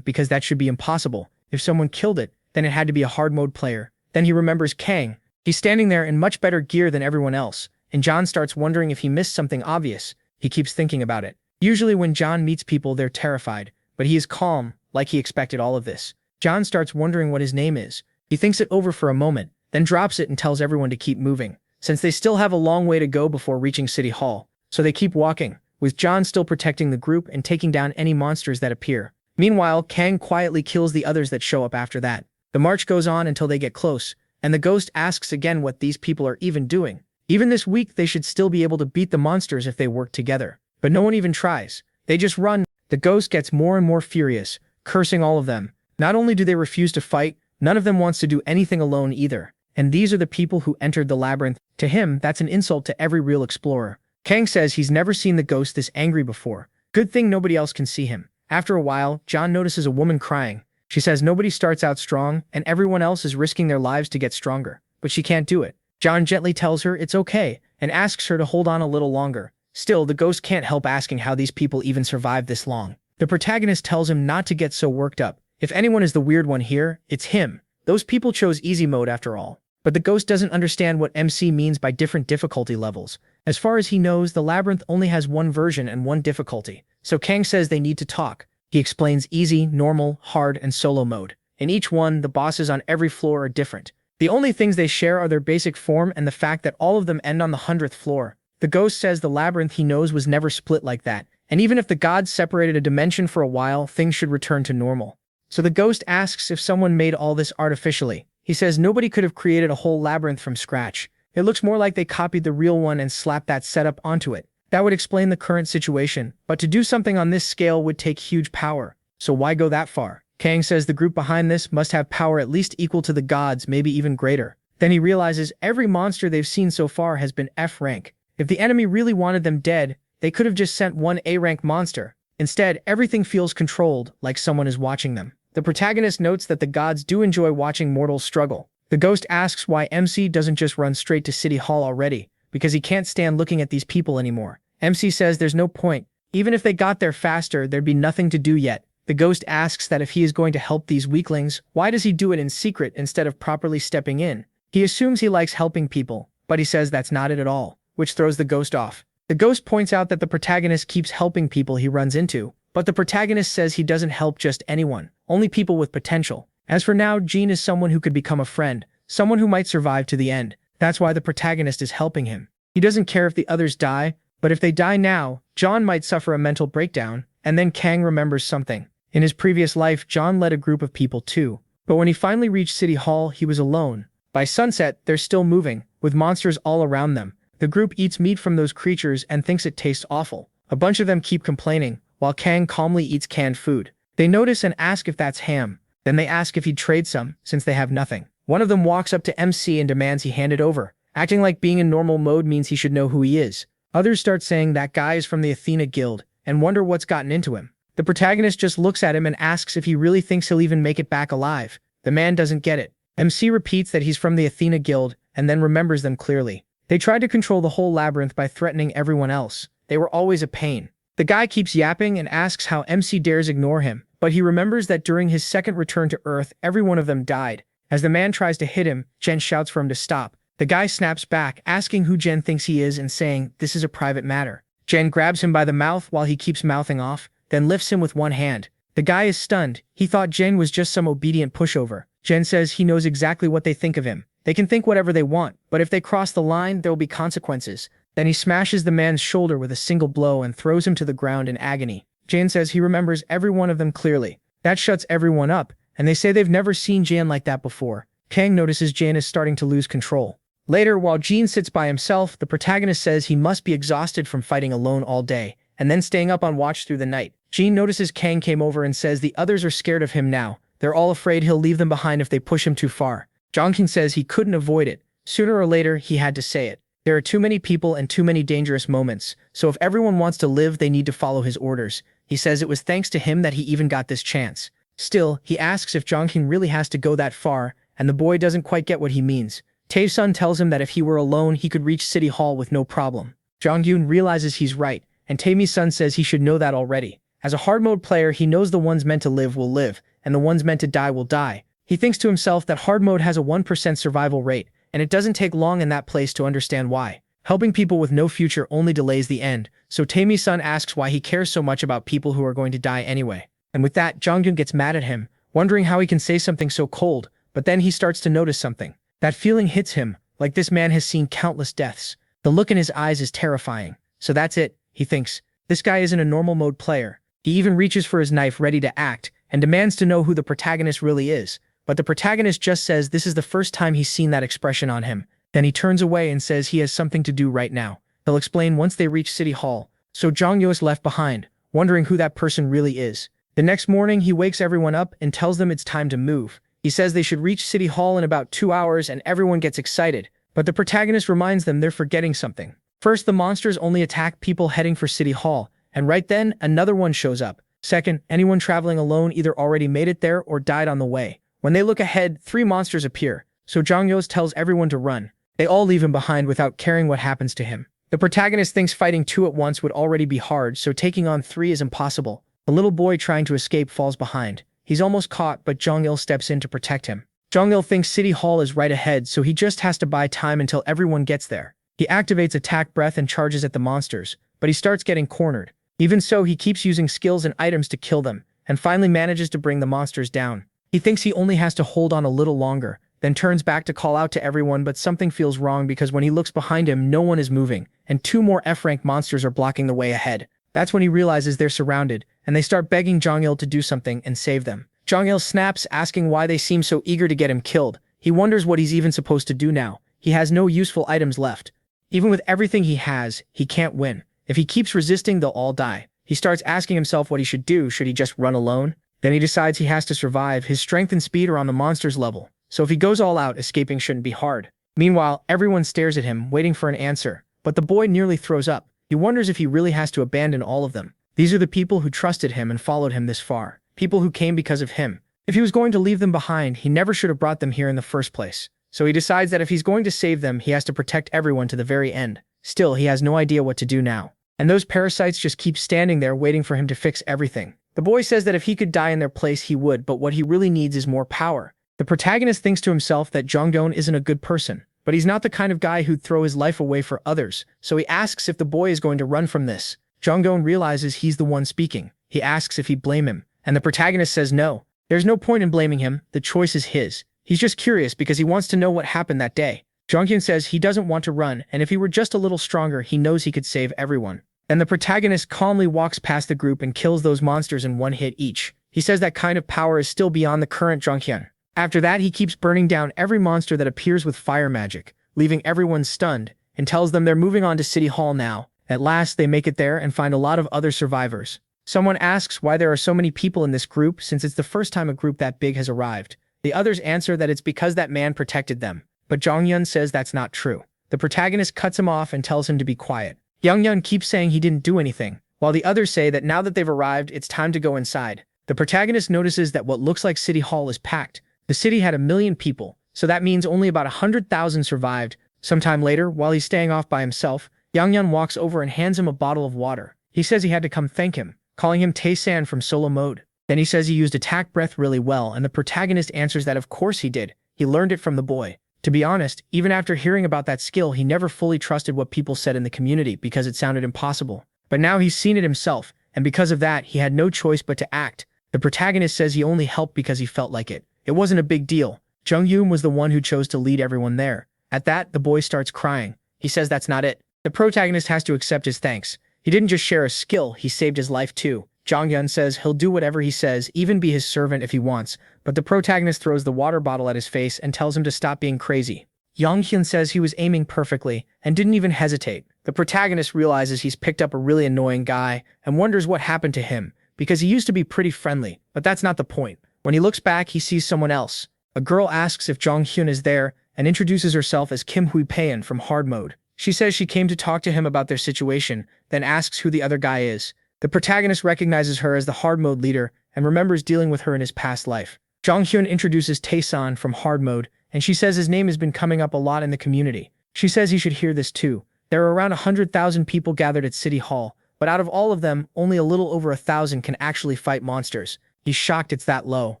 because that should be impossible. If someone killed it, then it had to be a hard mode player. Then he remembers Kang. He's standing there in much better gear than everyone else, and John starts wondering if he missed something obvious. He keeps thinking about it. Usually when John meets people, they're terrified, but he is calm, like he expected all of this. John starts wondering what his name is. He thinks it over for a moment, then drops it and tells everyone to keep moving, since they still have a long way to go before reaching City Hall. So they keep walking, with John still protecting the group and taking down any monsters that appear. Meanwhile, Kang quietly kills the others that show up after that. The march goes on until they get close, and the ghost asks again what these people are even doing. Even this week, they should still be able to beat the monsters if they work together. But no one even tries. They just run. The ghost gets more and more furious, cursing all of them. Not only do they refuse to fight, none of them wants to do anything alone either. And these are the people who entered the labyrinth. To him, that's an insult to every real explorer. Kang says he's never seen the ghost this angry before. Good thing nobody else can see him. After a while, John notices a woman crying. She says nobody starts out strong, and everyone else is risking their lives to get stronger. But she can't do it. John gently tells her it's okay, and asks her to hold on a little longer. Still, the ghost can't help asking how these people even survived this long. The protagonist tells him not to get so worked up. If anyone is the weird one here, it's him. Those people chose easy mode after all. But the ghost doesn't understand what MC means by different difficulty levels. As far as he knows, the labyrinth only has one version and one difficulty. So Kang says they need to talk. He explains easy, normal, hard, and solo mode. In each one, the bosses on every floor are different. The only things they share are their basic form and the fact that all of them end on the 100th floor. The ghost says the labyrinth he knows was never split like that, and even if the gods separated a dimension for a while, things should return to normal. So the ghost asks if someone made all this artificially. He says nobody could have created a whole labyrinth from scratch. It looks more like they copied the real one and slapped that setup onto it. That would explain the current situation, but to do something on this scale would take huge power. So why go that far? Kang says the group behind this must have power at least equal to the gods, maybe even greater. Then he realizes every monster they've seen so far has been F rank. If the enemy really wanted them dead, they could have just sent one A rank monster. Instead, everything feels controlled, like someone is watching them. The protagonist notes that the gods do enjoy watching mortals struggle. The ghost asks why MC doesn't just run straight to City Hall already, because he can't stand looking at these people anymore. MC says there's no point. Even if they got there faster, there'd be nothing to do yet. The ghost asks that if he is going to help these weaklings, why does he do it in secret instead of properly stepping in? He assumes he likes helping people, but he says that's not it at all, which throws the ghost off. The ghost points out that the protagonist keeps helping people he runs into, but the protagonist says he doesn't help just anyone, only people with potential. As for now, Jean is someone who could become a friend, someone who might survive to the end. That's why the protagonist is helping him. He doesn't care if the others die, but if they die now, John might suffer a mental breakdown, and then Kang remembers something. In his previous life, John led a group of people too, but when he finally reached City Hall, he was alone. By sunset, they're still moving, with monsters all around them. The group eats meat from those creatures and thinks it tastes awful. A bunch of them keep complaining, while Kang calmly eats canned food. They notice and ask if that's ham. Then they ask if he'd trade some, since they have nothing. One of them walks up to MC and demands he hand it over, acting like being in normal mode means he should know who he is. Others start saying that guy is from the Athena Guild, and wonder what's gotten into him. The protagonist just looks at him and asks if he really thinks he'll even make it back alive. The man doesn't get it. MC repeats that he's from the Athena Guild, and then remembers them clearly. They tried to control the whole labyrinth by threatening everyone else. They were always a pain. The guy keeps yapping and asks how MC dares ignore him, but he remembers that during his second return to Earth, every one of them died. As the man tries to hit him, Jen shouts for him to stop. The guy snaps back, asking who Jen thinks he is and saying, "This is a private matter." Jen grabs him by the mouth while he keeps mouthing off, then lifts him with one hand. The guy is stunned. He thought Jen was just some obedient pushover. Jen says he knows exactly what they think of him. They can think whatever they want, but if they cross the line, there will be consequences. Then he smashes the man's shoulder with a single blow and throws him to the ground in agony. Jen says he remembers every one of them clearly. That shuts everyone up, and they say they've never seen Jan like that before. Kang notices Jan is starting to lose control. Later, while Jean sits by himself, the protagonist says he must be exhausted from fighting alone all day, and then staying up on watch through the night. Jean notices Kang came over and says the others are scared of him now. They're all afraid he'll leave them behind if they push him too far. Jongkin says he couldn't avoid it. Sooner or later, he had to say it. There are too many people and too many dangerous moments, so if everyone wants to live, they need to follow his orders. He says it was thanks to him that he even got this chance. Still, he asks if Jongkin really has to go that far, and the boy doesn't quite get what he means. Tae-sun tells him that if he were alone, he could reach City Hall with no problem. Jong-gyun realizes he's right, and Tae-mi-sun says he should know that already. As a hard mode player, he knows the ones meant to live will live, and the ones meant to die will die. He thinks to himself that hard mode has a 1% survival rate, and it doesn't take long in that place to understand why. Helping people with no future only delays the end, so Tae-mi-sun asks why he cares so much about people who are going to die anyway. And with that, Jong-gyun gets mad at him, wondering how he can say something so cold, but then he starts to notice something. That feeling hits him, like this man has seen countless deaths. The look in his eyes is terrifying. So that's it, he thinks. This guy isn't a normal mode player. He even reaches for his knife ready to act, and demands to know who the protagonist really is. But the protagonist just says this is the first time he's seen that expression on him. Then he turns away and says he has something to do right now. He'll explain once they reach City Hall. So Jong-gyun is left behind, wondering who that person really is. The next morning, he wakes everyone up and tells them it's time to move. He says they should reach City Hall in about 2 hours, and everyone gets excited. But the protagonist reminds them they're forgetting something. First, the monsters only attack people heading for City Hall, and right then, another one shows up. Second, anyone traveling alone either already made it there or died on the way. When they look ahead, 3 monsters appear, so Jong-gyun tells everyone to run. They all leave him behind without caring what happens to him. The protagonist thinks fighting 2 at once would already be hard, so taking on 3 is impossible. The little boy trying to escape falls behind. He's almost caught, but Jong-il steps in to protect him. Jong-il thinks City Hall is right ahead, so he just has to buy time until everyone gets there. He activates Attack Breath and charges at the monsters, but he starts getting cornered. Even so, he keeps using skills and items to kill them, and finally manages to bring the monsters down. He thinks he only has to hold on a little longer, then turns back to call out to everyone, but something feels wrong because when he looks behind him, no one is moving, and 2 more F-rank monsters are blocking the way ahead. That's when he realizes they're surrounded, and they start begging Jong-il to do something and save them. Jong-il snaps, asking why they seem so eager to get him killed. He wonders what he's even supposed to do now. He has no useful items left. Even with everything he has, he can't win. If he keeps resisting, they'll all die. He starts asking himself what he should do. Should he just run alone? Then he decides he has to survive. His strength and speed are on the monster's level, so if he goes all out, escaping shouldn't be hard. Meanwhile, everyone stares at him, waiting for an answer, but the boy nearly throws up. He wonders if he really has to abandon all of them. These are the people who trusted him and followed him this far. People who came because of him. If he was going to leave them behind, he never should have brought them here in the first place. So he decides that if he's going to save them, he has to protect everyone to the very end. Still, he has no idea what to do now. And those parasites just keep standing there waiting for him to fix everything. The boy says that if he could die in their place, he would, but what he really needs is more power. The protagonist thinks to himself that Jong-gyun isn't a good person, but he's not the kind of guy who'd throw his life away for others, so he asks if the boy is going to run from this. Jong-gyun realizes he's the one speaking. He asks if he'd blame him, and the protagonist says no. There's no point in blaming him, the choice is his. He's just curious because he wants to know what happened that day. Jong-gyun says he doesn't want to run, and if he were just a little stronger, he knows he could save everyone. Then the protagonist calmly walks past the group and kills those monsters in 1 hit each. He says that kind of power is still beyond the current Jong-gyun. After that, he keeps burning down every monster that appears with fire magic, leaving everyone stunned, and tells them they're moving on to City Hall now. At last, they make it there and find a lot of other survivors. Someone asks why there are so many people in this group since it's the first time a group that big has arrived. The others answer that it's because that man protected them, but Jong-gyun says that's not true. The protagonist cuts him off and tells him to be quiet. Jong-gyun keeps saying he didn't do anything, while the others say that now that they've arrived, it's time to go inside. The protagonist notices that what looks like City Hall is packed. The city had 1 million people, so that means only about 100,000 survived. Sometime later, while he's staying off by himself, Jong-gyun walks over and hands him a bottle of water. He says he had to come thank him, calling him Tae-san from solo mode. Then he says he used Attack Breath really well, and the protagonist answers that of course he did. He learned it from the boy. To be honest, even after hearing about that skill, he never fully trusted what people said in the community because it sounded impossible. But now he's seen it himself, and because of that, he had no choice but to act. The protagonist says he only helped because he felt like it. It wasn't a big deal. Jong-gyun was the one who chose to lead everyone there. At that, the boy starts crying. He says that's not it. The protagonist has to accept his thanks. He didn't just share a skill, he saved his life too. Jong-gyun says he'll do whatever he says, even be his servant if he wants, but the protagonist throws the water bottle at his face and tells him to stop being crazy. Jong-gyun says he was aiming perfectly and didn't even hesitate. The protagonist realizes he's picked up a really annoying guy and wonders what happened to him, because he used to be pretty friendly, but that's not the point. When he looks back, he sees someone else. A girl asks if Jong-hyun is there and introduces herself as Kim Hui-paeun from hard mode. She says she came to talk to him about their situation, then asks who the other guy is. The protagonist recognizes her as the hard mode leader and remembers dealing with her in his past life. Jonghyun introduces Taesan from hard mode, and she says his name has been coming up a lot in the community. She says he should hear this too. There are around 100,000 people gathered at City Hall, but out of all of them, only a little over 1,000 can actually fight monsters. He's shocked it's that low,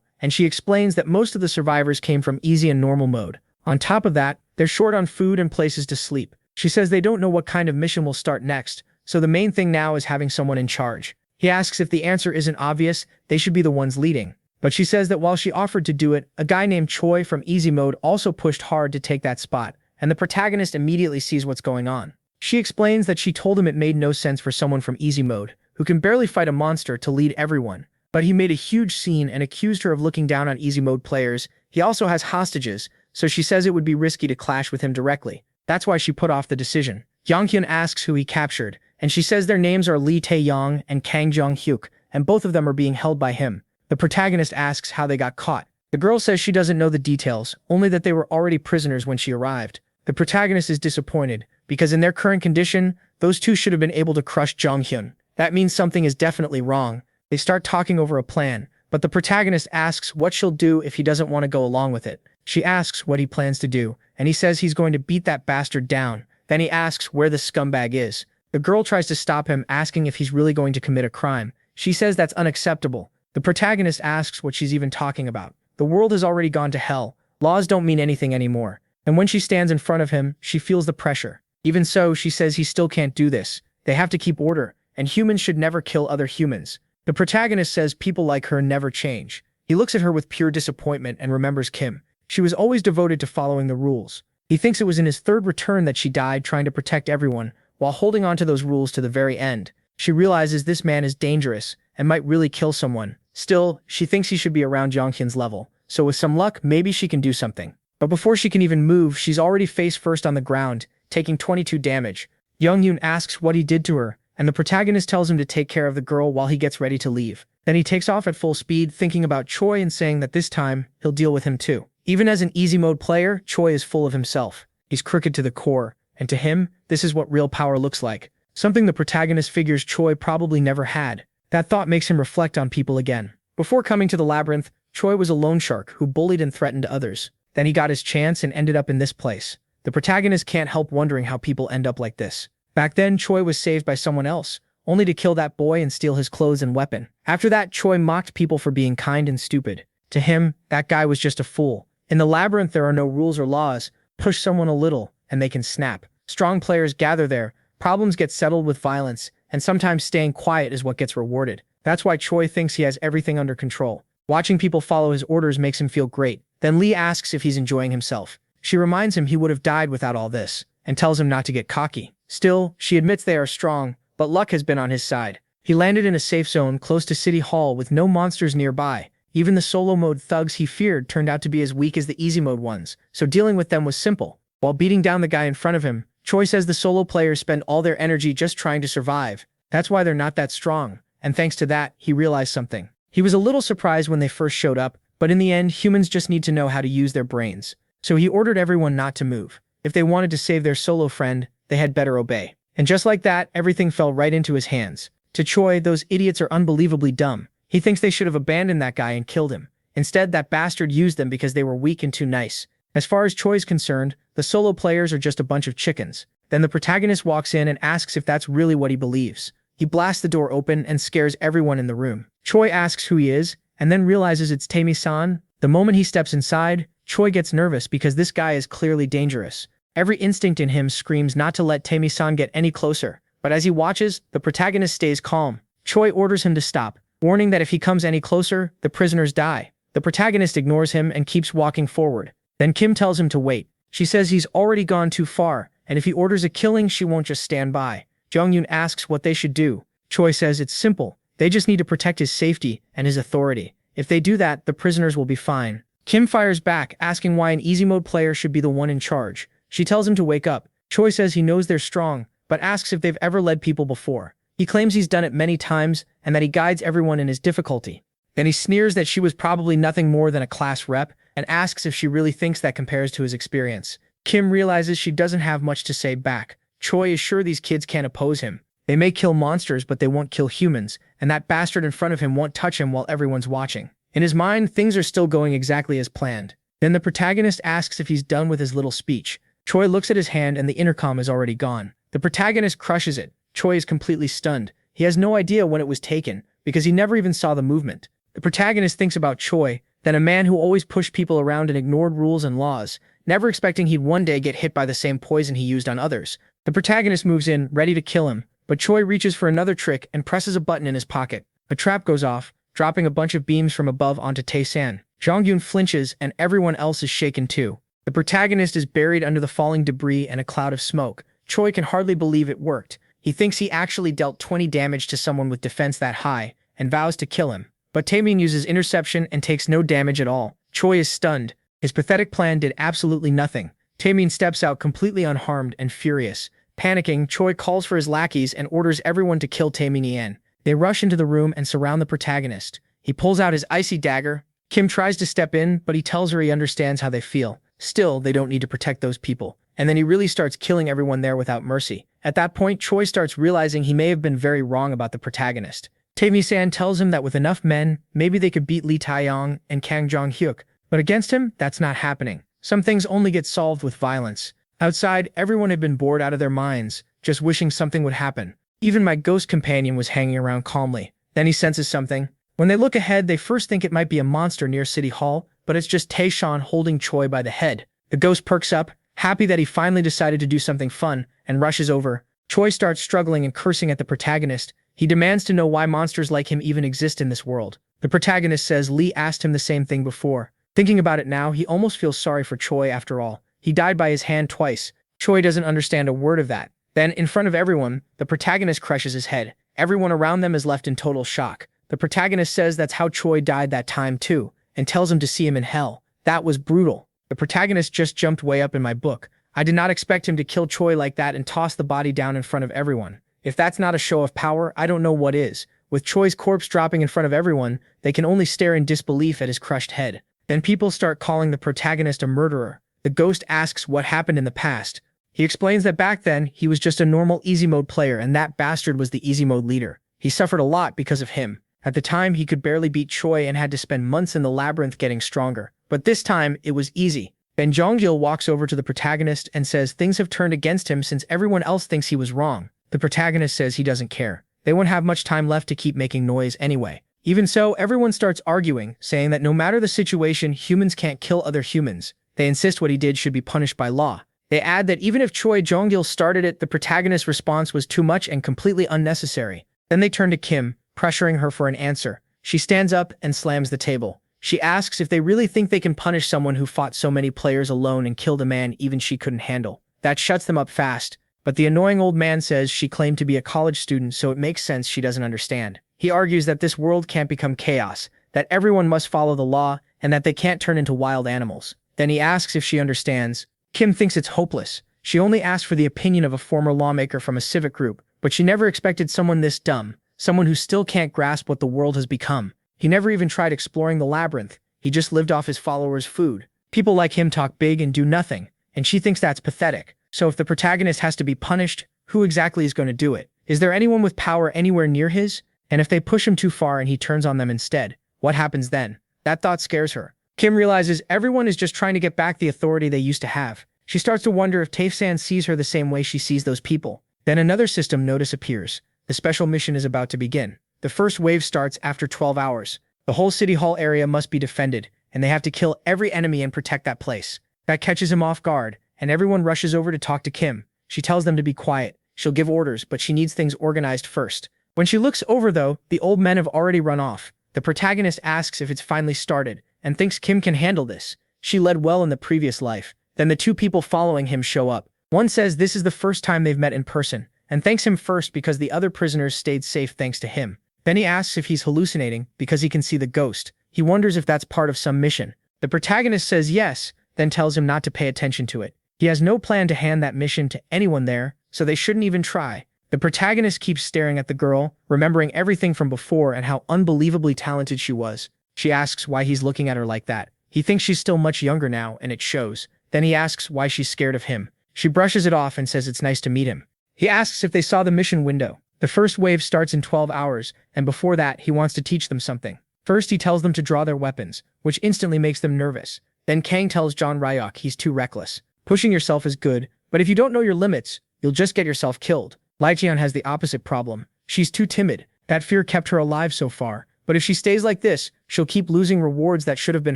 and she explains that most of the survivors came from easy and normal mode. On top of that, they're short on food and places to sleep. She says they don't know what kind of mission will start next, so the main thing now is having someone in charge. He asks if the answer isn't obvious, they should be the ones leading. But she says that while she offered to do it, a guy named Choi from easy mode also pushed hard to take that spot, and the protagonist immediately sees what's going on. She explains that she told him it made no sense for someone from easy mode, who can barely fight a monster, to lead everyone. But he made a huge scene and accused her of looking down on easy mode players. He also has hostages, so she says it would be risky to clash with him directly. That's why she put off the decision. Yonghyun asks who he captured, and she says their names are Lee Tae-yong and Kang Jong-hyuk, and both of them are being held by him. The protagonist asks how they got caught. The girl says she doesn't know the details, only that they were already prisoners when she arrived. The protagonist is disappointed, because in their current condition, those two should have been able to crush Jonghyun. That means something is definitely wrong. They start talking over a plan, but the protagonist asks what she'll do if he doesn't want to go along with it. She asks what he plans to do, and he says he's going to beat that bastard down. Then he asks where the scumbag is. The girl tries to stop him, asking if he's really going to commit a crime. She says that's unacceptable. The protagonist asks what she's even talking about. The world has already gone to hell. Laws don't mean anything anymore. And when she stands in front of him, she feels the pressure. Even so, she says he still can't do this. They have to keep order, and humans should never kill other humans. The protagonist says people like her never change. He looks at her with pure disappointment and remembers Kim. She was always devoted to following the rules. He thinks it was in his third return that she died trying to protect everyone, while holding on to those rules to the very end. She realizes this man is dangerous and might really kill someone. Still, she thinks he should be around Jonghyun's level, so with some luck, maybe she can do something. But before she can even move, she's already face first on the ground, taking 22 damage. Jonghyun asks what he did to her, and the protagonist tells him to take care of the girl while he gets ready to leave. Then he takes off at full speed, thinking about Choi and saying that this time, he'll deal with him too. Even as an easy mode player, Choi is full of himself. He's crooked to the core, and to him, this is what real power looks like. Something the protagonist figures Choi probably never had. That thought makes him reflect on people again. Before coming to the labyrinth, Choi was a loan shark who bullied and threatened others. Then he got his chance and ended up in this place. The protagonist can't help wondering how people end up like this. Back then, Choi was saved by someone else, only to kill that boy and steal his clothes and weapon. After that, Choi mocked people for being kind and stupid. To him, that guy was just a fool. In the labyrinth, there are no rules or laws. Push someone a little, and they can snap. Strong players gather there. Problems get settled with violence, and sometimes staying quiet is what gets rewarded. That's why Choi thinks he has everything under control. Watching people follow his orders makes him feel great. Then Lee asks if he's enjoying himself. She reminds him he would have died without all this, and tells him not to get cocky. Still, she admits they are strong, but luck has been on his side. He landed in a safe zone close to City Hall with no monsters nearby. Even the solo mode thugs he feared turned out to be as weak as the easy mode ones, so dealing with them was simple. While beating down the guy in front of him, Choi says the solo players spend all their energy just trying to survive. That's why they're not that strong, and thanks to that, he realized something. He was a little surprised when they first showed up, but in the end, humans just need to know how to use their brains. So he ordered everyone not to move. If they wanted to save their solo friend, they had better obey. And just like that, everything fell right into his hands. To Choi, those idiots are unbelievably dumb. He thinks they should have abandoned that guy and killed him. Instead, that bastard used them because they were weak and too nice. As far as Choi's concerned, the solo players are just a bunch of chickens. Then the protagonist walks in and asks if that's really what he believes. He blasts the door open and scares everyone in the room. Choi asks who he is, and then realizes it's Taemi-san. The moment he steps inside, Choi gets nervous because this guy is clearly dangerous. Every instinct in him screams not to let Taemi-san get any closer. But as he watches, the protagonist stays calm. Choi orders him to stop, warning that if he comes any closer, the prisoners die. The protagonist ignores him and keeps walking forward. Then Kim tells him to wait. She says he's already gone too far, and if he orders a killing, she won't just stand by. Jonghyun asks what they should do. Choi says it's simple. They just need to protect his safety and his authority. If they do that, the prisoners will be fine. Kim fires back, asking why an easy mode player should be the one in charge. She tells him to wake up. Choi says he knows they're strong, but asks if they've ever led people before. He claims he's done it many times and that he guides everyone in his difficulty. Then he sneers that she was probably nothing more than a class rep and asks if she really thinks that compares to his experience. Kim realizes she doesn't have much to say back. Choi is sure these kids can't oppose him. They may kill monsters, but they won't kill humans, and that bastard in front of him won't touch him while everyone's watching. In his mind, things are still going exactly as planned. Then the protagonist asks if he's done with his little speech. Choi looks at his hand and the intercom is already gone. The protagonist crushes it. Choi is completely stunned. He has no idea when it was taken, because he never even saw the movement. The protagonist thinks about Choi, then a man who always pushed people around and ignored rules and laws, never expecting he'd one day get hit by the same poison he used on others. The protagonist moves in, ready to kill him, but Choi reaches for another trick and presses a button in his pocket. A trap goes off, dropping a bunch of beams from above onto Tae-san. Jonghyun flinches and everyone else is shaken too. The protagonist is buried under the falling debris and a cloud of smoke. Choi can hardly believe it worked. He thinks he actually dealt 20 damage to someone with defense that high, and vows to kill him. But Taemin uses interception and takes no damage at all. Choi is stunned. His pathetic plan did absolutely nothing. Taemin steps out completely unharmed and furious. Panicking, Choi calls for his lackeys and orders everyone to kill Taemin Yen. They rush into the room and surround the protagonist. He pulls out his icy dagger. Kim tries to step in, but he tells her he understands how they feel. Still, they don't need to protect those people. And then he really starts killing everyone there without mercy. At that point, Choi starts realizing he may have been very wrong about the protagonist. Tae-mi-san tells him that with enough men, maybe they could beat Lee Taeyong and Kang Jong-hyuk. But against him, that's not happening. Some things only get solved with violence. Outside, everyone had been bored out of their minds, just wishing something would happen. Even my ghost companion was hanging around calmly. Then he senses something. When they look ahead, they first think it might be a monster near City Hall, but it's just Tae-shan holding Choi by the head. The ghost perks up, happy that he finally decided to do something fun, and rushes over. Choi starts struggling and cursing at the protagonist. He demands to know why monsters like him even exist in this world. The protagonist says Lee asked him the same thing before. Thinking about it now, he almost feels sorry for Choi after all. He died by his hand twice. Choi doesn't understand a word of that. Then, in front of everyone, the protagonist crushes his head. Everyone around them is left in total shock. The protagonist says that's how Choi died that time too, and tells him to see him in hell. That was brutal. The protagonist just jumped way up in my book. I did not expect him to kill Choi like that and toss the body down in front of everyone. If that's not a show of power, I don't know what is. With Choi's corpse dropping in front of everyone, they can only stare in disbelief at his crushed head. Then people start calling the protagonist a murderer. The ghost asks what happened in the past. He explains that back then, he was just a normal easy mode player and that bastard was the easy mode leader. He suffered a lot because of him. At the time, he could barely beat Choi and had to spend months in the labyrinth getting stronger. But this time, it was easy. Then Jonggil walks over to the protagonist and says things have turned against him since everyone else thinks he was wrong. The protagonist says he doesn't care. They won't have much time left to keep making noise anyway. Even so, everyone starts arguing, saying that no matter the situation, humans can't kill other humans. They insist what he did should be punished by law. They add that even if Choi Jonggil started it, the protagonist's response was too much and completely unnecessary. Then they turn to Kim, pressuring her for an answer. She stands up and slams the table. She asks if they really think they can punish someone who fought so many players alone and killed a man even she couldn't handle. That shuts them up fast. But the annoying old man says she claimed to be a college student, so it makes sense she doesn't understand. He argues that this world can't become chaos, that everyone must follow the law, and that they can't turn into wild animals. Then he asks if she understands. Kim thinks it's hopeless. She only asked for the opinion of a former lawmaker from a civic group, but she never expected someone this dumb, someone who still can't grasp what the world has become. He never even tried exploring the labyrinth. He just lived off his followers' food. People like him talk big and do nothing, and she thinks that's pathetic. So if the protagonist has to be punished, who exactly is going to do it? Is there anyone with power anywhere near his? And if they push him too far and he turns on them instead, what happens then? That thought scares her. Kim realizes everyone is just trying to get back the authority they used to have. She starts to wonder if Tae-san sees her the same way she sees those people. Then another system notice appears. The special mission is about to begin. The first wave starts after 12 hours. The whole City Hall area must be defended, and they have to kill every enemy and protect that place. That catches him off guard, and everyone rushes over to talk to Kim. She tells them to be quiet. She'll give orders, but she needs things organized first. When she looks over, though, the old men have already run off. The protagonist asks if it's finally started, and thinks Kim can handle this. She led well in the previous life. Then the two people following him show up. One says this is the first time they've met in person, and thanks him first because the other prisoners stayed safe thanks to him. Then he asks if he's hallucinating because he can see the ghost. He wonders if that's part of some mission. The protagonist says yes, then tells him not to pay attention to it. He has no plan to hand that mission to anyone there, so they shouldn't even try. The protagonist keeps staring at the girl, remembering everything from before and how unbelievably talented she was. She asks why he's looking at her like that. He thinks she's still much younger now, and it shows. Then he asks why she's scared of him. She brushes it off and says it's nice to meet him. He asks if they saw the mission window. The first wave starts in 12 hours, and before that, he wants to teach them something. First, he tells them to draw their weapons, which instantly makes them nervous. Then Kang tells John Ryok he's too reckless. Pushing yourself is good, but if you don't know your limits, you'll just get yourself killed. Lijian has the opposite problem. She's too timid. That fear kept her alive so far, but if she stays like this, she'll keep losing rewards that should have been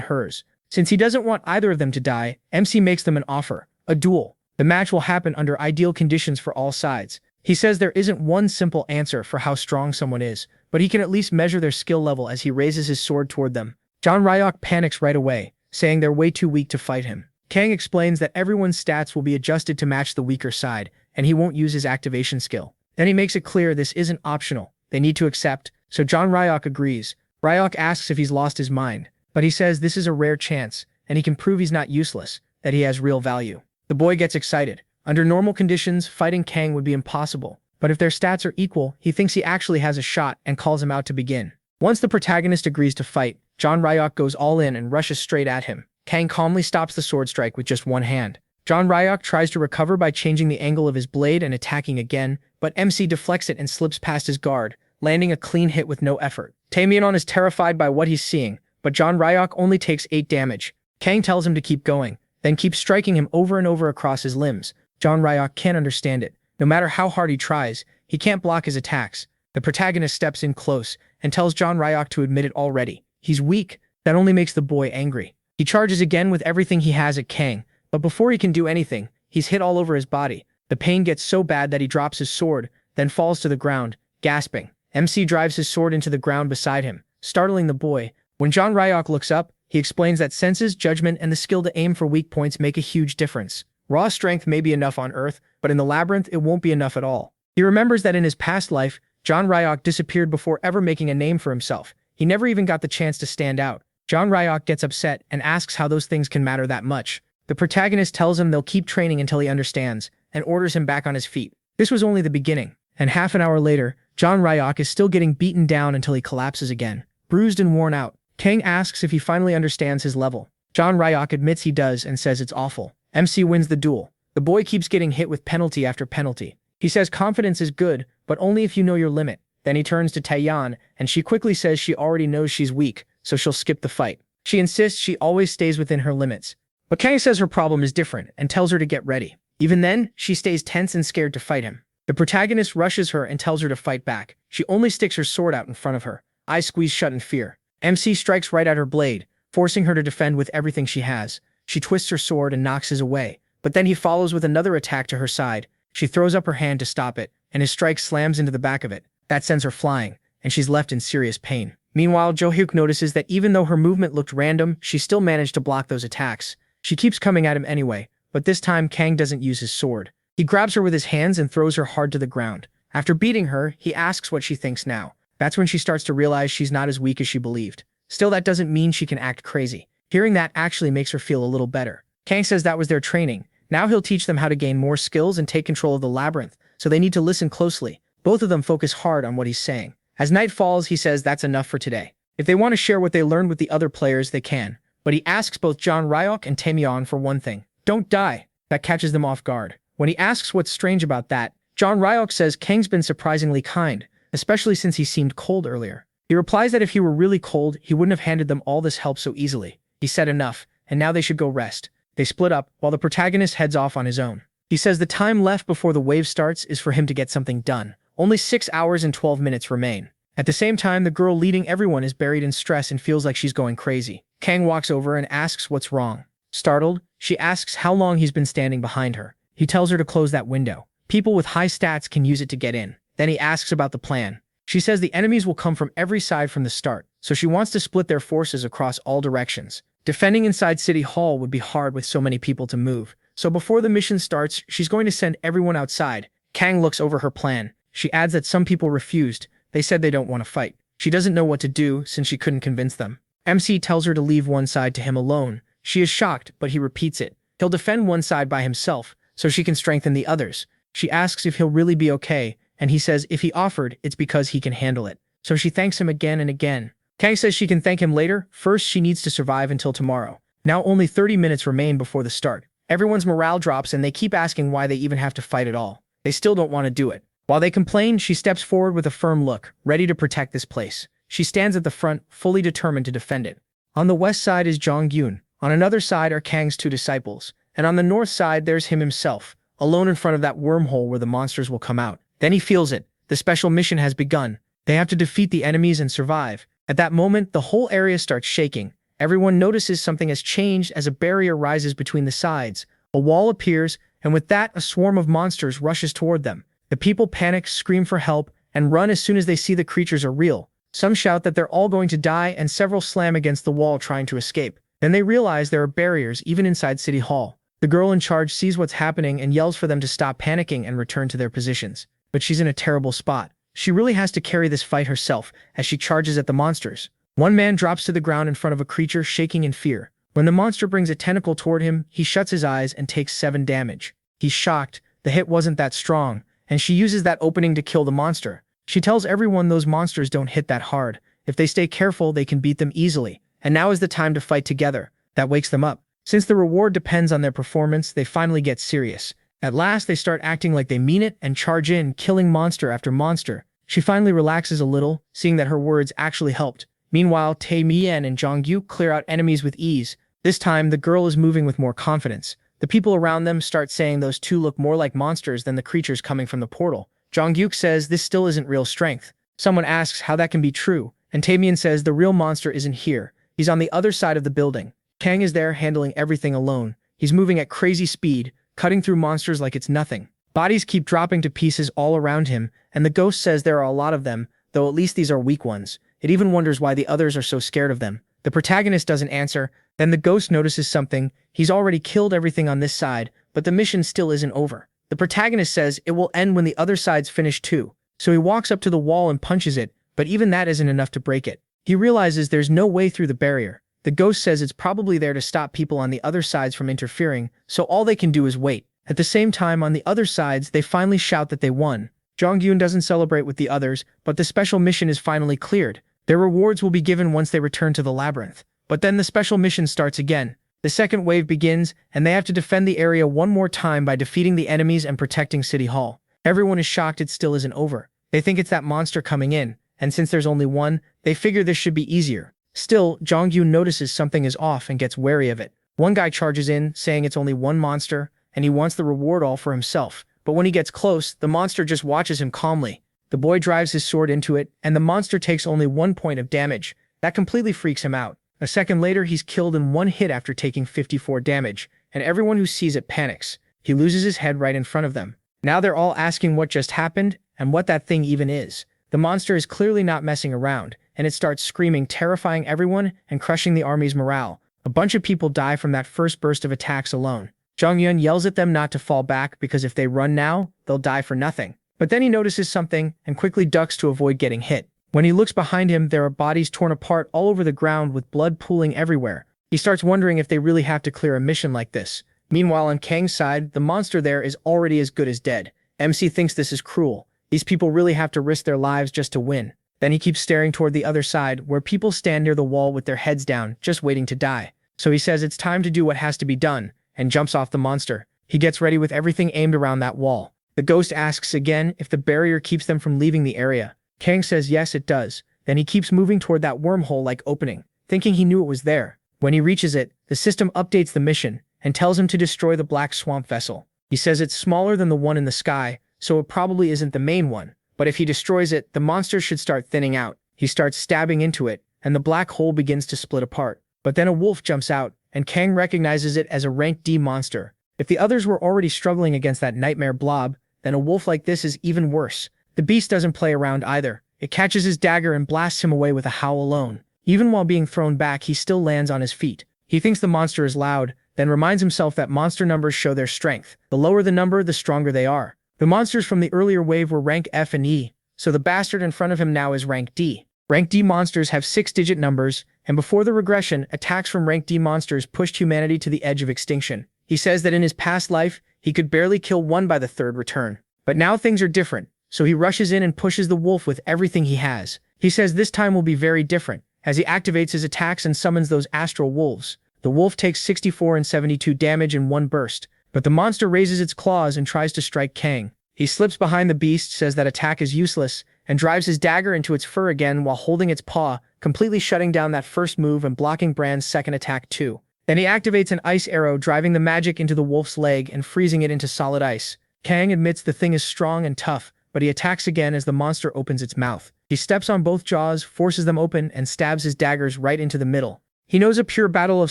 hers. Since he doesn't want either of them to die, MC makes them an offer, a duel. The match will happen under ideal conditions for all sides. He says there isn't one simple answer for how strong someone is, but he can at least measure their skill level as he raises his sword toward them. John Ryok panics right away, saying they're way too weak to fight him. Kang explains that everyone's stats will be adjusted to match the weaker side, and he won't use his activation skill. Then he makes it clear this isn't optional. They need to accept, so John Ryok agrees. Ryok asks if he's lost his mind, but he says this is a rare chance, and he can prove he's not useless, that he has real value. The boy gets excited. Under normal conditions, fighting Kang would be impossible, but if their stats are equal, he thinks he actually has a shot and calls him out to begin. Once the protagonist agrees to fight, John Ryok goes all in and rushes straight at him. Kang calmly stops the sword strike with just one hand. John Ryok tries to recover by changing the angle of his blade and attacking again, but MC deflects it and slips past his guard, landing a clean hit with no effort. Taemyeon is terrified by what he's seeing, but John Ryok only takes 8 damage. Kang tells him to keep going, then keeps striking him over and over across his limbs. John Ryok can't understand it. No matter how hard he tries, he can't block his attacks. The protagonist steps in close and tells John Ryok to admit it already. He's weak. That only makes the boy angry. He charges again with everything he has at Kang, but before he can do anything, he's hit all over his body. The pain gets so bad that he drops his sword, then falls to the ground, gasping. MC drives his sword into the ground beside him, startling the boy. When John Ryok looks up, he explains that senses, judgment, and the skill to aim for weak points make a huge difference. Raw strength may be enough on Earth, but in the labyrinth it won't be enough at all. He remembers that in his past life, John Ryok disappeared before ever making a name for himself. He never even got the chance to stand out. John Ryok gets upset and asks how those things can matter that much. The protagonist tells him they'll keep training until he understands, and orders him back on his feet. This was only the beginning, and half an hour later, John Ryok is still getting beaten down until he collapses again, bruised and worn out. Kang asks if he finally understands his level. John Ryok admits he does and says it's awful. MC wins the duel. The boy keeps getting hit with penalty after penalty. He says confidence is good, but only if you know your limit. Then he turns to Taeyeon, and she quickly says she already knows she's weak, so she'll skip the fight. She insists she always stays within her limits. But Kang says her problem is different and tells her to get ready. Even then, she stays tense and scared to fight him. The protagonist rushes her and tells her to fight back. She only sticks her sword out in front of her, eyes squeezed shut in fear. MC strikes right at her blade, forcing her to defend with everything she has. She twists her sword and knocks his away, but then he follows with another attack to her side. She throws up her hand to stop it, and his strike slams into the back of it. That sends her flying, and she's left in serious pain. Meanwhile, Jo-hyuk notices that even though her movement looked random, she still managed to block those attacks. She keeps coming at him anyway, but this time Kang doesn't use his sword. He grabs her with his hands and throws her hard to the ground. After beating her, he asks what she thinks now. That's when she starts to realize she's not as weak as she believed. Still, that doesn't mean she can act crazy. Hearing that actually makes her feel a little better. Kang says that was their training. Now he'll teach them how to gain more skills and take control of the labyrinth, so they need to listen closely. Both of them focus hard on what he's saying. As night falls, he says that's enough for today. If they want to share what they learned with the other players, they can. But he asks both John Ryok and Taemyeon for one thing. Don't die. That catches them off guard. When he asks what's strange about that, John Ryok says Kang's been surprisingly kind, especially since he seemed cold earlier. He replies that if he were really cold, he wouldn't have handed them all this help so easily. He said enough, and now they should go rest. They split up, while the protagonist heads off on his own. He says the time left before the wave starts is for him to get something done. Only 6 hours and 12 minutes remain. At the same time, the girl leading everyone is buried in stress and feels like she's going crazy. Kang walks over and asks what's wrong. Startled, she asks how long he's been standing behind her. He tells her to close that window. People with high stats can use it to get in. Then he asks about the plan. She says the enemies will come from every side from the start, so she wants to split their forces across all directions. Defending inside City Hall would be hard with so many people to move, so before the mission starts, she's going to send everyone outside. Kang looks over her plan. She adds that some people refused. They said they don't want to fight. She doesn't know what to do since she couldn't convince them. MC tells her to leave one side to him alone. She is shocked, but he repeats it. He'll defend one side by himself, so she can strengthen the others. She asks if he'll really be okay, and he says if he offered, it's because he can handle it. So she thanks him again and again. Kang says she can thank him later. First, she needs to survive until tomorrow. Now only 30 minutes remain before the start. Everyone's morale drops and they keep asking why they even have to fight at all. They still don't want to do it. While they complain, she steps forward with a firm look, ready to protect this place. She stands at the front, fully determined to defend it. On the west side is Jong-gyun. On another side are Kang's two disciples. And on the north side there's him himself, alone in front of that wormhole where the monsters will come out. Then he feels it. The special mission has begun. They have to defeat the enemies and survive. At that moment, the whole area starts shaking. Everyone notices something has changed as a barrier rises between the sides. A wall appears, and with that, a swarm of monsters rushes toward them. The people panic, scream for help, and run as soon as they see the creatures are real. Some shout that they're all going to die, and several slam against the wall trying to escape. Then they realize there are barriers even inside City Hall. The girl in charge sees what's happening and yells for them to stop panicking and return to their positions. But she's in a terrible spot. She really has to carry this fight herself as she charges at the monsters. One man drops to the ground in front of a creature, shaking in fear. When the monster brings a tentacle toward him, he shuts his eyes and takes 7 damage. He's shocked. The hit wasn't that strong, and she uses that opening to kill the monster. She tells everyone those monsters don't hit that hard. If they stay careful, they can beat them easily. And now is the time to fight together. That wakes them up. Since the reward depends on their performance, they finally get serious. At last, they start acting like they mean it and charge in, killing monster after monster. She finally relaxes a little, seeing that her words actually helped. Meanwhile, Tae Mien and Jong-gyu clear out enemies with ease. This time, the girl is moving with more confidence. The people around them start saying those two look more like monsters than the creatures coming from the portal. Jong-gyu says this still isn't real strength. Someone asks how that can be true, and Tae Mien says the real monster isn't here. He's on the other side of the building. Kang is there handling everything alone. He's moving at crazy speed, cutting through monsters like it's nothing. Bodies keep dropping to pieces all around him, and the ghost says there are a lot of them, though at least these are weak ones. It even wonders why the others are so scared of them. The protagonist doesn't answer. Then the ghost notices something. He's already killed everything on this side, but the mission still isn't over. The protagonist says it will end when the other side's finished too. So he walks up to the wall and punches it, but even that isn't enough to break it. He realizes there's no way through the barrier. The ghost says it's probably there to stop people on the other sides from interfering, so all they can do is wait. At the same time, on the other sides, they finally shout that they won. Jong-gyun doesn't celebrate with the others, but the special mission is finally cleared. Their rewards will be given once they return to the labyrinth. But then the special mission starts again. The second wave begins, and they have to defend the area one more time by defeating the enemies and protecting City Hall. Everyone is shocked it still isn't over. They think it's that monster coming in, and since there's only one, they figure this should be easier. Still, Jong-gyun notices something is off and gets wary of it. One guy charges in, saying it's only one monster, and he wants the reward all for himself. But when he gets close, the monster just watches him calmly. The boy drives his sword into it, and the monster takes only 1 point of damage. That completely freaks him out. A second later, he's killed in 1 hit after taking 54 damage, and everyone who sees it panics. He loses his head right in front of them. Now they're all asking what just happened, and what that thing even is. The monster is clearly not messing around, and it starts screaming, terrifying everyone and crushing the army's morale. A bunch of people die from that first burst of attacks alone. Jong-gyun yells at them not to fall back because if they run now, they'll die for nothing. But then he notices something and quickly ducks to avoid getting hit. When he looks behind him, there are bodies torn apart all over the ground with blood pooling everywhere. He starts wondering if they really have to clear a mission like this. Meanwhile, on Kang's side, the monster there is already as good as dead. MC thinks this is cruel. These people really have to risk their lives just to win. Then he keeps staring toward the other side, where people stand near the wall with their heads down, just waiting to die. So he says it's time to do what has to be done, and jumps off the monster. He gets ready with everything aimed around that wall. The ghost asks again if the barrier keeps them from leaving the area. Kang says yes, it does. Then he keeps moving toward that wormhole-like opening, thinking he knew it was there. When he reaches it, the system updates the mission and tells him to destroy the black swamp vessel. He says it's smaller than the one in the sky, so it probably isn't the main one. But if he destroys it, the monster should start thinning out. He starts stabbing into it, and the black hole begins to split apart. But then a wolf jumps out, and Kang recognizes it as a rank D monster. If the others were already struggling against that nightmare blob, then a wolf like this is even worse. The beast doesn't play around either. It catches his dagger and blasts him away with a howl alone. Even while being thrown back, he still lands on his feet. He thinks the monster is loud, then reminds himself that monster numbers show their strength. The lower the number, the stronger they are. The monsters from the earlier wave were rank F and E, so the bastard in front of him now is rank D. Rank D monsters have 6-digit numbers, and before the regression, attacks from rank D monsters pushed humanity to the edge of extinction. He says that in his past life, he could barely kill one by the third return. But now things are different, so he rushes in and pushes the wolf with everything he has. He says this time will be very different, as he activates his attacks and summons those astral wolves. The wolf takes 64 and 72 damage in one burst, but the monster raises its claws and tries to strike Kang. He slips behind the beast, says that attack is useless, and drives his dagger into its fur again while holding its paw, completely shutting down that first move and blocking Bran's second attack too. Then he activates an ice arrow, driving the magic into the wolf's leg and freezing it into solid ice. Kang admits the thing is strong and tough, but he attacks again as the monster opens its mouth. He steps on both jaws, forces them open, and stabs his daggers right into the middle. He knows a pure battle of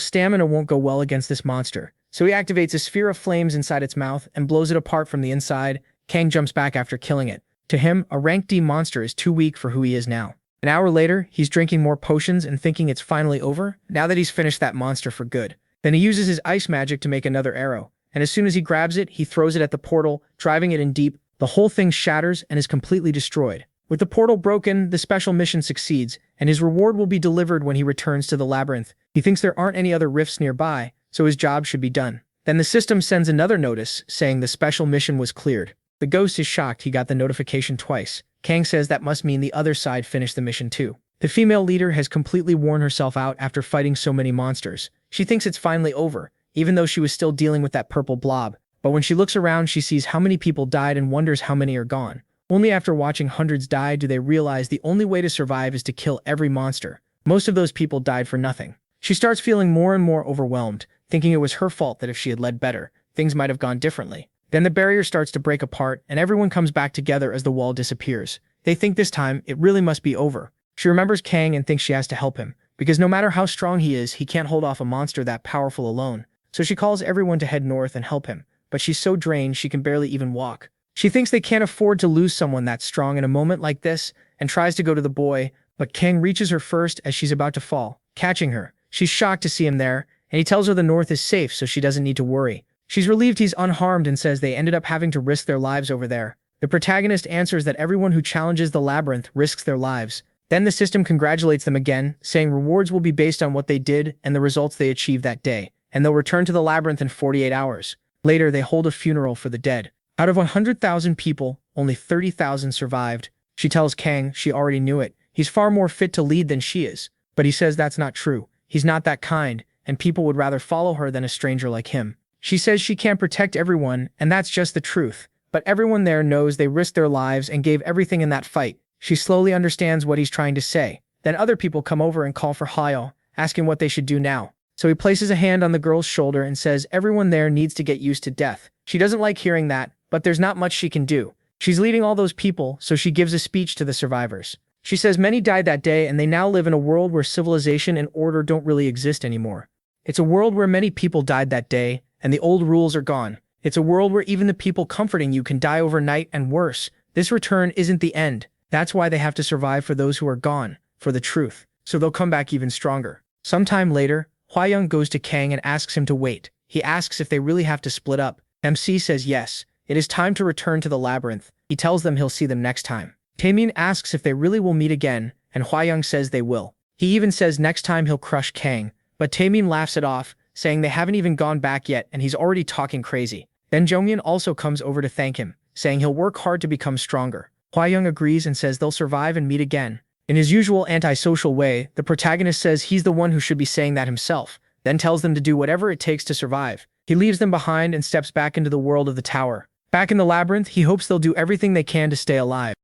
stamina won't go well against this monster, so he activates a sphere of flames inside its mouth and blows it apart from the inside. Kang jumps back after killing it. To him, a rank D monster is too weak for who he is now. An hour later, he's drinking more potions and thinking it's finally over, now that he's finished that monster for good. Then he uses his ice magic to make another arrow, and as soon as he grabs it, he throws it at the portal, driving it in deep. The whole thing shatters and is completely destroyed. With the portal broken, the special mission succeeds, and his reward will be delivered when he returns to the labyrinth. He thinks there aren't any other rifts nearby, so his job should be done. Then the system sends another notice, saying the special mission was cleared. The ghost is shocked he got the notification twice. Kang says that must mean the other side finished the mission too. The female leader has completely worn herself out after fighting so many monsters. She thinks it's finally over, even though she was still dealing with that purple blob. But when she looks around, she sees how many people died and wonders how many are gone. Only after watching hundreds die do they realize the only way to survive is to kill every monster. Most of those people died for nothing. She starts feeling more and more overwhelmed, thinking it was her fault that if she had led better, things might have gone differently. Then the barrier starts to break apart and everyone comes back together as the wall disappears. They think this time it really must be over. She remembers Kang and thinks she has to help him, because no matter how strong he is, he can't hold off a monster that powerful alone. So she calls everyone to head north and help him, but she's so drained she can barely even walk. She thinks they can't afford to lose someone that strong in a moment like this, and tries to go to the boy, but Kang reaches her first as she's about to fall, catching her. She's shocked to see him there, and he tells her the north is safe so she doesn't need to worry. She's relieved he's unharmed and says they ended up having to risk their lives over there. The protagonist answers that everyone who challenges the labyrinth risks their lives. Then the system congratulates them again, saying rewards will be based on what they did and the results they achieved that day, and they'll return to the labyrinth in 48 hours. Later, they hold a funeral for the dead. Out of 100,000 people, only 30,000 survived. She tells Kang she already knew it. He's far more fit to lead than she is. But he says that's not true. He's not that kind, and people would rather follow her than a stranger like him. She says she can't protect everyone, and that's just the truth. But everyone there knows they risked their lives and gave everything in that fight. She slowly understands what he's trying to say. Then other people come over and call for Yahello, asking what they should do now. So he places a hand on the girl's shoulder and says everyone there needs to get used to death. She doesn't like hearing that, but there's not much she can do. She's leading all those people, so she gives a speech to the survivors. She says many died that day and they now live in a world where civilization and order don't really exist anymore. It's a world where many people died that day, and the old rules are gone. It's a world where even the people comforting you can die overnight and worse. This return isn't the end. That's why they have to survive for those who are gone, for the truth. So they'll come back even stronger. Sometime later, Hwa-young goes to Kang and asks him to wait. He asks if they really have to split up. MC says yes. It is time to return to the labyrinth. He tells them he'll see them next time. Taemin asks if they really will meet again, and Hwa-young says they will. He even says next time he'll crush Kang, but Taemin laughs it off, saying they haven't even gone back yet and he's already talking crazy. Then Jonghyun also comes over to thank him, saying he'll work hard to become stronger. Hwa-young agrees and says they'll survive and meet again. In his usual antisocial way, the protagonist says he's the one who should be saying that himself, then tells them to do whatever it takes to survive. He leaves them behind and steps back into the world of the tower. Back in the labyrinth, he hopes they'll do everything they can to stay alive.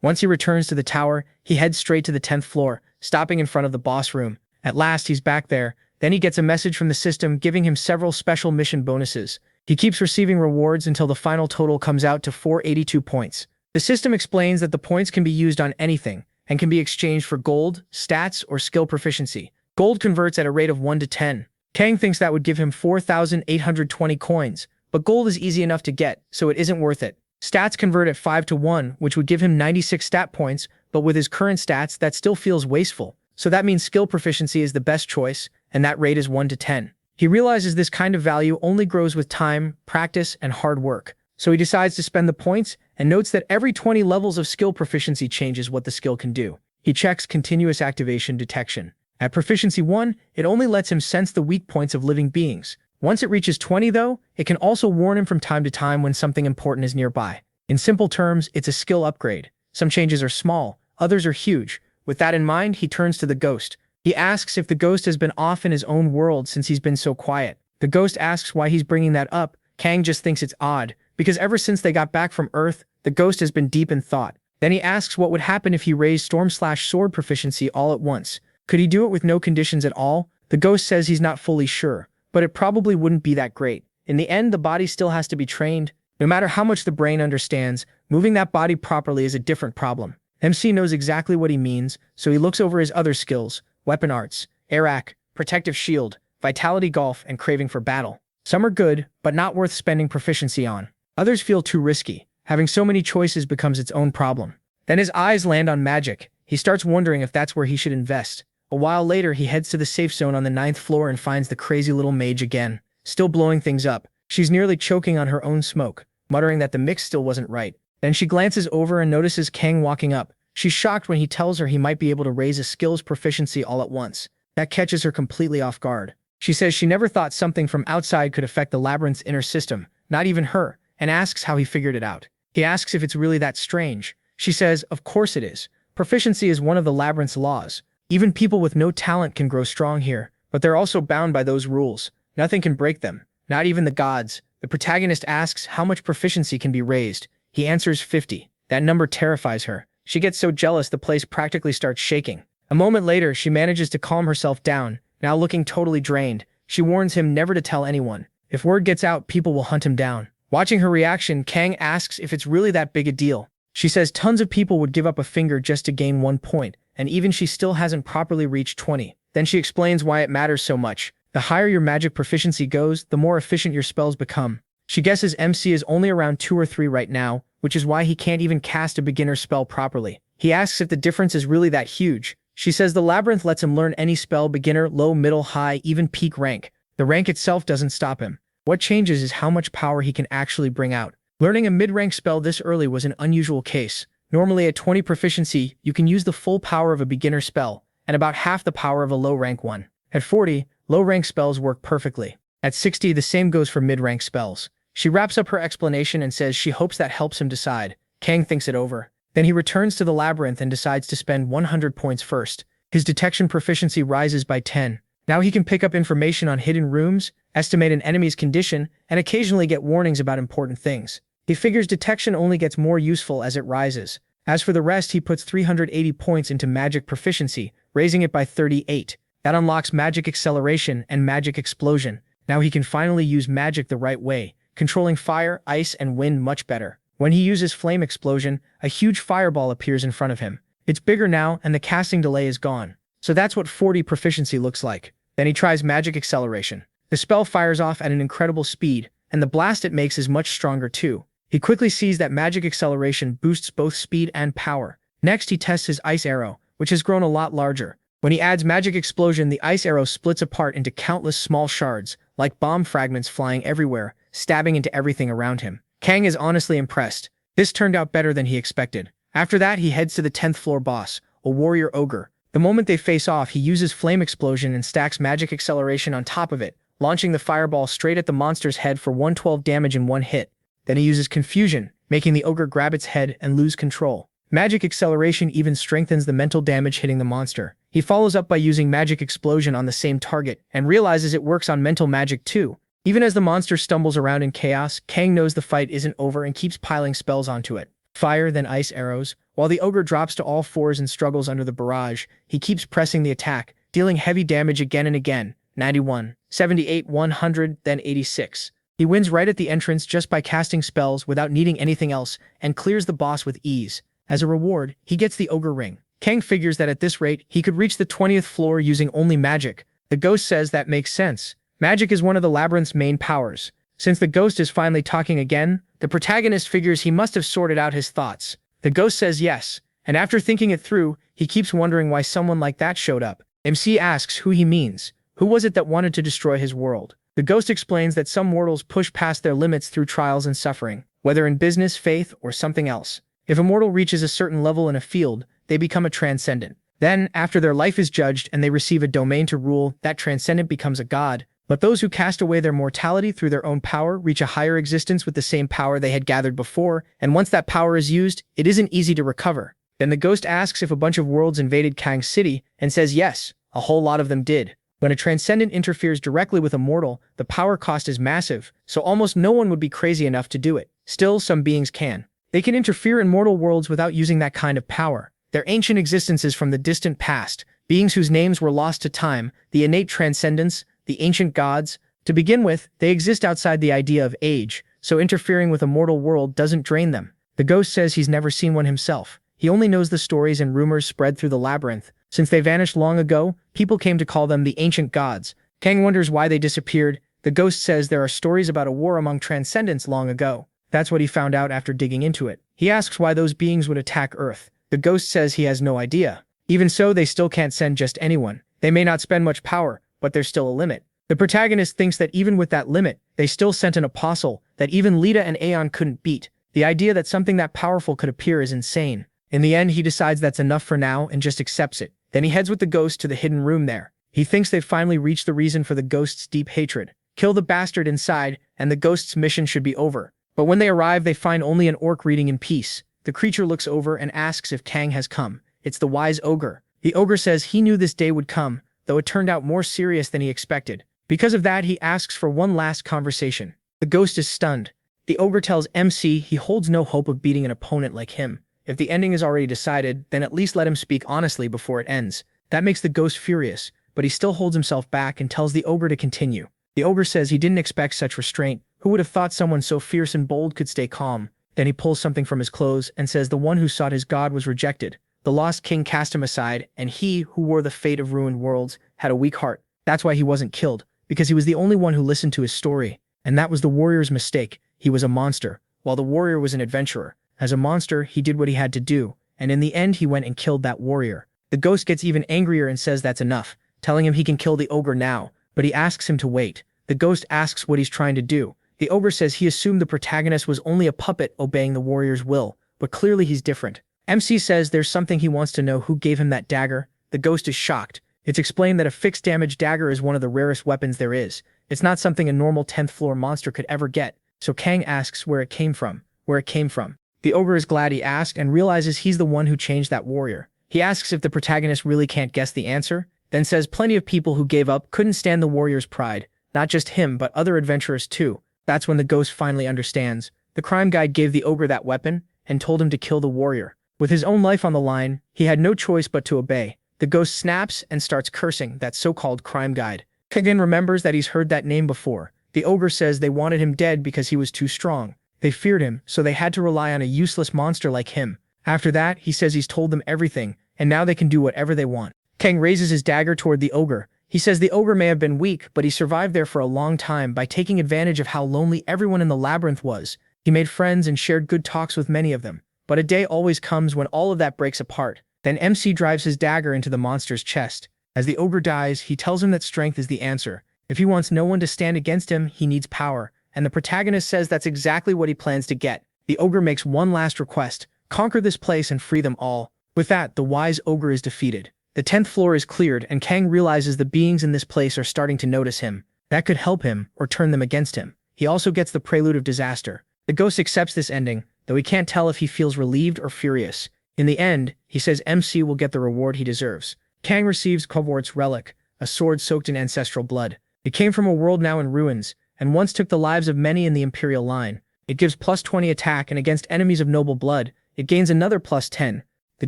Once he returns to the tower, he heads straight to the 10th floor, stopping in front of the boss room. At last, he's back there. Then he gets a message from the system giving him several special mission bonuses. He keeps receiving rewards until the final total comes out to 482 points. The system explains that the points can be used on anything and can be exchanged for gold, stats, or skill proficiency. Gold converts at a rate of 1 to 10. Kang thinks that would give him 4,820 coins, but gold is easy enough to get, so it isn't worth it. Stats convert at 5 to 1, which would give him 96 stat points, but with his current stats, that still feels wasteful. So that means skill proficiency is the best choice, and that rate is 1 to 10. He realizes this kind of value only grows with time, practice, and hard work. So he decides to spend the points and notes that every 20 levels of skill proficiency changes what the skill can do. He checks continuous activation detection. At proficiency 1, it only lets him sense the weak points of living beings. Once it reaches 20 though, it can also warn him from time to time when something important is nearby. In simple terms, it's a skill upgrade. Some changes are small, others are huge. With that in mind, he turns to the ghost. He asks if the ghost has been off in his own world since he's been so quiet. The ghost asks why he's bringing that up. Kang just thinks it's odd, because ever since they got back from Earth, the ghost has been deep in thought. Then he asks what would happen if he raised storm/sword proficiency all at once. Could he do it with no conditions at all? The ghost says he's not fully sure, but it probably wouldn't be that great. In the end, the body still has to be trained. No matter how much the brain understands, moving that body properly is a different problem. MC knows exactly what he means, so he looks over his other skills: weapon arts, airac, protective shield, vitality golf, and craving for battle. Some are good, but not worth spending proficiency on. Others feel too risky. Having so many choices becomes its own problem. Then his eyes land on magic. He starts wondering if that's where he should invest. A while later, he heads to the safe zone on the 9th floor and finds the crazy little mage again, still blowing things up. She's nearly choking on her own smoke, muttering that the mix still wasn't right. Then she glances over and notices Kang walking up. She's shocked when he tells her he might be able to raise a skills proficiency all at once. That catches her completely off guard. She says she never thought something from outside could affect the labyrinth's inner system, not even her, and asks how he figured it out. He asks if it's really that strange. She says, of course it is. Proficiency is one of the labyrinth's laws. Even people with no talent can grow strong here, but they're also bound by those rules. Nothing can break them, not even the gods. The protagonist asks how much proficiency can be raised. He answers 50. That number terrifies her. She gets so jealous the place practically starts shaking. A moment later, she manages to calm herself down, now looking totally drained. She warns him never to tell anyone. If word gets out, people will hunt him down. Watching her reaction, Kang asks if it's really that big a deal. She says tons of people would give up a finger just to gain 1 point, and even she still hasn't properly reached 20. Then she explains why it matters so much. The higher your magic proficiency goes, the more efficient your spells become. She guesses MC is only around 2 or 3 right now, which is why he can't even cast a beginner spell properly. He asks if the difference is really that huge. She says the labyrinth lets him learn any spell: beginner, low, middle, high, even peak rank. The rank itself doesn't stop him. What changes is how much power he can actually bring out. Learning a mid-rank spell this early was an unusual case. Normally at 20 proficiency, you can use the full power of a beginner spell, and about half the power of a low-rank one. At 40, low-rank spells work perfectly. At 60, the same goes for mid-rank spells. She wraps up her explanation and says she hopes that helps him decide. Kang thinks it over. Then he returns to the labyrinth and decides to spend 100 points first. His detection proficiency rises by 10. Now he can pick up information on hidden rooms, estimate an enemy's condition, and occasionally get warnings about important things. He figures detection only gets more useful as it rises. As for the rest, he puts 380 points into magic proficiency, raising it by 38. That unlocks magic acceleration and magic explosion. Now he can finally use magic the right way, controlling fire, ice, and wind much better. When he uses flame explosion, a huge fireball appears in front of him. It's bigger now, and the casting delay is gone. So that's what 40 proficiency looks like. Then he tries magic acceleration. The spell fires off at an incredible speed, and the blast it makes is much stronger too. He quickly sees that magic acceleration boosts both speed and power. Next, he tests his ice arrow, which has grown a lot larger. When he adds magic explosion, the ice arrow splits apart into countless small shards, like bomb fragments flying everywhere, stabbing into everything around him. Kang is honestly impressed. This turned out better than he expected. After that, he heads to the 10th floor boss, a warrior ogre. The moment they face off, he uses flame explosion and stacks magic acceleration on top of it, launching the fireball straight at the monster's head for 112 damage in one hit. Then he uses confusion, making the ogre grab its head and lose control. Magic acceleration even strengthens the mental damage hitting the monster. He follows up by using magic explosion on the same target, and realizes it works on mental magic too. Even as the monster stumbles around in chaos, Kang knows the fight isn't over and keeps piling spells onto it. Fire, then ice arrows. While the ogre drops to all fours and struggles under the barrage, he keeps pressing the attack, dealing heavy damage again and again. 91, 78, 100, then 86. He wins right at the entrance just by casting spells without needing anything else, and clears the boss with ease. As a reward, he gets the ogre ring. Kang figures that at this rate, he could reach the 20th floor using only magic. The ghost says that makes sense. Magic is one of the labyrinth's main powers. Since the ghost is finally talking again, the protagonist figures he must have sorted out his thoughts. The ghost says yes, and after thinking it through, he keeps wondering why someone like that showed up. MC asks who he means. Who was it that wanted to destroy his world? The ghost explains that some mortals push past their limits through trials and suffering, whether in business, faith, or something else. If a mortal reaches a certain level in a field, they become a transcendent. Then, after their life is judged and they receive a domain to rule, that transcendent becomes a god. But those who cast away their mortality through their own power reach a higher existence with the same power they had gathered before, and once that power is used, it isn't easy to recover. Then the ghost asks if a bunch of worlds invaded Kang's city, and says yes, a whole lot of them did. When a transcendent interferes directly with a mortal, the power cost is massive, so almost no one would be crazy enough to do it. Still, some beings can. They can interfere in mortal worlds without using that kind of power. Their ancient existences from the distant past, beings whose names were lost to time, the innate transcendence, the ancient gods. To begin with, they exist outside the idea of age, so interfering with a mortal world doesn't drain them. The ghost says he's never seen one himself. He only knows the stories and rumors spread through the labyrinth. Since they vanished long ago, people came to call them the ancient gods. Kang wonders why they disappeared. The ghost says there are stories about a war among transcendents long ago. That's what he found out after digging into it. He asks why those beings would attack Earth. The ghost says he has no idea. Even so, they still can't send just anyone. They may not spend much power, but there's still a limit. The protagonist thinks that even with that limit, they still sent an apostle that even Lita and Aeon couldn't beat. The idea that something that powerful could appear is insane. In the end, he decides that's enough for now and just accepts it. Then he heads with the ghost to the hidden room there. He thinks they've finally reached the reason for the ghost's deep hatred. Kill the bastard inside, and the ghost's mission should be over. But when they arrive, they find only an orc reading in peace. The creature looks over and asks if Kang has come. It's the wise ogre. The ogre says he knew this day would come, though it turned out more serious than he expected. Because of that, he asks for one last conversation. The ghost is stunned. The ogre tells MC he holds no hope of beating an opponent like him. If the ending is already decided, then at least let him speak honestly before it ends. That makes the ghost furious, but he still holds himself back and tells the ogre to continue. The ogre says he didn't expect such restraint. Who would have thought someone so fierce and bold could stay calm? Then he pulls something from his clothes and says the one who sought his god was rejected. The lost king cast him aside, and he, who wore the fate of ruined worlds, had a weak heart. That's why he wasn't killed, because he was the only one who listened to his story. And that was the warrior's mistake. He was a monster, while the warrior was an adventurer. As a monster, he did what he had to do, and in the end he went and killed that warrior. The ghost gets even angrier and says that's enough, telling him he can kill the ogre now, but he asks him to wait. The ghost asks what he's trying to do. The ogre says he assumed the protagonist was only a puppet obeying the warrior's will, but clearly he's different. MC says there's something he wants to know who gave him that dagger. The ghost is shocked. It's explained that a fixed damage dagger is one of the rarest weapons there is. It's not something a normal 10th floor monster could ever get, so Kang asks where it came from. The ogre is glad he asked and realizes he's the one who changed that warrior. He asks if the protagonist really can't guess the answer, then says plenty of people who gave up couldn't stand the warrior's pride. Not just him, but other adventurers too. That's when the ghost finally understands. The crime guide gave the ogre that weapon and told him to kill the warrior. With his own life on the line, he had no choice but to obey. The ghost snaps and starts cursing that so-called crime guide. Kang remembers that he's heard that name before. The ogre says they wanted him dead because he was too strong. They feared him, so they had to rely on a useless monster like him. After that, he says he's told them everything, and now they can do whatever they want. Kang raises his dagger toward the ogre. He says the ogre may have been weak, but he survived there for a long time by taking advantage of how lonely everyone in the labyrinth was. He made friends and shared good talks with many of them. But a day always comes when all of that breaks apart. Then MC drives his dagger into the monster's chest. As the ogre dies, he tells him that strength is the answer. If he wants no one to stand against him, he needs power. And the protagonist says that's exactly what he plans to get. The ogre makes one last request: conquer this place and free them all. With that, the wise ogre is defeated. The 10th floor is cleared, and Kang realizes the beings in this place are starting to notice him. That could help him, or turn them against him. He also gets the prelude of disaster. The ghost accepts this ending, though he can't tell if he feels relieved or furious. In the end, he says MC will get the reward he deserves. Kang receives Covort's relic, a sword soaked in ancestral blood. It came from a world now in ruins, and once took the lives of many in the Imperial line. It gives +20 attack, and against enemies of noble blood, it gains another +10. The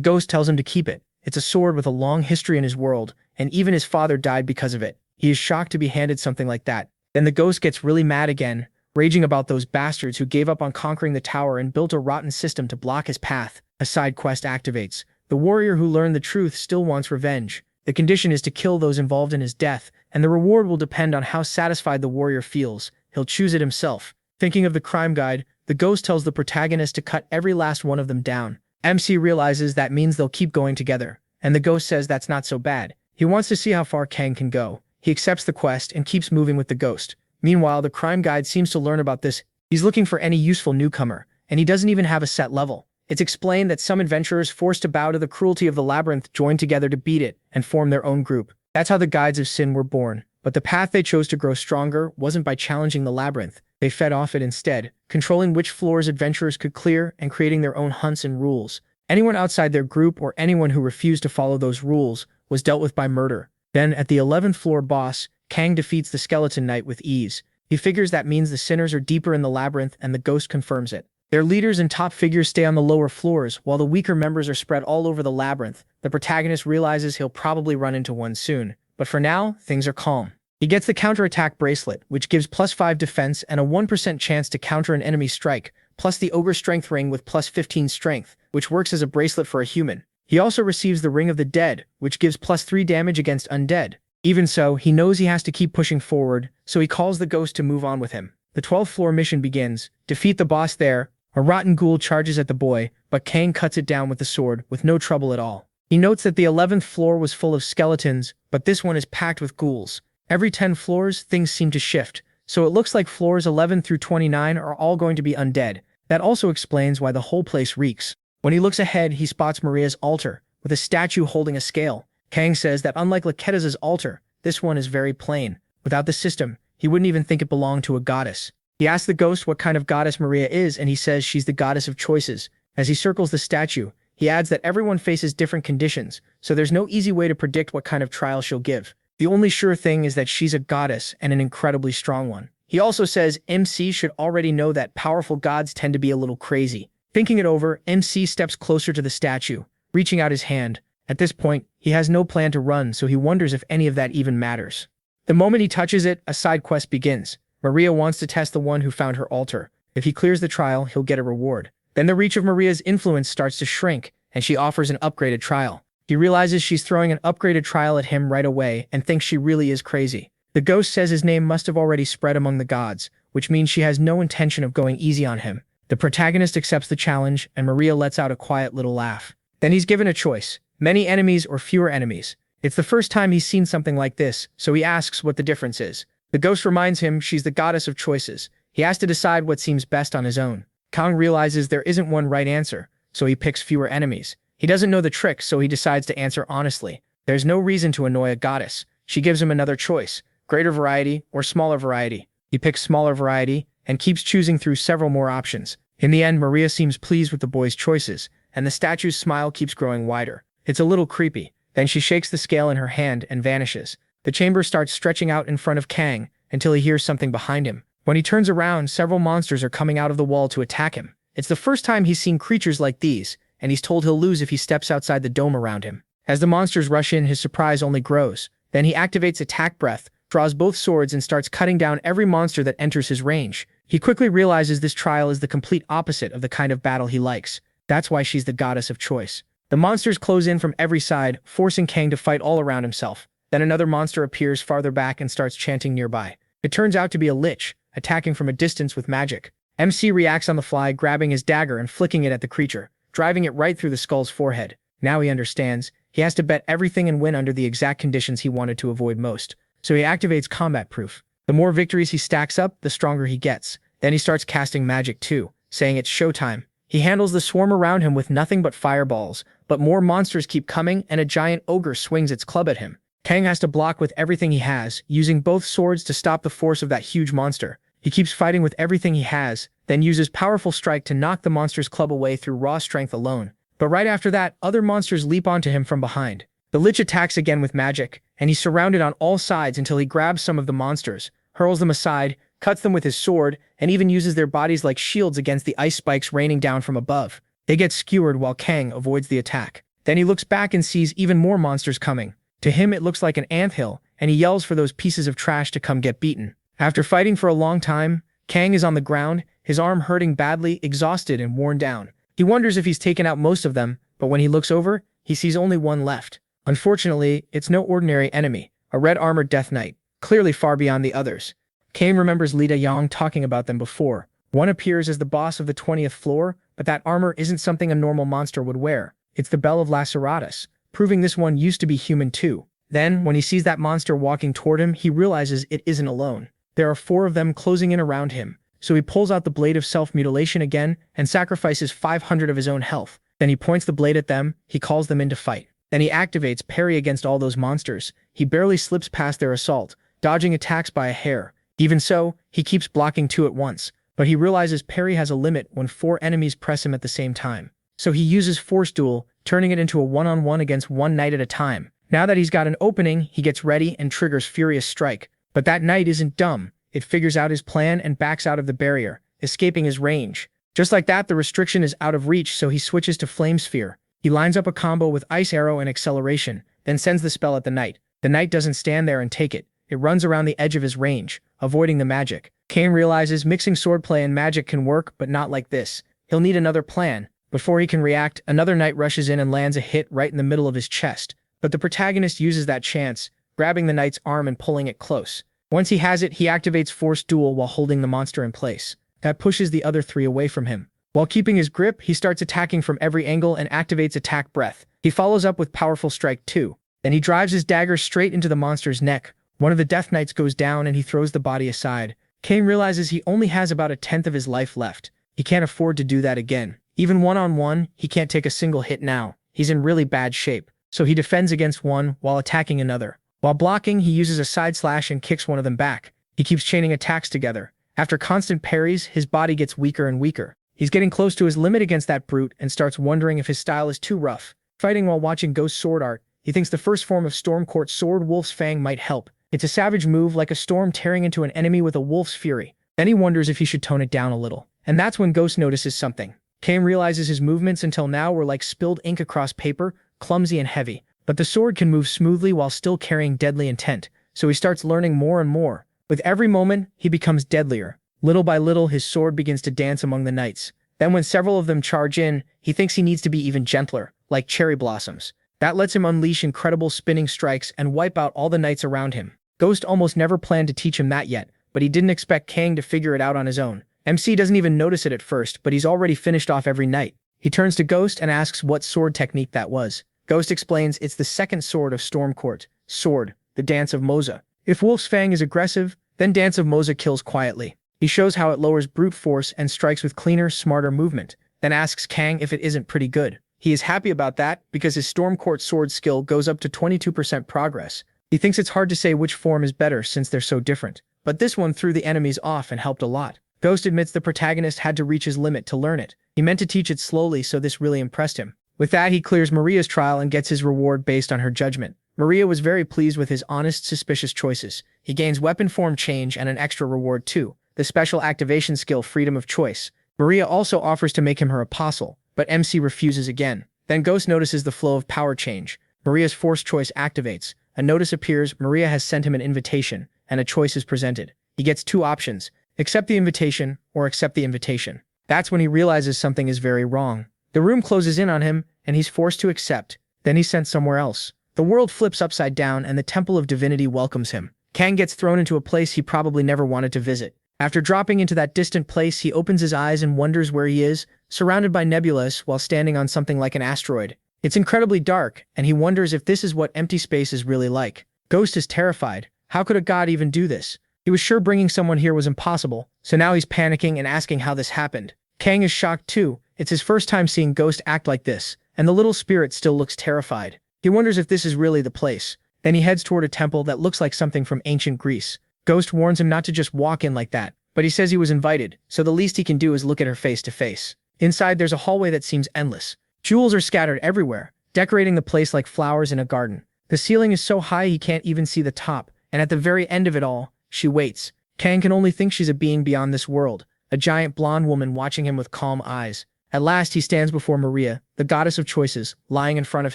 ghost tells him to keep it. It's a sword with a long history in his world, and even his father died because of it. He is shocked to be handed something like that. Then the ghost gets really mad again, raging about those bastards who gave up on conquering the tower and built a rotten system to block his path. A side quest activates. The warrior who learned the truth still wants revenge. The condition is to kill those involved in his death, and the reward will depend on how satisfied the warrior feels. He'll choose it himself. Thinking of the crime guide, the ghost tells the protagonist to cut every last one of them down. MC realizes that means they'll keep going together, and the ghost says that's not so bad. He wants to see how far Kang can go. He accepts the quest and keeps moving with the ghost. Meanwhile, the crime guide seems to learn about this. He's looking for any useful newcomer, and he doesn't even have a set level. It's explained that some adventurers forced to bow to the cruelty of the labyrinth joined together to beat it and form their own group. That's how the Guides of Sin were born. But the path they chose to grow stronger wasn't by challenging the labyrinth. They fed off it instead, controlling which floors adventurers could clear and creating their own hunts and rules. Anyone outside their group or anyone who refused to follow those rules was dealt with by murder. Then, at the 11th floor boss, Kang defeats the Skeleton Knight with ease. He figures that means the sinners are deeper in the labyrinth, and the ghost confirms it. Their leaders and top figures stay on the lower floors, while the weaker members are spread all over the labyrinth. The protagonist realizes he'll probably run into one soon, but for now, things are calm. He gets the counterattack bracelet, which gives +5 defense and a 1% chance to counter an enemy strike, plus the ogre strength ring with +15 strength, which works as a bracelet for a human. He also receives the ring of the dead, which gives +3 damage against undead. Even so, he knows he has to keep pushing forward, so he calls the ghost to move on with him. The 12th floor mission begins. Defeat the boss there. A rotten ghoul charges at the boy, but Kang cuts it down with the sword, with no trouble at all. He notes that the 11th floor was full of skeletons, but this one is packed with ghouls. Every 10 floors, things seem to shift, so it looks like floors 11 through 29 are all going to be undead. That also explains why the whole place reeks. When he looks ahead, he spots Maria's altar, with a statue holding a scale. Kang says that unlike Laketta's altar, this one is very plain. Without the system, he wouldn't even think it belonged to a goddess. He asks the ghost what kind of goddess Maria is, and he says she's the goddess of choices. As he circles the statue, he adds that everyone faces different conditions, so there's no easy way to predict what kind of trial she'll give. The only sure thing is that she's a goddess and an incredibly strong one. He also says MC should already know that powerful gods tend to be a little crazy. Thinking it over, MC steps closer to the statue, reaching out his hand. At this point, he has no plan to run, so he wonders if any of that even matters. The moment he touches it, a side quest begins. Maria wants to test the one who found her altar. If he clears the trial, he'll get a reward. Then the reach of Maria's influence starts to shrink, and she offers an upgraded trial. He realizes she's throwing an upgraded trial at him right away and thinks she really is crazy. The ghost says his name must have already spread among the gods, which means she has no intention of going easy on him. The protagonist accepts the challenge, and Maria lets out a quiet little laugh. Then he's given a choice: many enemies or fewer enemies. It's the first time he's seen something like this, so he asks what the difference is. The ghost reminds him she's the goddess of choices. He has to decide what seems best on his own. Kang realizes there isn't one right answer, so he picks fewer enemies. He doesn't know the trick, so he decides to answer honestly. There's no reason to annoy a goddess. She gives him another choice: greater variety or smaller variety. He picks smaller variety and keeps choosing through several more options. In the end, Maria seems pleased with the boy's choices, and the statue's smile keeps growing wider. It's a little creepy. Then she shakes the scale in her hand and vanishes. The chamber starts stretching out in front of Kang until he hears something behind him. When he turns around, several monsters are coming out of the wall to attack him. It's the first time he's seen creatures like these, and he's told he'll lose if he steps outside the dome around him. As the monsters rush in, his surprise only grows. Then he activates Attack Breath, draws both swords, and starts cutting down every monster that enters his range. He quickly realizes this trial is the complete opposite of the kind of battle he likes. That's why she's the goddess of choice. The monsters close in from every side, forcing Kang to fight all around himself. Then another monster appears farther back and starts chanting nearby. It turns out to be a lich, attacking from a distance with magic. MC reacts on the fly, grabbing his dagger and flicking it at the creature, driving it right through the skull's forehead. Now he understands. He has to bet everything and win under the exact conditions he wanted to avoid most. So he activates Combat Proof. The more victories he stacks up, the stronger he gets. Then he starts casting magic too, saying it's showtime. He handles the swarm around him with nothing but fireballs, but more monsters keep coming, and a giant ogre swings its club at him. Kang has to block with everything he has, using both swords to stop the force of that huge monster. He keeps fighting with everything he has, then uses Powerful Strike to knock the monster's club away through raw strength alone. But right after that, other monsters leap onto him from behind. The Lich attacks again with magic, and he's surrounded on all sides until he grabs some of the monsters, hurls them aside, cuts them with his sword, and even uses their bodies like shields against the ice spikes raining down from above. They get skewered while Kang avoids the attack. Then he looks back and sees even more monsters coming. To him, it looks like an anthill, and he yells for those pieces of trash to come get beaten. After fighting for a long time, Kang is on the ground, his arm hurting badly, exhausted and worn down. He wonders if he's taken out most of them, but when he looks over, he sees only one left. Unfortunately, it's no ordinary enemy, a red-armored Death Knight, clearly far beyond the others. Kang remembers Lita Yang talking about them before. One appears as the boss of the 20th floor, but that armor isn't something a normal monster would wear. It's the Bell of Laceratus, proving this one used to be human too. Then, when he sees that monster walking toward him, he realizes it isn't alone. There are 4 of them closing in around him, so he pulls out the blade of self-mutilation again and sacrifices 500 of his own health. Then he points the blade at them, he calls them in to fight. Then he activates Parry against all those monsters. He barely slips past their assault, dodging attacks by a hair. Even so, he keeps blocking 2 at once, but he realizes Parry has a limit when 4 enemies press him at the same time. So he uses Force Duel, turning it into a one-on-one against one knight at a time. Now that he's got an opening, he gets ready and triggers Furious Strike. But that knight isn't dumb. It figures out his plan and backs out of the barrier, escaping his range. Just like that, the restriction is out of reach, so he switches to Flame Sphere. He lines up a combo with Ice Arrow and Acceleration, then sends the spell at the knight. The knight doesn't stand there and take it. It runs around the edge of his range, avoiding the magic. Cain realizes mixing swordplay and magic can work, but not like this. He'll need another plan. Before he can react, another knight rushes in and lands a hit right in the middle of his chest. But the protagonist uses that chance, grabbing the knight's arm and pulling it close. Once he has it, he activates Force Duel while holding the monster in place. That pushes the other three away from him. While keeping his grip, he starts attacking from every angle and activates Attack Breath. He follows up with Powerful Strike 2. Then he drives his dagger straight into the monster's neck. One of the Death Knights goes down and he throws the body aside. Cain realizes he only has about a tenth of his life left. He can't afford to do that again. Even one-on-one, he can't take a single hit now. He's in really bad shape. So he defends against one while attacking another. While blocking, he uses a side slash and kicks one of them back. He keeps chaining attacks together. After constant parries, his body gets weaker and weaker. He's getting close to his limit against that brute and starts wondering if his style is too rough. Fighting while watching Ghost sword art, he thinks the first form of Storm Court Sword Wolf's Fang might help. It's a savage move like a storm tearing into an enemy with a wolf's fury. Then he wonders if he should tone it down a little. And that's when Ghost notices something. Cain realizes his movements until now were like spilled ink across paper, clumsy and heavy. But the sword can move smoothly while still carrying deadly intent, so he starts learning more and more. With every moment, he becomes deadlier. Little by little, his sword begins to dance among the knights. Then when several of them charge in, he thinks he needs to be even gentler, like cherry blossoms. That lets him unleash incredible spinning strikes and wipe out all the knights around him. Ghost almost never planned to teach him that yet, but he didn't expect Cain to figure it out on his own. MC doesn't even notice it at first, but he's already finished off every knight. He turns to Ghost and asks what sword technique that was. Ghost explains it's the second sword of Storm Court, Sword, the Dance of Moza. If Wolf's Fang is aggressive, then Dance of Moza kills quietly. He shows how it lowers brute force and strikes with cleaner, smarter movement, then asks Kang if it isn't pretty good. He is happy about that because his Storm Court sword skill goes up to 22% progress. He thinks it's hard to say which form is better since they're so different, but this one threw the enemies off and helped a lot. Ghost admits the protagonist had to reach his limit to learn it. He meant to teach it slowly, so this really impressed him. With that, he clears Maria's trial and gets his reward based on her judgment. Maria was very pleased with his honest, suspicious choices. He gains weapon form change and an extra reward too, the special activation skill Freedom of Choice. Maria also offers to make him her apostle, but MC refuses again. Then Ghost notices the flow of power change. Maria's force choice activates. A notice appears. Maria has sent him an invitation, and a choice is presented. He gets two options: accept the invitation or accept the invitation. That's when he realizes something is very wrong. The room closes in on him, and he's forced to accept. Then he's sent somewhere else. The world flips upside down, and the Temple of Divinity welcomes him. Kang gets thrown into a place he probably never wanted to visit. After dropping into that distant place, he opens his eyes and wonders where he is, surrounded by nebulas while standing on something like an asteroid. It's incredibly dark, and he wonders if this is what empty space is really like. Ghost is terrified. How could a god even do this? He was sure bringing someone here was impossible, so now he's panicking and asking how this happened. Kang is shocked too. It's his first time seeing Ghost act like this, and the little spirit still looks terrified. He wonders if this is really the place. Then he heads toward a temple that looks like something from ancient Greece. Ghost warns him not to just walk in like that, but he says he was invited, so the least he can do is look at her face to face. Inside, there's a hallway that seems endless. Jewels are scattered everywhere, decorating the place like flowers in a garden. The ceiling is so high he can't even see the top, and at the very end of it all, she waits. Kang can only think she's a being beyond this world, a giant blonde woman watching him with calm eyes. At last, he stands before Maria, the goddess of choices, lying in front of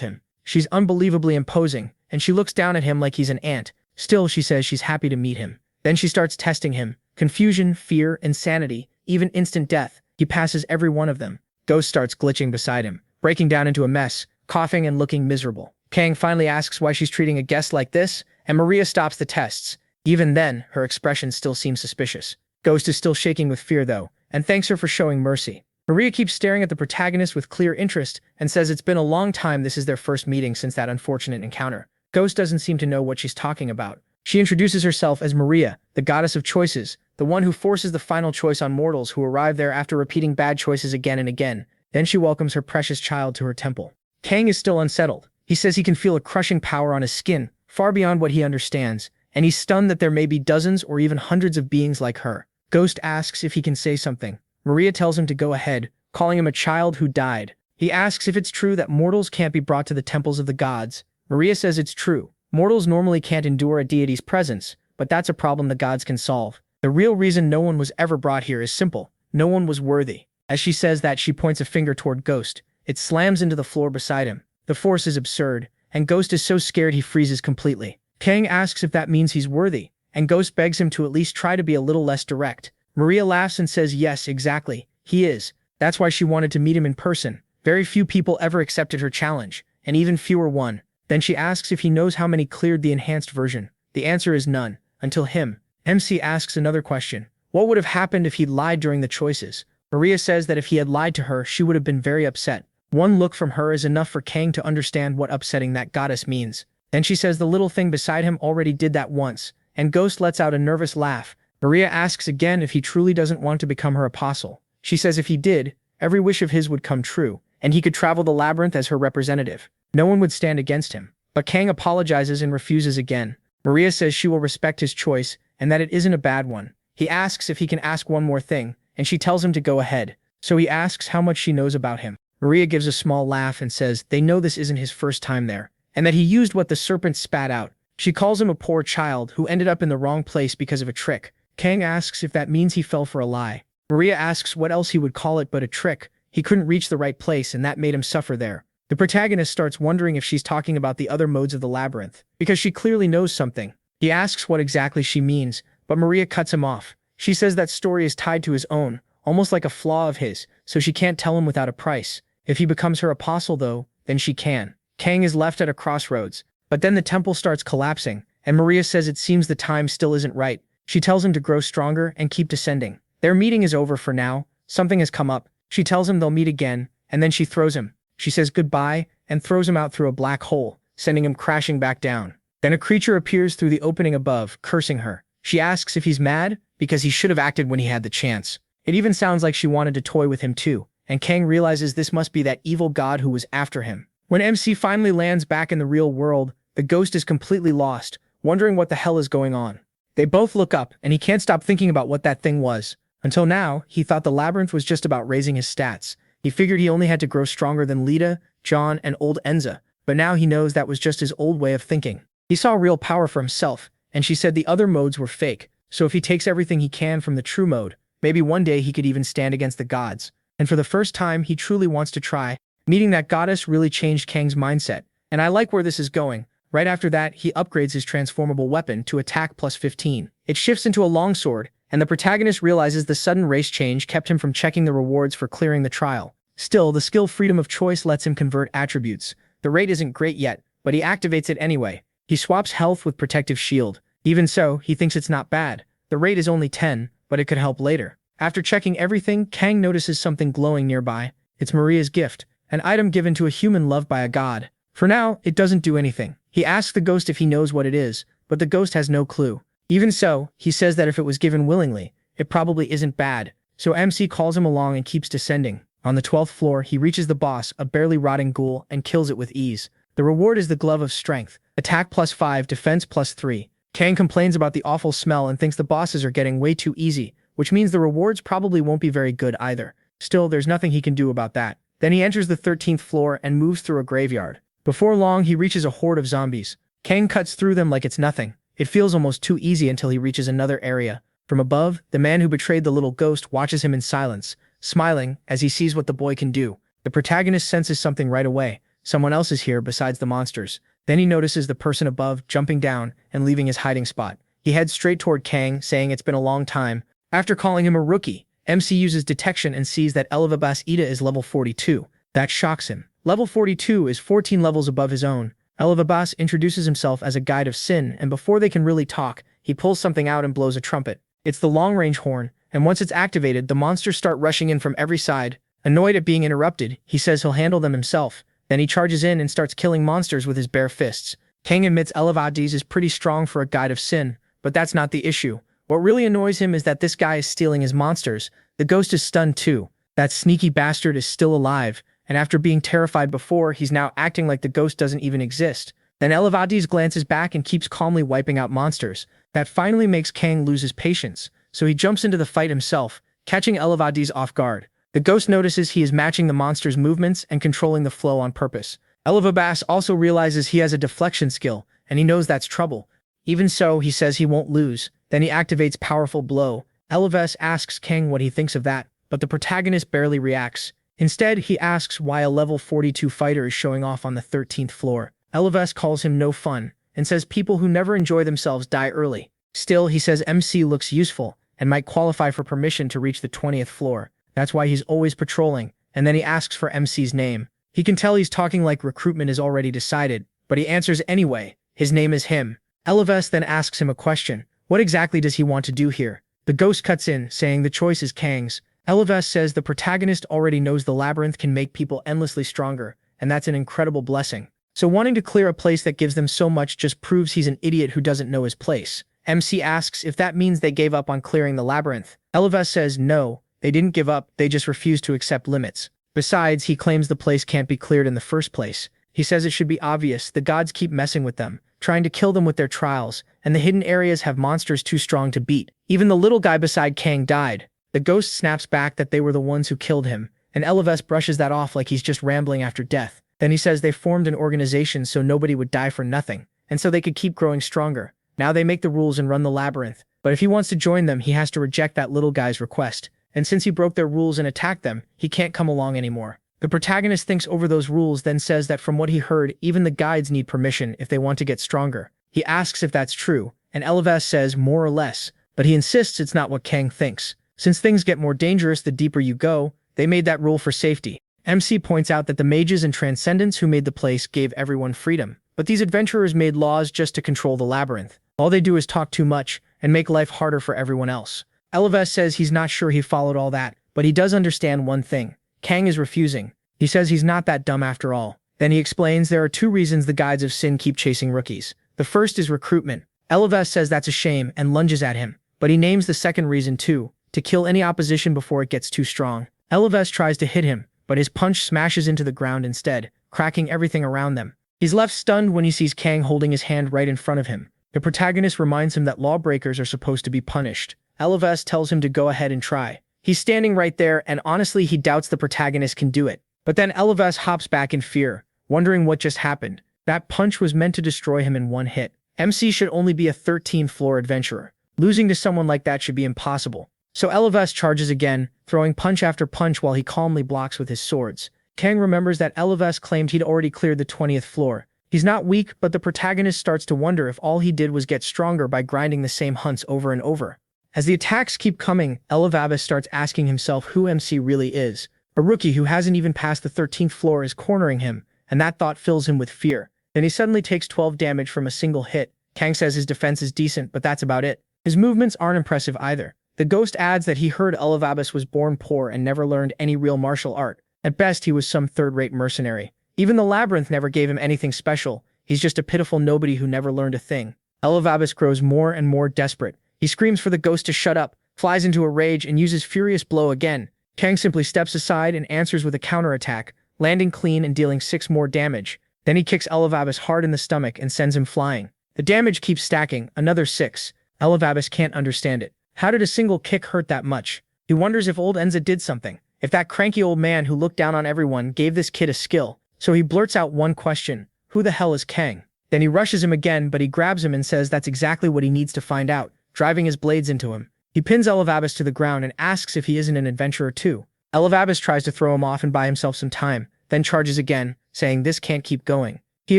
him. She's unbelievably imposing, and she looks down at him like he's an ant. Still, she says she's happy to meet him. Then she starts testing him. Confusion, fear, insanity, even instant death. He passes every one of them. Ghost starts glitching beside him, breaking down into a mess, coughing and looking miserable. Kang finally asks why she's treating a guest like this, and Maria stops the tests. Even then, her expression still seems suspicious. Ghost is still shaking with fear though, and thanks her for showing mercy. Maria keeps staring at the protagonist with clear interest and says it's been a long time. This is their first meeting since that unfortunate encounter. Ghost doesn't seem to know what she's talking about. She introduces herself as Maria, the goddess of choices, the one who forces the final choice on mortals who arrive there after repeating bad choices again and again. Then she welcomes her precious child to her temple. Kang is still unsettled. He says he can feel a crushing power on his skin, far beyond what he understands, and he's stunned that there may be dozens or even hundreds of beings like her. Ghost asks if he can say something. Maria tells him to go ahead, calling him a child who died. He asks if it's true that mortals can't be brought to the temples of the gods. Maria says it's true. Mortals normally can't endure a deity's presence, but that's a problem the gods can solve. The real reason no one was ever brought here is simple. No one was worthy. As she says that, she points a finger toward Ghost. It slams into the floor beside him. The force is absurd, and Ghost is so scared he freezes completely. Kang asks if that means he's worthy, and Ghost begs him to at least try to be a little less direct. Maria laughs and says yes, exactly, he is. That's why she wanted to meet him in person. Very few people ever accepted her challenge, and even fewer won. Then she asks if he knows how many cleared the enhanced version. The answer is none, until him. MC asks another question. What would have happened if he'd lied during the choices? Maria says that if he had lied to her, she would have been very upset. One look from her is enough for Kang to understand what upsetting that goddess means. Then she says the little thing beside him already did that once, and Ghost lets out a nervous laugh. Maria asks again if he truly doesn't want to become her apostle. She says if he did, every wish of his would come true, and he could travel the labyrinth as her representative. No one would stand against him. But Kang apologizes and refuses again. Maria says she will respect his choice, and that it isn't a bad one. He asks if he can ask one more thing, and she tells him to go ahead. So he asks how much she knows about him. Maria gives a small laugh and says they know this isn't his first time there, and that he used what the serpent spat out. She calls him a poor child who ended up in the wrong place because of a trick. Kang asks if that means he fell for a lie. Maria asks what else he would call it but a trick. He couldn't reach the right place and that made him suffer there. The protagonist starts wondering if she's talking about the other modes of the labyrinth, because she clearly knows something. He asks what exactly she means, but Maria cuts him off. She says that story is tied to his own, almost like a flaw of his, so she can't tell him without a price. If he becomes her apostle though, then she can. Kang is left at a crossroads, but then the temple starts collapsing, and Maria says it seems the time still isn't right. She tells him to grow stronger and keep descending. Their meeting is over for now. Something has come up. She tells him they'll meet again, and then she throws him. She says goodbye and throws him out through a black hole, sending him crashing back down. Then a creature appears through the opening above, cursing her. She asks if he's mad, because he should have acted when he had the chance. It even sounds like she wanted to toy with him too, and Kang realizes this must be that evil god who was after him. When MC finally lands back in the real world, the Ghost is completely lost, wondering what the hell is going on. They both look up, and he can't stop thinking about what that thing was. Until now, he thought the labyrinth was just about raising his stats. He figured he only had to grow stronger than Lita, John, and old Enza, but now he knows that was just his old way of thinking. He saw real power for himself, and she said the other modes were fake, so if he takes everything he can from the true mode, maybe one day he could even stand against the gods. And for the first time, he truly wants to try. Meeting that goddess really changed Kang's mindset, and I like where this is going. Right after that, he upgrades his transformable weapon to attack plus 15. It shifts into a longsword, and the protagonist realizes the sudden race change kept him from checking the rewards for clearing the trial. Still, the skill freedom of choice lets him convert attributes. The rate isn't great yet, but he activates it anyway. He swaps health with protective shield. Even so, he thinks it's not bad. The rate is only 10, but it could help later. After checking everything, Kang notices something glowing nearby. It's Maria's gift, an item given to a human loved by a god. For now, it doesn't do anything. He asks the Ghost if he knows what it is, but the Ghost has no clue. Even so, he says that if it was given willingly, it probably isn't bad. So MC calls him along and keeps descending. On the 12th floor, he reaches the boss, a barely rotting ghoul, and kills it with ease. The reward is the Glove of Strength. Attack plus 5, defense plus 3. Kang complains about the awful smell and thinks the bosses are getting way too easy, which means the rewards probably won't be very good either. Still, there's nothing he can do about that. Then he enters the 13th floor and moves through a graveyard. Before long, he reaches a horde of zombies. Kang cuts through them like it's nothing. It feels almost too easy until he reaches another area. From above, the man who betrayed the little ghost watches him in silence, smiling as he sees what the boy can do. The protagonist senses something right away. Someone else is here besides the monsters. Then he notices the person above jumping down and leaving his hiding spot. He heads straight toward Kang, saying it's been a long time. After calling him a rookie, MC uses detection and sees that Elevabas Ida is level 42. That shocks him. Level 42 is 14 levels above his own. Elevabas introduces himself as a guide of sin, and before they can really talk, he pulls something out and blows a trumpet. It's the long-range horn, and once it's activated, the monsters start rushing in from every side. Annoyed at being interrupted, he says he'll handle them himself. Then he charges in and starts killing monsters with his bare fists. Kang admits Elevabas is pretty strong for a guide of sin, but that's not the issue. What really annoys him is that this guy is stealing his monsters. The ghost is stunned too. That sneaky bastard is still alive, and after being terrified before, he's now acting like the ghost doesn't even exist. Then Elevabas glances back and keeps calmly wiping out monsters. That finally makes Kang lose his patience, so he jumps into the fight himself, catching Elevabas off guard. The ghost notices he is matching the monster's movements and controlling the flow on purpose. Elevabas also realizes he has a deflection skill, and he knows that's trouble. Even so, he says he won't lose. Then he activates Powerful Blow. Elevabas asks Kang what he thinks of that, but the protagonist barely reacts. Instead, he asks why a level 42 fighter is showing off on the 13th floor. Elevest calls him no fun, and says people who never enjoy themselves die early. Still, he says MC looks useful, and might qualify for permission to reach the 20th floor. That's why he's always patrolling, and then he asks for MC's name. He can tell he's talking like recruitment is already decided, but he answers anyway. His name is him. Elevest then asks him a question. What exactly does he want to do here? The ghost cuts in, saying the choice is Kang's. Elevest says the protagonist already knows the labyrinth can make people endlessly stronger, and that's an incredible blessing. So wanting to clear a place that gives them so much just proves he's an idiot who doesn't know his place. MC asks if that means they gave up on clearing the labyrinth. Elevest says no, they didn't give up, they just refused to accept limits. Besides, he claims the place can't be cleared in the first place. He says it should be obvious, the gods keep messing with them, trying to kill them with their trials, and the hidden areas have monsters too strong to beat. Even the little guy beside Kang died. The ghost snaps back that they were the ones who killed him, and Elevest brushes that off like he's just rambling after death. Then he says they formed an organization so nobody would die for nothing, and so they could keep growing stronger. Now they make the rules and run the labyrinth, but if he wants to join them, he has to reject that little guy's request. And since he broke their rules and attacked them, he can't come along anymore. The protagonist thinks over those rules, then says that from what he heard, even the guides need permission if they want to get stronger. He asks if that's true, and Elevest says more or less, but he insists it's not what Kang thinks. Since things get more dangerous the deeper you go, they made that rule for safety. MC points out that the mages and transcendents who made the place gave everyone freedom, but these adventurers made laws just to control the labyrinth. All they do is talk too much and make life harder for everyone else. Elevest says he's not sure he followed all that, but he does understand one thing. Kang is refusing. He says he's not that dumb after all. Then he explains there are two reasons the guides of sin keep chasing rookies. The first is recruitment. Elevest says that's a shame and lunges at him, but he names the second reason too, to kill any opposition before it gets too strong. Elevest tries to hit him, but his punch smashes into the ground instead, cracking everything around them. He's left stunned when he sees Kang holding his hand right in front of him. The protagonist reminds him that lawbreakers are supposed to be punished. Elevest tells him to go ahead and try. He's standing right there, and honestly he doubts the protagonist can do it. But then Elevest hops back in fear, wondering what just happened. That punch was meant to destroy him in one hit. MC should only be a 13th floor adventurer. Losing to someone like that should be impossible. So Elevest charges again, throwing punch after punch while he calmly blocks with his swords. Kang remembers that Elevest claimed he'd already cleared the 20th floor. He's not weak, but the protagonist starts to wonder if all he did was get stronger by grinding the same hunts over and over. As the attacks keep coming, Elevest starts asking himself who MC really is. A rookie who hasn't even passed the 13th floor is cornering him, and that thought fills him with fear. Then he suddenly takes 12 damage from a single hit. Kang says his defense is decent, but that's about it. His movements aren't impressive either. The ghost adds that he heard Elevest was born poor and never learned any real martial art. At best, he was some third-rate mercenary. Even the labyrinth never gave him anything special. He's just a pitiful nobody who never learned a thing. Elevest grows more and more desperate. He screams for the ghost to shut up, flies into a rage, and uses Furious Blow again. Kang simply steps aside and answers with a counterattack, landing clean and dealing 6 more damage. Then he kicks Elevest hard in the stomach and sends him flying. The damage keeps stacking, another 6. Elevest can't understand it. How did a single kick hurt that much? He wonders if old Enza did something. If that cranky old man who looked down on everyone gave this kid a skill. So he blurts out one question. Who the hell is Kang? Then he rushes him again, but he grabs him and says that's exactly what he needs to find out, driving his blades into him. He pins Elevest to the ground and asks if he isn't an adventurer too. Elevest tries to throw him off and buy himself some time, then charges again, saying this can't keep going. He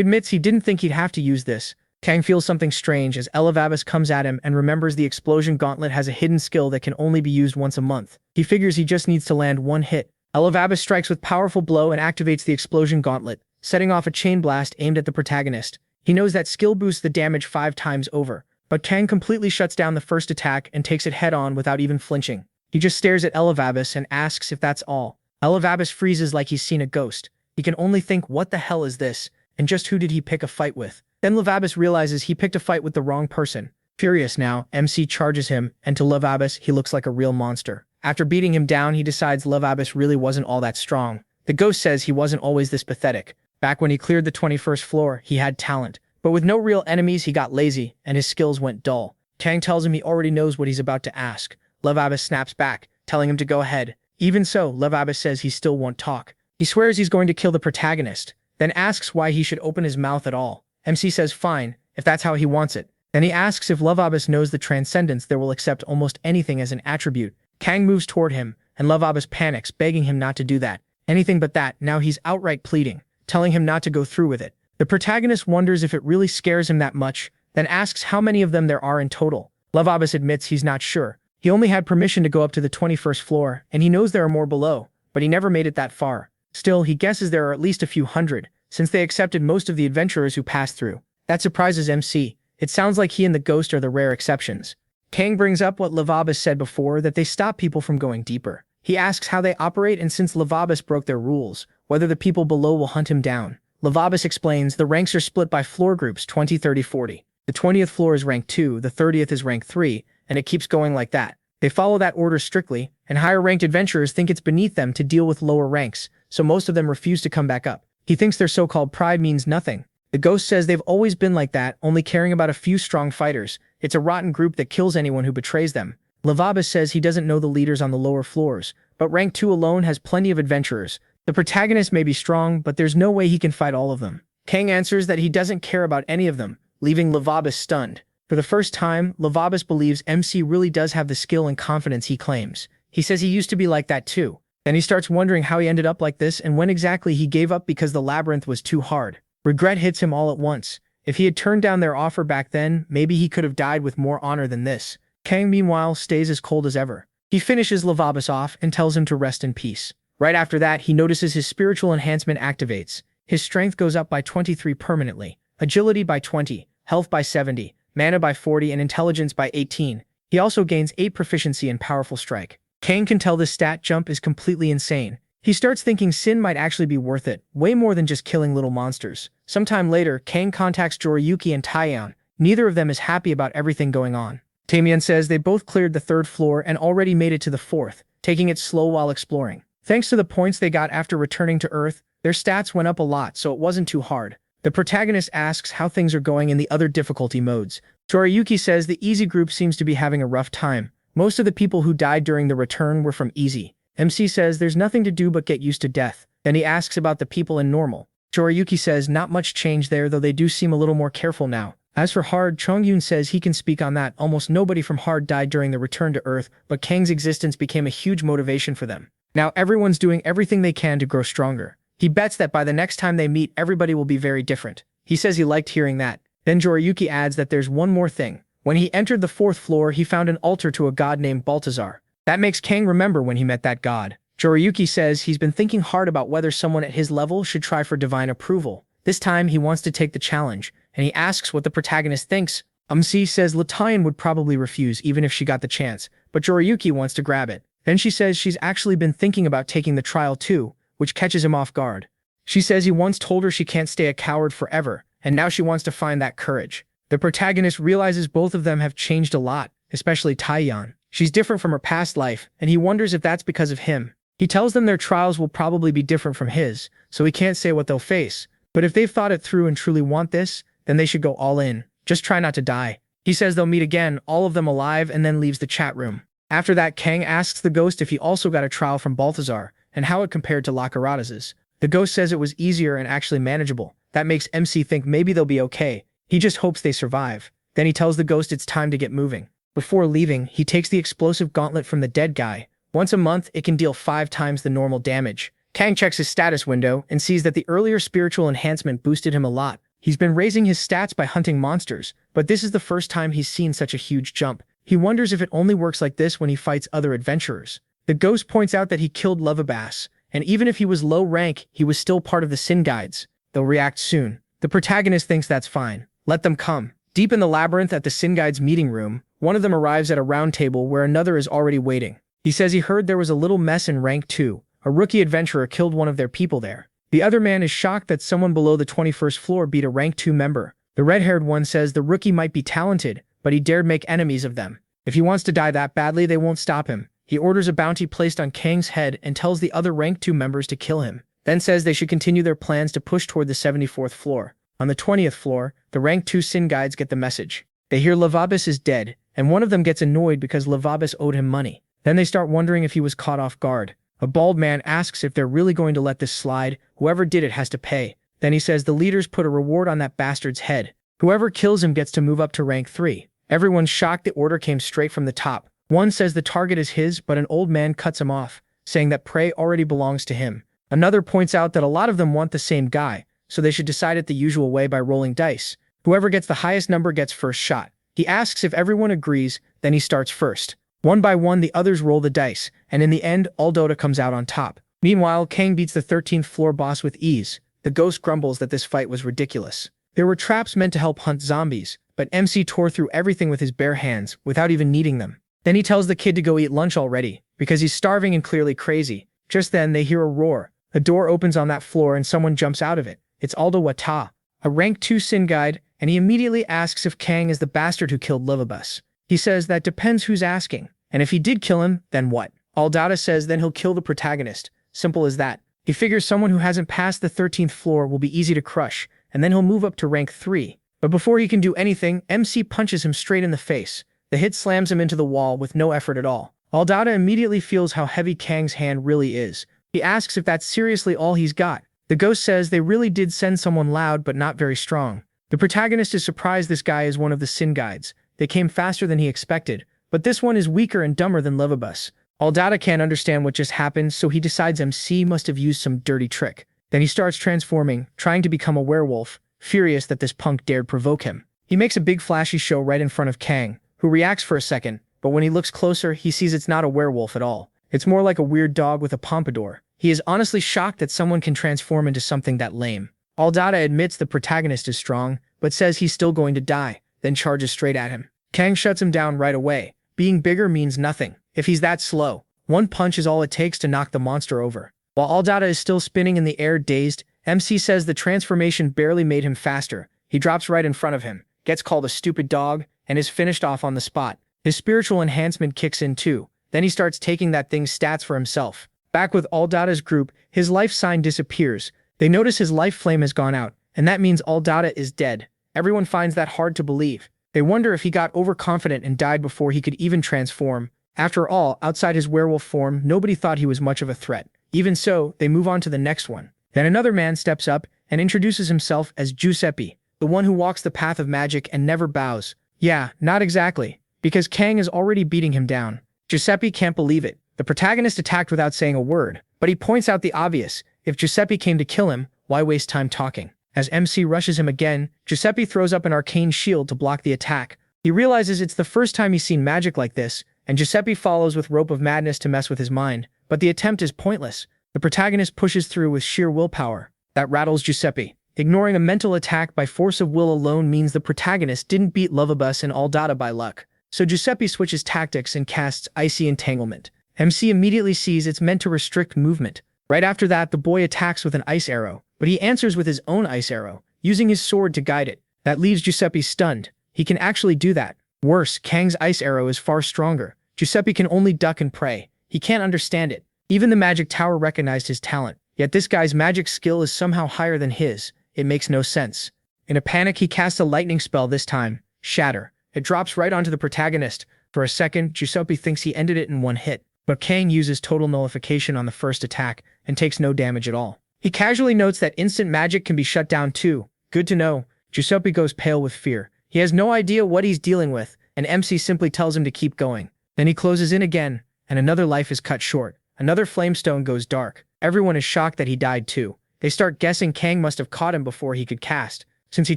admits he didn't think he'd have to use this. Kang feels something strange as Elevest comes at him and remembers the explosion gauntlet has a hidden skill that can only be used once a month. He figures he just needs to land one hit. Elevest strikes with powerful blow and activates the explosion gauntlet, setting off a chain blast aimed at the protagonist. He knows that skill boosts the damage 5 times over, but Kang completely shuts down the first attack and takes it head-on without even flinching. He just stares at Elevest and asks if that's all. Elevest freezes like he's seen a ghost. He can only think, what the hell is this? And just who did he pick a fight with? Then Elevest realizes he picked a fight with the wrong person. Furious now, MC charges him, and to Elevest, he looks like a real monster. After beating him down, he decides Elevest really wasn't all that strong. The ghost says he wasn't always this pathetic. Back when he cleared the 21st floor, he had talent. But with no real enemies, he got lazy, and his skills went dull. Kang tells him he already knows what he's about to ask. Elevest snaps back, telling him to go ahead. Even so, Elevest says he still won't talk. He swears he's going to kill the protagonist, then asks why he should open his mouth at all. MC says fine, if that's how he wants it. Then he asks if Elevest knows the transcendence there will accept almost anything as an attribute. Kang moves toward him, and Lavabas panics, begging him not to do that. Anything but that, now he's outright pleading, telling him not to go through with it. The protagonist wonders if it really scares him that much, then asks how many of them there are in total. Lavabas admits he's not sure. He only had permission to go up to the 21st floor, and he knows there are more below, but he never made it that far. Still, he guesses there are at least a few hundred, since they accepted most of the adventurers who passed through. That surprises MC. It sounds like he and the ghost are the rare exceptions. Kang brings up what Lavabas said before, that they stop people from going deeper. He asks how they operate, and since Lavabas broke their rules, whether the people below will hunt him down. Lavabas explains the ranks are split by floor groups 20, 30, 40. The 20th floor is rank 2, the 30th is rank 3, and it keeps going like that. They follow that order strictly, and higher-ranked adventurers think it's beneath them to deal with lower ranks, so most of them refuse to come back up. He thinks their so-called pride means nothing. The ghost says they've always been like that, only caring about a few strong fighters. It's a rotten group that kills anyone who betrays them. Lavabas says he doesn't know the leaders on the lower floors, but rank 2 alone has plenty of adventurers. The protagonist may be strong, but there's no way he can fight all of them. Kang answers that he doesn't care about any of them, leaving Lavabas stunned. For the first time, Lavabas believes MC really does have the skill and confidence he claims. He says he used to be like that too. Then he starts wondering how he ended up like this and when exactly he gave up because the labyrinth was too hard. Regret hits him all at once. If he had turned down their offer back then, maybe he could have died with more honor than this. Kang, meanwhile, stays as cold as ever. He finishes Lavabas off and tells him to rest in peace. Right after that, he notices his spiritual enhancement activates. His strength goes up by 23 permanently, agility by 20, health by 70, mana by 40, and intelligence by 18. He also gains 8 proficiency in powerful strike. Kang can tell this stat jump is completely insane. He starts thinking Sin might actually be worth it, way more than just killing little monsters. Sometime later, Kang contacts Joriyuki and Taeyeon. Neither of them is happy about everything going on. Taeyeon says they both cleared the 3rd floor and already made it to the 4th, taking it slow while exploring. Thanks to the points they got after returning to Earth, their stats went up a lot, so it wasn't too hard. The protagonist asks how things are going in the other difficulty modes. Joriyuki says the easy group seems to be having a rough time. Most of the people who died during the return were from easy. MC says there's nothing to do but get used to death. Then he asks about the people in normal. Joriyuki says not much change there, though they do seem a little more careful now. As for Hard, Chongyun says he can speak on that. Almost nobody from Hard died during the return to Earth, but Kang's existence became a huge motivation for them. Now everyone's doing everything they can to grow stronger. He bets that by the next time they meet, everybody will be very different. He says he liked hearing that. Then Joriyuki adds that there's one more thing. When he entered the 4th floor, he found an altar to a god named Baltazar. That makes Kang remember when he met that god. Joriyuki says he's been thinking hard about whether someone at his level should try for divine approval. This time, he wants to take the challenge, and he asks what the protagonist thinks. MC says Latayan would probably refuse even if she got the chance, but Joriyuki wants to grab it. Then she says she's actually been thinking about taking the trial too, which catches him off guard. She says he once told her she can't stay a coward forever, and now she wants to find that courage. The protagonist realizes both of them have changed a lot, especially Taeyeon. She's different from her past life, and he wonders if that's because of him. He tells them their trials will probably be different from his, so he can't say what they'll face. But if they've thought it through and truly want this, then they should go all in. Just try not to die. He says they'll meet again, all of them alive, and then leaves the chat room. After that, Kang asks the ghost if he also got a trial from Balthazar, and how it compared to Lakarada's. The ghost says it was easier and actually manageable. That makes MC think maybe they'll be okay. He just hopes they survive. Then he tells the ghost it's time to get moving. Before leaving, he takes the explosive gauntlet from the dead guy. Once a month, it can deal 5 times the normal damage. Kang checks his status window and sees that the earlier spiritual enhancement boosted him a lot. He's been raising his stats by hunting monsters, but this is the first time he's seen such a huge jump. He wonders if it only works like this when he fights other adventurers. The ghost points out that he killed Lavabas, and even if he was low rank, he was still part of the Sin Guides. They'll react soon. The protagonist thinks that's fine. Let them come. Deep in the labyrinth at the Sin Guides meeting room, one of them arrives at a round table where another is already waiting. He says he heard there was a little mess in rank 2. A rookie adventurer killed one of their people there. The other man is shocked that someone below the 21st floor beat a rank 2 member. The red-haired one says the rookie might be talented, but he dared make enemies of them. If he wants to die that badly, they won't stop him. He orders a bounty placed on Kang's head and tells the other rank 2 members to kill him. Then says they should continue their plans to push toward the 74th floor. On the 20th floor, the rank 2 Sin Guides get the message. They hear Lavabas is dead, and one of them gets annoyed because Lavabas owed him money. Then they start wondering if he was caught off guard. A bald man asks if they're really going to let this slide. Whoever did it has to pay. Then he says the leaders put a reward on that bastard's head. Whoever kills him gets to move up to rank 3. Everyone's shocked the order came straight from the top. One says the target is his, but an old man cuts him off. saying that prey already belongs to him. Another points out that a lot of them want the same guy, so they should decide it the usual way by rolling dice. Whoever gets the highest number gets first shot. He asks if everyone agrees, then he starts first. One by one, the others roll the dice, and in the end, Dota comes out on top. Meanwhile, Kang beats the 13th floor boss with ease. The ghost grumbles that this fight was ridiculous. There were traps meant to help hunt zombies, but MC tore through everything with his bare hands without even needing them. Then he tells the kid to go eat lunch already, because he's starving and clearly crazy. Just then, they hear a roar. A door opens on that floor and someone jumps out of it. It's Aldo Wata, a rank 2 sin guide, and he immediately asks if Kang is the bastard who killed Livabus. He says that depends who's asking, and if he did kill him, then what? Aldata says then he'll kill the protagonist. Simple as that. He figures someone who hasn't passed the 13th floor will be easy to crush, and then he'll move up to rank 3. But before he can do anything, MC punches him straight in the face. The hit slams him into the wall with no effort at all. Aldata immediately feels how heavy Kang's hand really is. He asks if that's seriously all he's got. The ghost says they really did send someone loud but not very strong. The protagonist is surprised this guy is one of the sin guides. They came faster than he expected, but this one is weaker and dumber than Livabus. Aldata can't understand what just happened, so he decides MC must have used some dirty trick. Then he starts transforming, trying to become a werewolf, furious that this punk dared provoke him. He makes a big flashy show right in front of Kang, who reacts for a second, but when he looks closer, he sees it's not a werewolf at all. It's more like a weird dog with a pompadour. He is honestly shocked that someone can transform into something that lame. Aldata admits the protagonist is strong, but says he's still going to die, then charges straight at him. Kang shuts him down right away. Being bigger means nothing. If he's that slow, one punch is all it takes to knock the monster over. While Aldata is still spinning in the air dazed, MC says the transformation barely made him faster. He drops right in front of him, gets called a stupid dog, and is finished off on the spot. His spiritual enhancement kicks in too. Then he starts taking that thing's stats for himself. Back with Aldata's group, his life sign disappears. They notice his life flame has gone out, and that means Aldata is dead. Everyone finds that hard to believe. They wonder if he got overconfident and died before he could even transform. After all, outside his werewolf form, nobody thought he was much of a threat. Even so, they move on to the next one. Then another man steps up and introduces himself as Giuseppe, the one who walks the path of magic and never bows. Yeah, not exactly, because Kang is already beating him down. Giuseppe can't believe it. The protagonist attacked without saying a word, but he points out the obvious. If Giuseppe came to kill him, why waste time talking? As MC rushes him again, Giuseppe throws up an arcane shield to block the attack. He realizes it's the first time he's seen magic like this, and Giuseppe follows with Rope of Madness to mess with his mind, but the attempt is pointless. The protagonist pushes through with sheer willpower. That rattles Giuseppe. Ignoring a mental attack by force of will alone means the protagonist didn't beat Livabus and Aldata by luck. So Giuseppe switches tactics and casts Icy Entanglement. MC immediately sees it's meant to restrict movement. Right after that, the boy attacks with an ice arrow, but he answers with his own ice arrow, using his sword to guide it. That leaves Giuseppe stunned. He can actually do that. Worse, Kang's ice arrow is far stronger. Giuseppe can only duck and pray. He can't understand it. Even the magic tower recognized his talent, yet this guy's magic skill is somehow higher than his. It makes no sense. In a panic, he casts a lightning spell this time, Shatter. It drops right onto the protagonist. For a second, Giuseppe thinks he ended it in one hit, but Kang uses total nullification on the first attack and takes no damage at all. He casually notes that instant magic can be shut down too. Good to know. Giuseppe goes pale with fear. He has no idea what he's dealing with, and MC simply tells him to keep going. Then he closes in again, and another life is cut short. Another flamestone goes dark. Everyone is shocked that he died too. They start guessing Kang must have caught him before he could cast. Since he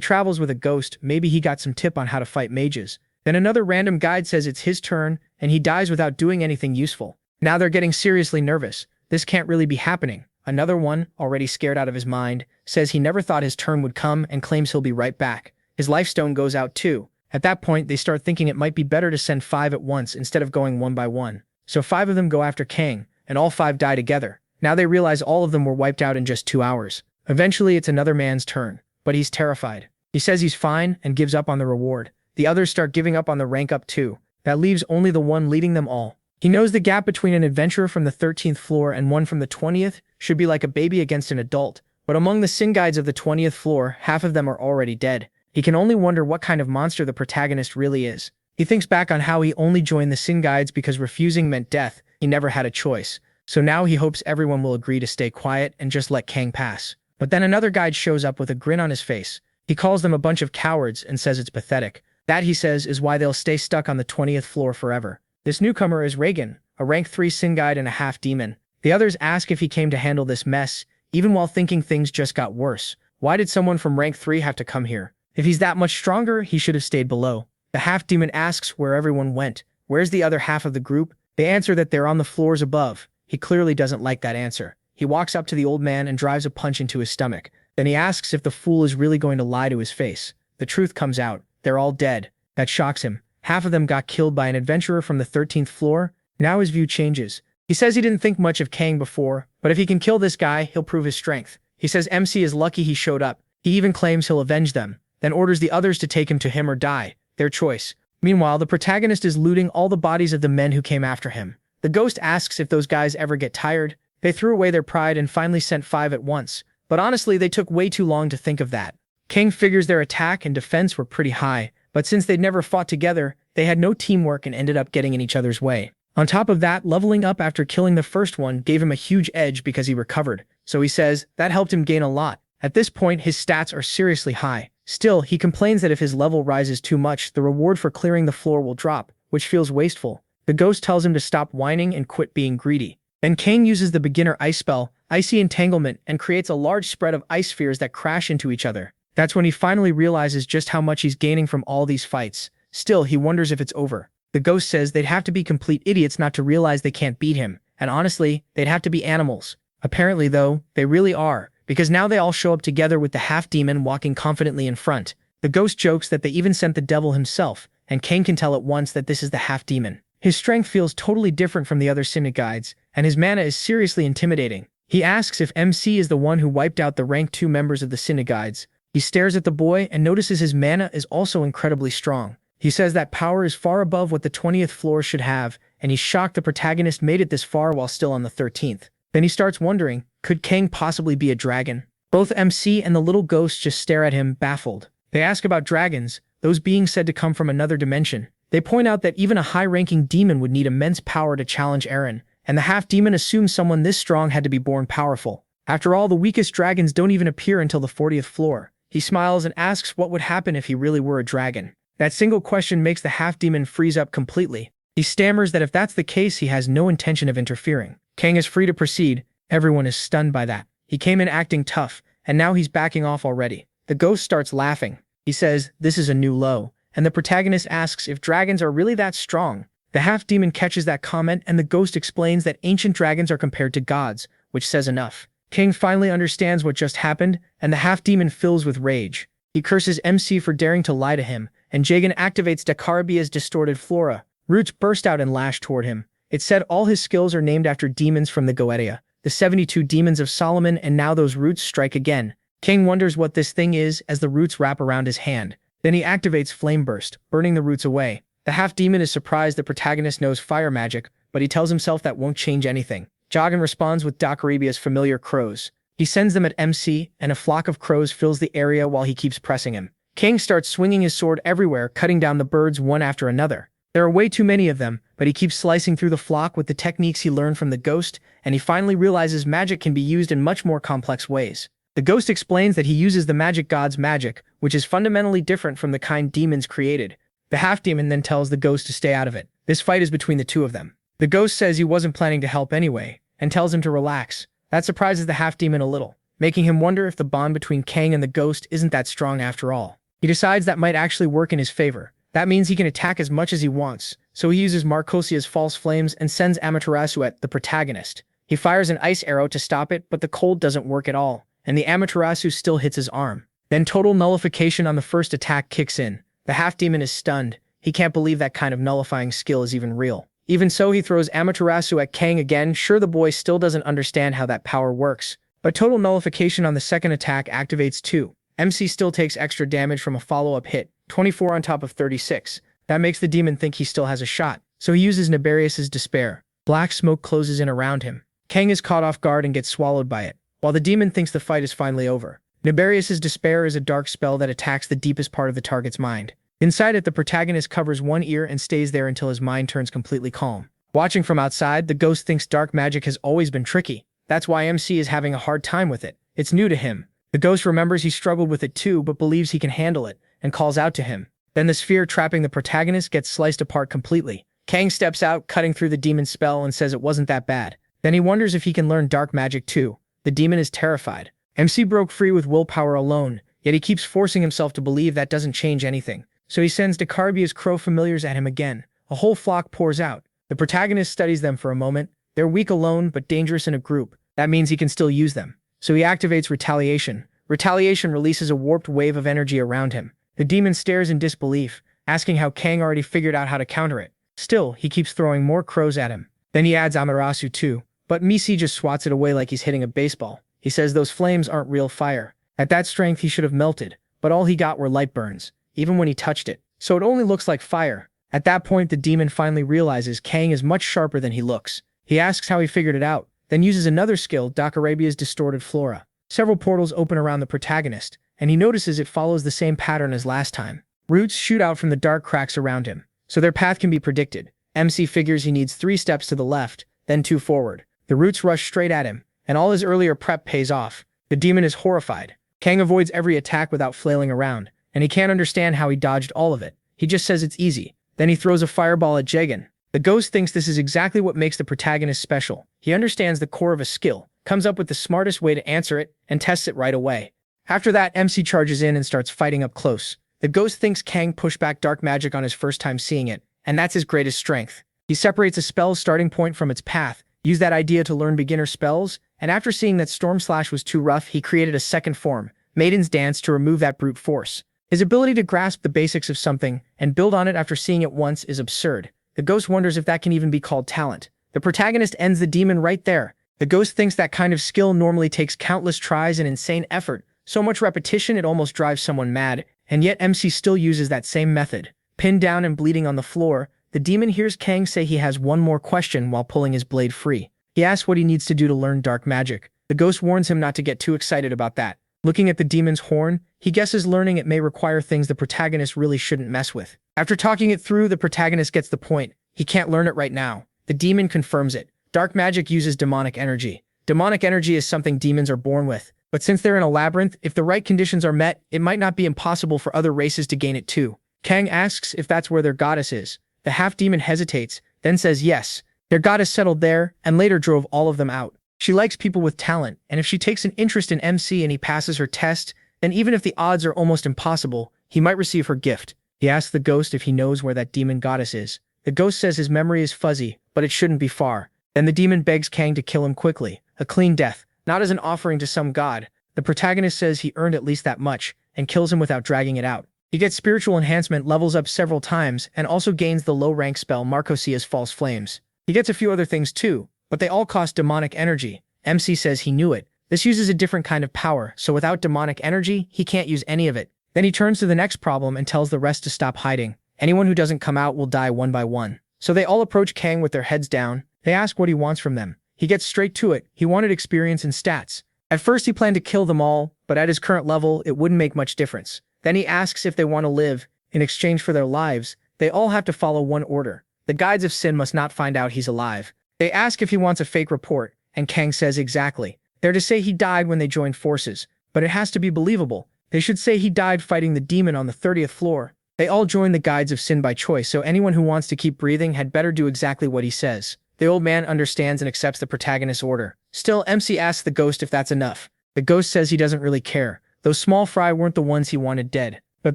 travels with a ghost, maybe he got some tip on how to fight mages. Then another random guide says it's his turn, and he dies without doing anything useful. Now they're getting seriously nervous. This can't really be happening. Another one, already scared out of his mind, says he never thought his turn would come and claims he'll be right back. His life stone goes out too. At that point, they start thinking it might be better to send 5 at once instead of going one by one. So 5 of them go after Kang, and all 5 die together. Now they realize all of them were wiped out in just 2 hours. Eventually, it's another man's turn, but he's terrified. He says he's fine and gives up on the reward. The others start giving up on the rank up too. That leaves only the one leading them all. He knows the gap between an adventurer from the 13th floor and one from the 20th should be like a baby against an adult, but among the sin guides of the 20th floor, half of them are already dead. He can only wonder what kind of monster the protagonist really is. He thinks back on how he only joined the sin guides because refusing meant death. He never had a choice. So now he hopes everyone will agree to stay quiet and just let Kang pass. But then another guide shows up with a grin on his face. He calls them a bunch of cowards and says it's pathetic. That, he says, is why they'll stay stuck on the 20th floor forever. This newcomer is Reagan, a rank 3 sin guide and a half demon. The others ask if he came to handle this mess, even while thinking things just got worse. Why did someone from rank 3 have to come here? If he's that much stronger, he should have stayed below. The half-demon asks where everyone went. Where's the other half of the group? They answer that they're on the floors above. He clearly doesn't like that answer. He walks up to the old man and drives a punch into his stomach. Then he asks if the fool is really going to lie to his face. The truth comes out. They're all dead. That shocks him. Half of them got killed by an adventurer from the 13th floor. Now his view changes. He says he didn't think much of Kang before, but if he can kill this guy, he'll prove his strength. He says MC is lucky he showed up. He even claims he'll avenge them, then orders the others to take him to him or die. Their choice. Meanwhile, the protagonist is looting all the bodies of the men who came after him. The ghost asks if those guys ever get tired. They threw away their pride and finally sent 5 at once. But honestly, they took way too long to think of that. Kang figures their attack and defense were pretty high, but since they'd never fought together, they had no teamwork and ended up getting in each other's way. On top of that, leveling up after killing the first one gave him a huge edge because he recovered. So he says that helped him gain a lot. At this point, his stats are seriously high. Still, he complains that if his level rises too much, the reward for clearing the floor will drop, which feels wasteful. The ghost tells him to stop whining and quit being greedy. Then Kang uses the beginner ice spell, Icy Entanglement, and creates a large spread of ice spheres that crash into each other. That's when he finally realizes just how much he's gaining from all these fights. Still, he wonders if it's over. The ghost says they'd have to be complete idiots not to realize they can't beat him, and honestly, they'd have to be animals. Apparently though, they really are, because now they all show up together with the half-demon walking confidently in front. The ghost jokes that they even sent the devil himself, and Kang can tell at once that this is the half-demon. His strength feels totally different from the other Syndic guides, and his mana is seriously intimidating. He asks if MC is the one who wiped out the rank 2 members of the Syndic guides. He stares at the boy and notices his mana is also incredibly strong. He says that power is far above what the 20th floor should have, and he's shocked the protagonist made it this far while still on the 13th. Then he starts wondering, could Kang possibly be a dragon? Both MC and the little ghost just stare at him, baffled. They ask about dragons, those beings said to come from another dimension. They point out that even a high-ranking demon would need immense power to challenge Eren, and the half-demon assumes someone this strong had to be born powerful. After all, the weakest dragons don't even appear until the 40th floor. He smiles and asks what would happen if he really were a dragon. That single question makes the half-demon freeze up completely. He stammers that if that's the case, he has no intention of interfering. Kang is free to proceed. Everyone is stunned by that. He came in acting tough, and now he's backing off already. The ghost starts laughing. He says, this is a new low. And the protagonist asks if dragons are really that strong. The half-demon catches that comment, and the ghost explains that ancient dragons are compared to gods, which says enough. Kang finally understands what just happened, and the half-demon fills with rage. He curses MC for daring to lie to him, and Jagan activates Dakarabia's distorted flora. Roots burst out and lash toward him. It said all his skills are named after demons from the Goetia, the 72 demons of Solomon, and now those roots strike again. Kang wonders what this thing is as the roots wrap around his hand. Then he activates Flame Burst, burning the roots away. The half-demon is surprised the protagonist knows fire magic, but he tells himself that won't change anything. Jagan responds with Dakarabia's familiar crows. He sends them at MC, and a flock of crows fills the area while he keeps pressing him. Kang starts swinging his sword everywhere, cutting down the birds one after another. There are way too many of them, but he keeps slicing through the flock with the techniques he learned from the ghost, and he finally realizes magic can be used in much more complex ways. The ghost explains that he uses the magic god's magic, which is fundamentally different from the kind demons created. The half-demon then tells the ghost to stay out of it. This fight is between the two of them. The ghost says he wasn't planning to help anyway, and tells him to relax. That surprises the half-demon a little, making him wonder if the bond between Kang and the ghost isn't that strong after all. He decides that might actually work in his favor. That means he can attack as much as he wants, so he uses Marcosia's false flames and sends Amaterasu at the protagonist. He fires an ice arrow to stop it, but the cold doesn't work at all, and the Amaterasu still hits his arm. Then total nullification on the first attack kicks in. The half-demon is stunned. He can't believe that kind of nullifying skill is even real. Even so, he throws Amaterasu at Kang again. Sure, the boy still doesn't understand how that power works, but total nullification on the second attack activates too. MC still takes extra damage from a follow-up hit, 24 on top of 36. That makes the demon think he still has a shot, so he uses Naberius's despair. Black smoke closes in around him. Kang is caught off guard and gets swallowed by it, while the demon thinks the fight is finally over. Naberius's despair is a dark spell that attacks the deepest part of the target's mind. Inside it, the protagonist covers one ear and stays there until his mind turns completely calm. Watching from outside, the ghost thinks dark magic has always been tricky. That's why MC is having a hard time with it. It's new to him. The ghost remembers he struggled with it too, but believes he can handle it, and calls out to him. Then the sphere trapping the protagonist gets sliced apart completely. Kang steps out, cutting through the demon's spell, and says it wasn't that bad. Then he wonders if he can learn dark magic too. The demon is terrified. MC broke free with willpower alone, yet he keeps forcing himself to believe that doesn't change anything. So he sends Decarbia's crow familiars at him again. A whole flock pours out. The protagonist studies them for a moment. They're weak alone, but dangerous in a group. That means he can still use them. So he activates Retaliation. Retaliation releases a warped wave of energy around him. The demon stares in disbelief, asking how Kang already figured out how to counter it. Still, he keeps throwing more crows at him. Then he adds Amaterasu too, but Misi just swats it away like he's hitting a baseball. He says those flames aren't real fire. At that strength he should have melted, but all he got were light burns, even when he touched it. So it only looks like fire. At that point the demon finally realizes Kang is much sharper than he looks. He asks how he figured it out, then uses another skill, Doc Arabia's distorted flora. Several portals open around the protagonist, and he notices it follows the same pattern as last time. Roots shoot out from the dark cracks around him, so their path can be predicted. MC figures he needs 3 steps to the left, then 2 forward. The roots rush straight at him, and all his earlier prep pays off. The demon is horrified. Kang avoids every attack without flailing around, and he can't understand how he dodged all of it. He just says it's easy. Then he throws a fireball at Jagan. The ghost thinks this is exactly what makes the protagonist special. He understands the core of a skill, comes up with the smartest way to answer it, and tests it right away. After that, MC charges in and starts fighting up close. The ghost thinks Kang pushed back dark magic on his first time seeing it, and that's his greatest strength. He separates a spell's starting point from its path, used that idea to learn beginner spells, and after seeing that Storm Slash was too rough, he created a second form, Maiden's Dance, to remove that brute force. His ability to grasp the basics of something and build on it after seeing it once is absurd. The ghost wonders if that can even be called talent. The protagonist ends the demon right there. The ghost thinks that kind of skill normally takes countless tries and insane effort, so much repetition it almost drives someone mad, and yet MC still uses that same method. Pinned down and bleeding on the floor, the demon hears Kang say he has one more question while pulling his blade free. He asks what he needs to do to learn dark magic. The ghost warns him not to get too excited about that. Looking at the demon's horn, he guesses learning it may require things the protagonist really shouldn't mess with. After talking it through, the protagonist gets the point. He can't learn it right now. The demon confirms it. Dark magic uses demonic energy. Demonic energy is something demons are born with. But since they're in a labyrinth, if the right conditions are met, it might not be impossible for other races to gain it too. Kang asks if that's where their goddess is. The half-demon hesitates, then says yes. Their goddess settled there, and later drove all of them out. She likes people with talent, and if she takes an interest in MC and he passes her test, then even if the odds are almost impossible, he might receive her gift. He asks the ghost if he knows where that demon goddess is. The ghost says his memory is fuzzy, but it shouldn't be far. Then the demon begs Kang to kill him quickly. A clean death, not as an offering to some god. The protagonist says he earned at least that much, and kills him without dragging it out. He gets spiritual enhancement, levels up several times, and also gains the low-rank spell Marcosia's False Flames. He gets a few other things too, but they all cost demonic energy. MC says he knew it. This uses a different kind of power, so without demonic energy, he can't use any of it. Then he turns to the next problem and tells the rest to stop hiding. Anyone who doesn't come out will die one by one. So they all approach Kang with their heads down. They ask what he wants from them. He gets straight to it. He wanted experience and stats. At first he planned to kill them all, but at his current level, it wouldn't make much difference. Then he asks if they want to live. In exchange for their lives, they all have to follow one order. The Guides of Sin must not find out he's alive. They ask if he wants a fake report, and Kang says exactly. They're to say he died when they joined forces, but it has to be believable. They should say he died fighting the demon on the 30th floor. They all join the Guides of Sin by choice, so anyone who wants to keep breathing had better do exactly what he says. The old man understands and accepts the protagonist's order. Still, MC asks the ghost if that's enough. The ghost says he doesn't really care. Those small fry weren't the ones he wanted dead. But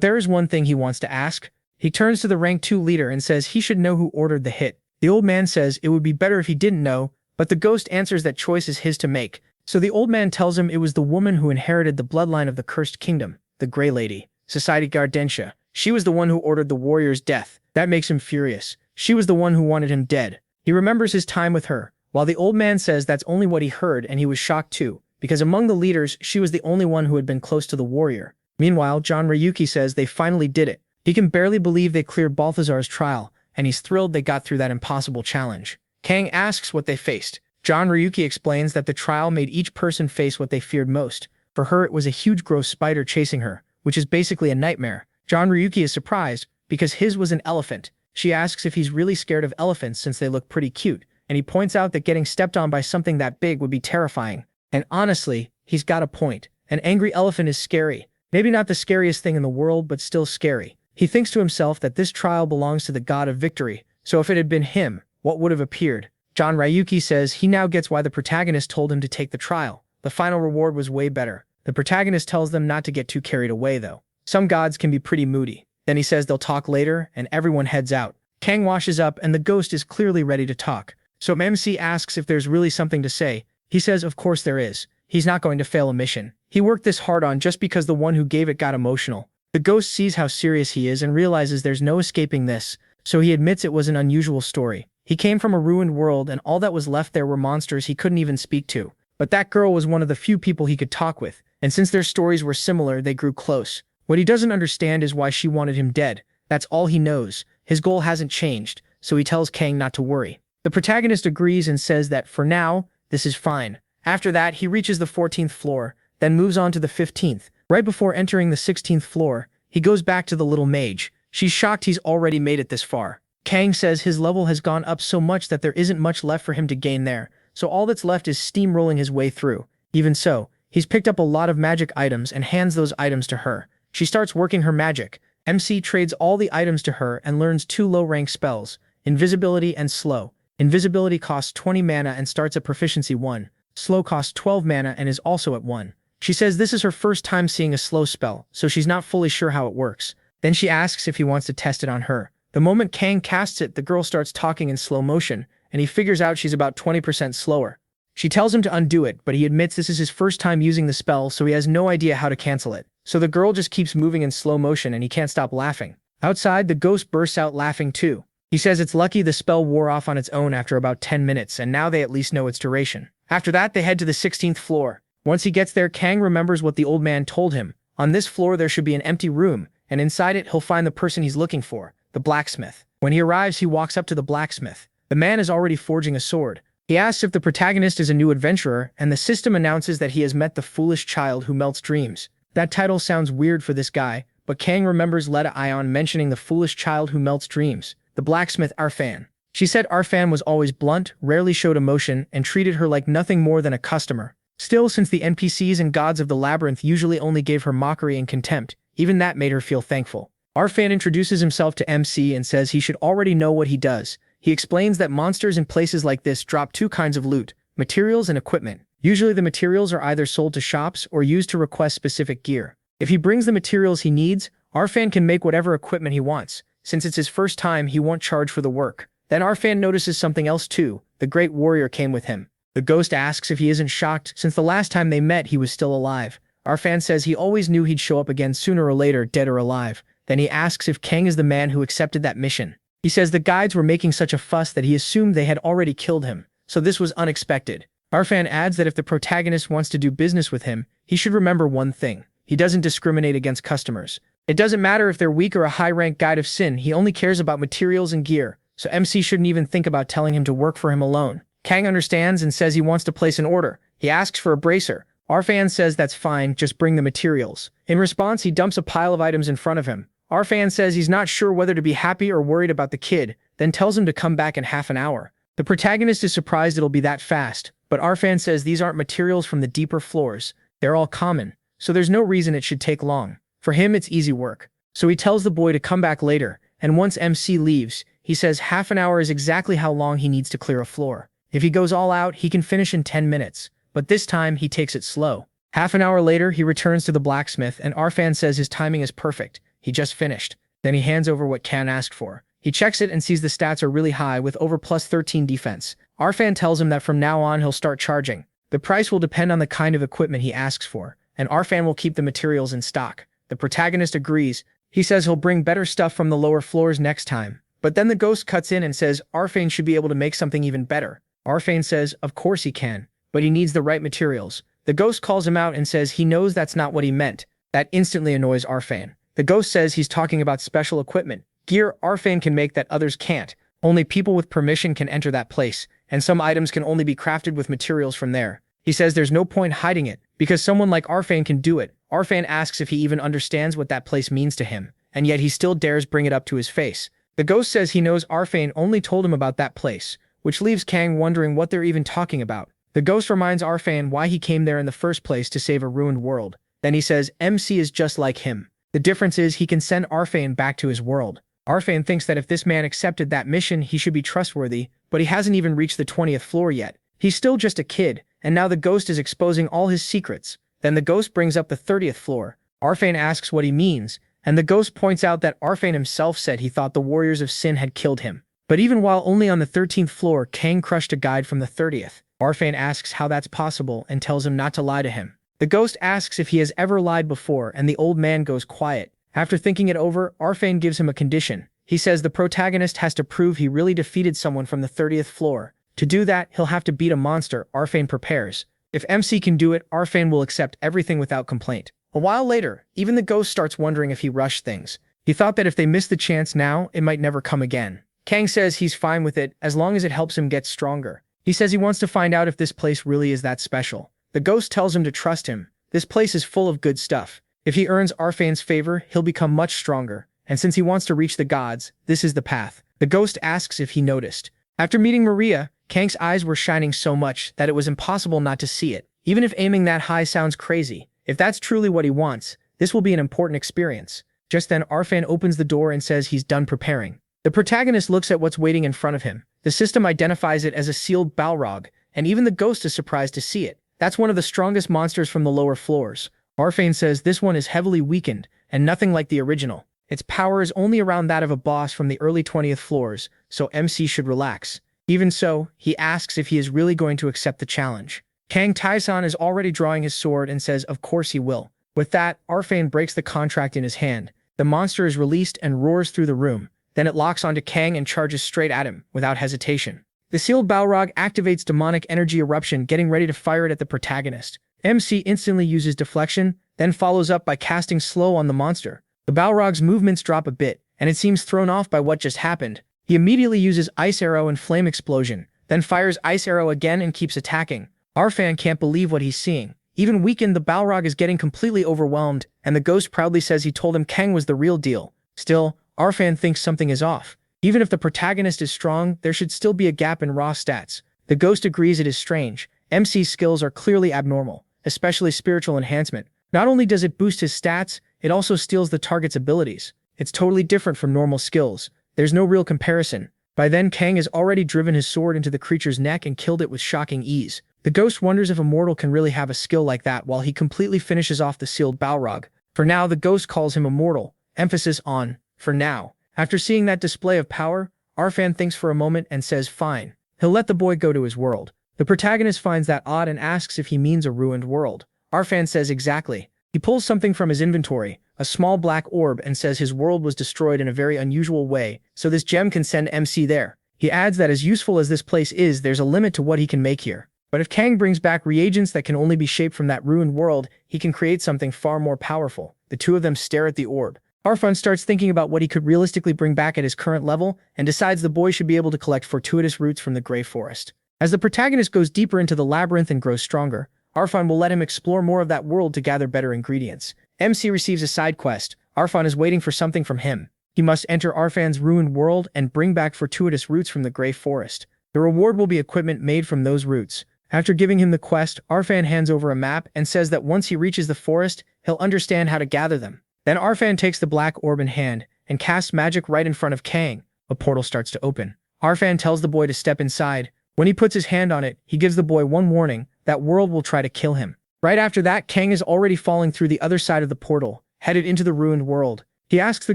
there is one thing he wants to ask. He turns to the rank 2 leader and says he should know who ordered the hit. The old man says it would be better if he didn't know, but the ghost answers that choice is his to make. So the old man tells him it was the woman who inherited the bloodline of the cursed kingdom, the Grey Lady, Society Gardentia. She was the one who ordered the warrior's death. That makes him furious. She was the one who wanted him dead. He remembers his time with her, while the old man says that's only what he heard, and he was shocked too, because among the leaders, she was the only one who had been close to the warrior. Meanwhile, John Ryuki says they finally did it. He can barely believe they cleared Balthazar's trial, and he's thrilled they got through that impossible challenge. Kang asks what they faced. John Ryuki explains that the trial made each person face what they feared most. For her, it was a huge gross spider chasing her, which is basically a nightmare. John Ryuki is surprised, because his was an elephant. She asks if he's really scared of elephants since they look pretty cute, and he points out that getting stepped on by something that big would be terrifying. And honestly, he's got a point. An angry elephant is scary. Maybe not the scariest thing in the world, but still scary. He thinks to himself that this trial belongs to the god of victory, so if it had been him, what would have appeared? John Ryuki says he now gets why the protagonist told him to take the trial. The final reward was way better. The protagonist tells them not to get too carried away though. Some gods can be pretty moody. Then he says they'll talk later, and everyone heads out. Kang washes up, and the ghost is clearly ready to talk. So MC asks if there's really something to say. He says of course there is. He's not going to fail a mission. He worked this hard on just because the one who gave it got emotional. The ghost sees how serious he is and realizes there's no escaping this, so he admits it was an unusual story. He came from a ruined world, and all that was left there were monsters he couldn't even speak to. But that girl was one of the few people he could talk with, and since their stories were similar, they grew close. What he doesn't understand is why she wanted him dead. That's all he knows. His goal hasn't changed, so he tells Kang not to worry. The protagonist agrees and says that for now, this is fine. After that, he reaches the 14th floor, then moves on to the 15th. Right before entering the 16th floor, he goes back to the little mage. She's shocked he's already made it this far. Kang says his level has gone up so much that there isn't much left for him to gain there, so all that's left is steamrolling his way through. Even so, he's picked up a lot of magic items and hands those items to her. She starts working her magic. MC trades all the items to her and learns 2 low-rank spells, Invisibility and Slow. Invisibility costs 20 mana and starts at proficiency 1. Slow costs 12 mana and is also at 1. She says this is her first time seeing a slow spell, so she's not fully sure how it works. Then she asks if he wants to test it on her. The moment Kang casts it, the girl starts talking in slow motion, and he figures out she's about 20% slower. She tells him to undo it, but he admits this is his first time using the spell, so he has no idea how to cancel it. So the girl just keeps moving in slow motion and he can't stop laughing. Outside, the ghost bursts out laughing too. He says it's lucky the spell wore off on its own after about 10 minutes, and now they at least know its duration. After that, they head to the 16th floor. Once he gets there, Kang remembers what the old man told him. On this floor, there should be an empty room, and inside it, he'll find the person he's looking for, the blacksmith. When he arrives, he walks up to the blacksmith. The man is already forging a sword. He asks if the protagonist is a new adventurer, and the system announces that he has met the foolish child who melts dreams. That title sounds weird for this guy, but Kang remembers Leta Ion mentioning the foolish child who melts dreams, the blacksmith Arfan. She said Arfan was always blunt, rarely showed emotion, and treated her like nothing more than a customer. Still, since the NPCs and gods of the labyrinth usually only gave her mockery and contempt, even that made her feel thankful. Arfan introduces himself to MC and says he should already know what he does. He explains that monsters in places like this drop 2 kinds of loot, materials and equipment. Usually the materials are either sold to shops or used to request specific gear. If he brings the materials he needs, Arfan can make whatever equipment he wants. Since it's his first time, he won't charge for the work. Then Arfan notices something else too. The great warrior came with him. The ghost asks if he isn't shocked since the last time they met he was still alive. Arfan says he always knew he'd show up again sooner or later, dead or alive. Then he asks if Kang is the man who accepted that mission. He says the guides were making such a fuss that he assumed they had already killed him, so this was unexpected. Arfan adds that if the protagonist wants to do business with him, he should remember one thing. He doesn't discriminate against customers. It doesn't matter if they're weak or a high-rank guide of sin, he only cares about materials and gear, so MC shouldn't even think about telling him to work for him alone. Kang understands and says he wants to place an order. He asks for a bracer. Arfan says that's fine, just bring the materials. In response, he dumps a pile of items in front of him. Arfan says he's not sure whether to be happy or worried about the kid, then tells him to come back in half an hour. The protagonist is surprised it'll be that fast, but Arfan says these aren't materials from the deeper floors. They're all common, so there's no reason it should take long. For him, it's easy work. So he tells the boy to come back later, and once MC leaves, he says half an hour is exactly how long he needs to clear a floor. If he goes all out, he can finish in 10 minutes, but this time he takes it slow. Half an hour later, he returns to the blacksmith, and Arfan says his timing is perfect. He just finished. Then he hands over what Kang asked for. He checks it and sees the stats are really high with over plus 13 defense. Arfan tells him that from now on he'll start charging. The price will depend on the kind of equipment he asks for, and Arfan will keep the materials in stock. The protagonist agrees. He says he'll bring better stuff from the lower floors next time. But then the ghost cuts in and says Arfan should be able to make something even better. Arfan says of course he can, but he needs the right materials. The ghost calls him out and says he knows that's not what he meant. That instantly annoys Arfan. The ghost says he's talking about special equipment. Gear Arfan can make that others can't. Only people with permission can enter that place, and some items can only be crafted with materials from there. He says there's no point hiding it, because someone like Arfan can do it. Arfan asks if he even understands what that place means to him, and yet he still dares bring it up to his face. The ghost says he knows Arfan only told him about that place, which leaves Kang wondering what they're even talking about. The ghost reminds Arfan why he came there in the first place, to save a ruined world. Then he says MC is just like him. The difference is he can send Arfan back to his world. Arfan thinks that if this man accepted that mission, he should be trustworthy, but he hasn't even reached the 20th floor yet. He's still just a kid, and now the ghost is exposing all his secrets. Then the ghost brings up the 30th floor. Arfan asks what he means, and the ghost points out that Arfan himself said he thought the warriors of sin had killed him. But even while only on the 13th floor, Kang crushed a guide from the 30th. Arfan asks how that's possible and tells him not to lie to him. The ghost asks if he has ever lied before, and the old man goes quiet. After thinking it over, Arfan gives him a condition. He says the protagonist has to prove he really defeated someone from the 30th floor. To do that, he'll have to beat a monster. Arfan prepares. If MC can do it, Arfan will accept everything without complaint. A while later, even the ghost starts wondering if he rushed things. He thought that if they missed the chance now, it might never come again. Kang says he's fine with it as long as it helps him get stronger. He says he wants to find out if this place really is that special. The ghost tells him to trust him. This place is full of good stuff. If he earns Arfan's favor, he'll become much stronger. And since he wants to reach the gods, this is the path. The ghost asks if he noticed. After meeting Maria, Kang's eyes were shining so much that it was impossible not to see it. Even if aiming that high sounds crazy, if that's truly what he wants, this will be an important experience. Just then Arfan opens the door and says he's done preparing. The protagonist looks at what's waiting in front of him. The system identifies it as a sealed Balrog, and even the ghost is surprised to see it. That's one of the strongest monsters from the lower floors. Arfan says this one is heavily weakened, and nothing like the original. Its power is only around that of a boss from the early 20th floors, so MC should relax. Even so, he asks if he is really going to accept the challenge. Kang Tae-san is already drawing his sword and says of course he will. With that, Arfan breaks the contract in his hand. The monster is released and roars through the room. Then it locks onto Kang and charges straight at him, without hesitation. The sealed Balrog activates demonic energy eruption, getting ready to fire it at the protagonist. MC instantly uses deflection, then follows up by casting slow on the monster. The Balrog's movements drop a bit, and it seems thrown off by what just happened. He immediately uses Ice Arrow and Flame Explosion, then fires Ice Arrow again and keeps attacking. Arfan can't believe what he's seeing. Even weakened, the Balrog is getting completely overwhelmed, and the ghost proudly says he told him Kang was the real deal. Still, Arfan thinks something is off. Even if the protagonist is strong, there should still be a gap in raw stats. The ghost agrees it is strange. MC's skills are clearly abnormal, especially spiritual enhancement. Not only does it boost his stats, it also steals the target's abilities. It's totally different from normal skills. There's no real comparison. By then, Kang has already driven his sword into the creature's neck and killed it with shocking ease. The ghost wonders if a mortal can really have a skill like that while he completely finishes off the sealed Balrog. For now, the ghost calls him immortal. Emphasis on for now. After seeing that display of power, Arfan thinks for a moment and says fine. He'll let the boy go to his world. The protagonist finds that odd and asks if he means a ruined world. Arfan says exactly. He pulls something from his inventory, a small black orb, and says his world was destroyed in a very unusual way, so this gem can send MC there. He adds that as useful as this place is, there's a limit to what he can make here. But if Kang brings back reagents that can only be shaped from that ruined world, he can create something far more powerful. The two of them stare at the orb. Arfan starts thinking about what he could realistically bring back at his current level, and decides the boy should be able to collect fortuitous roots from the Grey Forest. As the protagonist goes deeper into the labyrinth and grows stronger, Arfan will let him explore more of that world to gather better ingredients. MC receives a side quest. Arfan is waiting for something from him. He must enter Arfan's ruined world and bring back fortuitous roots from the Grey Forest. The reward will be equipment made from those roots. After giving him the quest, Arfan hands over a map and says that once he reaches the forest, he'll understand how to gather them. Then Arfan takes the black orb in hand and casts magic right in front of Kang. A portal starts to open. Arfan tells the boy to step inside. When he puts his hand on it, he gives the boy one warning: that world will try to kill him. Right after that, Kang is already falling through the other side of the portal, headed into the ruined world. He asks the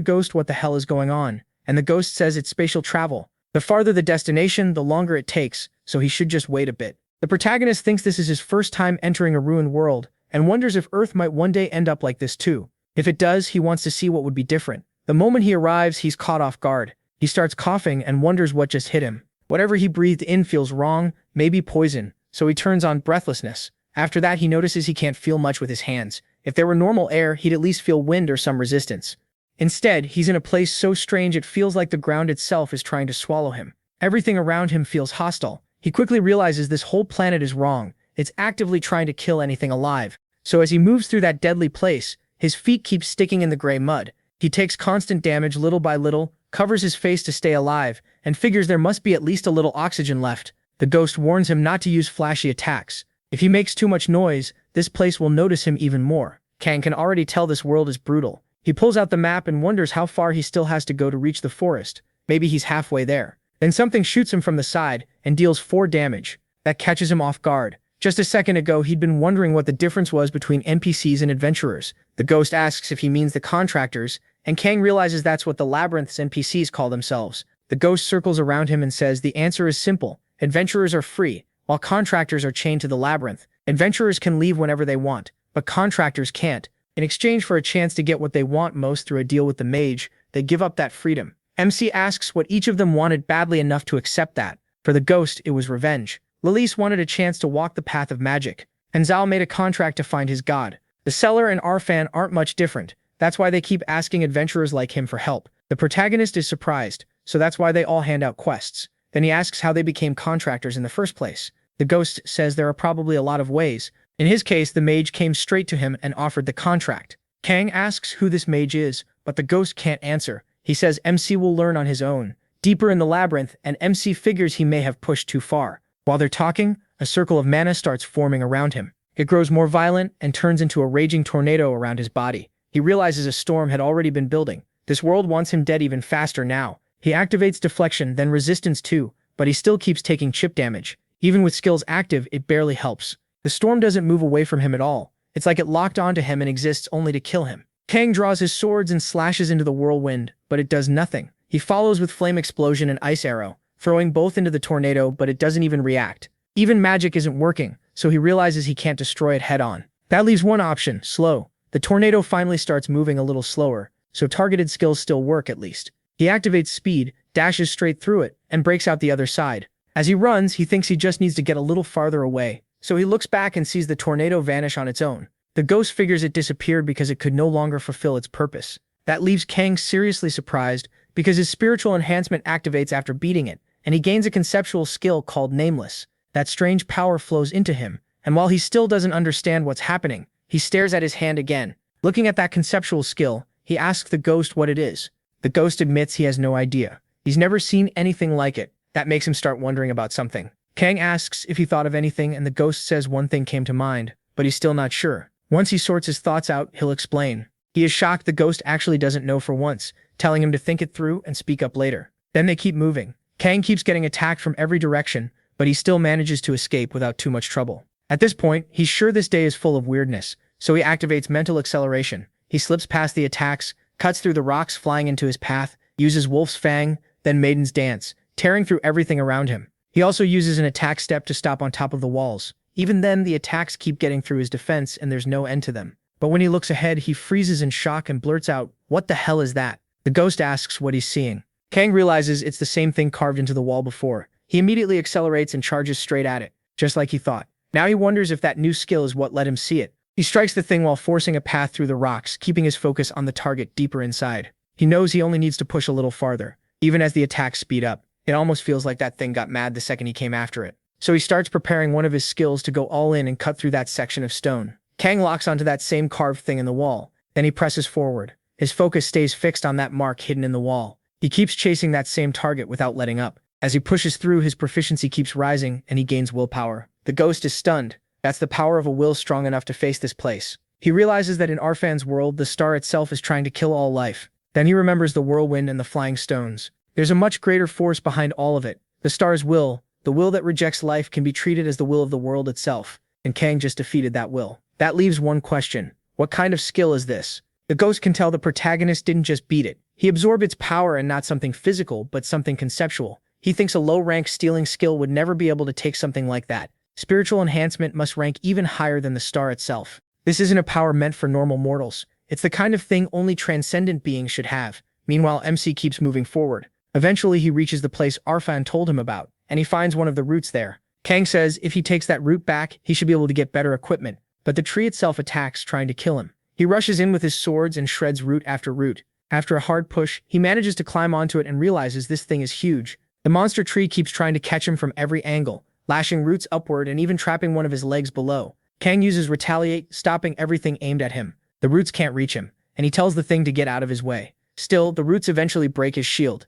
ghost what the hell is going on, and the ghost says it's spatial travel. The farther the destination, the longer it takes, so he should just wait a bit. The protagonist thinks this is his first time entering a ruined world, and wonders if Earth might one day end up like this too. If it does, he wants to see what would be different. The moment he arrives, he's caught off guard. He starts coughing and wonders what just hit him. Whatever he breathed in feels wrong, maybe poison, so he turns on breathlessness. After that, he notices he can't feel much with his hands. If there were normal air, he'd at least feel wind or some resistance. Instead, he's in a place so strange it feels like the ground itself is trying to swallow him. Everything around him feels hostile. He quickly realizes this whole planet is wrong. It's actively trying to kill anything alive. So as he moves through that deadly place, his feet keep sticking in the gray mud. He takes constant damage little by little, covers his face to stay alive, and figures there must be at least a little oxygen left. The ghost warns him not to use flashy attacks. If he makes too much noise, this place will notice him even more. Kang can already tell this world is brutal. He pulls out the map and wonders how far he still has to go to reach the forest. Maybe he's halfway there. Then something shoots him from the side and deals 4 damage. That catches him off guard. Just a second ago, he'd been wondering what the difference was between NPCs and adventurers. The ghost asks if he means the contractors, and Kang realizes that's what the labyrinth's NPCs call themselves. The ghost circles around him and says the answer is simple. Adventurers are free, while contractors are chained to the labyrinth. Adventurers can leave whenever they want, but contractors can't. In exchange for a chance to get what they want most through a deal with the mage, they give up that freedom. MC asks what each of them wanted badly enough to accept that. For the ghost, it was revenge. Lilise wanted a chance to walk the path of magic, and Zhao made a contract to find his god. The seller and Arfan aren't much different. That's why they keep asking adventurers like him for help. The protagonist is surprised, so that's why they all hand out quests. Then he asks how they became contractors in the first place. The ghost says there are probably a lot of ways. In his case, the mage came straight to him and offered the contract. Kang asks who this mage is, but the ghost can't answer. He says MC will learn on his own. Deeper in the labyrinth, and MC figures he may have pushed too far. While they're talking, a circle of mana starts forming around him. It grows more violent and turns into a raging tornado around his body. He realizes a storm had already been building. This world wants him dead even faster now. He activates deflection, then resistance too, but he still keeps taking chip damage. Even with skills active, it barely helps. The storm doesn't move away from him at all. It's like it locked onto him and exists only to kill him. Kang draws his swords and slashes into the whirlwind, but it does nothing. He follows with flame explosion and ice arrow, throwing both into the tornado, but it doesn't even react. Even magic isn't working, so he realizes he can't destroy it head-on. That leaves one option, slow. The tornado finally starts moving a little slower, so targeted skills still work at least. He activates speed, dashes straight through it, and breaks out the other side. As he runs, he thinks he just needs to get a little farther away, so he looks back and sees the tornado vanish on its own. The ghost figures it disappeared because it could no longer fulfill its purpose. That leaves Kang seriously surprised because his spiritual enhancement activates after beating it, and he gains a conceptual skill called Nameless. That strange power flows into him, and while he still doesn't understand what's happening, he stares at his hand again. Looking at that conceptual skill, he asks the ghost what it is. The ghost admits he has no idea. He's never seen anything like it. That makes him start wondering about something. Kang asks if he thought of anything, and the ghost says one thing came to mind, but he's still not sure. Once he sorts his thoughts out, he'll explain. He is shocked the ghost actually doesn't know for once, telling him to think it through and speak up later. Then they keep moving. Kang keeps getting attacked from every direction, but he still manages to escape without too much trouble. At this point, he's sure this day is full of weirdness, so he activates mental acceleration. He slips past the attacks, cuts through the rocks flying into his path, uses Wolf's Fang, then Maiden's Dance, tearing through everything around him. He also uses an attack step to stop on top of the walls. Even then, the attacks keep getting through his defense and there's no end to them. But when he looks ahead, he freezes in shock and blurts out, "What the hell is that?" The ghost asks what he's seeing. Kang realizes it's the same thing carved into the wall before. He immediately accelerates and charges straight at it, just like he thought. Now he wonders if that new skill is what let him see it. He strikes the thing while forcing a path through the rocks, keeping his focus on the target deeper inside. He knows he only needs to push a little farther. Even as the attacks speed up, it almost feels like that thing got mad the second he came after it. So he starts preparing one of his skills to go all in and cut through that section of stone. Kang locks onto that same carved thing in the wall. Then he presses forward. His focus stays fixed on that mark hidden in the wall. He keeps chasing that same target without letting up. As he pushes through, his proficiency keeps rising and he gains willpower. The ghost is stunned. That's the power of a will strong enough to face this place. He realizes that in Arfan's world, the star itself is trying to kill all life. Then he remembers the whirlwind and the flying stones. There's a much greater force behind all of it. The star's will, the will that rejects life, can be treated as the will of the world itself. And Kang just defeated that will. That leaves one question. What kind of skill is this? The ghost can tell the protagonist didn't just beat it. He absorbed its power, and not something physical, but something conceptual. He thinks a low-rank stealing skill would never be able to take something like that. Spiritual enhancement must rank even higher than the star itself. This isn't a power meant for normal mortals. It's the kind of thing only transcendent beings should have. Meanwhile, MC keeps moving forward. Eventually, he reaches the place Arfan told him about, and he finds one of the roots there. Kang says if he takes that root back, he should be able to get better equipment, but the tree itself attacks, trying to kill him. He rushes in with his swords and shreds root after root. After a hard push, he manages to climb onto it and realizes this thing is huge. The monster tree keeps trying to catch him from every angle, lashing roots upward and even trapping one of his legs below. Kang uses Retaliate, stopping everything aimed at him. The roots can't reach him, and he tells the thing to get out of his way. Still, the roots eventually break his shield.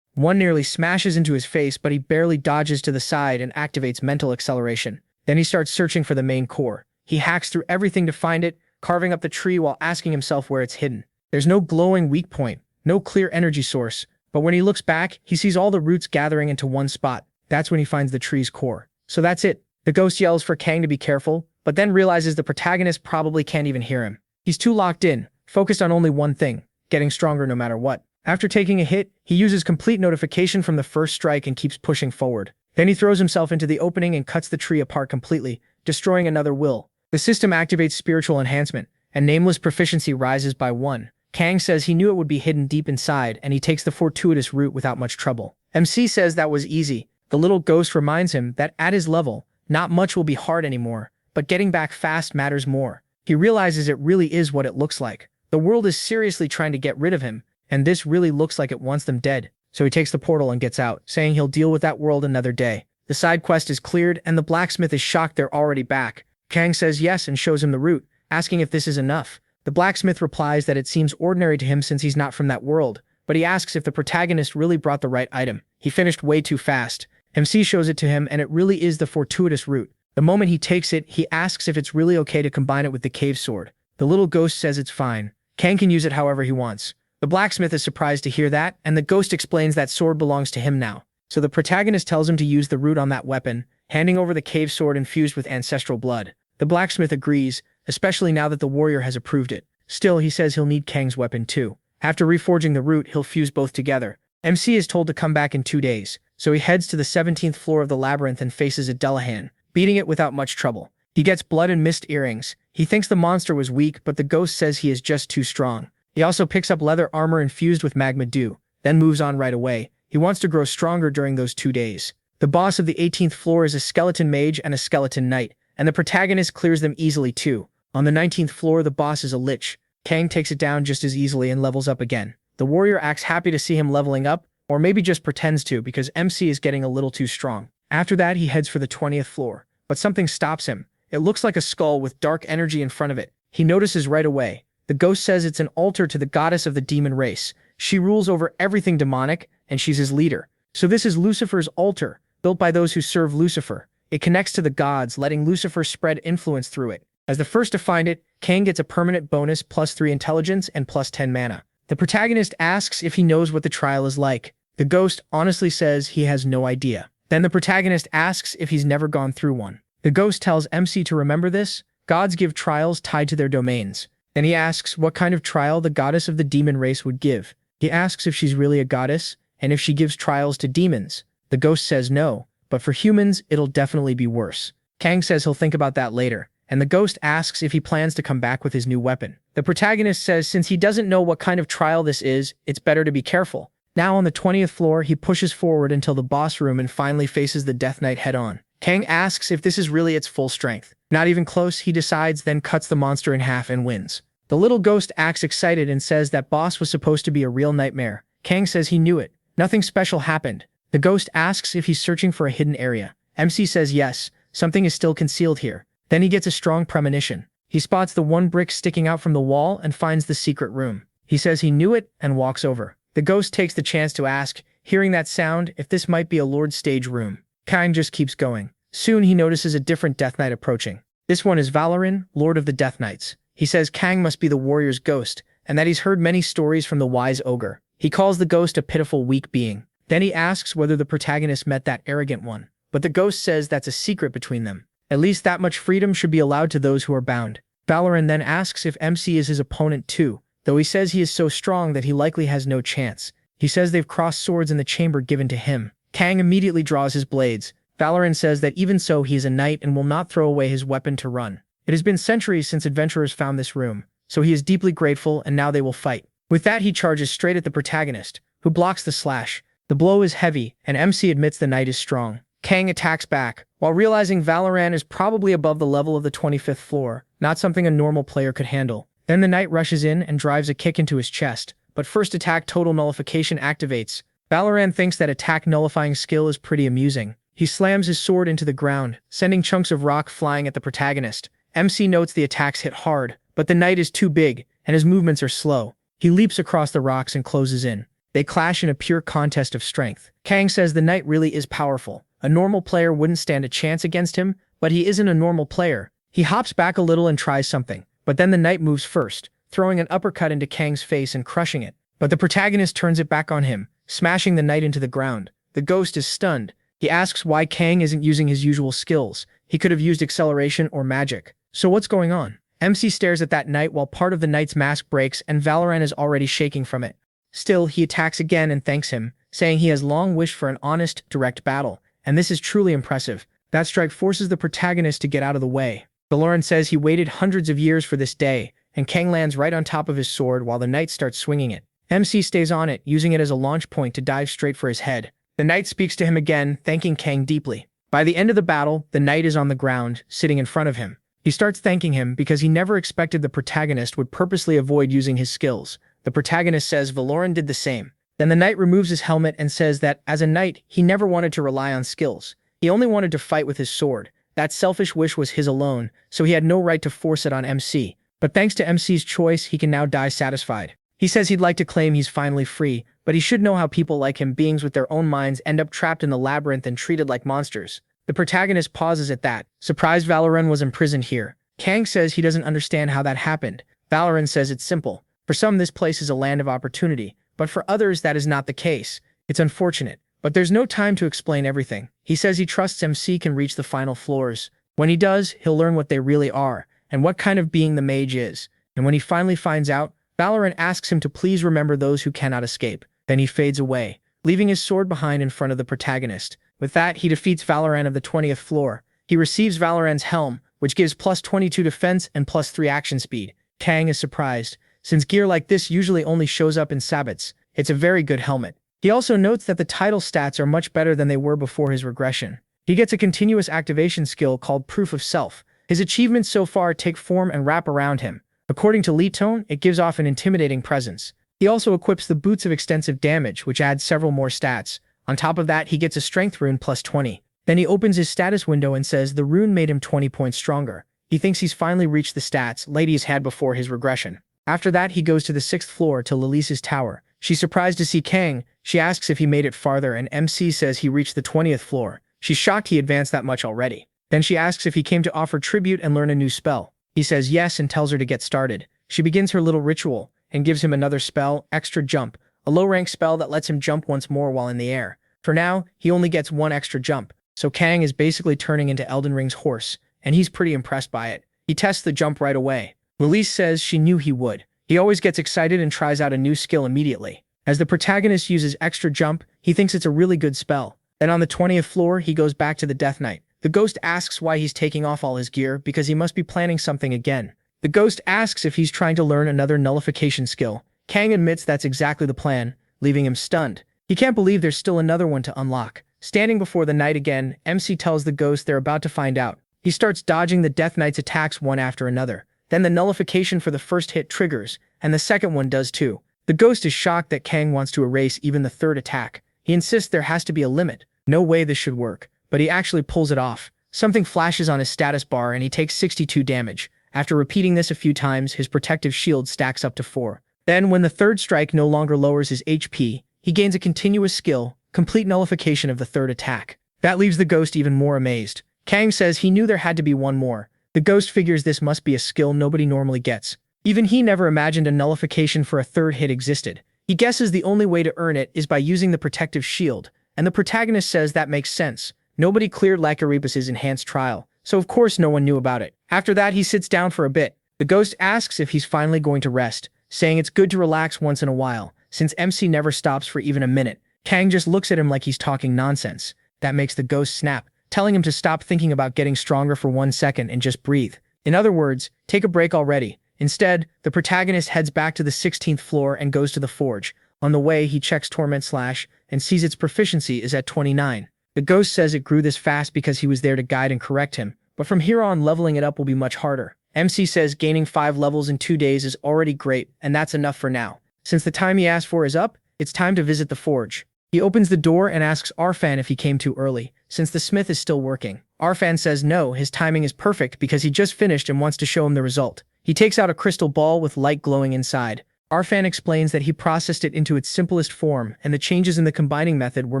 One nearly smashes into his face, but he barely dodges to the side and activates mental acceleration. Then he starts searching for the main core. He hacks through everything to find it, carving up the tree while asking himself where it's hidden. There's no glowing weak point, no clear energy source, but when he looks back, he sees all the roots gathering into one spot. That's when he finds the tree's core. So that's it. The ghost yells for Kang to be careful, but then realizes the protagonist probably can't even hear him. He's too locked in, focused on only one thing, getting stronger no matter what. After taking a hit, he uses complete notification from the first strike and keeps pushing forward. Then he throws himself into the opening and cuts the tree apart completely, destroying another will. The system activates spiritual enhancement, and Nameless proficiency rises by 1. Kang says he knew it would be hidden deep inside, and he takes the fortuitous route without much trouble. MC says that was easy. The little ghost reminds him that at his level, not much will be hard anymore, but getting back fast matters more. He realizes it really is what it looks like. The world is seriously trying to get rid of him, and this really looks like it wants them dead. So he takes the portal and gets out, saying he'll deal with that world another day. The side quest is cleared, and the blacksmith is shocked they're already back. Kang says yes and shows him the route, asking if this is enough. The blacksmith replies that it seems ordinary to him since he's not from that world, but he asks if the protagonist really brought the right item. He finished way too fast. MC shows it to him, and it really is the fortuitous route. The moment he takes it, he asks if it's really okay to combine it with the cave sword. The little ghost says it's fine. Kang can use it however he wants. The blacksmith is surprised to hear that, and the ghost explains that sword belongs to him now. So the protagonist tells him to use the root on that weapon, handing over the cave sword infused with ancestral blood. The blacksmith agrees, especially now that the warrior has approved it. Still, he says he'll need Kang's weapon too. After reforging the root, he'll fuse both together. MC is told to come back in 2 days, so he heads to the 17th floor of the labyrinth and faces a Dullahan, beating it without much trouble. He gets blood and mist earrings. He thinks the monster was weak, but the ghost says he is just too strong. He also picks up leather armor infused with magma dew, then moves on right away. He wants to grow stronger during those 2 days. The boss of the 18th floor is a skeleton mage and a skeleton knight, and the protagonist clears them easily too. On the 19th floor, the boss is a lich. Kang takes it down just as easily and levels up again. The warrior acts happy to see him leveling up, or maybe just pretends to because MC is getting a little too strong. After that, he heads for the 20th floor, but something stops him. It looks like a skull with dark energy in front of it. He notices right away. The ghost says it's an altar to the goddess of the demon race. She rules over everything demonic, and she's his leader. So this is Lucifer's altar, built by those who serve Lucifer. It connects to the gods, letting Lucifer spread influence through it. As the first to find it, Kang gets a permanent bonus +3 intelligence and +10 mana. The protagonist asks if he knows what the trial is like. The ghost honestly says he has no idea. Then the protagonist asks if he's never gone through one. The ghost tells MC to remember this. Gods give trials tied to their domains. Then he asks what kind of trial the goddess of the demon race would give. He asks if she's really a goddess, and if she gives trials to demons. The ghost says no, but for humans, it'll definitely be worse. Kang says he'll think about that later, and the ghost asks if he plans to come back with his new weapon. The protagonist says since he doesn't know what kind of trial this is, it's better to be careful. Now on the 20th floor, he pushes forward until the boss room and finally faces the Death Knight head-on. Kang asks if this is really its full strength. Not even close, he decides, then cuts the monster in half and wins. The little ghost acts excited and says that boss was supposed to be a real nightmare. Kang says he knew it. Nothing special happened. The ghost asks if he's searching for a hidden area. MC says yes, something is still concealed here. Then he gets a strong premonition. He spots the one brick sticking out from the wall and finds the secret room. He says he knew it and walks over. The ghost takes the chance to ask, hearing that sound, if this might be a Lord's stage room. Kang just keeps going. Soon he notices a different Death Knight approaching. This one is Valoran, Lord of the Death Knights. He says Kang must be the warrior's ghost, and that he's heard many stories from the wise ogre. He calls the ghost a pitiful, weak being. Then he asks whether the protagonist met that arrogant one. But the ghost says that's a secret between them. At least that much freedom should be allowed to those who are bound. Valoran then asks if MC is his opponent too, though he says he is so strong that he likely has no chance. He says they've crossed swords in the chamber given to him. Kang immediately draws his blades. Valoran says that even so he is a knight and will not throw away his weapon to run. It has been centuries since adventurers found this room, so he is deeply grateful and now they will fight. With that he charges straight at the protagonist, who blocks the slash. The blow is heavy, and MC admits the knight is strong. Kang attacks back, while realizing Valoran is probably above the level of the 25th floor, not something a normal player could handle. Then the knight rushes in and drives a kick into his chest, but first attack total nullification activates. Valoran thinks that attack nullifying skill is pretty amusing. He slams his sword into the ground, sending chunks of rock flying at the protagonist. MC notes the attacks hit hard, but the knight is too big, and his movements are slow. He leaps across the rocks and closes in. They clash in a pure contest of strength. Kang says the knight really is powerful. A normal player wouldn't stand a chance against him, but he isn't a normal player. He hops back a little and tries something, but then the knight moves first, throwing an uppercut into Kang's face and crushing it. But the protagonist turns it back on him, smashing the knight into the ground. The ghost is stunned. He asks why Kang isn't using his usual skills. He could have used acceleration or magic. So what's going on? MC stares at that knight while part of the knight's mask breaks and Valorant is already shaking from it. Still, he attacks again and thanks him, saying he has long wished for an honest, direct battle. And this is truly impressive. That strike forces the protagonist to get out of the way. Valorant says he waited hundreds of years for this day, and Kang lands right on top of his sword while the knight starts swinging it. MC stays on it, using it as a launch point to dive straight for his head. The knight speaks to him again, thanking Kang deeply. By the end of the battle, the knight is on the ground, sitting in front of him. He starts thanking him because he never expected the protagonist would purposely avoid using his skills. The protagonist says Valorant did the same. Then the knight removes his helmet and says that, as a knight, he never wanted to rely on skills. He only wanted to fight with his sword. That selfish wish was his alone, so he had no right to force it on MC. But thanks to MC's choice, he can now die satisfied. He says he'd like to claim he's finally free, but he should know how people like him, beings with their own minds, end up trapped in the labyrinth and treated like monsters. The protagonist pauses at that, surprised Valorant was imprisoned here. Kang says he doesn't understand how that happened. Valorant says it's simple. For some, this place is a land of opportunity, but for others, that is not the case. It's unfortunate. But there's no time to explain everything. He says he trusts MC can reach the final floors. When he does, he'll learn what they really are, and what kind of being the mage is. And when he finally finds out, Valorant asks him to please remember those who cannot escape. Then he fades away, leaving his sword behind in front of the protagonist. With that, he defeats Valorant of the 20th floor. He receives Valorant's helm, which gives plus 22 defense and plus 3 action speed. Kang is surprised, since gear like this usually only shows up in Sabbats. It's a very good helmet. He also notes that the title stats are much better than they were before his regression. He gets a continuous activation skill called Proof of Self. His achievements so far take form and wrap around him. According to Tone, it gives off an intimidating presence. He also equips the Boots of Extensive Damage, which adds several more stats. On top of that, he gets a Strength rune plus 20. Then he opens his status window and says the rune made him 20 points stronger. He thinks he's finally reached the stats Ladies had before his regression. After that, he goes to the 6th floor to Lilise's tower. She's surprised to see Kang. She asks if he made it farther, and MC says he reached the 20th floor. She's shocked he advanced that much already. Then she asks if he came to offer tribute and learn a new spell. He says yes and tells her to get started. She begins her little ritual and gives him another spell, Extra Jump, a low-rank spell that lets him jump once more while in the air. For now, he only gets 1 extra jump, so Kang is basically turning into Elden Ring's horse, and he's pretty impressed by it. He tests the jump right away. Lilise says she knew he would. He always gets excited and tries out a new skill immediately. As the protagonist uses Extra Jump, he thinks it's a really good spell. Then on the 20th floor, he goes back to the Death Knight. The ghost asks why he's taking off all his gear because he must be planning something again. The ghost asks if he's trying to learn another nullification skill. Kang admits that's exactly the plan, leaving him stunned. He can't believe there's still another one to unlock. Standing before the knight again, MC tells the ghost they're about to find out. He starts dodging the Death Knight's attacks one after another. Then the nullification for the first hit triggers, and the second one does too. The ghost is shocked that Kang wants to erase even the third attack. He insists there has to be a limit. No way this should work, but he actually pulls it off. Something flashes on his status bar and he takes 62 damage. After repeating this a few times, his protective shield stacks up to 4. Then, when the third strike no longer lowers his HP, he gains a continuous skill, complete nullification of the third attack. That leaves the ghost even more amazed. Kang says he knew there had to be one more. The ghost figures this must be a skill nobody normally gets. Even he never imagined a nullification for a third hit existed. He guesses the only way to earn it is by using the protective shield, and the protagonist says that makes sense. Nobody cleared Lycorebus's enhanced trial, so of course no one knew about it. After that, he sits down for a bit. The ghost asks if he's finally going to rest, saying it's good to relax once in a while, since MC never stops for even a minute. Kang just looks at him like he's talking nonsense. That makes the ghost snap, telling him to stop thinking about getting stronger for 1 second and just breathe. In other words, take a break already. Instead, the protagonist heads back to the 16th floor and goes to the forge. On the way, he checks Torment Slash and sees its proficiency is at 29. The ghost says it grew this fast because he was there to guide and correct him, but from here on leveling it up will be much harder. MC says gaining 5 levels in 2 days is already great, and that's enough for now. Since the time he asked for is up, it's time to visit the forge. He opens the door and asks Arfan if he came too early, since the smith is still working. Arfan says no, his timing is perfect because he just finished and wants to show him the result. He takes out a crystal ball with light glowing inside. Arfan explains that he processed it into its simplest form, and the changes in the combining method were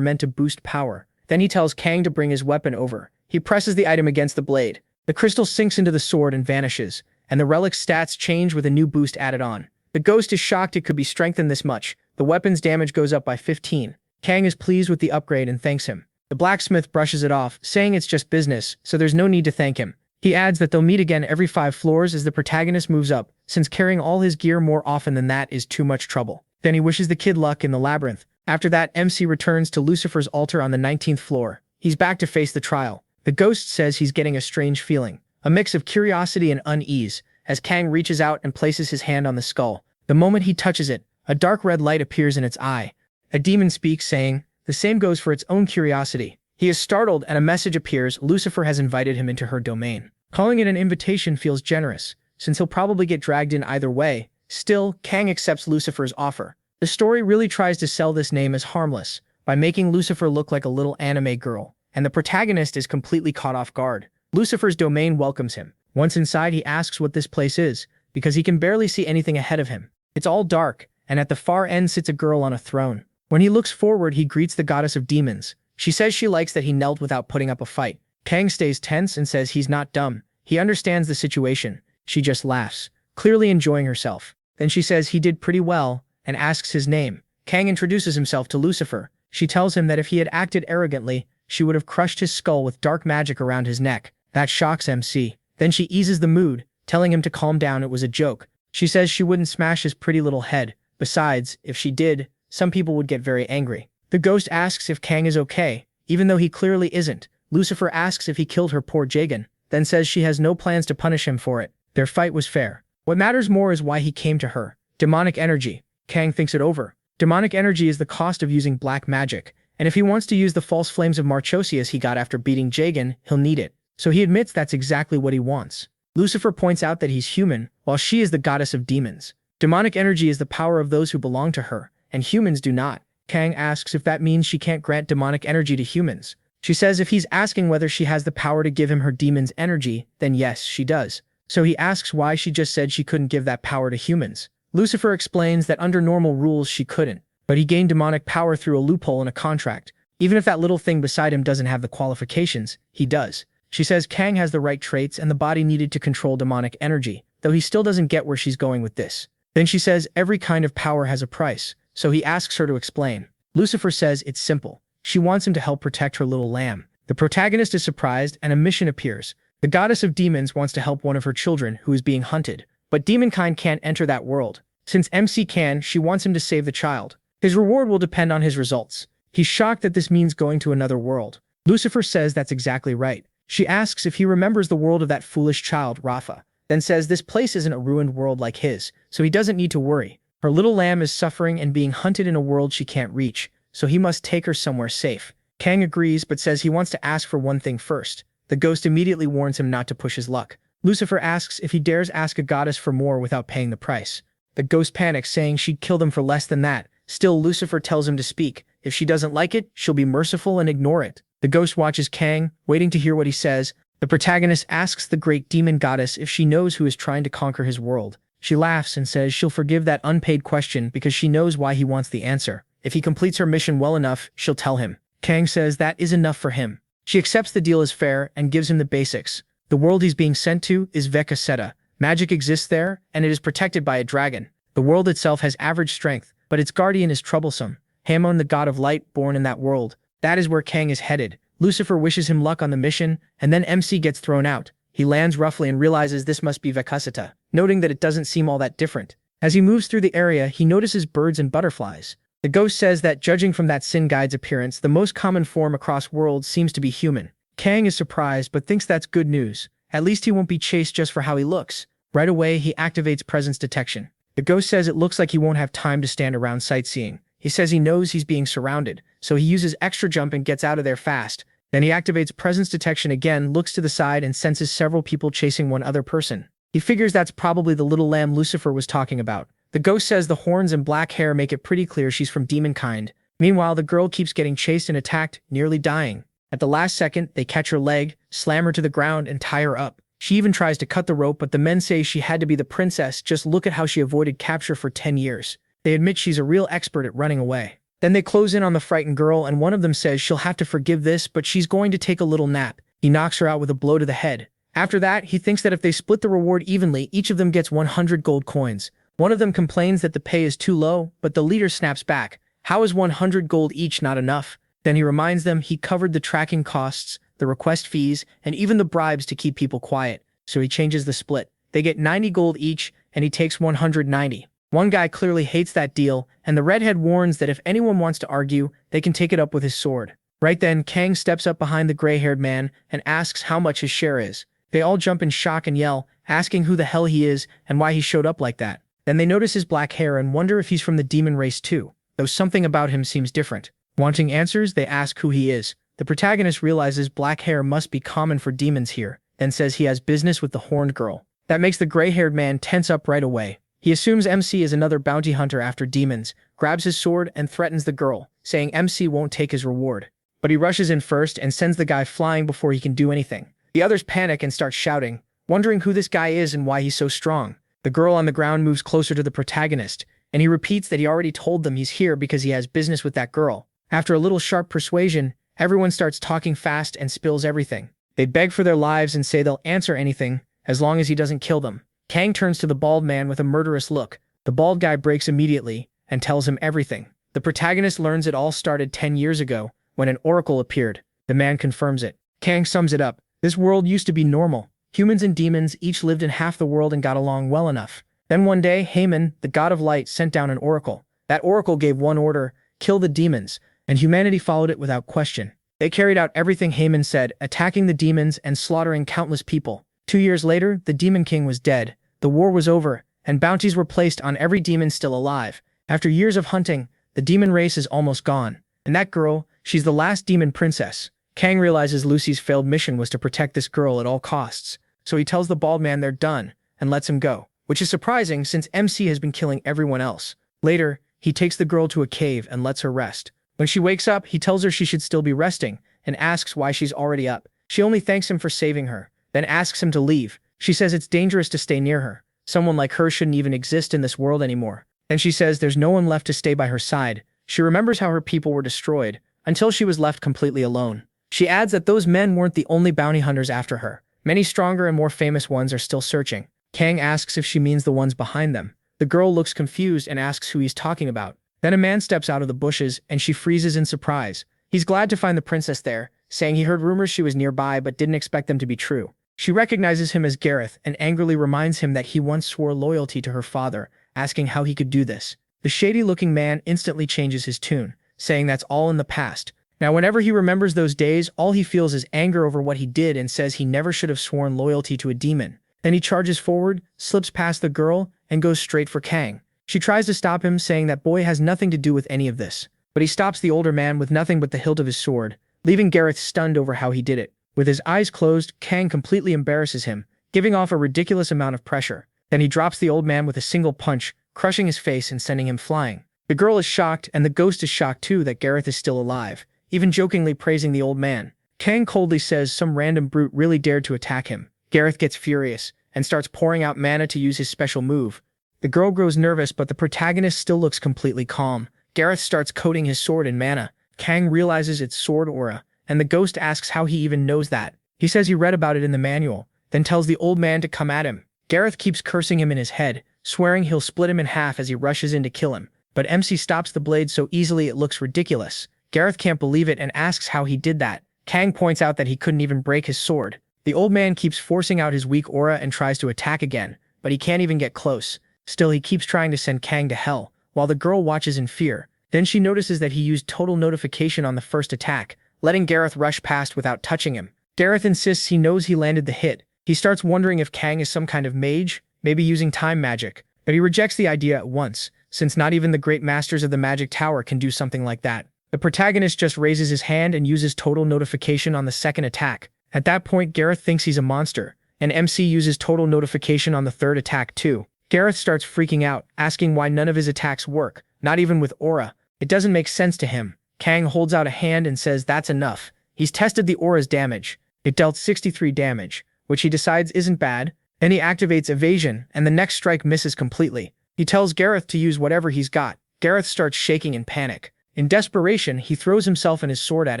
meant to boost power. Then he tells Kang to bring his weapon over. He presses the item against the blade. The crystal sinks into the sword and vanishes. and the relic's stats change with a new boost added on. The ghost is shocked it could be strengthened this much. The weapon's damage goes up by 15. Kang is pleased with the upgrade and thanks him. The blacksmith brushes it off, saying it's just business, so there's no need to thank him. He adds that they'll meet again every 5 floors as the protagonist moves up, since carrying all his gear more often than that is too much trouble. Then he wishes the kid luck in the labyrinth. After that, MC returns to Lucifer's altar on the 19th floor. He's back to face the trial. The ghost says he's getting a strange feeling, a mix of curiosity and unease, as Kang reaches out and places his hand on the skull. The moment he touches it, a dark red light appears in its eye. A demon speaks, saying, "The same goes for its own curiosity." He is startled and a message appears. Lucifer has invited him into her domain. Calling it an invitation feels generous, since he'll probably get dragged in either way. Still, Kang accepts Lucifer's offer. The story really tries to sell this name as harmless, by making Lucifer look like a little anime girl, and the protagonist is completely caught off guard. Lucifer's domain welcomes him. Once inside, he asks what this place is, because he can barely see anything ahead of him. It's all dark, and at the far end sits a girl on a throne. When he looks forward, he greets the goddess of demons. She says she likes that he knelt without putting up a fight. Kang stays tense and says he's not dumb. He understands the situation. She just laughs, clearly enjoying herself. Then she says he did pretty well, and asks his name. Kang introduces himself to Lucifer. She tells him that if he had acted arrogantly, she would have crushed his skull with dark magic around his neck. That shocks MC. Then she eases the mood, telling him to calm down, it was a joke. She says she wouldn't smash his pretty little head. Besides, if she did, some people would get very angry. The ghost asks if Kang is okay, even though he clearly isn't. Lucifer asks if he killed her poor Jagan, then says she has no plans to punish him for it. Their fight was fair. What matters more is why he came to her. Demonic energy. Kang thinks it over. Demonic energy is the cost of using black magic, and if he wants to use the false flames of Marchosius he got after beating Jagan, he'll need it. So he admits that's exactly what he wants. Lucifer points out that he's human, while she is the goddess of demons. Demonic energy is the power of those who belong to her, and humans do not. Kang asks if that means she can't grant demonic energy to humans. She says if he's asking whether she has the power to give him her demon's energy, then yes, she does. So he asks why she just said she couldn't give that power to humans. Lucifer explains that under normal rules she couldn't, but he gained demonic power through a loophole in a contract. Even if that little thing beside him doesn't have the qualifications, he does. She says Kang has the right traits and the body needed to control demonic energy, though he still doesn't get where she's going with this. Then she says every kind of power has a price, so he asks her to explain. Lucifer says it's simple. She wants him to help protect her little lamb. The protagonist is surprised and a mission appears. The goddess of demons wants to help one of her children who is being hunted, but demonkind can't enter that world. Since MC can, she wants him to save the child. His reward will depend on his results. He's shocked that this means going to another world. Lucifer says that's exactly right. She asks if he remembers the world of that foolish child, Rafa, then says this place isn't a ruined world like his, so he doesn't need to worry. Her little lamb is suffering and being hunted in a world she can't reach, so he must take her somewhere safe. Kang agrees but says he wants to ask for one thing first. The ghost immediately warns him not to push his luck. Lucifer asks if he dares ask a goddess for more without paying the price. The ghost panics, saying she'd kill them for less than that. Still, Lucifer tells him to speak. If she doesn't like it, she'll be merciful and ignore it. The ghost watches Kang, waiting to hear what he says. The protagonist asks the great demon goddess if she knows who is trying to conquer his world. She laughs and says she'll forgive that unpaid question because she knows why he wants the answer. If he completes her mission well enough, she'll tell him. Kang says that is enough for him. She accepts the deal as fair and gives him the basics. The world he's being sent to is Vekaseta. Magic exists there, and it is protected by a dragon. The world itself has average strength, but its guardian is troublesome. Hamon, the god of light, born in that world. That is where Kang is headed. Lucifer wishes him luck on the mission, and then MC gets thrown out. He lands roughly and realizes this must be Vekaseta, noting that it doesn't seem all that different. As he moves through the area, he notices birds and butterflies. The ghost says that judging from that Sin Guide's appearance, the most common form across worlds seems to be human. Kang is surprised but thinks that's good news. At least he won't be chased just for how he looks. Right away, he activates presence detection. The ghost says it looks like he won't have time to stand around sightseeing. He says he knows he's being surrounded, so he uses extra jump and gets out of there fast. Then he activates presence detection again, looks to the side and senses several people chasing one other person. He figures that's probably the little lamb Lucifer was talking about. The ghost says the horns and black hair make it pretty clear she's from demonkind. Meanwhile, the girl keeps getting chased and attacked, nearly dying. At the last second, they catch her leg, slam her to the ground, and tie her up. She even tries to cut the rope, but the men say she had to be the princess. Just look at how she avoided capture for 10 years. They admit she's a real expert at running away. Then they close in on the frightened girl, and one of them says she'll have to forgive this, but she's going to take a little nap. He knocks her out with a blow to the head. After that, he thinks that if they split the reward evenly, each of them gets 100 gold coins. One of them complains that the pay is too low, but the leader snaps back. How is 100 gold each not enough? Then he reminds them he covered the tracking costs, the request fees, and even the bribes to keep people quiet. So he changes the split. They get 90 gold each, and he takes 190. One guy clearly hates that deal, and the redhead warns that if anyone wants to argue, they can take it up with his sword. Right then, Kang steps up behind the gray-haired man and asks how much his share is. They all jump in shock and yell, asking who the hell he is and why he showed up like that. Then they notice his black hair and wonder if he's from the demon race too, though something about him seems different. Wanting answers, they ask who he is. The protagonist realizes black hair must be common for demons here, then says he has business with the horned girl. That makes the gray-haired man tense up right away. He assumes MC is another bounty hunter after demons, grabs his sword and threatens the girl, saying MC won't take his reward. But he rushes in first and sends the guy flying before he can do anything. The others panic and start shouting, wondering who this guy is and why he's so strong. The girl on the ground moves closer to the protagonist, and he repeats that he already told them he's here because he has business with that girl. After a little sharp persuasion, everyone starts talking fast and spills everything. They beg for their lives and say they'll answer anything, as long as he doesn't kill them. Kang turns to the bald man with a murderous look. The bald guy breaks immediately and tells him everything. The protagonist learns it all started 10 years ago, when an oracle appeared. The man confirms it. Kang sums it up. This world used to be normal. Humans and demons each lived in half the world and got along well enough. Then one day, Haman, the god of light, sent down an oracle. That oracle gave one order, kill the demons, and humanity followed it without question. They carried out everything Haman said, attacking the demons and slaughtering countless people. 2 years later, the demon king was dead. The war was over, and bounties were placed on every demon still alive. After years of hunting, the demon race is almost gone. And that girl, she's the last demon princess. Kang realizes Lucy's failed mission was to protect this girl at all costs. So he tells the bald man they're done, and lets him go. Which is surprising since MC has been killing everyone else. Later, he takes the girl to a cave and lets her rest. When she wakes up, he tells her she should still be resting, and asks why she's already up. She only thanks him for saving her, then asks him to leave. She says it's dangerous to stay near her. Someone like her shouldn't even exist in this world anymore. Then she says there's no one left to stay by her side. She remembers how her people were destroyed, until she was left completely alone. She adds that those men weren't the only bounty hunters after her. Many stronger and more famous ones are still searching. Kang asks if she means the ones behind them. The girl looks confused and asks who he's talking about. Then a man steps out of the bushes and she freezes in surprise. He's glad to find the princess there, saying he heard rumors she was nearby but didn't expect them to be true. She recognizes him as Gareth and angrily reminds him that he once swore loyalty to her father, asking how he could do this. The shady-looking man instantly changes his tune, saying that's all in the past. Now whenever he remembers those days, all he feels is anger over what he did and says he never should have sworn loyalty to a demon. Then he charges forward, slips past the girl, and goes straight for Kang. She tries to stop him, saying that boy has nothing to do with any of this. But he stops the older man with nothing but the hilt of his sword, leaving Gareth stunned over how he did it. With his eyes closed, Kang completely embarrasses him, giving off a ridiculous amount of pressure. Then he drops the old man with a single punch, crushing his face and sending him flying. The girl is shocked, and the ghost is shocked too that Gareth is still alive, even jokingly praising the old man. Kang coldly says some random brute really dared to attack him. Gareth gets furious, and starts pouring out mana to use his special move. The girl grows nervous, but the protagonist still looks completely calm. Gareth starts coating his sword in mana. Kang realizes it's sword aura, and the ghost asks how he even knows that. He says he read about it in the manual, then tells the old man to come at him. Gareth keeps cursing him in his head, swearing he'll split him in half as he rushes in to kill him. But MC stops the blade so easily it looks ridiculous. Gareth can't believe it and asks how he did that. Kang points out that he couldn't even break his sword. The old man keeps forcing out his weak aura and tries to attack again, but he can't even get close. Still, he keeps trying to send Kang to hell, while the girl watches in fear. Then she notices that he used total notification on the first attack, letting Gareth rush past without touching him. Gareth insists he knows he landed the hit. He starts wondering if Kang is some kind of mage, maybe using time magic, but he rejects the idea at once, since not even the great masters of the magic tower can do something like that. The protagonist just raises his hand and uses total notification on the second attack. At that point, Gareth thinks he's a monster, and MC uses total notification on the third attack too. Gareth starts freaking out, asking why none of his attacks work, not even with aura. It doesn't make sense to him. Kang holds out a hand and says that's enough. He's tested the aura's damage. It dealt 63 damage, which he decides isn't bad. Then he activates evasion, and the next strike misses completely. He tells Gareth to use whatever he's got. Gareth starts shaking in panic. In desperation, he throws himself and his sword at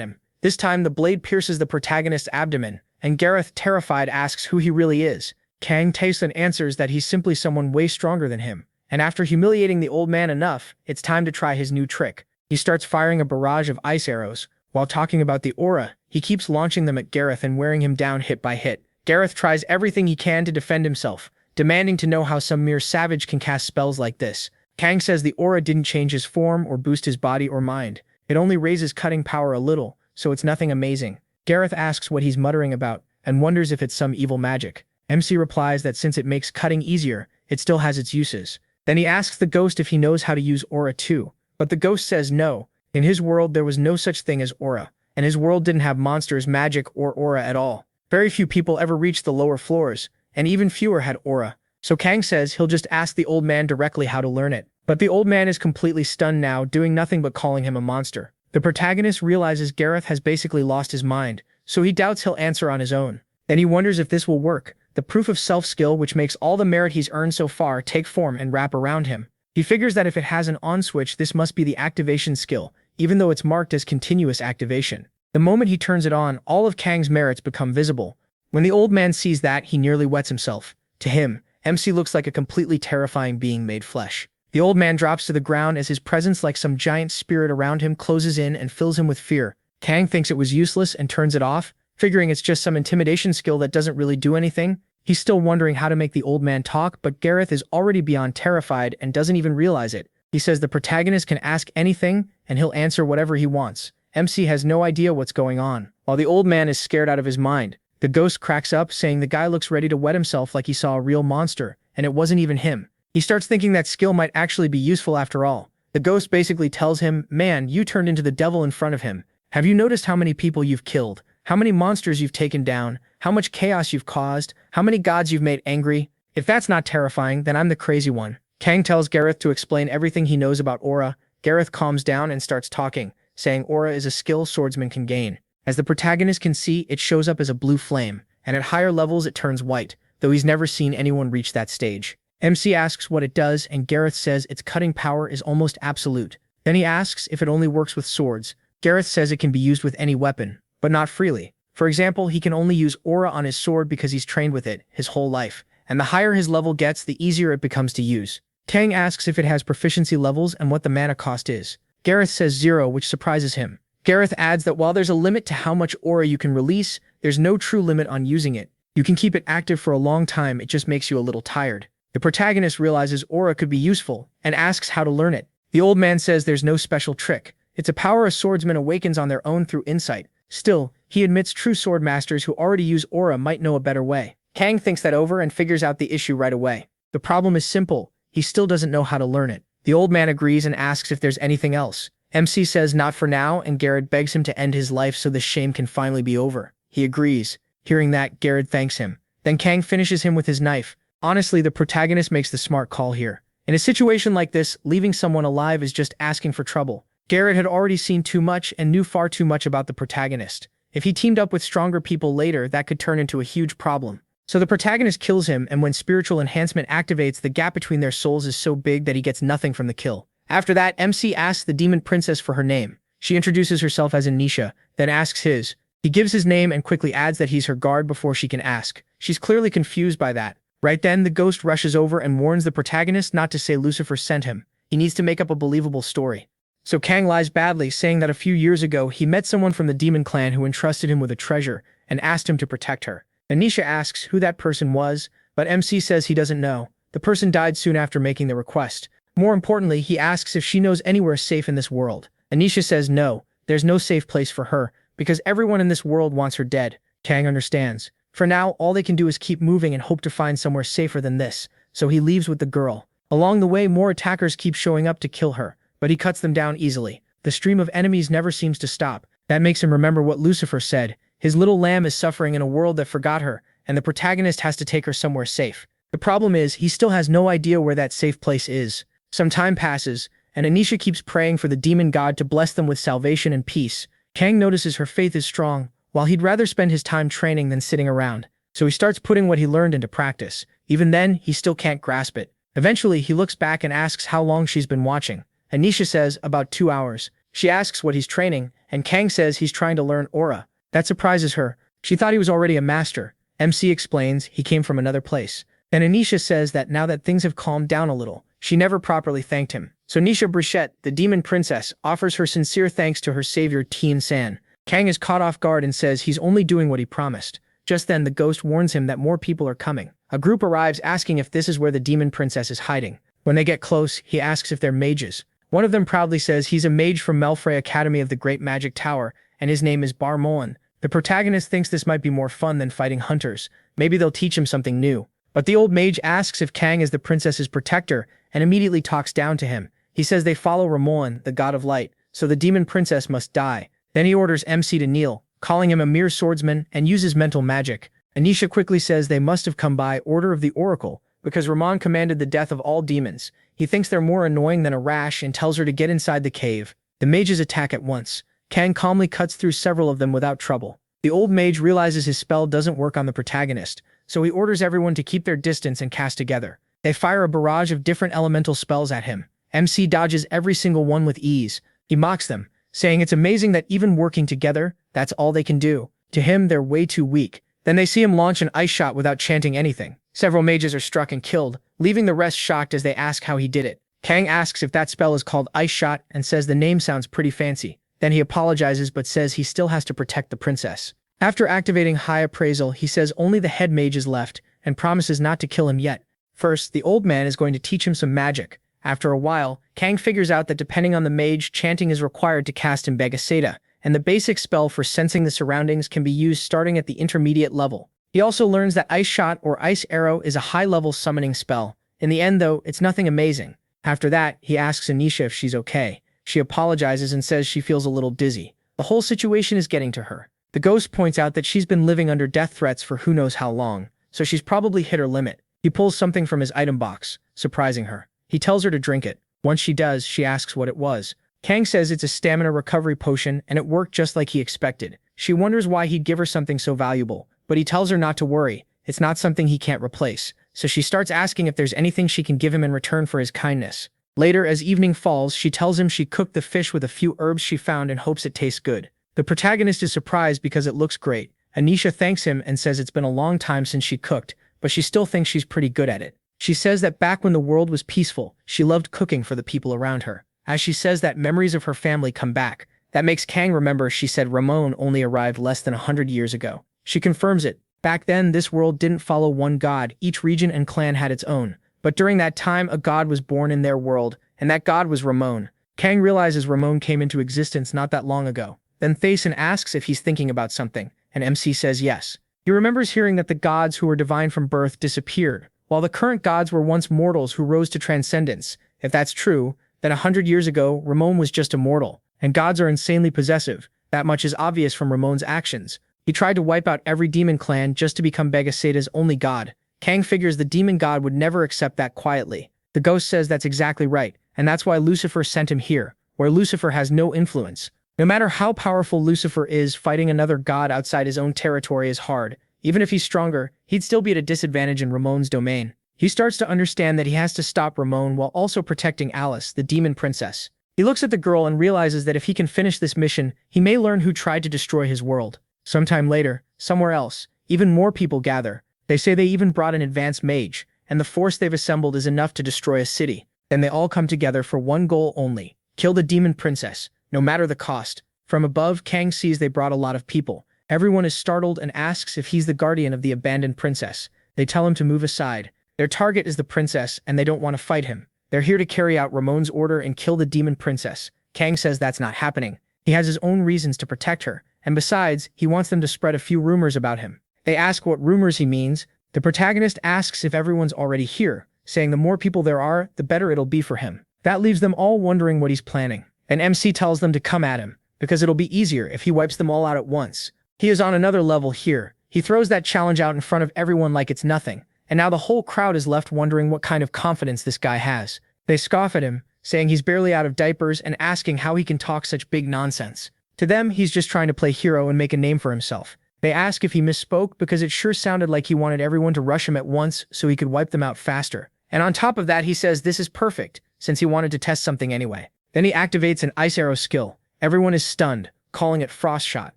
him. This time, the blade pierces the protagonist's abdomen, and Gareth, terrified, asks who he really is. Kang tastes and answers that he's simply someone way stronger than him. And after humiliating the old man enough, it's time to try his new trick. He starts firing a barrage of ice arrows. While talking about the aura, he keeps launching them at Gareth and wearing him down hit by hit. Gareth tries everything he can to defend himself, demanding to know how some mere savage can cast spells like this. Kang says the aura didn't change his form or boost his body or mind. It only raises cutting power a little, so it's nothing amazing. Gareth asks what he's muttering about, and wonders if it's some evil magic. MC replies that since it makes cutting easier, it still has its uses. Then he asks the ghost if he knows how to use aura too, but the ghost says no. In his world there was no such thing as aura, and his world didn't have monsters, magic, or aura at all. Very few people ever reached the lower floors, and even fewer had aura. So Kang says he'll just ask the old man directly how to learn it. But the old man is completely stunned now, doing nothing but calling him a monster. The protagonist realizes Gareth has basically lost his mind, so he doubts he'll answer on his own. Then he wonders if this will work, the proof of self-skill which makes all the merit he's earned so far take form and wrap around him. He figures that if it has an on switch, this must be the activation skill, even though it's marked as continuous activation. The moment he turns it on, all of Kang's merits become visible. When the old man sees that, he nearly wets himself. To him, MC looks like a completely terrifying being made flesh. The old man drops to the ground as his presence, like some giant spirit around him, closes in and fills him with fear. Kang thinks it was useless and turns it off, figuring it's just some intimidation skill that doesn't really do anything. He's still wondering how to make the old man talk, but Gareth is already beyond terrified and doesn't even realize it. He says the protagonist can ask anything and he'll answer whatever he wants. MC has no idea what's going on, while the old man is scared out of his mind. The ghost cracks up, saying the guy looks ready to wet himself like he saw a real monster, and it wasn't even him. He starts thinking that skill might actually be useful after all. The ghost basically tells him, "Man, you turned into the devil in front of him. Have you noticed how many people you've killed? How many monsters you've taken down? How much chaos you've caused? How many gods you've made angry? If that's not terrifying, then I'm the crazy one." Kang tells Gareth to explain everything he knows about aura. Gareth calms down and starts talking, saying aura is a skill swordsmen can gain. As the protagonist can see, it shows up as a blue flame, and at higher levels it turns white, though he's never seen anyone reach that stage. MC asks what it does, and Gareth says its cutting power is almost absolute. Then he asks if it only works with swords. Gareth says it can be used with any weapon, but not freely. For example, he can only use aura on his sword because he's trained with it his whole life, and the higher his level gets, the easier it becomes to use. Kang asks if it has proficiency levels and what the mana cost is. Gareth says 0, which surprises him. Gareth adds that while there's a limit to how much aura you can release, there's no true limit on using it. You can keep it active for a long time, it just makes you a little tired. The protagonist realizes aura could be useful, and asks how to learn it. The old man says there's no special trick. It's a power a swordsman awakens on their own through insight. Still, he admits true sword masters who already use aura might know a better way. Kang thinks that over and figures out the issue right away. The problem is simple. He still doesn't know how to learn it. The old man agrees and asks if there's anything else. MC says not for now, and Gareth begs him to end his life so this shame can finally be over. He agrees. Hearing that, Gareth thanks him. Then Kang finishes him with his knife. Honestly, the protagonist makes the smart call here. In a situation like this, leaving someone alive is just asking for trouble. Gareth had already seen too much and knew far too much about the protagonist. If he teamed up with stronger people later, that could turn into a huge problem. So the protagonist kills him, and when spiritual enhancement activates, the gap between their souls is so big that he gets nothing from the kill. After that, MC asks the demon princess for her name. She introduces herself as Anisha, then asks his. He gives his name and quickly adds that he's her guard before she can ask. She's clearly confused by that. Right then, the ghost rushes over and warns the protagonist not to say Lucifer sent him. He needs to make up a believable story. So Kang lies badly, saying that a few years ago he met someone from the demon clan who entrusted him with a treasure and asked him to protect her. Anisha asks who that person was, but MC says he doesn't know. The person died soon after making the request. More importantly, he asks if she knows anywhere safe in this world. Anisha says no, there's no safe place for her, because everyone in this world wants her dead. Kang understands. For now, all they can do is keep moving and hope to find somewhere safer than this, so he leaves with the girl. Along the way, more attackers keep showing up to kill her, but he cuts them down easily. The stream of enemies never seems to stop. That makes him remember what Lucifer said. His little lamb is suffering in a world that forgot her, and the protagonist has to take her somewhere safe. The problem is, he still has no idea where that safe place is. Some time passes, and Anisha keeps praying for the demon god to bless them with salvation and peace. Kang notices her faith is strong, while he'd rather spend his time training than sitting around. So he starts putting what he learned into practice. Even then, he still can't grasp it. Eventually, he looks back and asks how long she's been watching. Anisha says about 2 hours. She asks what he's training, and Kang says he's trying to learn aura. That surprises her, She thought he was already a master. MC explains he came from another place. Then Anisha says that now that things have calmed down a little, she never properly thanked him. So Nisha Brichette, the demon princess, offers her sincere thanks to her savior Tien San. Kang is caught off guard and says he's only doing what he promised. Just then the ghost warns him that more people are coming. A group arrives asking if this is where the demon princess is hiding. When they get close, he asks if they're mages. One of them proudly says he's a mage from Melfrey Academy of the Great Magic Tower, and his name is Bar Moen. The protagonist thinks this might be more fun than fighting hunters. Maybe they'll teach him something new. But the old mage asks if Kang is the princess's protector and immediately talks down to him. He says they follow Ramon, the god of light, so the demon princess must die. Then he orders MC to kneel, calling him a mere swordsman, and uses mental magic. Anisha quickly says they must have come by order of the oracle, because Ramon commanded the death of all demons. He thinks they're more annoying than a rash and tells her to get inside the cave. The mages attack at once. Kang calmly cuts through several of them without trouble. The old mage realizes his spell doesn't work on the protagonist, so he orders everyone to keep their distance and cast together. They fire a barrage of different elemental spells at him. MC dodges every single one with ease. He mocks them, saying it's amazing that even working together, that's all they can do. To him, they're way too weak. Then they see him launch an ice shot without chanting anything. Several mages are struck and killed, leaving the rest shocked as they ask how he did it. Kang asks if that spell is called Ice Shot and says the name sounds pretty fancy. Then he apologizes but says he still has to protect the princess. After activating High Appraisal, he says only the head mage is left and promises not to kill him yet. First, the old man is going to teach him some magic. After a while, Kang figures out that depending on the mage, chanting is required to cast Mbega, and the basic spell for sensing the surroundings can be used starting at the intermediate level. He also learns that Ice Shot or Ice Arrow is a high-level summoning spell. In the end, though, it's nothing amazing. After that, he asks Anisha if she's okay. She apologizes and says she feels a little dizzy. The whole situation is getting to her. The ghost points out that she's been living under death threats for who knows how long, so she's probably hit her limit. He pulls something from his item box, surprising her. He tells her to drink it. Once she does, she asks what it was. Kang says it's a stamina recovery potion, and it worked just like he expected. She wonders why he'd give her something so valuable, but he tells her not to worry. It's not something he can't replace. So she starts asking if there's anything she can give him in return for his kindness. Later, as evening falls, she tells him she cooked the fish with a few herbs she found and hopes it tastes good. The protagonist is surprised because it looks great. Anisha thanks him and says it's been a long time since she cooked, but she still thinks she's pretty good at it. She says that back when the world was peaceful, she loved cooking for the people around her. As she says that, memories of her family come back. That makes Kang remember she said Ramon only arrived less than 100 years ago. She confirms it. Back then, this world didn't follow one god. Each region and clan had its own. But during that time, a god was born in their world, and that god was Ramon. Kang realizes Ramon came into existence not that long ago. Then Thason asks if he's thinking about something, and MC says yes. He remembers hearing that the gods who were divine from birth disappeared, while the current gods were once mortals who rose to transcendence. If that's true, then 100 years ago, Ramon was just a mortal, and gods are insanely possessive. That much is obvious from Ramon's actions. He tried to wipe out every demon clan just to become Begaseda's only god. Kang figures the demon god would never accept that quietly. The ghost says that's exactly right, and that's why Lucifer sent him here, where Lucifer has no influence. No matter how powerful Lucifer is, fighting another god outside his own territory is hard. Even if he's stronger, he'd still be at a disadvantage in Ramon's domain. He starts to understand that he has to stop Ramon while also protecting Alice, the demon princess. He looks at the girl and realizes that if he can finish this mission, he may learn who tried to destroy his world. Sometime later, somewhere else, even more people gather. They say they even brought an advanced mage, and the force they've assembled is enough to destroy a city. Then they all come together for one goal only: kill the demon princess, no matter the cost. From above, Kang sees they brought a lot of people. Everyone is startled and asks if he's the guardian of the abandoned princess. They tell him to move aside. Their target is the princess, and they don't want to fight him. They're here to carry out Ramon's order and kill the demon princess. Kang says that's not happening. He has his own reasons to protect her, and besides, he wants them to spread a few rumors about him. They ask what rumors he means. The protagonist asks if everyone's already here, saying the more people there are, the better it'll be for him. That leaves them all wondering what he's planning. And MC tells them to come at him, because it'll be easier if he wipes them all out at once. He is on another level here. He throws that challenge out in front of everyone like it's nothing, and now the whole crowd is left wondering what kind of confidence this guy has. They scoff at him, saying he's barely out of diapers and asking how he can talk such big nonsense. To them, he's just trying to play hero and make a name for himself. They ask if he misspoke because it sure sounded like he wanted everyone to rush him at once so he could wipe them out faster. And on top of that, he says this is perfect, since he wanted to test something anyway. Then he activates an ice arrow skill. Everyone is stunned, calling it Frost Shot.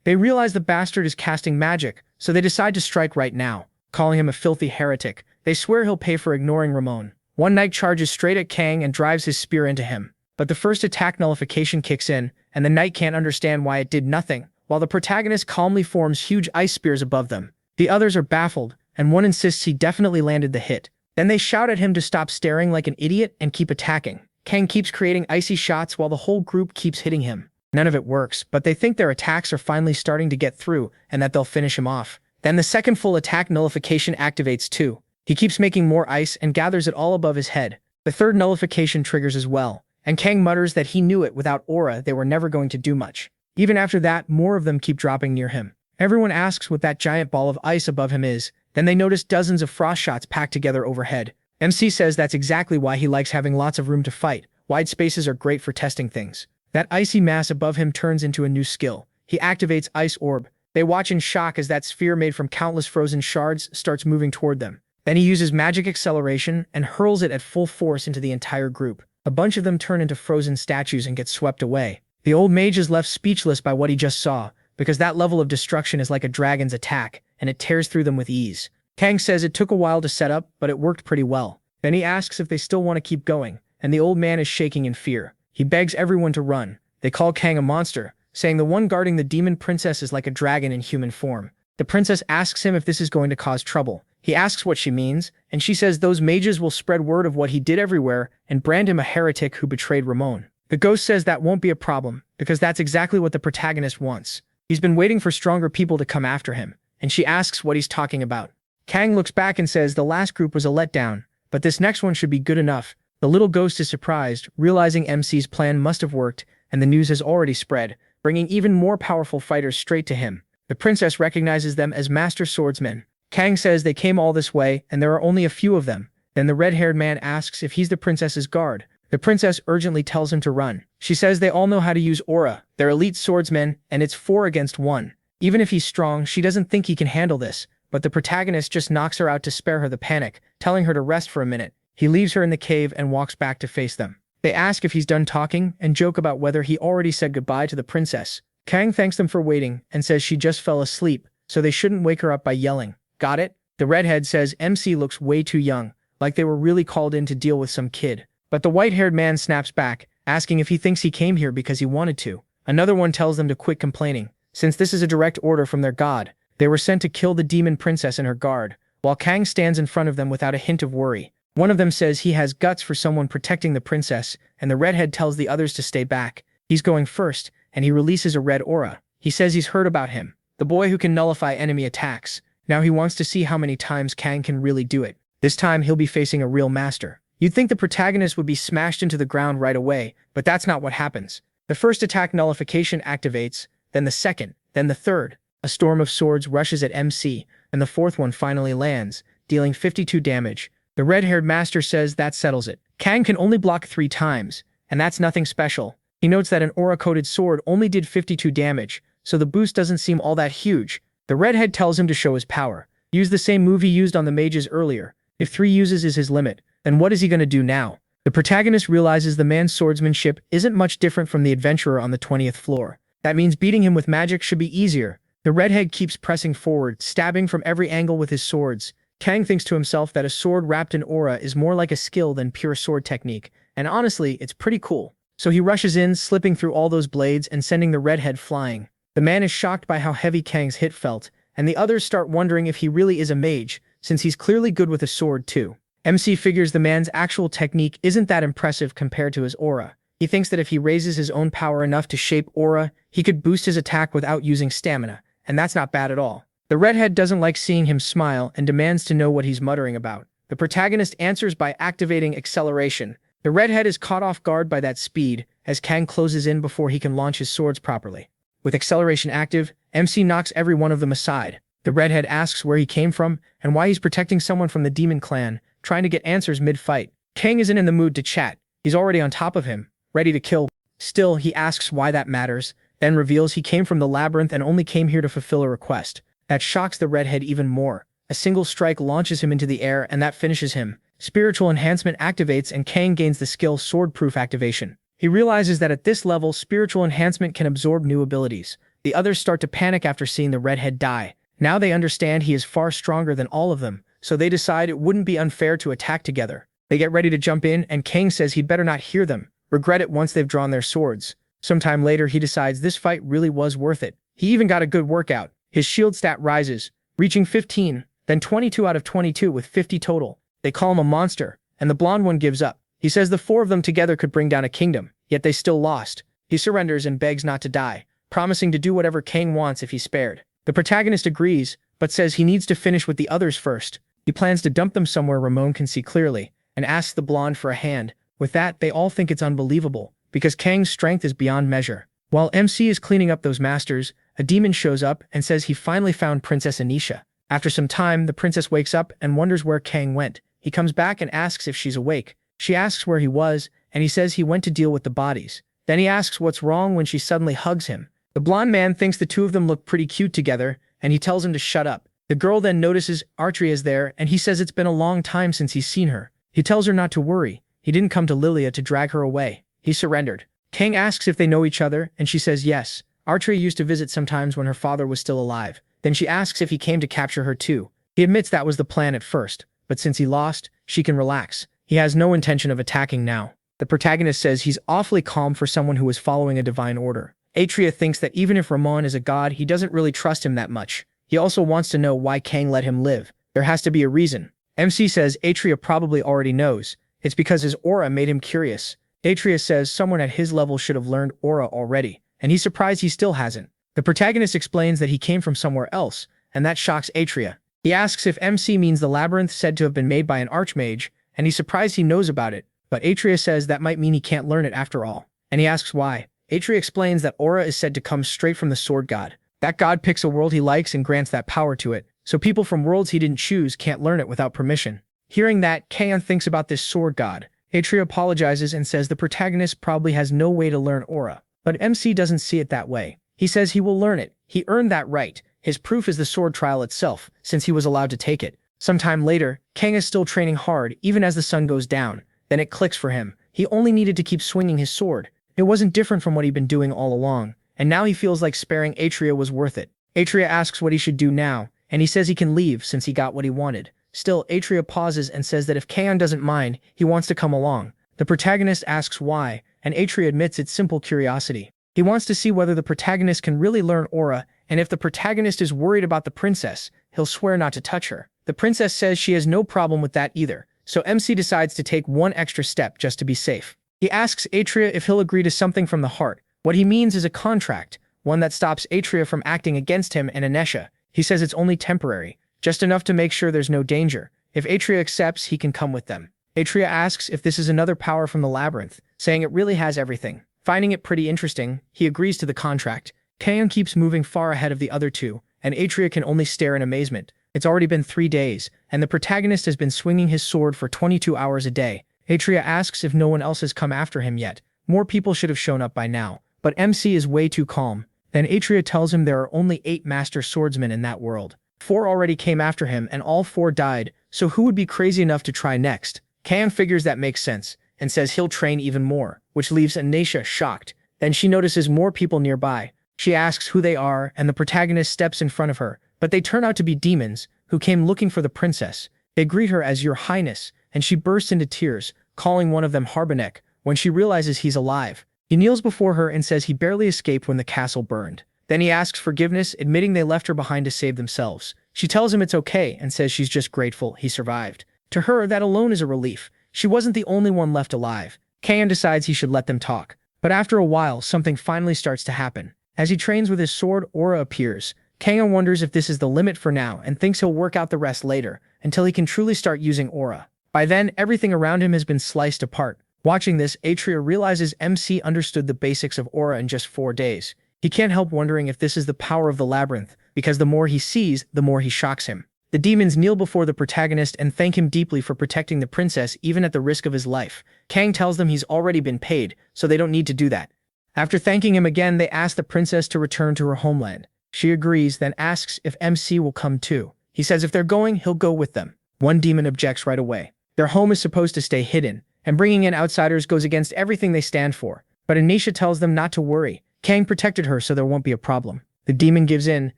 They realize the bastard is casting magic, so they decide to strike right now, calling him a filthy heretic. They swear he'll pay for ignoring Ramon. One knight charges straight at Kang and drives his spear into him. But the first attack nullification kicks in, and the knight can't understand why it did nothing, while the protagonist calmly forms huge ice spears above them. The others are baffled, and one insists he definitely landed the hit. Then they shout at him to stop staring like an idiot and keep attacking. Kang keeps creating icy shots while the whole group keeps hitting him. None of it works, but they think their attacks are finally starting to get through and that they'll finish him off. Then the second full attack nullification activates too. He keeps making more ice and gathers it all above his head. The third nullification triggers as well, and Kang mutters that he knew it without aura they were never going to do much. Even after that, more of them keep dropping near him. Everyone asks what that giant ball of ice above him is. Then they notice dozens of frost shots packed together overhead. MC says that's exactly why he likes having lots of room to fight. Wide spaces are great for testing things. That icy mass above him turns into a new skill. He activates Ice Orb. They watch in shock as that sphere made from countless frozen shards starts moving toward them. Then he uses magic acceleration and hurls it at full force into the entire group. A bunch of them turn into frozen statues and get swept away. The old mage is left speechless by what he just saw, because that level of destruction is like a dragon's attack, and it tears through them with ease. Kang says it took a while to set up, but it worked pretty well. Then he asks if they still want to keep going, and the old man is shaking in fear. He begs everyone to run. They call Kang a monster, saying the one guarding the demon princess is like a dragon in human form. The princess asks him if this is going to cause trouble. He asks what she means, and she says those mages will spread word of what he did everywhere and brand him a heretic who betrayed Ramon. The ghost says that won't be a problem, because that's exactly what the protagonist wants. He's been waiting for stronger people to come after him, and she asks what he's talking about. Kang looks back and says the last group was a letdown, but this next one should be good enough. The little ghost is surprised, realizing MC's plan must have worked, and the news has already spread, bringing even more powerful fighters straight to him. The princess recognizes them as master swordsmen. Kang says they came all this way, and there are only a few of them. Then the red-haired man asks if he's the princess's guard. The princess urgently tells him to run. She says they all know how to use aura. They're elite swordsmen, and it's 4 against 1. Even if he's strong, she doesn't think he can handle this, but the protagonist just knocks her out to spare her the panic, telling her to rest for a minute. He leaves her in the cave and walks back to face them. They ask if he's done talking and joke about whether he already said goodbye to the princess. Kang thanks them for waiting and says she just fell asleep, so they shouldn't wake her up by yelling. Got it? The redhead says MC looks way too young, like they were really called in to deal with some kid. But the white-haired man snaps back, asking if he thinks he came here because he wanted to. Another one tells them to quit complaining, since this is a direct order from their god. They were sent to kill the demon princess and her guard, while Kang stands in front of them without a hint of worry. One of them says he has guts for someone protecting the princess, and the redhead tells the others to stay back. He's going first, and he releases a red aura. He says he's heard about him, the boy who can nullify enemy attacks. Now he wants to see how many times Kang can really do it. This time he'll be facing a real master. You'd think the protagonist would be smashed into the ground right away, but that's not what happens. The first attack nullification activates, then the second, then the third. A storm of swords rushes at MC, and the fourth one finally lands, dealing 52 damage. The red-haired master says that settles it. Kang can only block 3 times, and that's nothing special. He notes that an aura-coated sword only did 52 damage, so the boost doesn't seem all that huge. The redhead tells him to show his power. Use the same move he used on the mages earlier. If 3 uses is his limit, then what is he going to do now? The protagonist realizes the man's swordsmanship isn't much different from the adventurer on the 20th floor. That means beating him with magic should be easier. The redhead keeps pressing forward, stabbing from every angle with his swords. Kang thinks to himself that a sword wrapped in aura is more like a skill than pure sword technique, and honestly, it's pretty cool. So he rushes in, slipping through all those blades and sending the redhead flying. The man is shocked by how heavy Kang's hit felt, and the others start wondering if he really is a mage, since he's clearly good with a sword too. MC figures the man's actual technique isn't that impressive compared to his aura. He thinks that if he raises his own power enough to shape aura, he could boost his attack without using stamina, and that's not bad at all. The redhead doesn't like seeing him smile and demands to know what he's muttering about. The protagonist answers by activating acceleration. The redhead is caught off guard by that speed, as Kang closes in before he can launch his swords properly. With acceleration active, MC knocks every one of them aside. The redhead asks where he came from and why he's protecting someone from the demon clan, trying to get answers mid-fight. Kang isn't in the mood to chat. He's already on top of him, ready to kill. Still, he asks why that matters, then reveals he came from the labyrinth and only came here to fulfill a request. That shocks the redhead even more. A single strike launches him into the air and that finishes him. Spiritual enhancement activates and Kang gains the skill Swordproof activation. He realizes that at this level, spiritual enhancement can absorb new abilities. The others start to panic after seeing the redhead die. Now they understand he is far stronger than all of them, so they decide it wouldn't be unfair to attack together. They get ready to jump in, and Kang says he'd better not hear them, regret it once they've drawn their swords. Sometime later, he decides this fight really was worth it. He even got a good workout. His shield stat rises, reaching 15, then 22 out of 22 with 50 total. They call him a monster, and the blonde one gives up. He says the four of them together could bring down a kingdom, yet they still lost. He surrenders and begs not to die, promising to do whatever Kang wants if he's spared. The protagonist agrees, but says he needs to finish with the others first. He plans to dump them somewhere Ramon can see clearly, and asks the blonde for a hand. With that, they all think it's unbelievable, because Kang's strength is beyond measure. While MC is cleaning up those masters, a demon shows up and says he finally found Princess Anisha. After some time, the princess wakes up and wonders where Kang went. He comes back and asks if she's awake. She asks where he was, and he says he went to deal with the bodies. Then he asks what's wrong when she suddenly hugs him. The blonde man thinks the two of them look pretty cute together, and he tells him to shut up. The girl then notices Archery is there, and he says it's been a long time since he's seen her. He tells her not to worry. He didn't come to Lilia to drag her away. He surrendered. Kang asks if they know each other, and she says yes. Archery used to visit sometimes when her father was still alive. Then she asks if he came to capture her too. He admits that was the plan at first, but since he lost, she can relax. He has no intention of attacking now. The protagonist says he's awfully calm for someone who is following a divine order. Atria thinks that even if Ramon is a god, he doesn't really trust him that much. He also wants to know why Kang let him live. There has to be a reason. MC says Atria probably already knows. It's because his aura made him curious. Atria says someone at his level should have learned aura already, and he's surprised he still hasn't. The protagonist explains that he came from somewhere else, and that shocks Atria. He asks if MC means the labyrinth said to have been made by an archmage, and he's surprised he knows about it, but Atria says that might mean he can't learn it after all. And he asks why. Atria explains that aura is said to come straight from the sword god. That god picks a world he likes and grants that power to it, so people from worlds he didn't choose can't learn it without permission. Hearing that, Kaon thinks about this sword god. Atria apologizes and says the protagonist probably has no way to learn aura, but MC doesn't see it that way. He says he will learn it. He earned that right. His proof is the sword trial itself, since he was allowed to take it. Sometime later, Kang is still training hard even as the sun goes down. Then it clicks for him. He only needed to keep swinging his sword. It wasn't different from what he'd been doing all along, and now he feels like sparing Atria was worth it. Atria asks what he should do now, and he says he can leave since he got what he wanted. Still, Atria pauses and says that if Kaon doesn't mind, he wants to come along. The protagonist asks why, and Atria admits it's simple curiosity. He wants to see whether the protagonist can really learn aura, and if the protagonist is worried about the princess, he'll swear not to touch her. The princess says she has no problem with that either, so MC decides to take one extra step just to be safe. He asks Atria if he'll agree to something from the heart. What he means is a contract, one that stops Atria from acting against him and Anisha. He says it's only temporary, just enough to make sure there's no danger. If Atria accepts, he can come with them. Atria asks if this is another power from the labyrinth, saying it really has everything. Finding it pretty interesting, he agrees to the contract. Kaon keeps moving far ahead of the other two, and Atria can only stare in amazement. It's already been 3 days, and the protagonist has been swinging his sword for 22 hours a day. Atria asks if no one else has come after him yet. More people should have shown up by now, but MC is way too calm. Then Atria tells him there are only 8 master swordsmen in that world. 4 already came after him and all 4 died, so who would be crazy enough to try next? Kaon figures that makes sense, and says he'll train even more, which leaves Anisha shocked. Then she notices more people nearby. She asks who they are, and the protagonist steps in front of her, but they turn out to be demons, who came looking for the princess. They greet her as Your Highness, and she bursts into tears, calling one of them Harbanek, when she realizes he's alive. He kneels before her and says he barely escaped when the castle burned. Then he asks forgiveness, admitting they left her behind to save themselves. She tells him it's okay and says she's just grateful he survived. To her, that alone is a relief. She wasn't the only one left alive. Kaon decides he should let them talk. But after a while, something finally starts to happen. As he trains with his sword, aura appears. Kaon wonders if this is the limit for now and thinks he'll work out the rest later, until he can truly start using aura. By then, everything around him has been sliced apart. Watching this, Atria realizes MC understood the basics of aura in just 4 days. He can't help wondering if this is the power of the labyrinth, because the more he sees, the more he shocks him. The demons kneel before the protagonist and thank him deeply for protecting the princess even at the risk of his life. Kang tells them he's already been paid, so they don't need to do that. After thanking him again, they ask the princess to return to her homeland. She agrees, then asks if MC will come too. He says if they're going, he'll go with them. One demon objects right away. Their home is supposed to stay hidden, and bringing in outsiders goes against everything they stand for. But Anisha tells them not to worry. Kang protected her, so there won't be a problem. The demon gives in,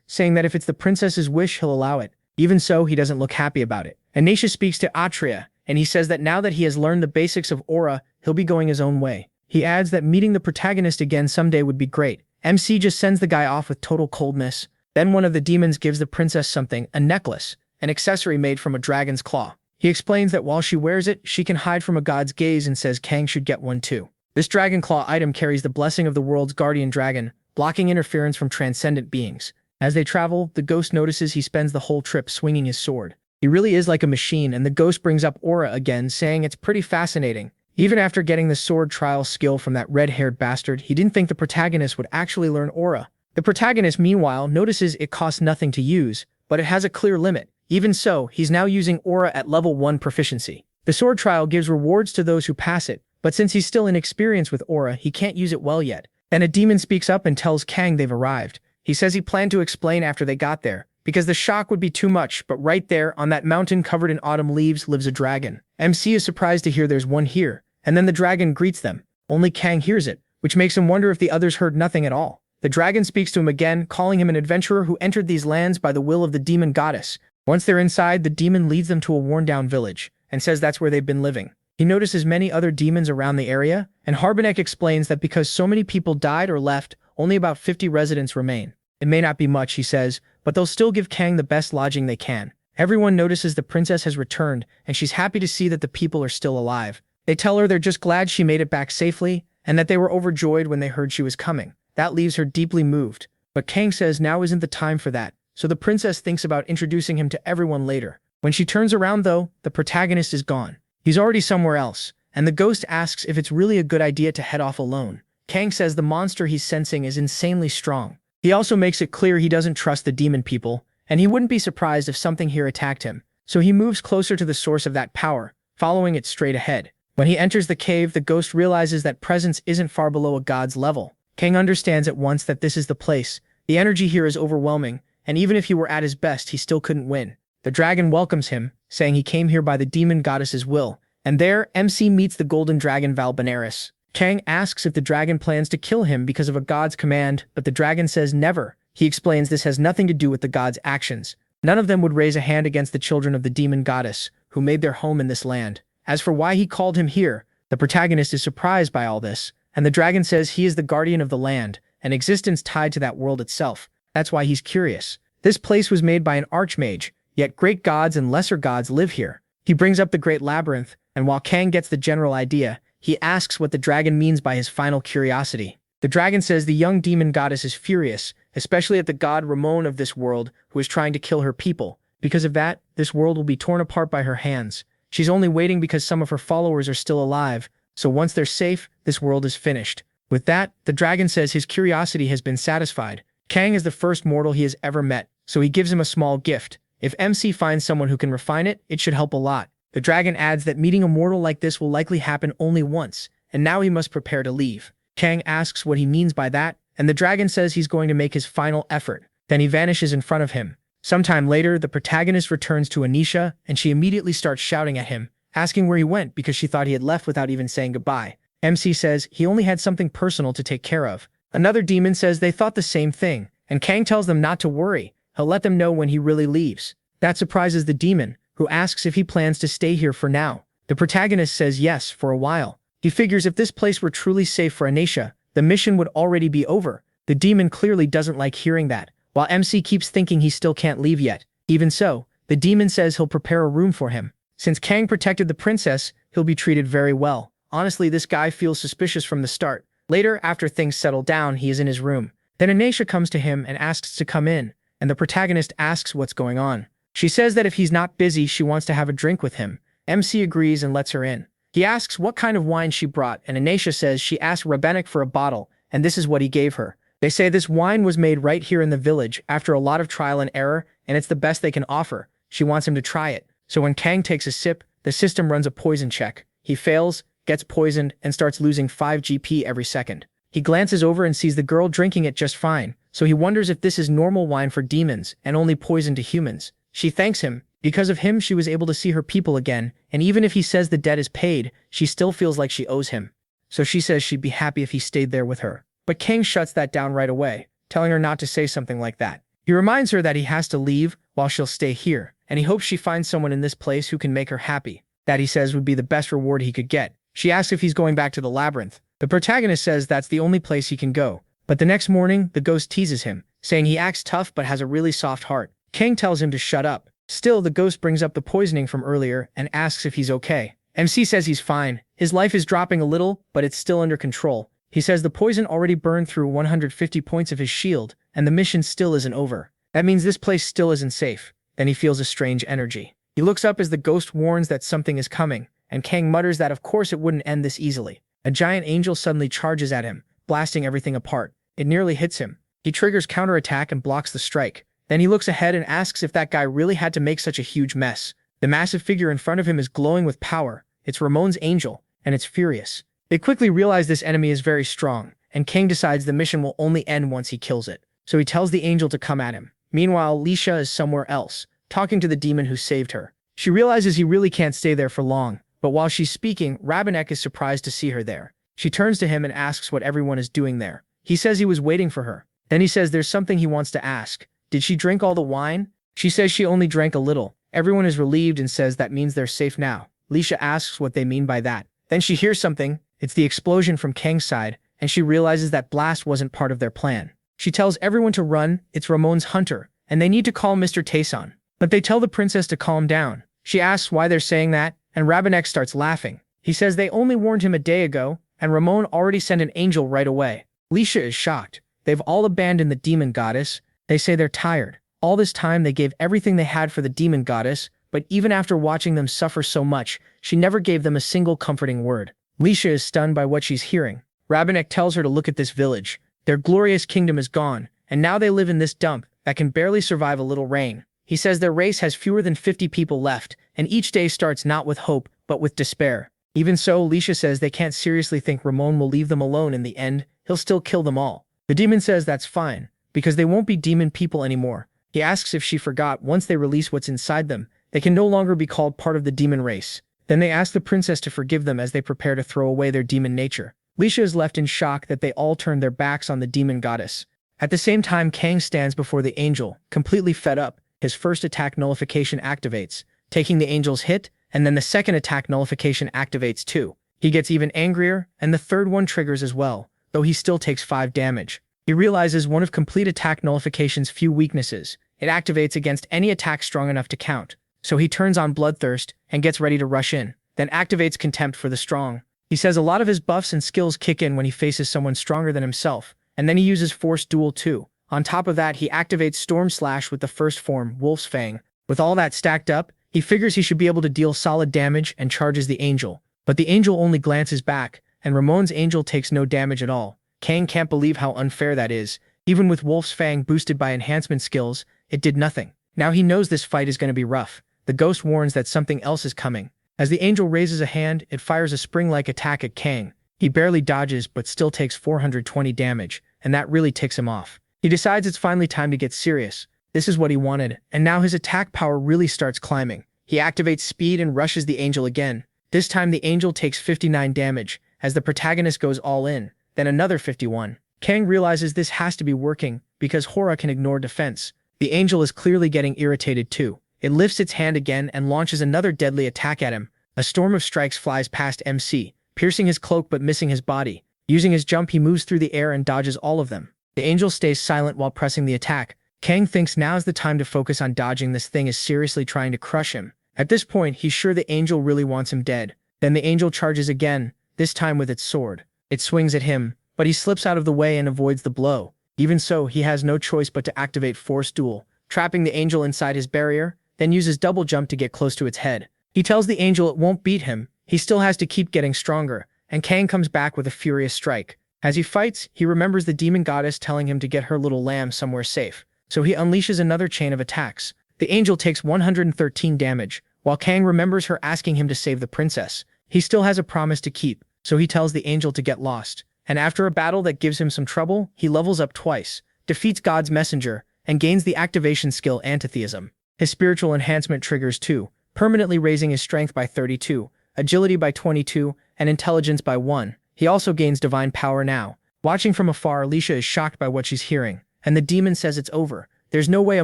saying that if it's the princess's wish, he'll allow it. Even so, he doesn't look happy about it. Anisha speaks to Atreya, and he says that now that he has learned the basics of aura, he'll be going his own way. He adds that meeting the protagonist again someday would be great. MC just sends the guy off with total coldness. Then one of the demons gives the princess something, a necklace, an accessory made from a dragon's claw. He explains that while she wears it, she can hide from a god's gaze and says Kang should get one too. This dragon claw item carries the blessing of the world's guardian dragon, blocking interference from transcendent beings. As they travel, the ghost notices he spends the whole trip swinging his sword. He really is like a machine, and the ghost brings up aura again, saying it's pretty fascinating. Even after getting the sword trial skill from that red-haired bastard, he didn't think the protagonist would actually learn aura. The protagonist, meanwhile, notices it costs nothing to use, but it has a clear limit. Even so, he's now using aura at level 1 proficiency. The sword trial gives rewards to those who pass it, but since he's still inexperienced with aura, he can't use it well yet. Then a demon speaks up and tells Kang they've arrived. He says he planned to explain after they got there, because the shock would be too much, but right there, on that mountain covered in autumn leaves, lives a dragon. MC is surprised to hear there's one here, and then the dragon greets them. Only Kang hears it, which makes him wonder if the others heard nothing at all. The dragon speaks to him again, calling him an adventurer who entered these lands by the will of the demon goddess. Once they're inside, the demon leads them to a worn-down village, and says that's where they've been living. He notices many other demons around the area, and Harbinek explains that because so many people died or left, only about 50 residents remain. It may not be much, he says, but they'll still give Kang the best lodging they can. Everyone notices the princess has returned, and she's happy to see that the people are still alive. They tell her they're just glad she made it back safely, and that they were overjoyed when they heard she was coming. That leaves her deeply moved. But Kang says now isn't the time for that, so the princess thinks about introducing him to everyone later. When she turns around though, the protagonist is gone. He's already somewhere else, and the ghost asks if it's really a good idea to head off alone. Kang says the monster he's sensing is insanely strong. He also makes it clear he doesn't trust the demon people, and he wouldn't be surprised if something here attacked him. So he moves closer to the source of that power, following it straight ahead. When he enters the cave, the ghost realizes that presence isn't far below a god's level. Kang understands at once that this is the place. The energy here is overwhelming, and even if he were at his best, he still couldn't win. The dragon welcomes him, saying he came here by the demon goddess's will, and there, MC meets the golden dragon Valbenaris. Kang asks if the dragon plans to kill him because of a god's command, but the dragon says never. He explains this has nothing to do with the god's actions. None of them would raise a hand against the children of the demon goddess, who made their home in this land. As for why he called him here, the protagonist is surprised by all this, and the dragon says he is the guardian of the land, an existence tied to that world itself. That's why he's curious. This place was made by an archmage, yet great gods and lesser gods live here. He brings up the Great Labyrinth, and while Kang gets the general idea, he asks what the dragon means by his final curiosity. The dragon says the young demon goddess is furious, especially at the god Ramon of this world, who is trying to kill her people. Because of that, this world will be torn apart by her hands. She's only waiting because some of her followers are still alive, so once they're safe, this world is finished. With that, the dragon says his curiosity has been satisfied. Kang is the first mortal he has ever met, so he gives him a small gift. If MC finds someone who can refine it, it should help a lot. The dragon adds that meeting a mortal like this will likely happen only once, and now he must prepare to leave. Kang asks what he means by that, and the dragon says he's going to make his final effort. Then he vanishes in front of him. Sometime later, the protagonist returns to Anisha, and she immediately starts shouting at him, asking where he went because she thought he had left without even saying goodbye. MC says he only had something personal to take care of. Another demon says they thought the same thing, and Kang tells them not to worry. He'll let them know when he really leaves. That surprises the demon, who asks if he plans to stay here for now. The protagonist says yes, for a while. He figures if this place were truly safe for Anisha, the mission would already be over. The demon clearly doesn't like hearing that, while MC keeps thinking he still can't leave yet. Even so, the demon says he'll prepare a room for him. Since Kang protected the princess, he'll be treated very well. Honestly, this guy feels suspicious from the start. Later, after things settle down, he is in his room. Then Anisha comes to him and asks to come in, and the protagonist asks what's going on. She says that if he's not busy, she wants to have a drink with him. MC agrees and lets her in. He asks what kind of wine she brought, and Anisha says she asked Rabenik for a bottle, and this is what he gave her. They say this wine was made right here in the village after a lot of trial and error, and it's the best they can offer. She wants him to try it. So when Kang takes a sip, the system runs a poison check. He fails, gets poisoned, and starts losing 5 GP every second. He glances over and sees the girl drinking it just fine, so he wonders if this is normal wine for demons and only poison to humans. She thanks him. Because of him, she was able to see her people again, and even if he says the debt is paid, she still feels like she owes him. So she says she'd be happy if he stayed there with her. But Kang shuts that down right away. telling her not to say something like that. He reminds her that he has to leave while she'll stay here, and he hopes she finds someone in this place who can make her happy. That, he says, would be the best reward he could get. She asks if he's going back to the labyrinth. The protagonist says that's the only place he can go. But the next morning, the ghost teases him, saying he acts tough but has a really soft heart. Kang tells him to shut up. Still, the ghost brings up the poisoning from earlier and asks if he's okay. MC says he's fine. His life is dropping a little, but it's still under control. He says the poison already burned through 150 points of his shield, and the mission still isn't over. That means this place still isn't safe. Then he feels a strange energy. He looks up as the ghost warns that something is coming, and Kang mutters that of course it wouldn't end this easily. A giant angel suddenly charges at him, blasting everything apart. It nearly hits him. He triggers counterattack and blocks the strike. Then he looks ahead and asks if that guy really had to make such a huge mess. The massive figure in front of him is glowing with power. It's Ramon's angel, and it's furious. They quickly realize this enemy is very strong, and Kang decides the mission will only end once he kills it. So he tells the angel to come at him. Meanwhile, Lisha is somewhere else, talking to the demon who saved her. She realizes he really can't stay there for long, but while she's speaking, Rabanek is surprised to see her there. She turns to him and asks what everyone is doing there. He says he was waiting for her. Then he says there's something he wants to ask. Did she drink all the wine? She says she only drank a little. Everyone is relieved and says that means they're safe now. Lisha asks what they mean by that. Then she hears something. It's the explosion from Kang's side, and she realizes that blast wasn't part of their plan. She tells everyone to run. It's Ramon's hunter, and they need to call Mr. Tayson. But they tell the princess to calm down. She asks why they're saying that, and Rabanek starts laughing. He says they only warned him a day ago, and Ramon already sent an angel right away. Lisha is shocked. They've all abandoned the demon goddess. They say they're tired. All this time they gave everything they had for the demon goddess, but even after watching them suffer so much, she never gave them a single comforting word. Lisha is stunned by what she's hearing. Rabanek tells her to look at this village. Their glorious kingdom is gone, and now they live in this dump that can barely survive a little rain. He says their race has fewer than 50 people left, and each day starts not with hope, but with despair. Even so, Lisha says they can't seriously think Ramon will leave them alone in the end. He'll still kill them all. The demon says that's fine, because they won't be demon people anymore. He asks if she forgot once they release what's inside them, they can no longer be called part of the demon race. Then they ask the princess to forgive them as they prepare to throw away their demon nature. Lisha is left in shock that they all turned their backs on the demon goddess. At the same time, Kang stands before the angel, completely fed up. His first attack nullification activates, taking the angel's hit, and then the second attack nullification activates too. He gets even angrier, and the third one triggers as well, though he still takes 5 damage. He realizes one of complete attack nullification's few weaknesses. It activates against any attack strong enough to count. So he turns on Bloodthirst and gets ready to rush in, then activates Contempt for the strong. He says a lot of his buffs and skills kick in when he faces someone stronger than himself, and then he uses Force Duel too. On top of that, he activates Storm Slash with the first form, Wolf's Fang. With all that stacked up, he figures he should be able to deal solid damage and charges the angel. But the angel only glances back, and Ramon's angel takes no damage at all. Kang can't believe how unfair that is. Even with Wolf's Fang boosted by enhancement skills, it did nothing. Now he knows this fight is going to be rough. The ghost warns that something else is coming. As the angel raises a hand, it fires a spring-like attack at Kang. He barely dodges but still takes 420 damage, and that really ticks him off. He decides it's finally time to get serious. This is what he wanted, and now his attack power really starts climbing. He activates speed and rushes the angel again. This time the angel takes 59 damage, as the protagonist goes all in, then another 51. Kang realizes this has to be working, because Hora can ignore defense. The angel is clearly getting irritated too. It lifts its hand again and launches another deadly attack at him. A storm of strikes flies past MC, piercing his cloak but missing his body. Using his jump, he moves through the air and dodges all of them. The angel stays silent while pressing the attack. Kang thinks now's the time to focus on dodging. This thing is seriously trying to crush him. At this point, he's sure the angel really wants him dead. Then the angel charges again, this time with its sword. It swings at him, but he slips out of the way and avoids the blow. Even so, he has no choice but to activate Force Duel, trapping the angel inside his barrier, then uses double jump to get close to its head. He tells the angel it won't beat him. He still has to keep getting stronger, and Kang comes back with a furious strike. As he fights, he remembers the demon goddess telling him to get her little lamb somewhere safe, so he unleashes another chain of attacks. The angel takes 113 damage, while Kang remembers her asking him to save the princess. He still has a promise to keep, so he tells the angel to get lost. And after a battle that gives him some trouble, he levels up twice, defeats God's messenger, and gains the activation skill Antitheism. His spiritual enhancement triggers too, permanently raising his strength by 32, agility by 22, and intelligence by 1. He also gains divine power now. Watching from afar, Lisha is shocked by what she's hearing. and the demon says it's over. There's no way a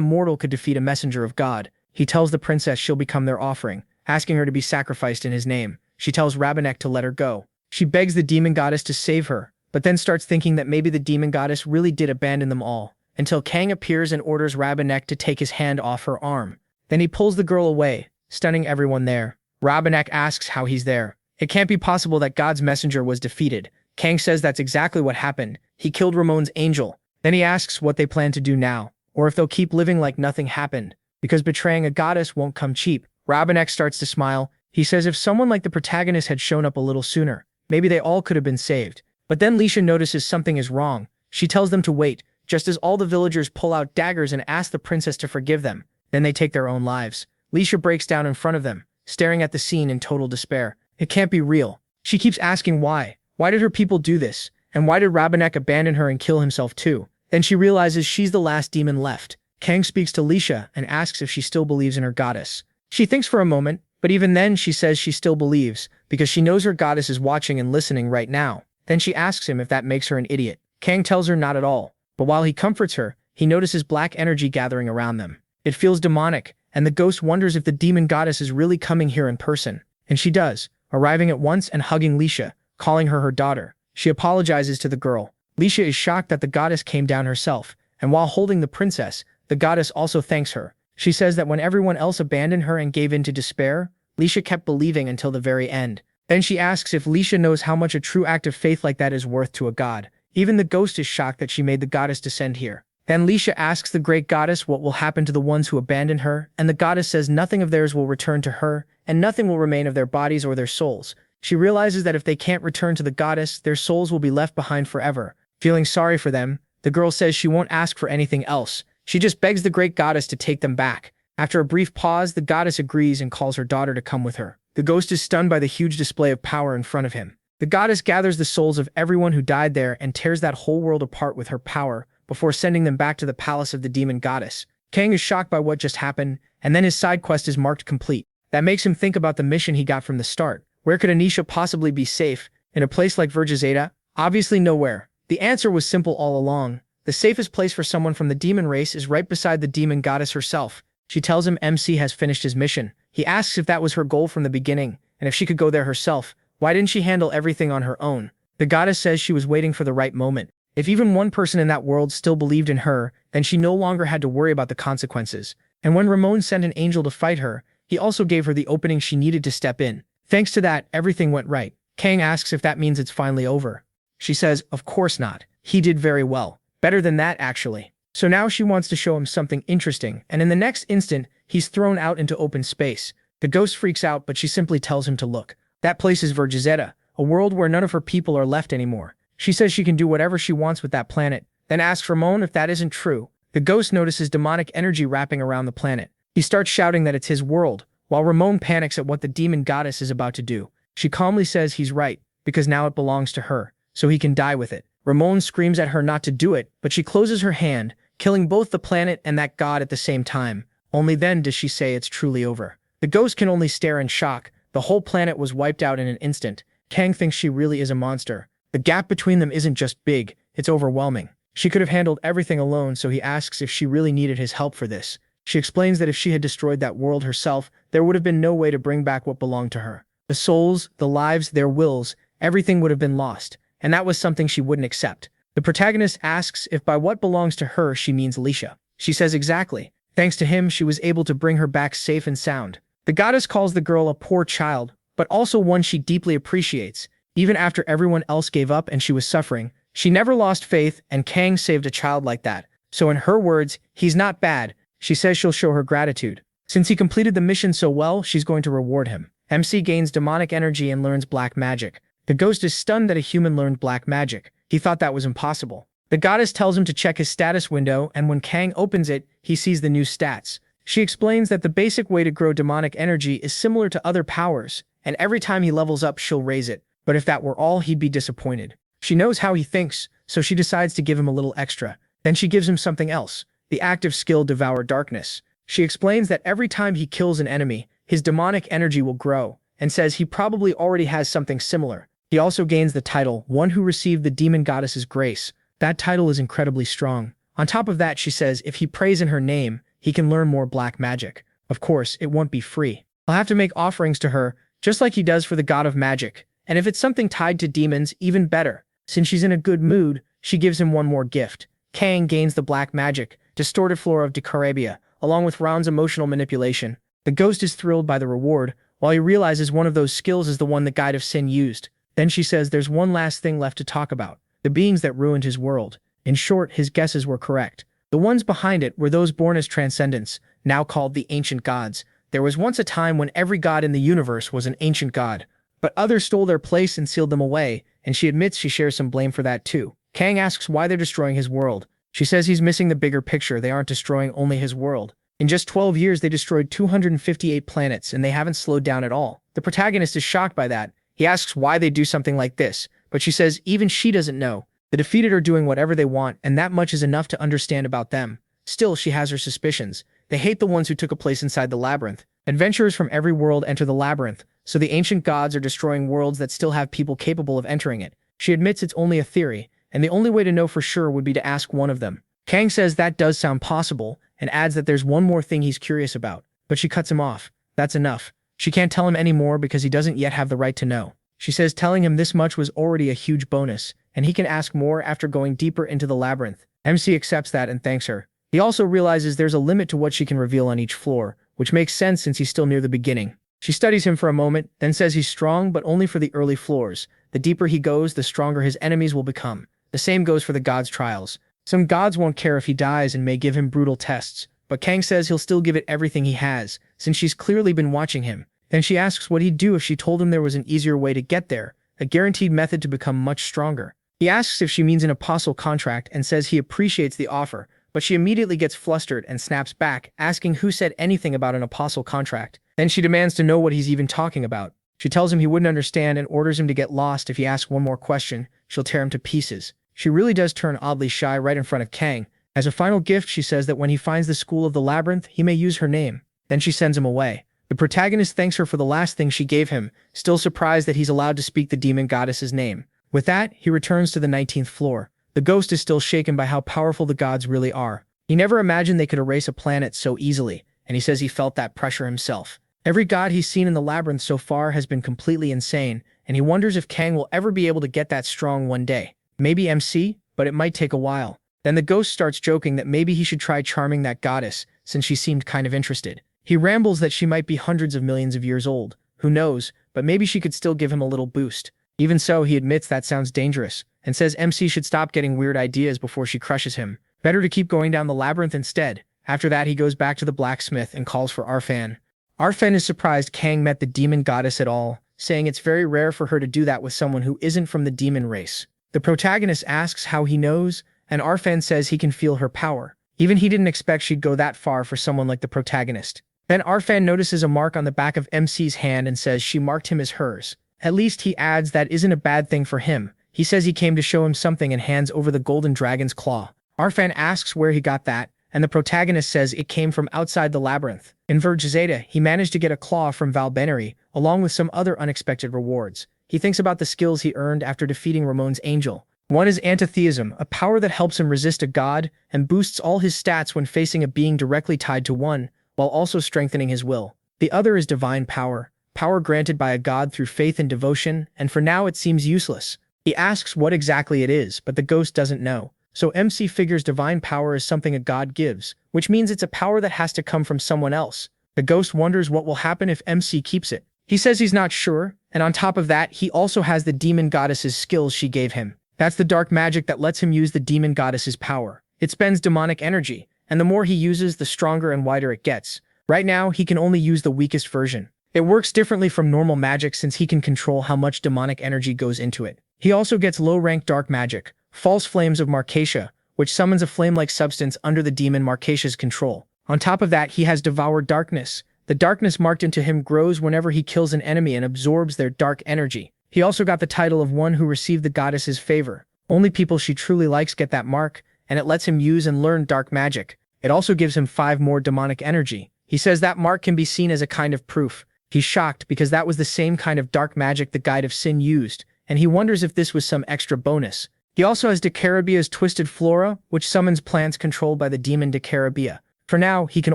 mortal could defeat a messenger of God. He tells the princess she'll become their offering, asking her to be sacrificed in his name. She tells Rabanek to let her go. She begs the demon goddess to save her, but then starts thinking that maybe the demon goddess really did abandon them all, until Kang appears and orders Rabanek to take his hand off her arm. Then he pulls the girl away, stunning everyone there. Rabanek asks how he's there. It can't be possible that God's messenger was defeated. Kang says that's exactly what happened. He killed Ramon's angel. Then he asks what they plan to do now, or if they'll keep living like nothing happened, because betraying a goddess won't come cheap. Rabanek starts to smile. He says if someone like the protagonist had shown up a little sooner, maybe they all could have been saved. But then Lisha notices something is wrong. She tells them to wait, just as all the villagers pull out daggers and ask the princess to forgive them. Then they take their own lives. Lisha breaks down in front of them, staring at the scene in total despair. It can't be real. She keeps asking why. Why did her people do this? And why did Rabanek abandon her and kill himself too? Then she realizes she's the last demon left. Kang speaks to Lisha and asks if she still believes in her goddess. She thinks for a moment, but even then she says she still believes, because she knows her goddess is watching and listening right now. Then she asks him if that makes her an idiot. Kang tells her not at all, but while he comforts her, he notices black energy gathering around them. It feels demonic, and the ghost wonders if the demon goddess is really coming here in person. And she does, arriving at once and hugging Lisha, calling her daughter. She apologizes to the girl. Lisha is shocked that the goddess came down herself, and while holding the princess, the goddess also thanks her. She says that when everyone else abandoned her and gave in to despair, Lisha kept believing until the very end. Then she asks if Lisha knows how much a true act of faith like that is worth to a god. Even the ghost is shocked that she made the goddess descend here. Then Lisha asks the great goddess what will happen to the ones who abandon her, and the goddess says nothing of theirs will return to her, and nothing will remain of their bodies or their souls. She realizes that if they can't return to the goddess, their souls will be left behind forever. Feeling sorry for them, the girl says she won't ask for anything else. She just begs the great goddess to take them back. After a brief pause, the goddess agrees and calls her daughter to come with her. The ghost is stunned by the huge display of power in front of him. The goddess gathers the souls of everyone who died there and tears that whole world apart with her power before sending them back to the palace of the demon goddess. Kang is shocked by what just happened, and then his side quest is marked complete. That makes him think about the mission he got from the start. Where could Anisha possibly be safe? In a place like Vergezeta? Obviously nowhere. The answer was simple all along. The safest place for someone from the demon race is right beside the demon goddess herself. She tells him MC has finished his mission. He asks if that was her goal from the beginning, and if she could go there herself. Why didn't she handle everything on her own? The goddess says she was waiting for the right moment. If even one person in that world still believed in her, then she no longer had to worry about the consequences. And when Ramon sent an angel to fight her, he also gave her the opening she needed to step in. Thanks to that, everything went right. Kang asks if that means it's finally over. She says, of course not. He did very well. Better than that, actually. So now she wants to show him something interesting, and in the next instant, he's thrown out into open space. The ghost freaks out, but she simply tells him to look. That place is Vergezeta, a world where none of her people are left anymore. She says she can do whatever she wants with that planet, then asks Ramon if that isn't true. The ghost notices demonic energy wrapping around the planet. He starts shouting that it's his world, while Ramon panics at what the demon goddess is about to do. She calmly says he's right, because now it belongs to her, so he can die with it. Ramon screams at her not to do it, but she closes her hand, killing both the planet and that god at the same time. Only then does she say it's truly over. The ghost can only stare in shock. The whole planet was wiped out in an instant. Kang thinks she really is a monster. The gap between them isn't just big, it's overwhelming. She could have handled everything alone, so he asks if she really needed his help for this. She explains that if she had destroyed that world herself, there would have been no way to bring back what belonged to her. The souls, the lives, their wills, everything would have been lost, and that was something she wouldn't accept. The protagonist asks if by what belongs to her she means Lisha. She says exactly. Thanks to him, she was able to bring her back safe and sound. The goddess calls the girl a poor child, but also one she deeply appreciates. Even after everyone else gave up and she was suffering, she never lost faith, and Kang saved a child like that. So in her words, he's not bad. She says she'll show her gratitude. Since he completed the mission so well, she's going to reward him. MC gains demonic energy and learns black magic. The ghost is stunned that a human learned black magic. He thought that was impossible. The goddess tells him to check his status window, and when Kang opens it, he sees the new stats. She explains that the basic way to grow demonic energy is similar to other powers, and every time he levels up, she'll raise it. But if that were all, he'd be disappointed. She knows how he thinks, so she decides to give him a little extra. Then she gives him something else. The active skill Devour Darkness. She explains that every time he kills an enemy, his demonic energy will grow, and says he probably already has something similar. He also gains the title, One Who Received the Demon Goddess's Grace. That title is incredibly strong. On top of that, she says if he prays in her name, he can learn more black magic. Of course, it won't be free. He'll have to make offerings to her, just like he does for the god of magic. And if it's something tied to demons, even better. Since she's in a good mood, she gives him one more gift. Kang gains the black magic, distorted flora of Decarabia, along with Round's emotional manipulation. The ghost is thrilled by the reward, while he realizes one of those skills is the one the Guide of Sin used. Then she says there's one last thing left to talk about, the beings that ruined his world. In short, his guesses were correct. The ones behind it were those born as transcendents, now called the ancient gods. There was once a time when every god in the universe was an ancient god, but others stole their place and sealed them away, and she admits she shares some blame for that too. Kang asks why they're destroying his world. She says he's missing the bigger picture. They aren't destroying only his world. In just 12 years, they destroyed 258 planets, and they haven't slowed down at all. The protagonist is shocked by that. He asks why they do something like this, but she says even she doesn't know. The defeated are doing whatever they want, and that much is enough to understand about them. Still, she has her suspicions. They hate the ones who took a place inside the labyrinth. Adventurers from every world enter the labyrinth, so the ancient gods are destroying worlds that still have people capable of entering it. She admits it's only a theory, and the only way to know for sure would be to ask one of them. Kang says that does sound possible, and adds that there's one more thing he's curious about, but she cuts him off. That's enough. She can't tell him any more because he doesn't yet have the right to know. She says telling him this much was already a huge bonus, and he can ask more after going deeper into the labyrinth. MC accepts that and thanks her. He also realizes there's a limit to what she can reveal on each floor, which makes sense since he's still near the beginning. She studies him for a moment, then says he's strong but only for the early floors. The deeper he goes, the stronger his enemies will become. The same goes for the gods' trials. Some gods won't care if he dies and may give him brutal tests, but Kang says he'll still give it everything he has, since she's clearly been watching him. Then she asks what he'd do if she told him there was an easier way to get there, a guaranteed method to become much stronger. He asks if she means an apostle contract and says he appreciates the offer, but she immediately gets flustered and snaps back, asking who said anything about an apostle contract. Then she demands to know what he's even talking about. She tells him he wouldn't understand and orders him to get lost if he asks one more question. She'll tear him to pieces. She really does turn oddly shy right in front of Kang. As a final gift, she says that when he finds the school of the labyrinth, he may use her name. Then she sends him away. The protagonist thanks her for the last thing she gave him, still surprised that he's allowed to speak the demon goddess's name. With that, he returns to the 19th floor. The ghost is still shaken by how powerful the gods really are. He never imagined they could erase a planet so easily, and he says he felt that pressure himself. Every god he's seen in the labyrinth so far has been completely insane, and he wonders if Kang will ever be able to get that strong one day. Maybe MC, but it might take a while. Then the ghost starts joking that maybe he should try charming that goddess, since she seemed kind of interested. He rambles that she might be hundreds of millions of years old. Who knows, but maybe she could still give him a little boost. Even so, he admits that sounds dangerous, and says MC should stop getting weird ideas before she crushes him. Better to keep going down the labyrinth instead. After that, he goes back to the blacksmith and calls for Arfan. Arfan is surprised Kang met the demon goddess at all, saying it's very rare for her to do that with someone who isn't from the demon race. The protagonist asks how he knows, and Arfan says he can feel her power. Even he didn't expect she'd go that far for someone like the protagonist. Then Arfan notices a mark on the back of MC's hand and says she marked him as hers. At least he adds that isn't a bad thing for him. He says he came to show him something and hands over the golden dragon's claw. Arfan asks where he got that, and the protagonist says it came from outside the labyrinth. In Verge Zeta, he managed to get a claw from Valbenary, along with some other unexpected rewards. He thinks about the skills he earned after defeating Ramon's angel. One is antitheism, a power that helps him resist a god and boosts all his stats when facing a being directly tied to one, while also strengthening his will. The other is divine power, power granted by a god through faith and devotion, and for now it seems useless. He asks what exactly it is, but the ghost doesn't know. So MC figures divine power is something a god gives, which means it's a power that has to come from someone else. The ghost wonders what will happen if MC keeps it. He says he's not sure, and on top of that, he also has the demon goddess's skills she gave him. That's the dark magic that lets him use the demon goddess's power. It spends demonic energy, and the more he uses, the stronger and wider it gets. Right now, he can only use the weakest version. It works differently from normal magic since he can control how much demonic energy goes into it. He also gets low-rank dark magic, False Flames of Marcatia, which summons a flame-like substance under the demon Marcatia's control. On top of that, he has Devoured Darkness. The darkness marked into him grows whenever he kills an enemy and absorbs their dark energy. He also got the title of one who received the goddess's favor. Only people she truly likes get that mark, and it lets him use and learn dark magic. It also gives him 5 more demonic energy. He says that mark can be seen as a kind of proof. He's shocked because that was the same kind of dark magic the Guide of Sin used, and he wonders if this was some extra bonus. He also has Decarabia's Twisted Flora, which summons plants controlled by the demon Decarabia. For now, he can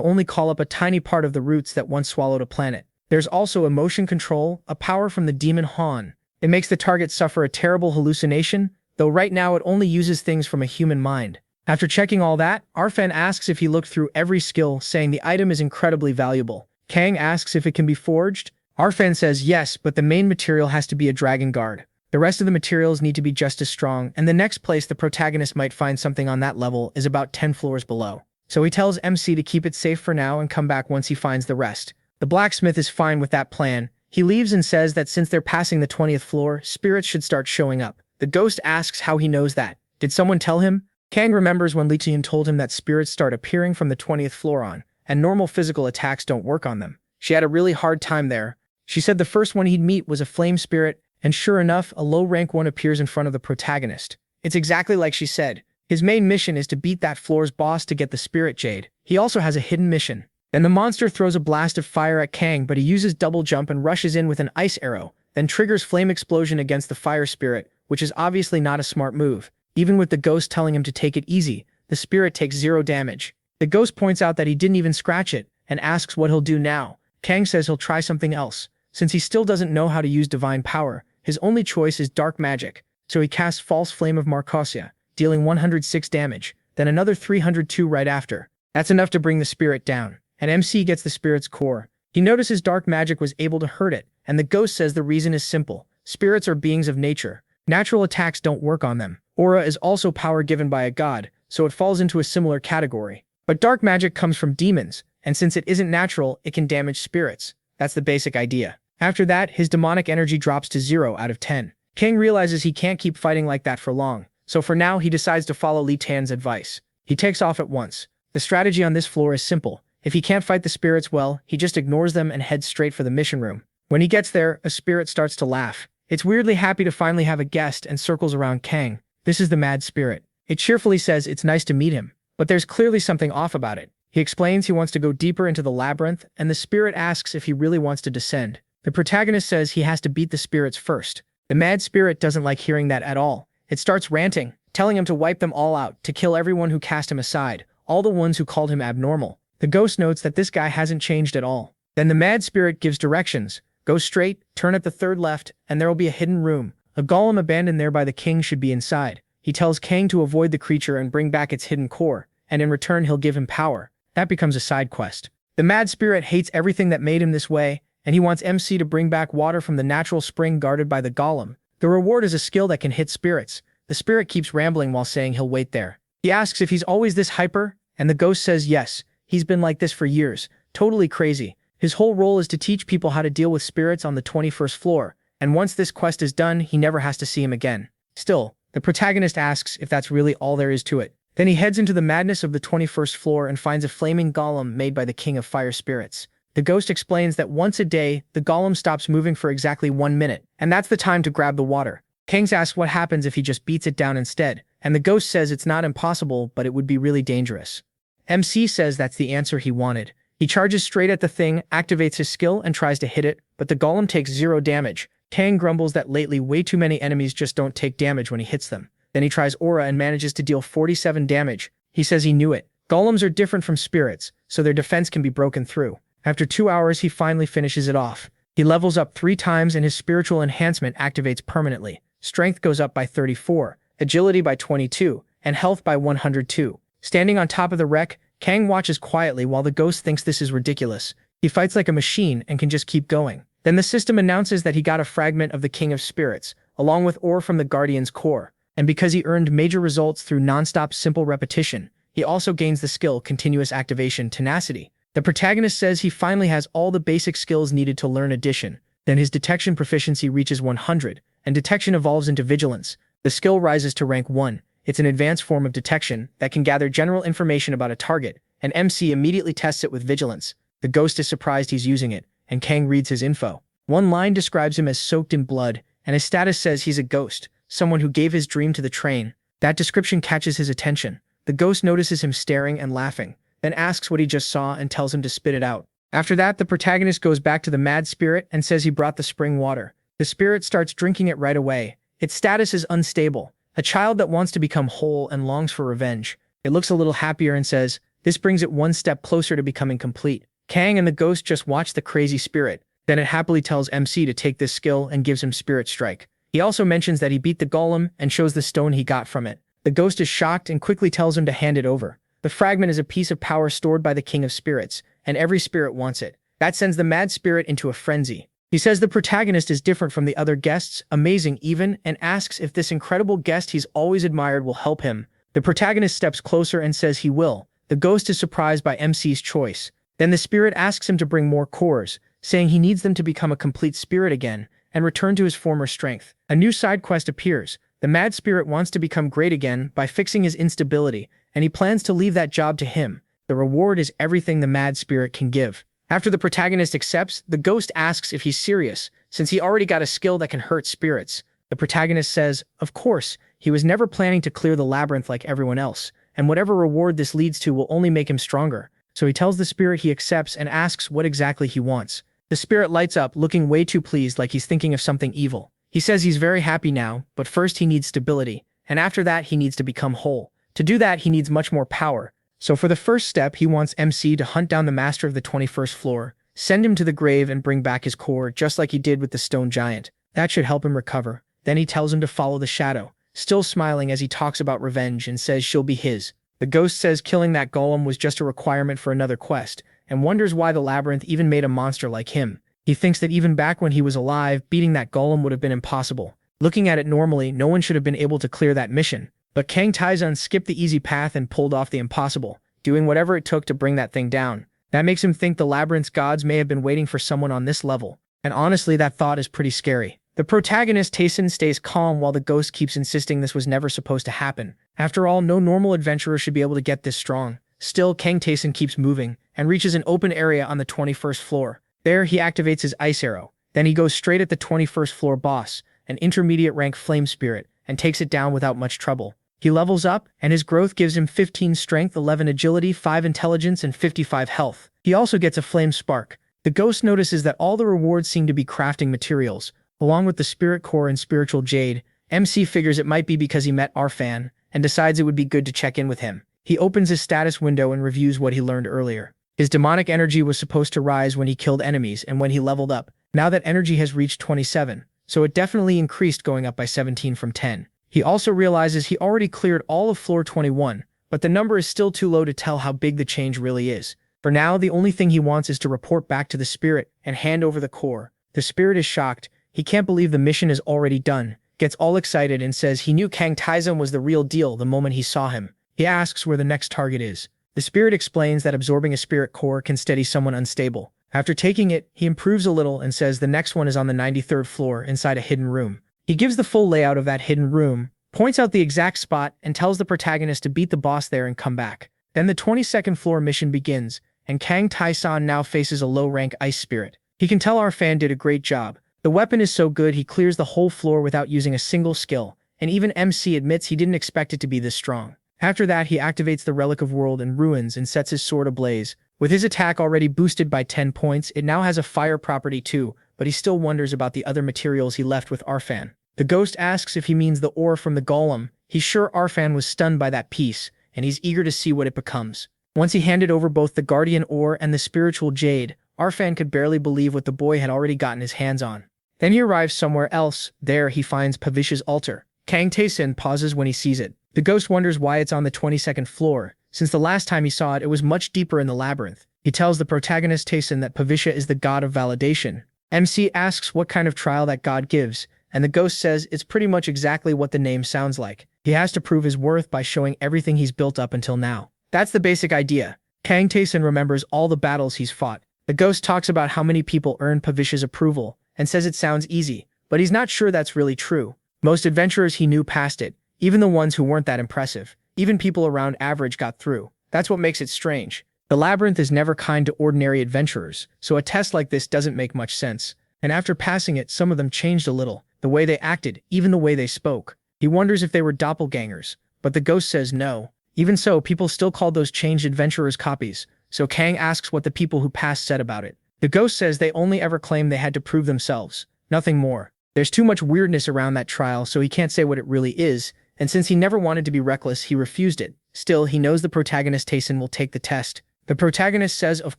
only call up a tiny part of the roots that once swallowed a planet. There's also Emotion Control, a power from the demon Han. It makes the target suffer a terrible hallucination, though right now it only uses things from a human mind. After checking all that, Arfen asks if he looked through every skill, saying the item is incredibly valuable. Kang asks if it can be forged. Arfen says yes, but the main material has to be a dragon guard. The rest of the materials need to be just as strong, and the next place the protagonist might find something on that level is about 10 floors below. So he tells MC to keep it safe for now and come back once he finds the rest. The blacksmith is fine with that plan. He leaves and says that since they're passing the 20th floor, spirits should start showing up. The ghost asks how he knows that. Did someone tell him? Kang remembers when Li Tian told him that spirits start appearing from the 20th floor on, and normal physical attacks don't work on them. She had a really hard time there. She said the first one he'd meet was a flame spirit, and sure enough, a low-rank one appears in front of the protagonist. It's exactly like she said. His main mission is to beat that floor's boss to get the spirit jade. He also has a hidden mission. Then the monster throws a blast of fire at Kang, but he uses double jump and rushes in with an ice arrow, then triggers flame explosion against the fire spirit, which is obviously not a smart move. Even with the ghost telling him to take it easy, the spirit takes 0 damage. The ghost points out that he didn't even scratch it, and asks what he'll do now. Kang says he'll try something else. Since he still doesn't know how to use divine power, his only choice is dark magic, so he casts False Flame of Marcosia, dealing 106 damage, then another 302 right after. That's enough to bring the spirit down, and MC gets the spirit's core. He notices dark magic was able to hurt it, and the ghost says the reason is simple. Spirits are beings of nature. Natural attacks don't work on them. Aura is also power given by a god, so it falls into a similar category. But dark magic comes from demons, and since it isn't natural, it can damage spirits. That's the basic idea. After that, his demonic energy drops to 0 out of 10. Kang realizes he can't keep fighting like that for long, so for now he decides to follow Li Tian's advice. He takes off at once. The strategy on this floor is simple. If he can't fight the spirits well, he just ignores them and heads straight for the mission room. When he gets there, a spirit starts to laugh. It's weirdly happy to finally have a guest and circles around Kang. This is the mad spirit. It cheerfully says it's nice to meet him, but there's clearly something off about it. He explains he wants to go deeper into the labyrinth, and the spirit asks if he really wants to descend. The protagonist says he has to beat the spirits first. The mad spirit doesn't like hearing that at all. It starts ranting, telling him to wipe them all out, to kill everyone who cast him aside, all the ones who called him abnormal. The ghost notes that this guy hasn't changed at all. Then the mad spirit gives directions. Go straight, turn at the third left, and there will be a hidden room. A golem abandoned there by the king should be inside. He tells Kang to avoid the creature and bring back its hidden core, and in return he'll give him power. That becomes a side quest. The mad spirit hates everything that made him this way, and he wants MC to bring back water from the natural spring guarded by the golem. The reward is a skill that can hit spirits. The spirit keeps rambling while saying he'll wait there. He asks if he's always this hyper, and the ghost says yes, he's been like this for years, totally crazy. His whole role is to teach people how to deal with spirits on the 21st floor, and once this quest is done, he never has to see him again. Still, the protagonist asks if that's really all there is to it. Then he heads into the madness of the 21st floor and finds a flaming golem made by the king of fire spirits. The ghost explains that once a day, the golem stops moving for exactly 1 minute, and that's the time to grab the water. Kang asks what happens if he just beats it down instead, and the ghost says it's not impossible, but it would be really dangerous. MC says that's the answer he wanted. He charges straight at the thing, activates his skill, and tries to hit it, but the golem takes 0 damage. Kang grumbles that lately way too many enemies just don't take damage when he hits them. Then he tries Aura and manages to deal 47 damage. He says he knew it. Golems are different from spirits, so their defense can be broken through. After 2 hours, he finally finishes it off. He levels up 3 times and his spiritual enhancement activates permanently. Strength goes up by 34, agility by 22, and health by 102. Standing on top of the wreck, Kang watches quietly while the ghost thinks this is ridiculous. He fights like a machine and can just keep going. Then the system announces that he got a fragment of the King of Spirits, along with ore from the Guardian's core. And because he earned major results through non-stop simple repetition, he also gains the skill Continuous Activation Tenacity. The protagonist says he finally has all the basic skills needed to learn addition. Then his detection proficiency reaches 100, and detection evolves into vigilance. The skill rises to rank 1. It's an advanced form of detection that can gather general information about a target, and MC immediately tests it with vigilance. The ghost is surprised he's using it, and Kang reads his info. One line describes him as soaked in blood, and his status says he's a ghost, someone who gave his dream to the train. That description catches his attention. The ghost notices him staring and laughing, then asks what he just saw and tells him to spit it out. After that, the protagonist goes back to the mad spirit and says he brought the spring water. The spirit starts drinking it right away. Its status is unstable, a child that wants to become whole and longs for revenge. It looks a little happier and says, this brings it one step closer to becoming complete. Kang and the ghost just watch the crazy spirit. Then it happily tells MC to take this skill and gives him Spirit Strike. He also mentions that he beat the golem and shows the stone he got from it. The ghost is shocked and quickly tells him to hand it over. The fragment is a piece of power stored by the King of Spirits, and every spirit wants it. That sends the mad spirit into a frenzy. He says the protagonist is different from the other guests, amazing even, and asks if this incredible guest he's always admired will help him. The protagonist steps closer and says he will. The ghost is surprised by MC's choice. Then the spirit asks him to bring more cores, saying he needs them to become a complete spirit again and return to his former strength. A new side quest appears. The mad spirit wants to become great again by fixing his instability, and he plans to leave that job to him. The reward is everything the mad spirit can give. After the protagonist accepts, the ghost asks if he's serious, since he already got a skill that can hurt spirits. The protagonist says, of course, he was never planning to clear the labyrinth like everyone else, and whatever reward this leads to will only make him stronger. So he tells the spirit he accepts and asks what exactly he wants. The spirit lights up, looking way too pleased, like he's thinking of something evil. He says he's very happy now, but first he needs stability, and after that he needs to become whole. To do that, he needs much more power. So for the first step, he wants MC to hunt down the master of the 21st floor, send him to the grave and bring back his core, just like he did with the stone giant. That should help him recover. Then he tells him to follow the shadow, still smiling as he talks about revenge and says she'll be his. The ghost says killing that golem was just a requirement for another quest, and wonders why the labyrinth even made a monster like him. He thinks that even back when he was alive, beating that golem would have been impossible. Looking at it normally, no one should have been able to clear that mission. But Kang Taizun skipped the easy path and pulled off the impossible, doing whatever it took to bring that thing down. That makes him think the labyrinth's gods may have been waiting for someone on this level. And honestly, that thought is pretty scary. The protagonist Taizun stays calm while the ghost keeps insisting this was never supposed to happen. After all, no normal adventurer should be able to get this strong. Still, Kang Taizun keeps moving and reaches an open area on the 21st floor. There, he activates his ice arrow. Then he goes straight at the 21st floor boss, an intermediate rank flame spirit, and takes it down without much trouble. He levels up, and his growth gives him 15 strength, 11 agility, 5 intelligence, and 55 health. He also gets a flame spark. The ghost notices that all the rewards seem to be crafting materials, along with the spirit core and spiritual jade. MC figures it might be because he met Arfan, and decides it would be good to check in with him. He opens his status window and reviews what he learned earlier. His demonic energy was supposed to rise when he killed enemies and when he leveled up. Now that energy has reached 27, so it definitely increased, going up by 17 from 10. He also realizes he already cleared all of floor 21, but the number is still too low to tell how big the change really is. For now, the only thing he wants is to report back to the spirit and hand over the core. The spirit is shocked. He can't believe the mission is already done, gets all excited and says he knew Kang Taizun was the real deal the moment he saw him. He asks where the next target is. The spirit explains that absorbing a spirit core can steady someone unstable. After taking it, he improves a little and says the next one is on the 93rd floor inside a hidden room. He gives the full layout of that hidden room, points out the exact spot, and tells the protagonist to beat the boss there and come back. Then the 22nd floor mission begins, and Kang Taizun now faces a low-rank ice spirit. He can tell Arfan did a great job. The weapon is so good he clears the whole floor without using a single skill, and even MC admits he didn't expect it to be this strong. After that, he activates the Relic of World and Ruins and sets his sword ablaze. With his attack already boosted by 10 points, it now has a fire property too, but he still wonders about the other materials he left with Arfan. The ghost asks if he means the ore from the golem. He's sure Arfan was stunned by that piece, and he's eager to see what it becomes. Once he handed over both the guardian ore and the spiritual jade, Arfan could barely believe what the boy had already gotten his hands on. Then he arrives somewhere else. There he finds Pavish's altar. Kang Taizun pauses when he sees it. The ghost wonders why it's on the 22nd floor. Since the last time he saw it, it was much deeper in the labyrinth. He tells the protagonist Taizun that Pavisha is the god of validation. MC asks what kind of trial that god gives, and the ghost says it's pretty much exactly what the name sounds like. He has to prove his worth by showing everything he's built up until now. That's the basic idea. Kang Taizun remembers all the battles he's fought. The ghost talks about how many people earned Pavisha's approval, and says it sounds easy, but he's not sure that's really true. Most adventurers he knew passed it, even the ones who weren't that impressive. Even people around average got through. That's what makes it strange. The labyrinth is never kind to ordinary adventurers, so a test like this doesn't make much sense. And after passing it, some of them changed a little. The way they acted, even the way they spoke. He wonders if they were doppelgangers, but the ghost says no. Even so, people still called those changed adventurers copies, so Kang asks what the people who passed said about it. The ghost says they only ever claimed they had to prove themselves, nothing more. There's too much weirdness around that trial, so he can't say what it really is, and since he never wanted to be reckless, he refused it. Still, he knows the protagonist Tayson will take the test. The protagonist says of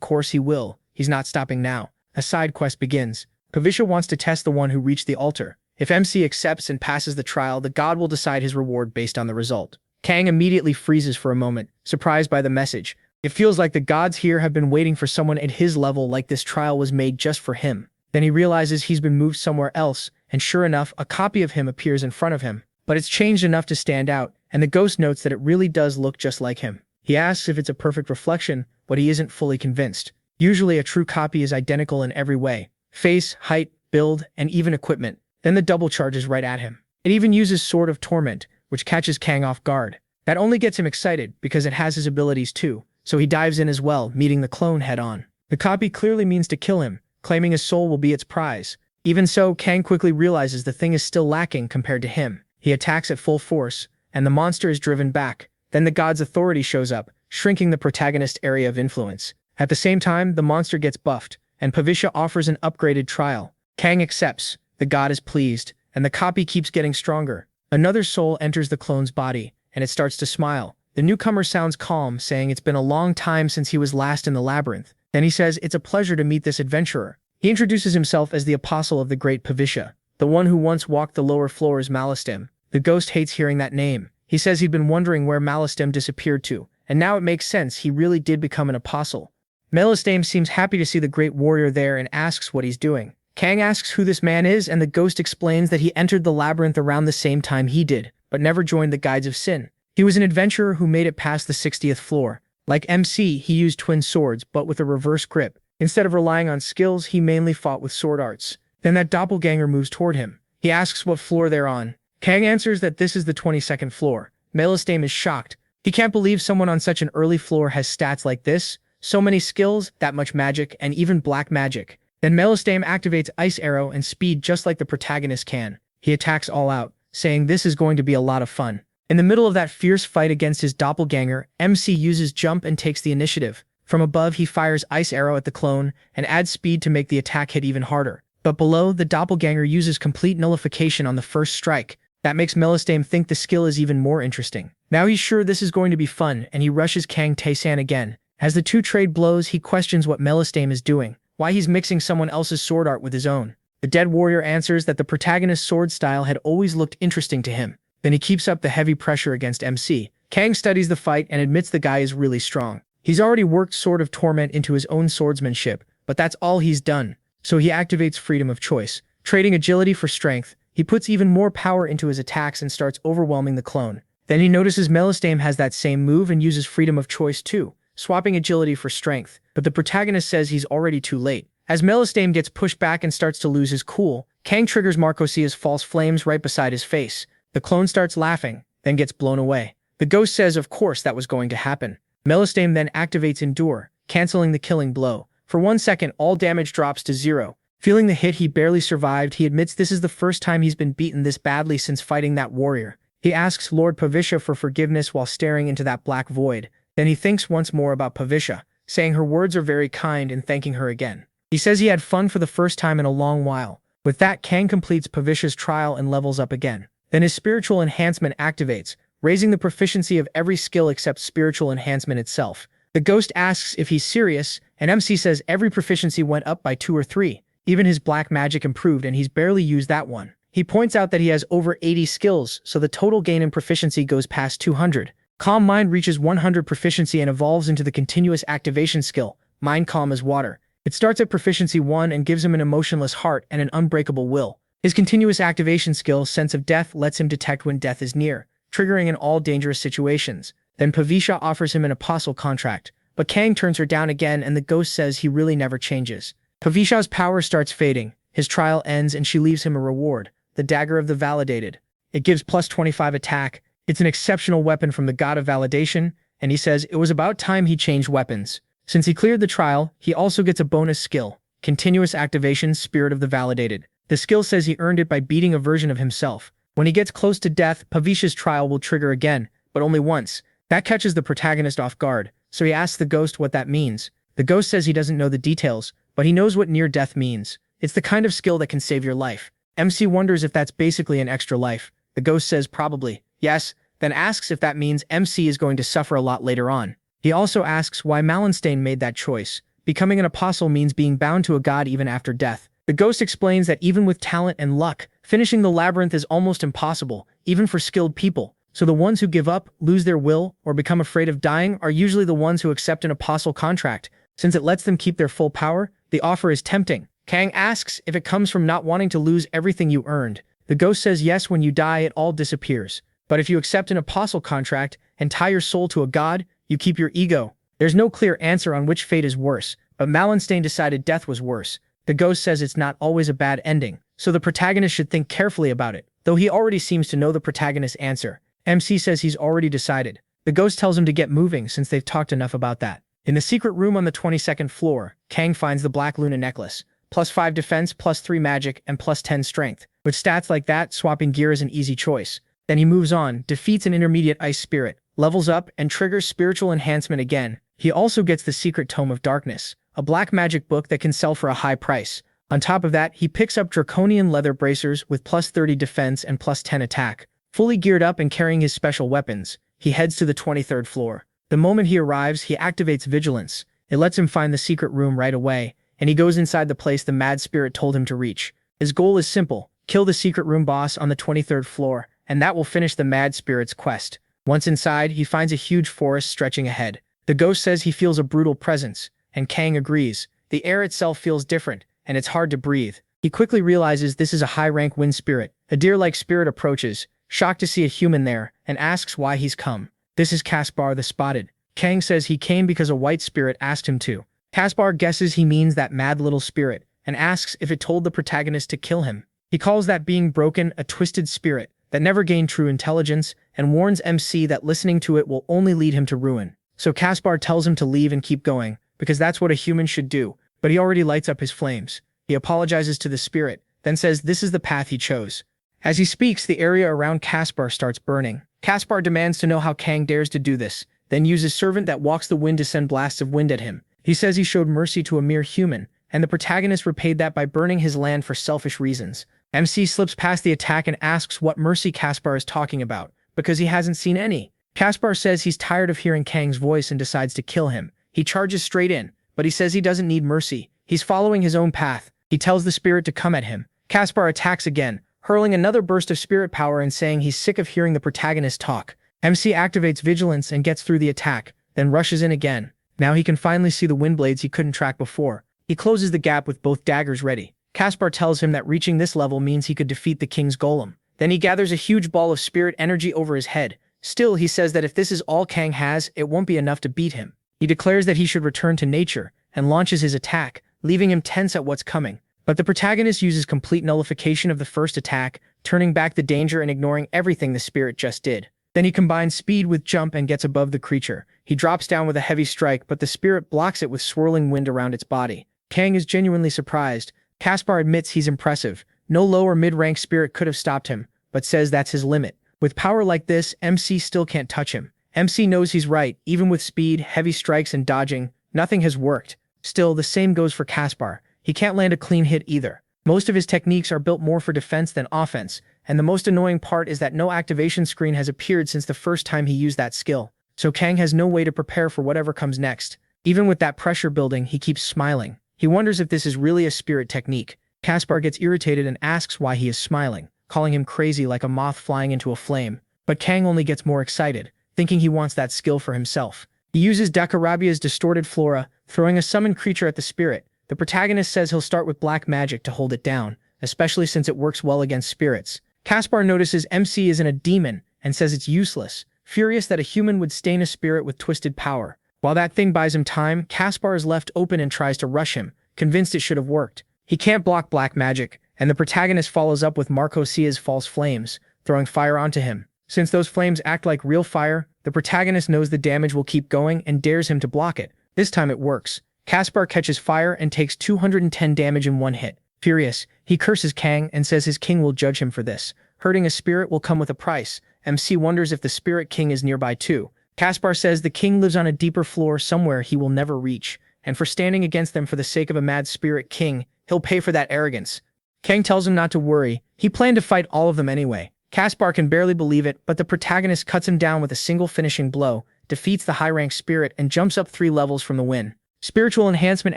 course he will. He's not stopping now. A side quest begins. Pavisha wants to test the one who reached the altar. If MC accepts and passes the trial, the god will decide his reward based on the result. Kang immediately freezes for a moment, surprised by the message. It feels like the gods here have been waiting for someone at his level, like this trial was made just for him. Then he realizes he's been moved somewhere else, and sure enough, a copy of him appears in front of him. But it's changed enough to stand out, and the ghost notes that it really does look just like him. He asks if it's a perfect reflection, but he isn't fully convinced. Usually a true copy is identical in every way. Face, height, build, and even equipment. Then the double charges right at him. It even uses Sword of Torment, which catches Kang off guard. That only gets him excited, because it has his abilities too, so he dives in as well, meeting the clone head-on. The copy clearly means to kill him, claiming his soul will be its prize. Even so, Kang quickly realizes the thing is still lacking compared to him. He attacks at full force, and the monster is driven back. Then the god's authority shows up, shrinking the protagonist's area of influence. At the same time, the monster gets buffed, and Pavisha offers an upgraded trial. Kang accepts, the god is pleased, and the copy keeps getting stronger. Another soul enters the clone's body, and it starts to smile. The newcomer sounds calm, saying it's been a long time since he was last in the labyrinth. Then he says it's a pleasure to meet this adventurer. He introduces himself as the apostle of the great Pavisha, the one who once walked the lower floors Malestem. The ghost hates hearing that name. He says he'd been wondering where Malestem disappeared to, and now it makes sense, he really did become an apostle. Malestem seems happy to see the great warrior there and asks what he's doing. Kang asks who this man is, and the ghost explains that he entered the labyrinth around the same time he did, but never joined the Guides of Sin. He was an adventurer who made it past the 60th floor. Like MC, he used twin swords, but with a reverse grip. Instead of relying on skills, he mainly fought with sword arts. Then that doppelganger moves toward him. He asks what floor they're on. Kang answers that this is the 22nd floor. Malestem is shocked. He can't believe someone on such an early floor has stats like this. So many skills, that much magic, and even black magic. Then Malestem activates Ice Arrow and Speed just like the protagonist can. He attacks all out, saying this is going to be a lot of fun. In the middle of that fierce fight against his doppelganger, MC uses Jump and takes the initiative. From above, he fires Ice Arrow at the clone and adds Speed to make the attack hit even harder. But below, the doppelganger uses Complete Nullification on the first strike. That makes Malestem think the skill is even more interesting. Now he's sure this is going to be fun, and he rushes Kang Tae-san again. As the two trade blows, he questions what Malestem is doing, why he's mixing someone else's sword art with his own. The dead warrior answers that the protagonist's sword style had always looked interesting to him. Then he keeps up the heavy pressure against MC. Kang studies the fight and admits the guy is really strong. He's already worked Sword of Torment into his own swordsmanship, but that's all he's done. So he activates Freedom of Choice. Trading agility for strength, he puts even more power into his attacks and starts overwhelming the clone. Then he notices Malestem has that same move and uses Freedom of Choice too, swapping agility for strength. But the protagonist says he's already too late. As Malestem gets pushed back and starts to lose his cool, Kang triggers Marcosia's false flames right beside his face. The clone starts laughing, then gets blown away. The ghost says of course that was going to happen. Malestem then activates Endure, canceling the killing blow. For 1 second, all damage drops to 0. Feeling the hit he barely survived, he admits this is the first time he's been beaten this badly since fighting that warrior. He asks Lord Pavisha for forgiveness while staring into that black void. Then he thinks once more about Pavisha, saying her words are very kind and thanking her again. He says he had fun for the first time in a long while. With that, Kang completes Pavisha's trial and levels up again. Then his spiritual enhancement activates, raising the proficiency of every skill except spiritual enhancement itself. The ghost asks if he's serious, and MC says every proficiency went up by 2 or 3. Even his black magic improved and he's barely used that one. He points out that he has over 80 skills, so the total gain in proficiency goes past 200. Calm Mind reaches 100 proficiency and evolves into the continuous activation skill, Mind Calm as Water. It starts at proficiency 1 and gives him an emotionless heart and an unbreakable will. His continuous activation skill, Sense of Death, lets him detect when death is near, triggering in all dangerous situations. Then Pavisha offers him an apostle contract, but Kang turns her down again and the ghost says he really never changes. Pavisha's power starts fading, his trial ends and she leaves him a reward, the Dagger of the Validated. It gives plus 25 attack, it's an exceptional weapon from the god of validation, and he says it was about time he changed weapons. Since he cleared the trial, he also gets a bonus skill, Continuous Activation Spirit of the Validated. The skill says he earned it by beating a version of himself. When he gets close to death, Pavisha's trial will trigger again, but only once. That catches the protagonist off guard, so he asks the ghost what that means. The ghost says he doesn't know the details, but he knows what near death means. It's the kind of skill that can save your life. MC wonders if that's basically an extra life. The ghost says probably. yes, then asks if that means MC is going to suffer a lot later on. He also asks why Malenstain made that choice. Becoming an apostle means being bound to a god even after death. The ghost explains that even with talent and luck, finishing the labyrinth is almost impossible, even for skilled people. So the ones who give up, lose their will, or become afraid of dying are usually the ones who accept an apostle contract. Since it lets them keep their full power, the offer is tempting. Kang asks if it comes from not wanting to lose everything you earned. The ghost says yes, when you die it all disappears. But if you accept an apostle contract and tie your soul to a god, you keep your ego. There's no clear answer on which fate is worse, but Malenstain decided death was worse. The ghost says it's not always a bad ending, so the protagonist should think carefully about it, though he already seems to know the protagonist's answer. MC says he's already decided. The ghost tells him to get moving since they've talked enough about that. In the secret room on the 22nd floor, Kang finds the Black Luna necklace. +5 defense, +3 magic, and +10 strength. With stats like that, swapping gear is an easy choice. Then he moves on, defeats an intermediate ice spirit, levels up, and triggers spiritual enhancement again. He also gets the Secret Tome of Darkness, a black magic book that can sell for a high price. On top of that, he picks up draconian leather bracers with +30 defense and +10 attack. Fully geared up and carrying his special weapons, he heads to the 23rd floor. The moment he arrives, he activates Vigilance. It lets him find the secret room right away, and he goes inside the place the mad spirit told him to reach. His goal is simple: kill the secret room boss on the 23rd floor, and that will finish the mad spirit's quest. Once inside, he finds a huge forest stretching ahead. The ghost says he feels a brutal presence, and Kang agrees. The air itself feels different, and it's hard to breathe. He quickly realizes this is a high-rank wind spirit. A deer-like spirit approaches, shocked to see a human there, and asks why he's come. This is Caspar the Spotted. Kang says he came because a white spirit asked him to. Caspar guesses he means that mad little spirit, and asks if it told the protagonist to kill him. He calls that being broken a twisted spirit that never gained true intelligence, and warns MC that listening to it will only lead him to ruin. So Caspar tells him to leave and keep going, because that's what a human should do, but he already lights up his flames. He apologizes to the spirit, then says this is the path he chose. As he speaks, the area around Caspar starts burning. Caspar demands to know how Kang dares to do this, then uses Servant that walks the wind to send blasts of wind at him. He says he showed mercy to a mere human, and the protagonist repaid that by burning his land for selfish reasons. MC slips past the attack and asks what mercy Caspar is talking about, because he hasn't seen any. Caspar says he's tired of hearing Kang's voice and decides to kill him. He charges straight in, but he says he doesn't need mercy. He's following his own path. He tells the spirit to come at him. Caspar attacks again, hurling another burst of spirit power and saying he's sick of hearing the protagonist talk. MC activates Vigilance and gets through the attack, then rushes in again. Now he can finally see the wind blades he couldn't track before. He closes the gap with both daggers ready. Caspar tells him that reaching this level means he could defeat the king's golem. Then he gathers a huge ball of spirit energy over his head. Still, he says that if this is all Kang has, it won't be enough to beat him. He declares that he should return to nature, and launches his attack, leaving him tense at what's coming. But the protagonist uses complete nullification of the first attack, turning back the danger and ignoring everything the spirit just did. Then he combines speed with jump and gets above the creature. He drops down with a heavy strike, but the spirit blocks it with swirling wind around its body. Kang is genuinely surprised. Caspar admits he's impressive. No low or mid-rank spirit could have stopped him, but says that's his limit. With power like this, MC still can't touch him. MC knows he's right. Even with speed, heavy strikes, and dodging, nothing has worked. Still, the same goes for Caspar. He can't land a clean hit either. Most of his techniques are built more for defense than offense, and the most annoying part is that no activation screen has appeared since the first time he used that skill. So Kang has no way to prepare for whatever comes next. Even with that pressure building, he keeps smiling. He wonders if this is really a spirit technique. Caspar gets irritated and asks why he is smiling, calling him crazy like a moth flying into a flame. But Kang only gets more excited, thinking he wants that skill for himself. He uses Dakarabia's distorted flora, throwing a summoned creature at the spirit. The protagonist says he'll start with black magic to hold it down, especially since it works well against spirits. Caspar notices MC isn't a demon, and says it's useless, furious that a human would stain a spirit with twisted power. While that thing buys him time, Caspar is left open and tries to rush him, convinced it should have worked. He can't block black magic, and the protagonist follows up with Marco Sia's false flames, throwing fire onto him. Since those flames act like real fire, the protagonist knows the damage will keep going and dares him to block it. This time it works. Caspar catches fire and takes 210 damage in one hit. Furious, he curses Kang and says his king will judge him for this. Hurting a spirit will come with a price. MC wonders if the spirit king is nearby too. Caspar says the king lives on a deeper floor somewhere he will never reach, and for standing against them for the sake of a mad spirit king, he'll pay for that arrogance. Kang tells him not to worry. He planned to fight all of them anyway. Caspar can barely believe it, but the protagonist cuts him down with a single finishing blow, defeats the high-ranked spirit, and jumps up 3 levels from the win. Spiritual enhancement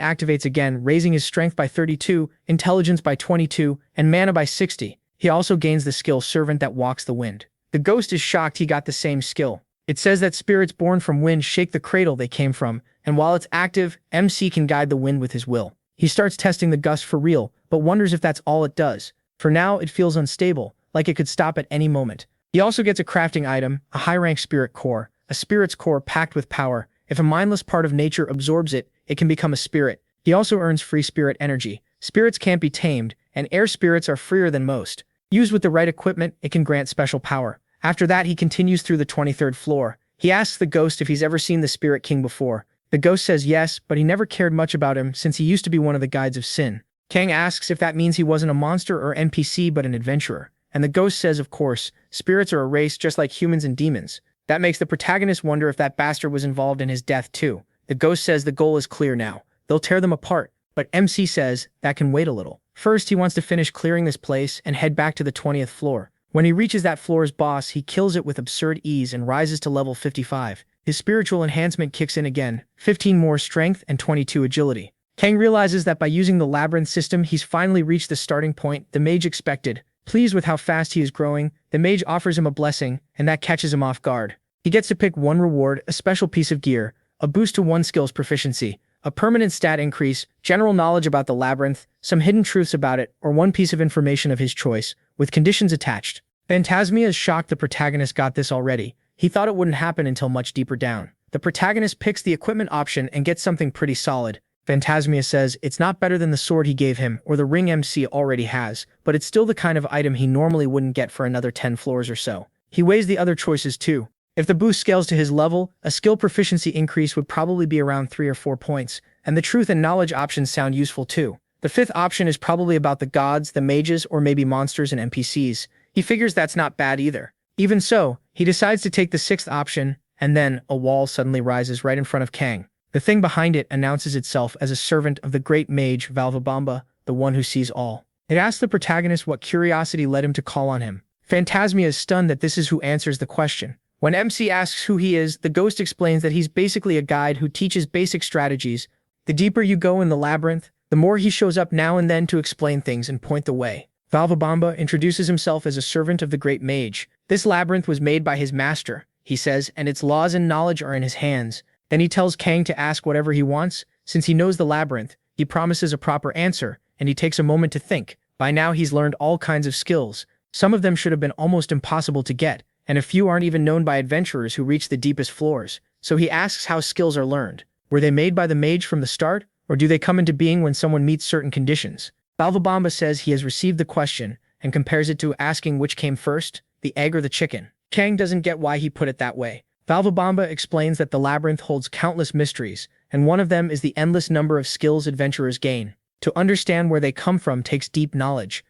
activates again, raising his strength by 32, intelligence by 22, and mana by 60. He also gains the skill Servant that walks the wind. The ghost is shocked he got the same skill. It says that spirits born from wind shake the cradle they came from, and while it's active, MC can guide the wind with his will. He starts testing the gust for real, but wonders if that's all it does. For now, it feels unstable, like it could stop at any moment. He also gets a crafting item, a high-rank spirit core, a spirit's core packed with power. If a mindless part of nature absorbs it, it can become a spirit. He also earns free spirit energy. Spirits can't be tamed, and air spirits are freer than most. Used with the right equipment, it can grant special power. After that, he continues through the 23rd floor. He asks the ghost if he's ever seen the Spirit King before. The ghost says yes, but he never cared much about him since he used to be one of the guides of sin. Kang asks if that means he wasn't a monster or NPC but an adventurer. And the ghost says of course, spirits are a race just like humans and demons. That makes the protagonist wonder if that bastard was involved in his death too. The ghost says the goal is clear now. They'll tear them apart. But MC says that can wait a little. First, he wants to finish clearing this place and head back to the 20th floor. When he reaches that floor's boss, he kills it with absurd ease and rises to level 55. His spiritual enhancement kicks in again, 15 more strength and 22 agility. Kang realizes that by using the labyrinth system, he's finally reached the starting point the mage expected. Pleased with how fast he is growing, the mage offers him a blessing, and that catches him off guard. He gets to pick one reward, a special piece of gear, a boost to one skill's proficiency, a permanent stat increase, general knowledge about the labyrinth, some hidden truths about it, or one piece of information of his choice, with conditions attached. Phantasmia is shocked the protagonist got this already. He thought it wouldn't happen until much deeper down. The protagonist picks the equipment option and gets something pretty solid. Phantasmia says it's not better than the sword he gave him or the ring MC already has, but it's still the kind of item he normally wouldn't get for another 10 floors or so. He weighs the other choices too. If the boost scales to his level, a skill proficiency increase would probably be around 3 or 4 points, and the truth and knowledge options sound useful too. The 5th option is probably about the gods, the mages, or maybe monsters and NPCs. He figures that's not bad either. Even so, he decides to take the 6th option, and then a wall suddenly rises right in front of Kang. The thing behind it announces itself as a servant of the great mage Valvabamba, the one who sees all. It asks the protagonist what curiosity led him to call on him. Phantasmia is stunned that this is who answers the question. When MC asks who he is, the ghost explains that he's basically a guide who teaches basic strategies. The deeper you go in the labyrinth, the more he shows up now and then to explain things and point the way. Valvabamba introduces himself as a servant of the great mage. This labyrinth was made by his master, he says, and its laws and knowledge are in his hands. Then he tells Kang to ask whatever he wants. Since he knows the labyrinth, he promises a proper answer, and he takes a moment to think. By now he's learned all kinds of skills. Some of them should have been almost impossible to get, and a few aren't even known by adventurers who reach the deepest floors. So he asks how skills are learned. Were they made by the mage from the start, or do they come into being when someone meets certain conditions? Valvabamba says he has received the question, and compares it to asking which came first, the egg or the chicken. Kang doesn't get why he put it that way. Valvabamba explains that the labyrinth holds countless mysteries, and one of them is the endless number of skills adventurers gain. To understand where they come from takes deep knowledge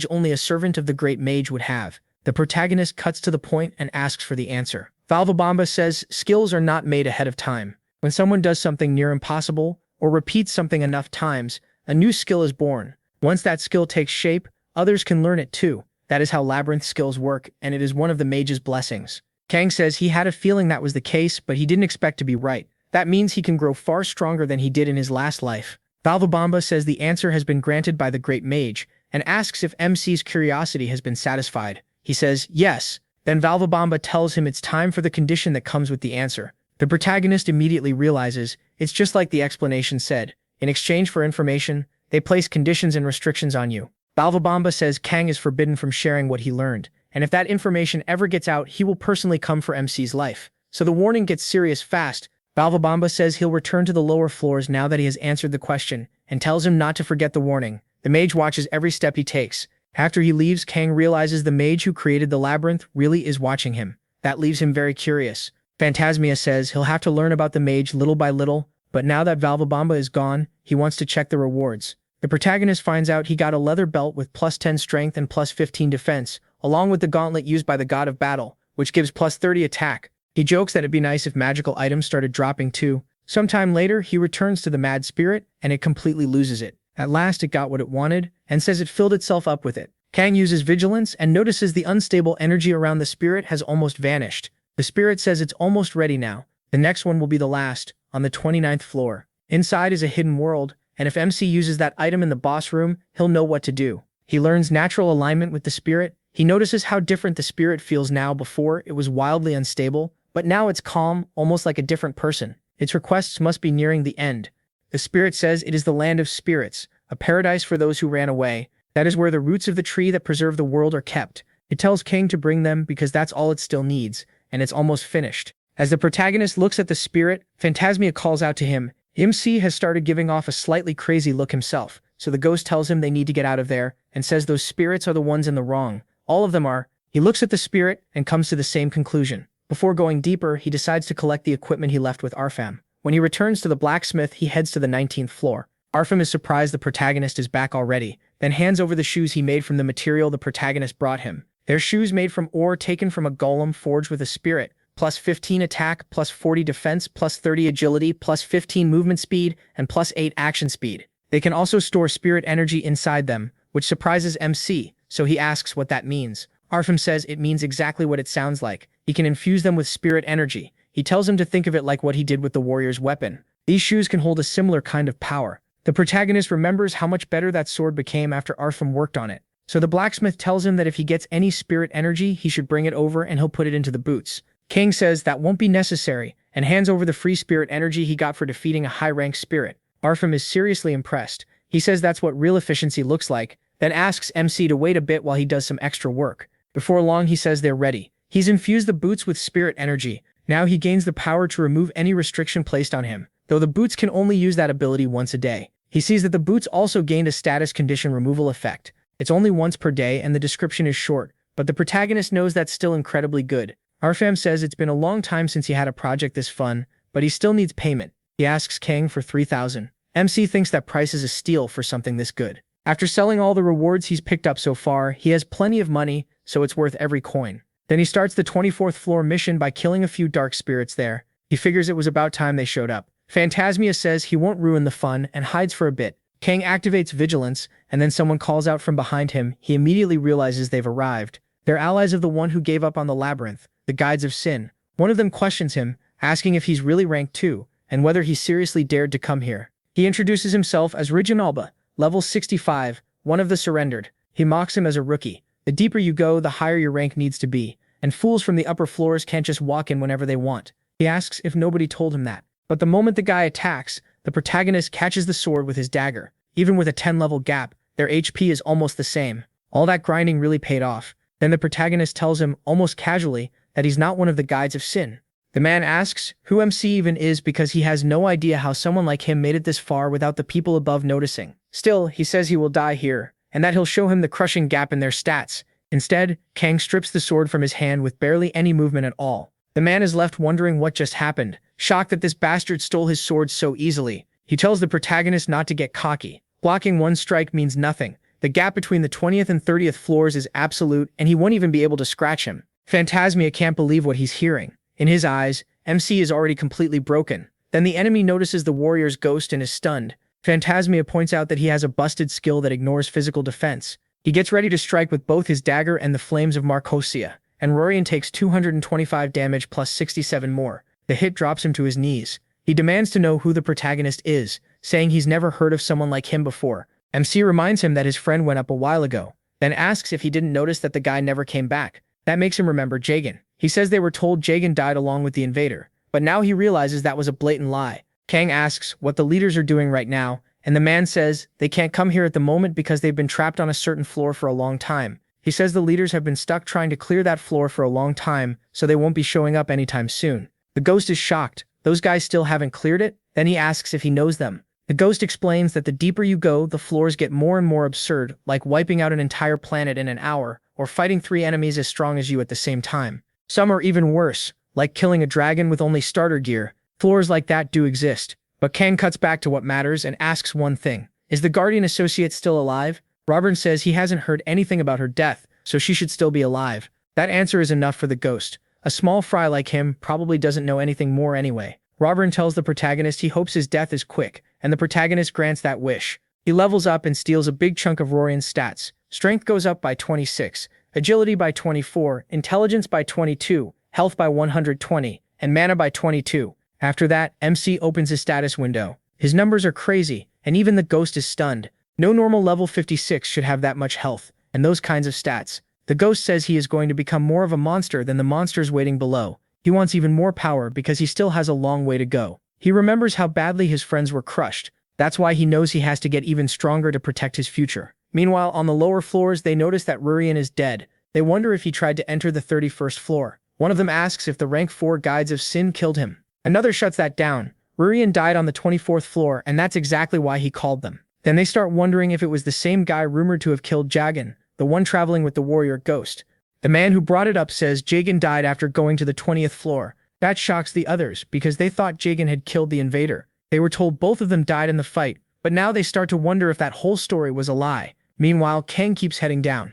only a servant of the great mage would have. The protagonist cuts to the point and asks for the answer. Valvabamba says skills are not made ahead of time. When someone does something near impossible, or repeats something enough times, a new skill is born. Once that skill takes shape, others can learn it too. That is how labyrinth skills work, and it is one of the mage's blessings. Kang says he had a feeling that was the case, but he didn't expect to be right. That means he can grow far stronger than he did in his last life. Valvabamba says the answer has been granted by the great mage, and asks if MC's curiosity has been satisfied. He says yes. Then Valvabamba tells him it's time for the condition that comes with the answer. The protagonist immediately realizes it's just like the explanation said. In exchange for information, they place conditions and restrictions on you. Valvabamba says Kang is forbidden from sharing what he learned, and if that information ever gets out, he will personally come for MC's life. So the warning gets serious fast. Valvabamba says he'll return to the lower floors now that he has answered the question, and tells him not to forget the warning. The mage watches every step he takes. After he leaves, Kang realizes the mage who created the labyrinth really is watching him. That leaves him very curious. Phantasmia says he'll have to learn about the mage little by little, but now that Valvabamba is gone, he wants to check the rewards. The protagonist finds out he got a leather belt with plus 10 strength and plus 15 defense, along with the gauntlet used by the god of battle, which gives plus 30 attack. He jokes that it'd be nice if magical items started dropping too. Sometime later, he returns to the mad spirit, and it completely loses it. At last it got what it wanted, and says it filled itself up with it. Kang uses vigilance and notices the unstable energy around the spirit has almost vanished. The spirit says it's almost ready now. The next one will be the last, on the 29th floor. Inside is a hidden world, and if MC uses that item in the boss room, he'll know what to do. He learns natural alignment with the spirit. He notices how different the spirit feels now. Before, it was wildly unstable, but now it's calm, almost like a different person. Its requests must be nearing the end. The spirit says it is the land of spirits, a paradise for those who ran away. That is where the roots of the tree that preserve the world are kept. It tells Kang to bring them because that's all it still needs, and it's almost finished. As the protagonist looks at the spirit, Phantasmia calls out to him. MC has started giving off a slightly crazy look himself, so the ghost tells him they need to get out of there, and says those spirits are the ones in the wrong. All of them are. He looks at the spirit and comes to the same conclusion. Before going deeper, he decides to collect the equipment he left with Arfam. When he returns to the blacksmith, he heads to the 19th floor. Arfam is surprised the protagonist is back already, then hands over the shoes he made from the material the protagonist brought him. They're shoes made from ore taken from a golem forged with a spirit, plus 15 attack, plus 40 defense, plus 30 agility, plus 15 movement speed, and plus 8 action speed. They can also store spirit energy inside them, which surprises MC, so he asks what that means. Arfam says it means exactly what it sounds like. He can infuse them with spirit energy. He tells him to think of it like what he did with the warrior's weapon. These shoes can hold a similar kind of power. The protagonist remembers how much better that sword became after Arfam worked on it. So the blacksmith tells him that if he gets any spirit energy, he should bring it over and he'll put it into the boots. Kang says that won't be necessary, and hands over the free spirit energy he got for defeating a high-ranked spirit. Arfam is seriously impressed. He says that's what real efficiency looks like, then asks MC to wait a bit while he does some extra work. Before long, he says they're ready. He's infused the boots with spirit energy. Now he gains the power to remove any restriction placed on him, though the boots can only use that ability once a day. He sees that the boots also gained a status condition removal effect. It's only once per day and the description is short, but the protagonist knows that's still incredibly good. Arfam says it's been a long time since he had a project this fun, but he still needs payment. He asks Kang for 3,000. MC thinks that price is a steal for something this good. After selling all the rewards he's picked up so far, he has plenty of money, so it's worth every coin. Then he starts the 24th floor mission by killing a few dark spirits there. He figures it was about time they showed up. Phantasmia says he won't ruin the fun and hides for a bit. Kang activates vigilance, and then someone calls out from behind him. He immediately realizes they've arrived. They're allies of the one who gave up on the labyrinth, the Guides of Sin. One of them questions him, asking if he's really rank 2, and whether he seriously dared to come here. He introduces himself as Reginalba, level 65, one of the surrendered. He mocks him as a rookie. The deeper you go, the higher your rank needs to be, and fools from the upper floors can't just walk in whenever they want. He asks if nobody told him that. But the moment the guy attacks, the protagonist catches the sword with his dagger. Even with a 10-level gap, their HP is almost the same. All that grinding really paid off. Then the protagonist tells him, almost casually, that he's not one of the Guides of Sin. The man asks who MC even is because he has no idea how someone like him made it this far without the people above noticing. Still, he says he will die here, and that he'll show him the crushing gap in their stats. Instead, Kang strips the sword from his hand with barely any movement at all. The man is left wondering what just happened, shocked that this bastard stole his sword so easily. He tells the protagonist not to get cocky. Blocking one strike means nothing. The gap between the 20th and 30th floors is absolute, and he won't even be able to scratch him. Phantasmia can't believe what he's hearing. In his eyes, MC is already completely broken. Then the enemy notices the warrior's ghost and is stunned. Phantasmia points out that he has a busted skill that ignores physical defense. He gets ready to strike with both his dagger and the flames of Marcosia, and Rorion takes 225 damage plus 67 more. The hit drops him to his knees. He demands to know who the protagonist is, saying he's never heard of someone like him before. MC reminds him that his friend went up a while ago, then asks if he didn't notice that the guy never came back. That makes him remember Jagan. He says they were told Jagan died along with the invader, but now he realizes that was a blatant lie. Kang asks what the leaders are doing right now, and the man says they can't come here at the moment because they've been trapped on a certain floor for a long time. He says the leaders have been stuck trying to clear that floor for a long time, so they won't be showing up anytime soon. The ghost is shocked. Those guys still haven't cleared it? Then he asks if he knows them. The ghost explains that the deeper you go, the floors get more and more absurd, like wiping out an entire planet in an hour, or fighting 3 enemies as strong as you at the same time. Some are even worse, like killing a dragon with only starter gear. Floors like that do exist. But Kang cuts back to what matters and asks one thing. Is the Guardian Associate still alive? Robin says he hasn't heard anything about her death, so she should still be alive. That answer is enough for the ghost. A small fry like him probably doesn't know anything more anyway. Robin tells the protagonist he hopes his death is quick, and the protagonist grants that wish. He levels up and steals a big chunk of Rorion's stats, Strength goes up by 26, agility by 24, intelligence by 22, health by 120, and mana by 22. After that, MC opens his status window. His numbers are crazy, and even the ghost is stunned. No normal level 56 should have that much health, and those kinds of stats. The ghost says he is going to become more of a monster than the monsters waiting below. He wants even more power because he still has a long way to go. He remembers how badly his friends were crushed. That's why he knows he has to get even stronger to protect his future. Meanwhile, on the lower floors, they notice that Rurian is dead. They wonder if he tried to enter the 31st floor. One of them asks if the rank 4 guides of Sin killed him. Another shuts that down. Rurian died on the 24th floor, and that's exactly why he called them. Then they start wondering if it was the same guy rumored to have killed Jagan, the one traveling with the warrior ghost. The man who brought it up says Jagan died after going to the 20th floor. That shocks the others, because they thought Jagan had killed the invader. They were told both of them died in the fight, but now they start to wonder if that whole story was a lie. Meanwhile, Kang keeps heading down.